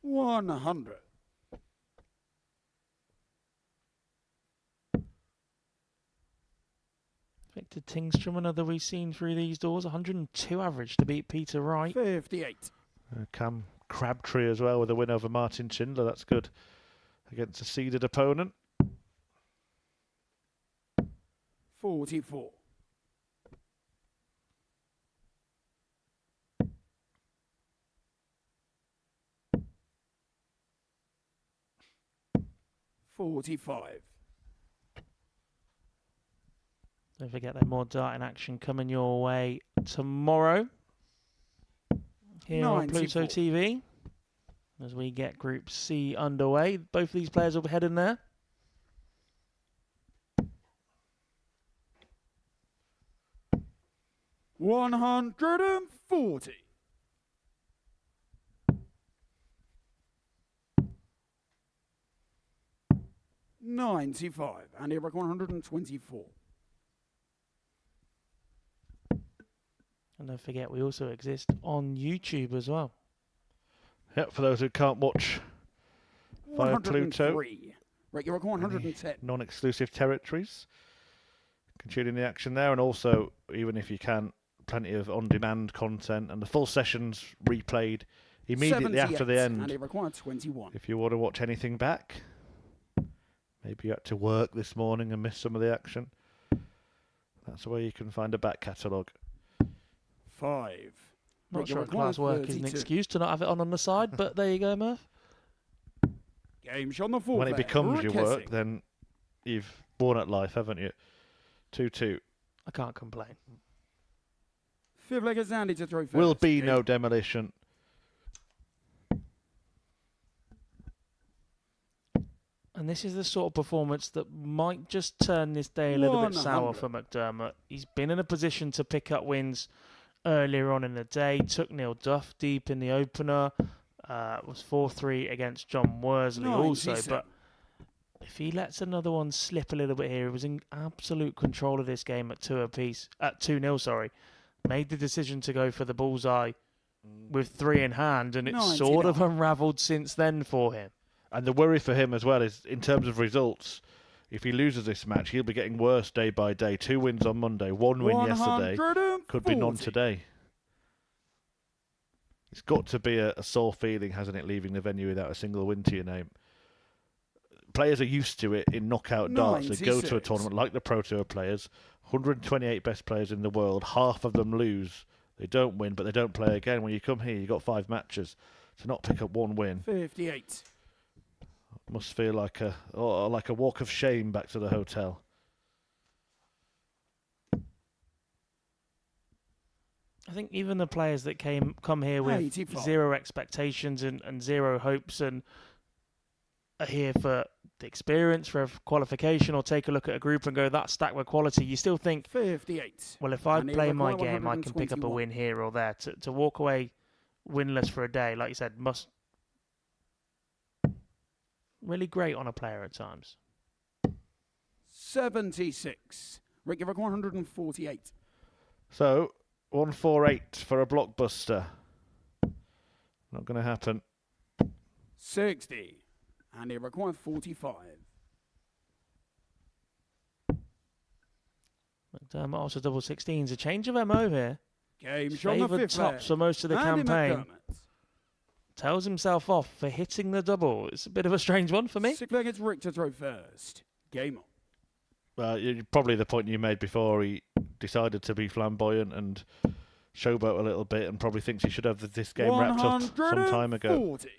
$100. Victor Tingstrom, another we've seen through these doors. 102 average to beat Peter Wright. 58. Cam Crabtree as well with a win over Martin Schindler. That's good against a seeded opponent. 44. $45. Don't forget there's more darting action coming your way tomorrow here on Pluto 94. TV as we get Group C underway. Both of these players will be heading there. $140. $95. And Eric 124. And don't forget, we also exist on YouTube as well. Yep, for those who can't watch via Pluto. 103. Right, you're 110. Non-exclusive territories. Can tune in the action there, and also, even if you can, plenty of on-demand content and the full sessions replayed immediately after the end. And it required 21. If you want to watch anything back, maybe you had to work this morning and missed some of the action. That's where you can find a back catalogue. 5. Not sure class work is an excuse to not have it on the side, but there you go, Murph. Game shot on the fourth. When it becomes your work, Hessing. then you've won at life, haven't you? 2-2. I can't complain. Fifth leg is Andy to throw first. Will be no demolition. And this is the sort of performance that might just turn this day a little bit sour 100. for McDermott. He's been in a position to pick up wins earlier on in the day. Took Neil Duff deep in the opener. Was 4-3 against John Worsley also. But if he lets another one slip a little bit here, he was in absolute control of this game at 2-0, sorry. Made the decision to go for the bullseye with 3 in hand, and it's sort of unravelled since then for him. And the worry for him as well is, in terms of results, if he loses this match, he'll be getting worse day by day. 2 wins on Monday, 1 win yesterday. Could be none today. It's got to be a sore feeling, hasn't it, leaving the venue without a single win to your name. Players are used to it in knockout darts. They go to a tournament like the Pro Tour players, 128 best players in the world, half of them lose. They don't win, but they don't play again. When you come here, you've got 5 matches. To not pick up 1 win 58. must feel like a walk of shame back to the hotel. I think even the players that come here with 85. 0 expectations and 0 hopes and are here for the experience, for a qualification, or take a look at a group and go, that's stacked with quality, you still think, 58. well, if I And play it my required game, I can pick up a 121. win here or there. To walk away winless for a day, like you said, must really great on a player at times. 76. Rick, you're 148. So, 148 for a blockbuster. Not going to happen. 60. And it required 45. McDermott also double 16s. A change of MO here. Game shot on the Favoured fifth tops leg. for most of the Andy campaign. McDermott. Tells himself off for hitting the double. It's a bit of a strange one for me. Sixth leg, it's Rick to throw first. Game on. Probably the point you made before, he decided to be flamboyant and showboat a little bit, and probably thinks he should have this game wrapped up some time ago. 140.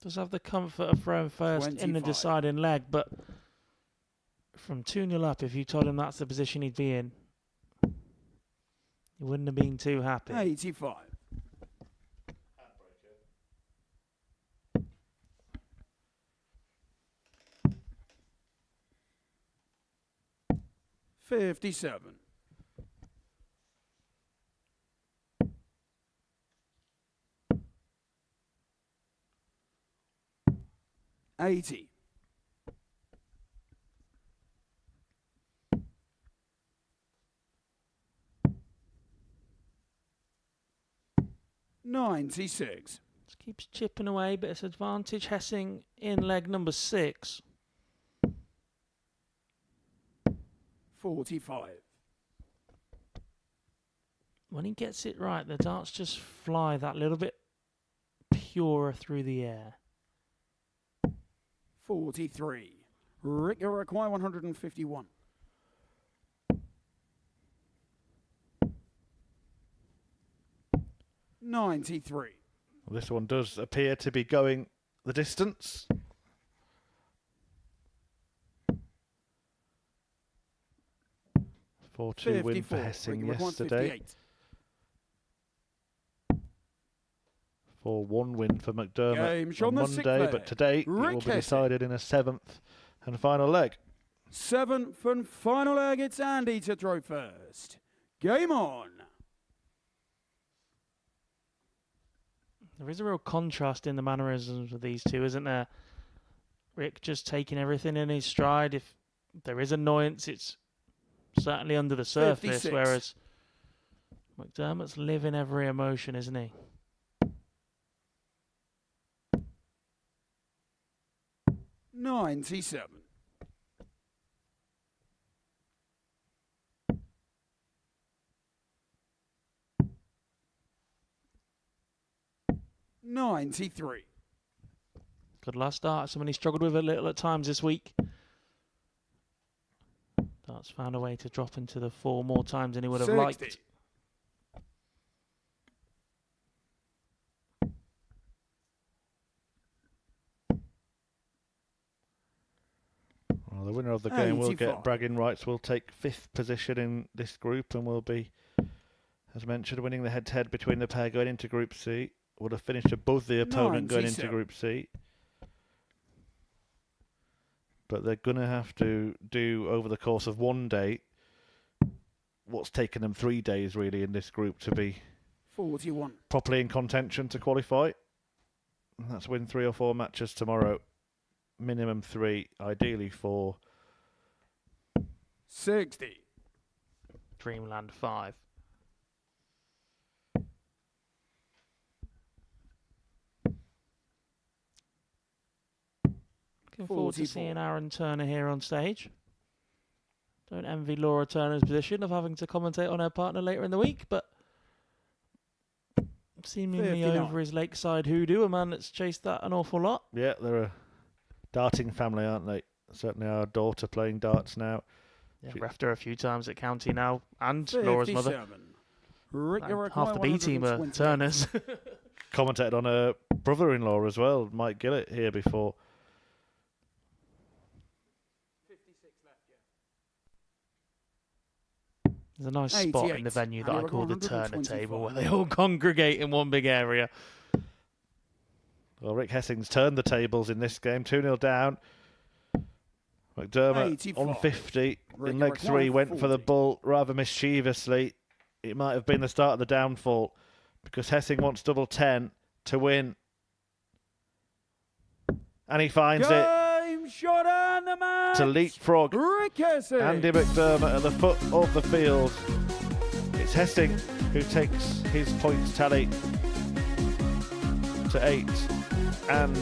Does have the comfort of throwing first in the 25. deciding leg, but from 2-0 up, if you told him that's the position he'd be in, he wouldn't have been too happy. 85. 57. $80. 96. Just keeps chipping away, but it's advantage Hessing in leg number 6. 45. When he gets it right, the darts just fly that little bit purer through the air. 43. Rick, you require 151. $93. Well, this one does appear to be going the distance. Four-two win for Hessing yesterday. 4-1 win for McDermott on Monday, but today it will be decided in a 7th and final leg. 7th and final leg, it's Andy to throw first. Game on. There is a real contrast in the mannerisms of these two, isn't there? Rick just taking everything in his stride. If there is annoyance, it's certainly under the surface, 56. whereas McDermott's living every emotion, isn't he? $97. $93. Good last start. Someone he struggled with a little at times this week. Darts found a way to drop into the 4 more times than he would have 60. liked. Well, the winner of the game will 85. get bragging rights. Will take 5th position in this group and will be, as mentioned, winning the head-to-head between the pair going into Group C. Would have finished above the opponent going into 97. Group C. But they're going to have to do, over the course of one day, what's taken them 3 days, really, in this group to be 41. properly in contention to qualify. And that's win 3 or 4 matches tomorrow. Minimum 3, ideally 4. 60. Dreamland 5. Looking forward to 44. seeing Aaron Turner here on stage. Don't envy Laura Turner's position of having to commentate on her partner later in the week, but seemingly 59. over his lakeside hoodoo, a man that's chased that an awful lot. Yeah, they're a darting family, aren't they? Certainly our daughter playing darts now. Yeah, refed her a few times at county now, and Laura's mother. 57. Rick, you And require half the B team are 128. Turners. Commentated on her brother-in-law as well, Mike Gillett, here before. 56 left, yeah. There's a nice spot in 88. the venue that And I you're call the 125. Turner table, where they all congregate in one big area. Well, Rick Hessing's turned the tables in this game, 2-0 down. McDermott 85. on 50 Rick, in you leg 3, require went for the 40. bull rather mischievously. It might have been the start of the downfall because Hessing wants double 10 to win. And he finds it Game shot and the match. to leapfrog Rick Hessing. Andy McDermott at the foot of the field. It's Hessing who takes his points tally to 8 and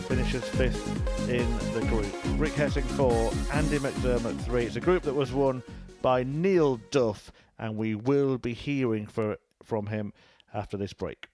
finishes 5th in the group. Rick Hessing 4, Andy McDermott 3. It's a group that was won by Neil Duff, and we will be hearing from him after this break.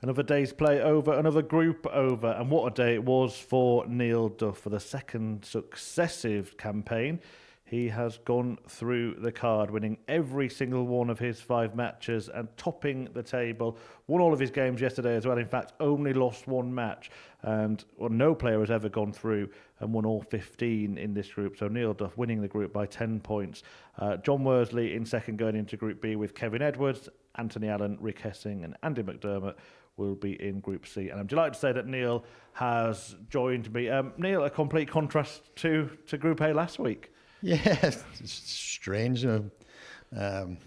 Another day's play over, another group over, and what a day it was for Neil Duff. For the second successive campaign, he has gone through the card, winning every single one of his 5 matches and topping the table. Won all of his games yesterday as well. In fact, only lost 1 match, and no player has ever gone through and won all 15 in this group. So Neil Duff winning the group by 10 points. John Worley in second, going into Group B with Kevin Edwards, Anthony Allen, Rick Hessing and Andy McDermott will be in Group C. And I'm delighted to say that Neil has joined me. Neil, a complete contrast to Group A last week. Yeah, it's strange. No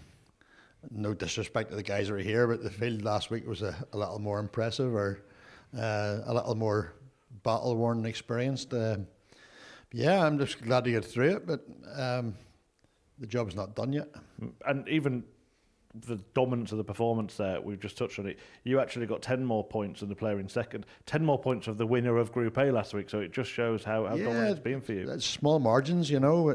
disrespect to the guys that are here, but the field last week was a little more impressive, or a little more battle-worn and experienced. Yeah, I'm just glad to get through it, but the job's not done yet. And even the dominance of the performance there, we've just touched on it. You actually got 10 more points than the player in second, 10 more points of the winner of Group A last week. So it just shows how dominant it's been for you. It's small margins, you know.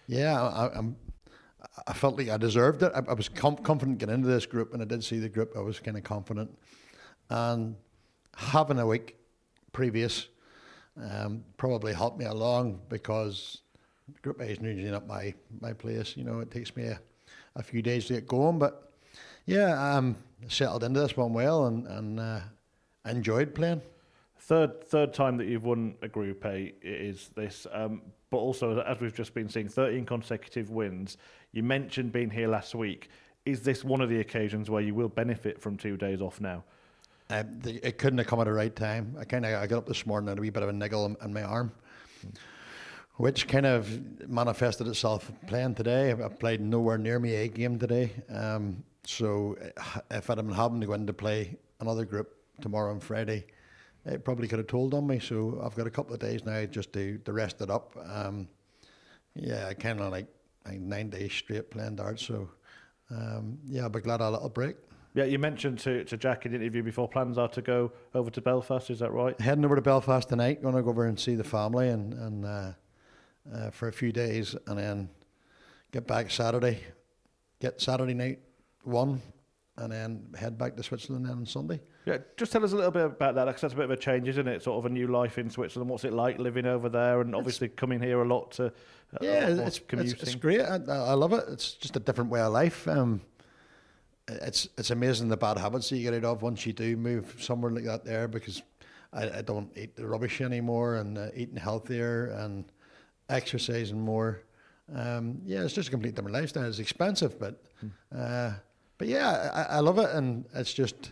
I felt like I deserved it. I was confident getting into this group, and I did see the group. I was kind of confident, and having a week previous probably helped me along, because Group A is usually not my place. You know, it takes me a few days to get going, but yeah, settled into this one well, and enjoyed playing. Third time that you've won a Group A is this, but also, as we've just been seeing, 13 consecutive wins. You mentioned being here last week. Is this one of the occasions where you will benefit from 2 days off now? It couldn't have come at the right time. I got up this morning and a wee bit of a niggle in my arm, which kind of manifested itself playing today. I played nowhere near my A game today. So if I'd been having to go in to play another group tomorrow and Friday, it probably could have told on me. So I've got a couple of days now just to rest it up. Yeah, I kind of like 9 days straight playing darts. So yeah, I'll be glad I had a little break. Yeah, you mentioned to Jack in the interview before, plans are to go over to Belfast, is that right? Heading over to Belfast tonight, going to go over and see the family and for a few days, and then get back Saturday, get Saturday night 1, and then head back to Switzerland then on Sunday. Yeah, just tell us a little bit about that, because that's a bit of a change, isn't it? Sort of a new life in Switzerland. What's it like living over there, and obviously coming here a lot to it's great. I love it. It's just a different way of life. It's amazing the bad habits that you get out of once you do move somewhere like that there, because I don't eat the rubbish anymore, and eating healthier and exercising more. Yeah, it's just a complete different lifestyle. It's expensive, but yeah, I love it, and it's just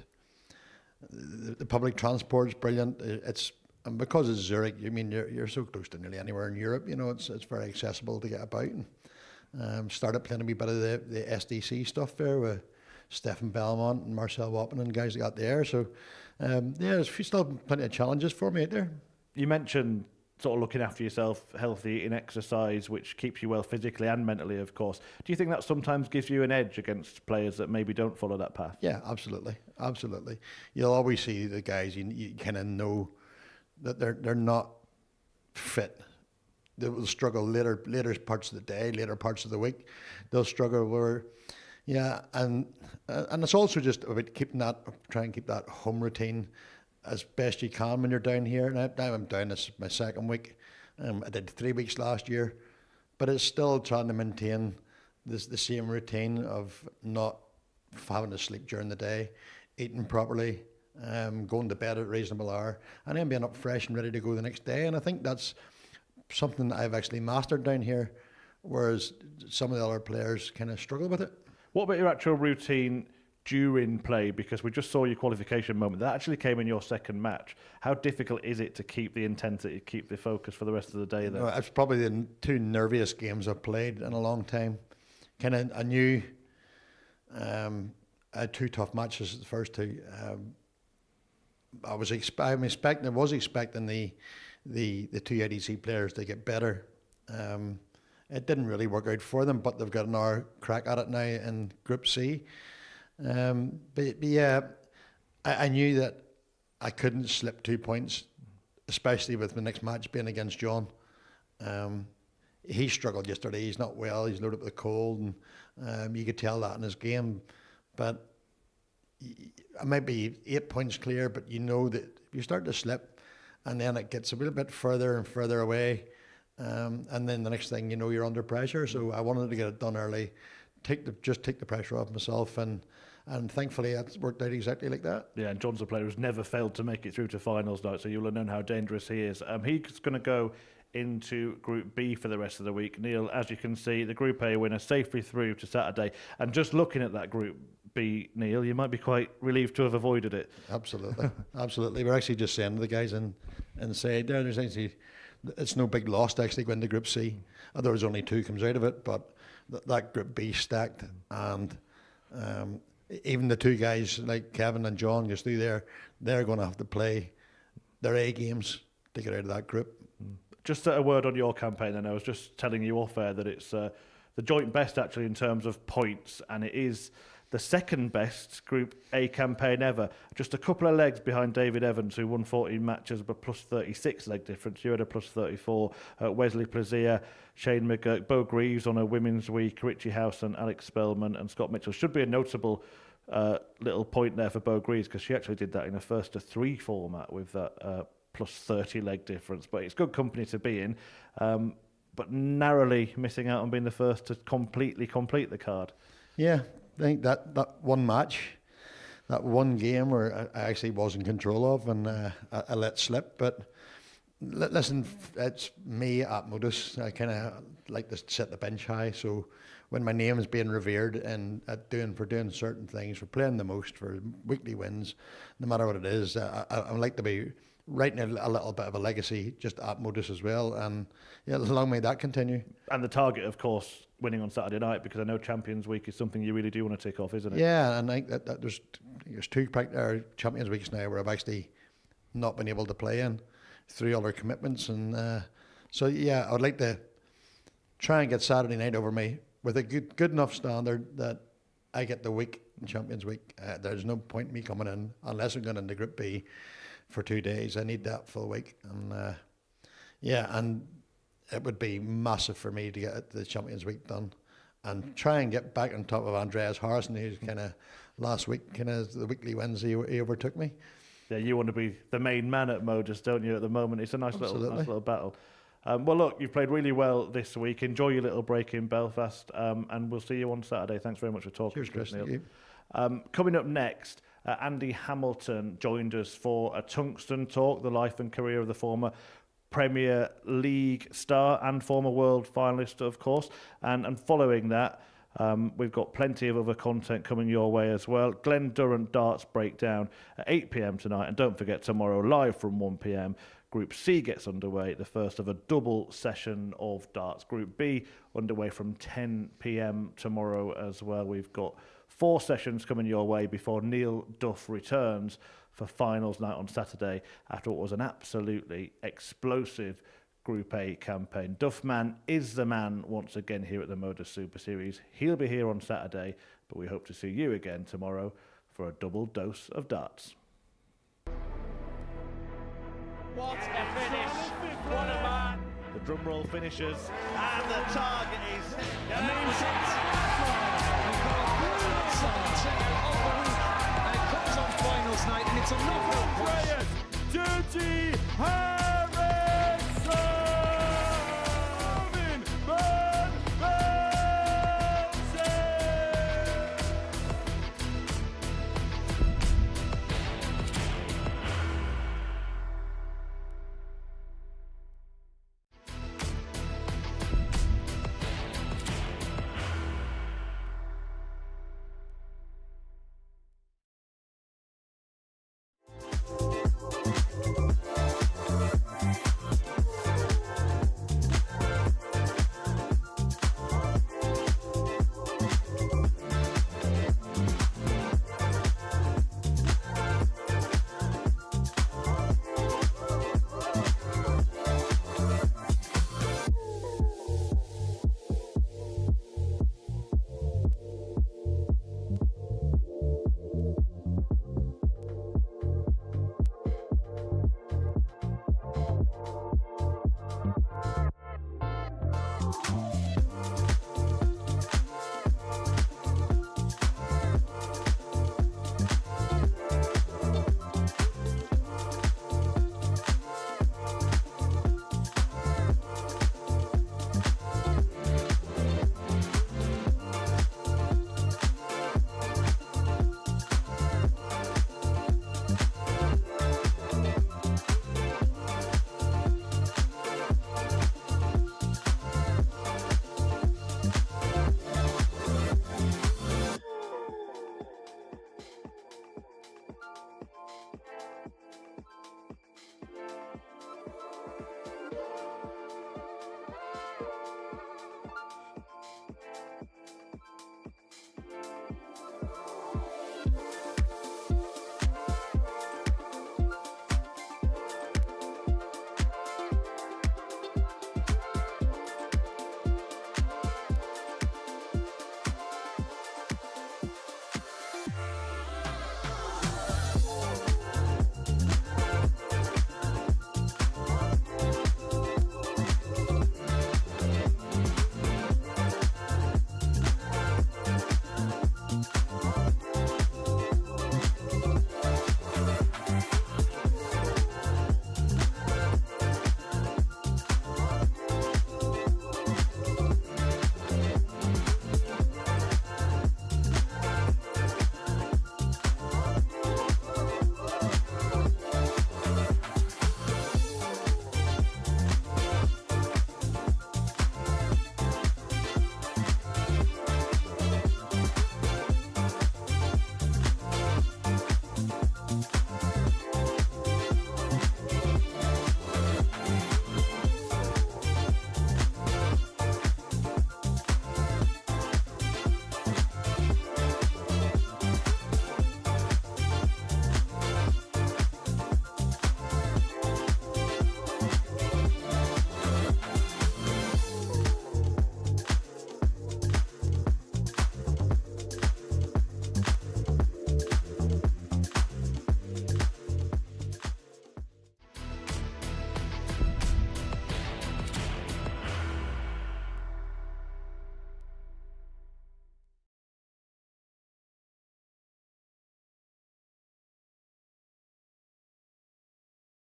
the public transport is brilliant. And because it's Zurich, I mean, you're so close to nearly anywhere in Europe. You know, it's very accessible to get about. And started playing a wee bit of the SDC stuff there with Stefan Belmont and Marcel Wappen and guys that got there. So yeah, there's still plenty of challenges for me out there. You mentioned sort of looking after yourself, healthy, eating exercise, which keeps you well physically and mentally, of course. Do you think that sometimes gives you an edge against players that maybe don't follow that path? Yeah, absolutely. You'll always see the guys, you kind of know that they're not fit. They will struggle later parts of the day, later parts of the week. They'll struggle where, yeah, and it's also just about trying to keep that home routine as best you can when you're down here. Now I'm down, this my second week. I did 3 weeks last year, but it's still trying to maintain the same routine of not having to sleep during the day, eating properly, going to bed at a reasonable hour, and then being up fresh and ready to go the next day. And I think that's something that I've actually mastered down here, whereas some of the other players kind of struggle with it. What about your actual routine during play? Because we just saw your qualification moment. That actually came in your second match. How difficult is it to keep the intensity, keep the focus for the rest of the day there? It's probably the 2 nerviest games I've played in a long time. I knew I had 2 tough matches the first 2. I was expecting the 2 ADC players to get better. It didn't really work out for them, but they've got another crack at it now in Group C. But yeah, I knew that I couldn't slip 2 points, especially with the next match being against John. He struggled yesterday. He's not well. He's loaded up with a cold, and you could tell that in his game. But I might be 8 points clear, but you know that if you start to slip, and then it gets a little bit further and further away, and then the next thing you know, you're under pressure. So I wanted to get it done early, just take the pressure off myself, and thankfully it's worked out exactly like that. Yeah, and John's a player who's never failed to make it through to finals night, so you'll have known how dangerous he is. He's going to go into Group B for the rest of the week. Neil, as you can see, the Group A winner safely through to Saturday. And just looking at that Group B, Neil, you might be quite relieved to have avoided it. Absolutely, absolutely. We're actually just saying to the guys and say, there's actually, it's no big loss to actually go into Group C. There was only 2 comes out of it, but that Group B stacked, and even the 2 guys like Kevin and John just through there, they're going to have to play their A games to get out of that group. Just a word on your campaign, and I was just telling you off air that it's the joint best actually in terms of points, and it is the second best Group A campaign ever. Just a couple of legs behind David Evans, who won 14 matches but plus 36 leg difference. You had a plus 34. Wesley Plazier, Shane McGurk, Bo Greaves on a Women's Week, Richie Howson, Alex Spellman and Scott Mitchell. Should be a notable little point there for Bo Greaves, because she actually did that in a 1-to-3 format with that plus 30 leg difference. But it's good company to be in, but narrowly missing out on being the first to completely complete the card. Yeah, I think that one match, that one game where I actually was in control of, and I let slip. But listen, it's me at Modus. I kind of like to set the bench high. So when my name is being revered and for doing certain things, for playing the most, for weekly wins, no matter what it is, I like to be writing a little bit of a legacy just at Modus as well, and yeah, long may that continue. And the target, of course, winning on Saturday night, because I know Champions Week is something you really do want to tick off, isn't it? Yeah, and I think that there's 2 Champions Weeks now where I've actually not been able to play in through other commitments, and so yeah, I would like to try and get Saturday night over me with a good enough standard that I get the week in Champions Week. There's no point in me coming in unless I'm going into Group B for 2 days. I need that full week, and and it would be massive for me to get the Champions Week done and try and get back on top of Andreas Harrison, who's kind of last week, kind of the weekly wins, he overtook me. Yeah, you want to be the main man at Modus, don't you, at the moment? It's a nice little battle. Well, look, you've played really well this week. Enjoy your little break in Belfast, and we'll see you on Saturday. Thanks very much for talking. Cheers, Chris. Neil. Thank you. Coming up next, Andy Hamilton joined us for a Tungsten Talk, the life and career of the former Premier League star and former world finalist, of course. And following that, we've got plenty of other content coming your way as well. Glen Durrant darts breakdown at 8 p.m. tonight. And don't forget, tomorrow, live from 1 p.m, Group C gets underway, the first of a double session of darts. Group B underway from 10 p.m. tomorrow as well. We've got 4 sessions coming your way before Neil Duff returns for finals night on Saturday after what was an absolutely explosive Group A campaign. Duffman is the man once again here at the Modus Super Series. He'll be here on Saturday, but we hope to see you again tomorrow for a double dose of darts. What a finish! What a man! The drum roll finishes, and the target is names it. And it comes on finals night, and it's a knockout. Dirty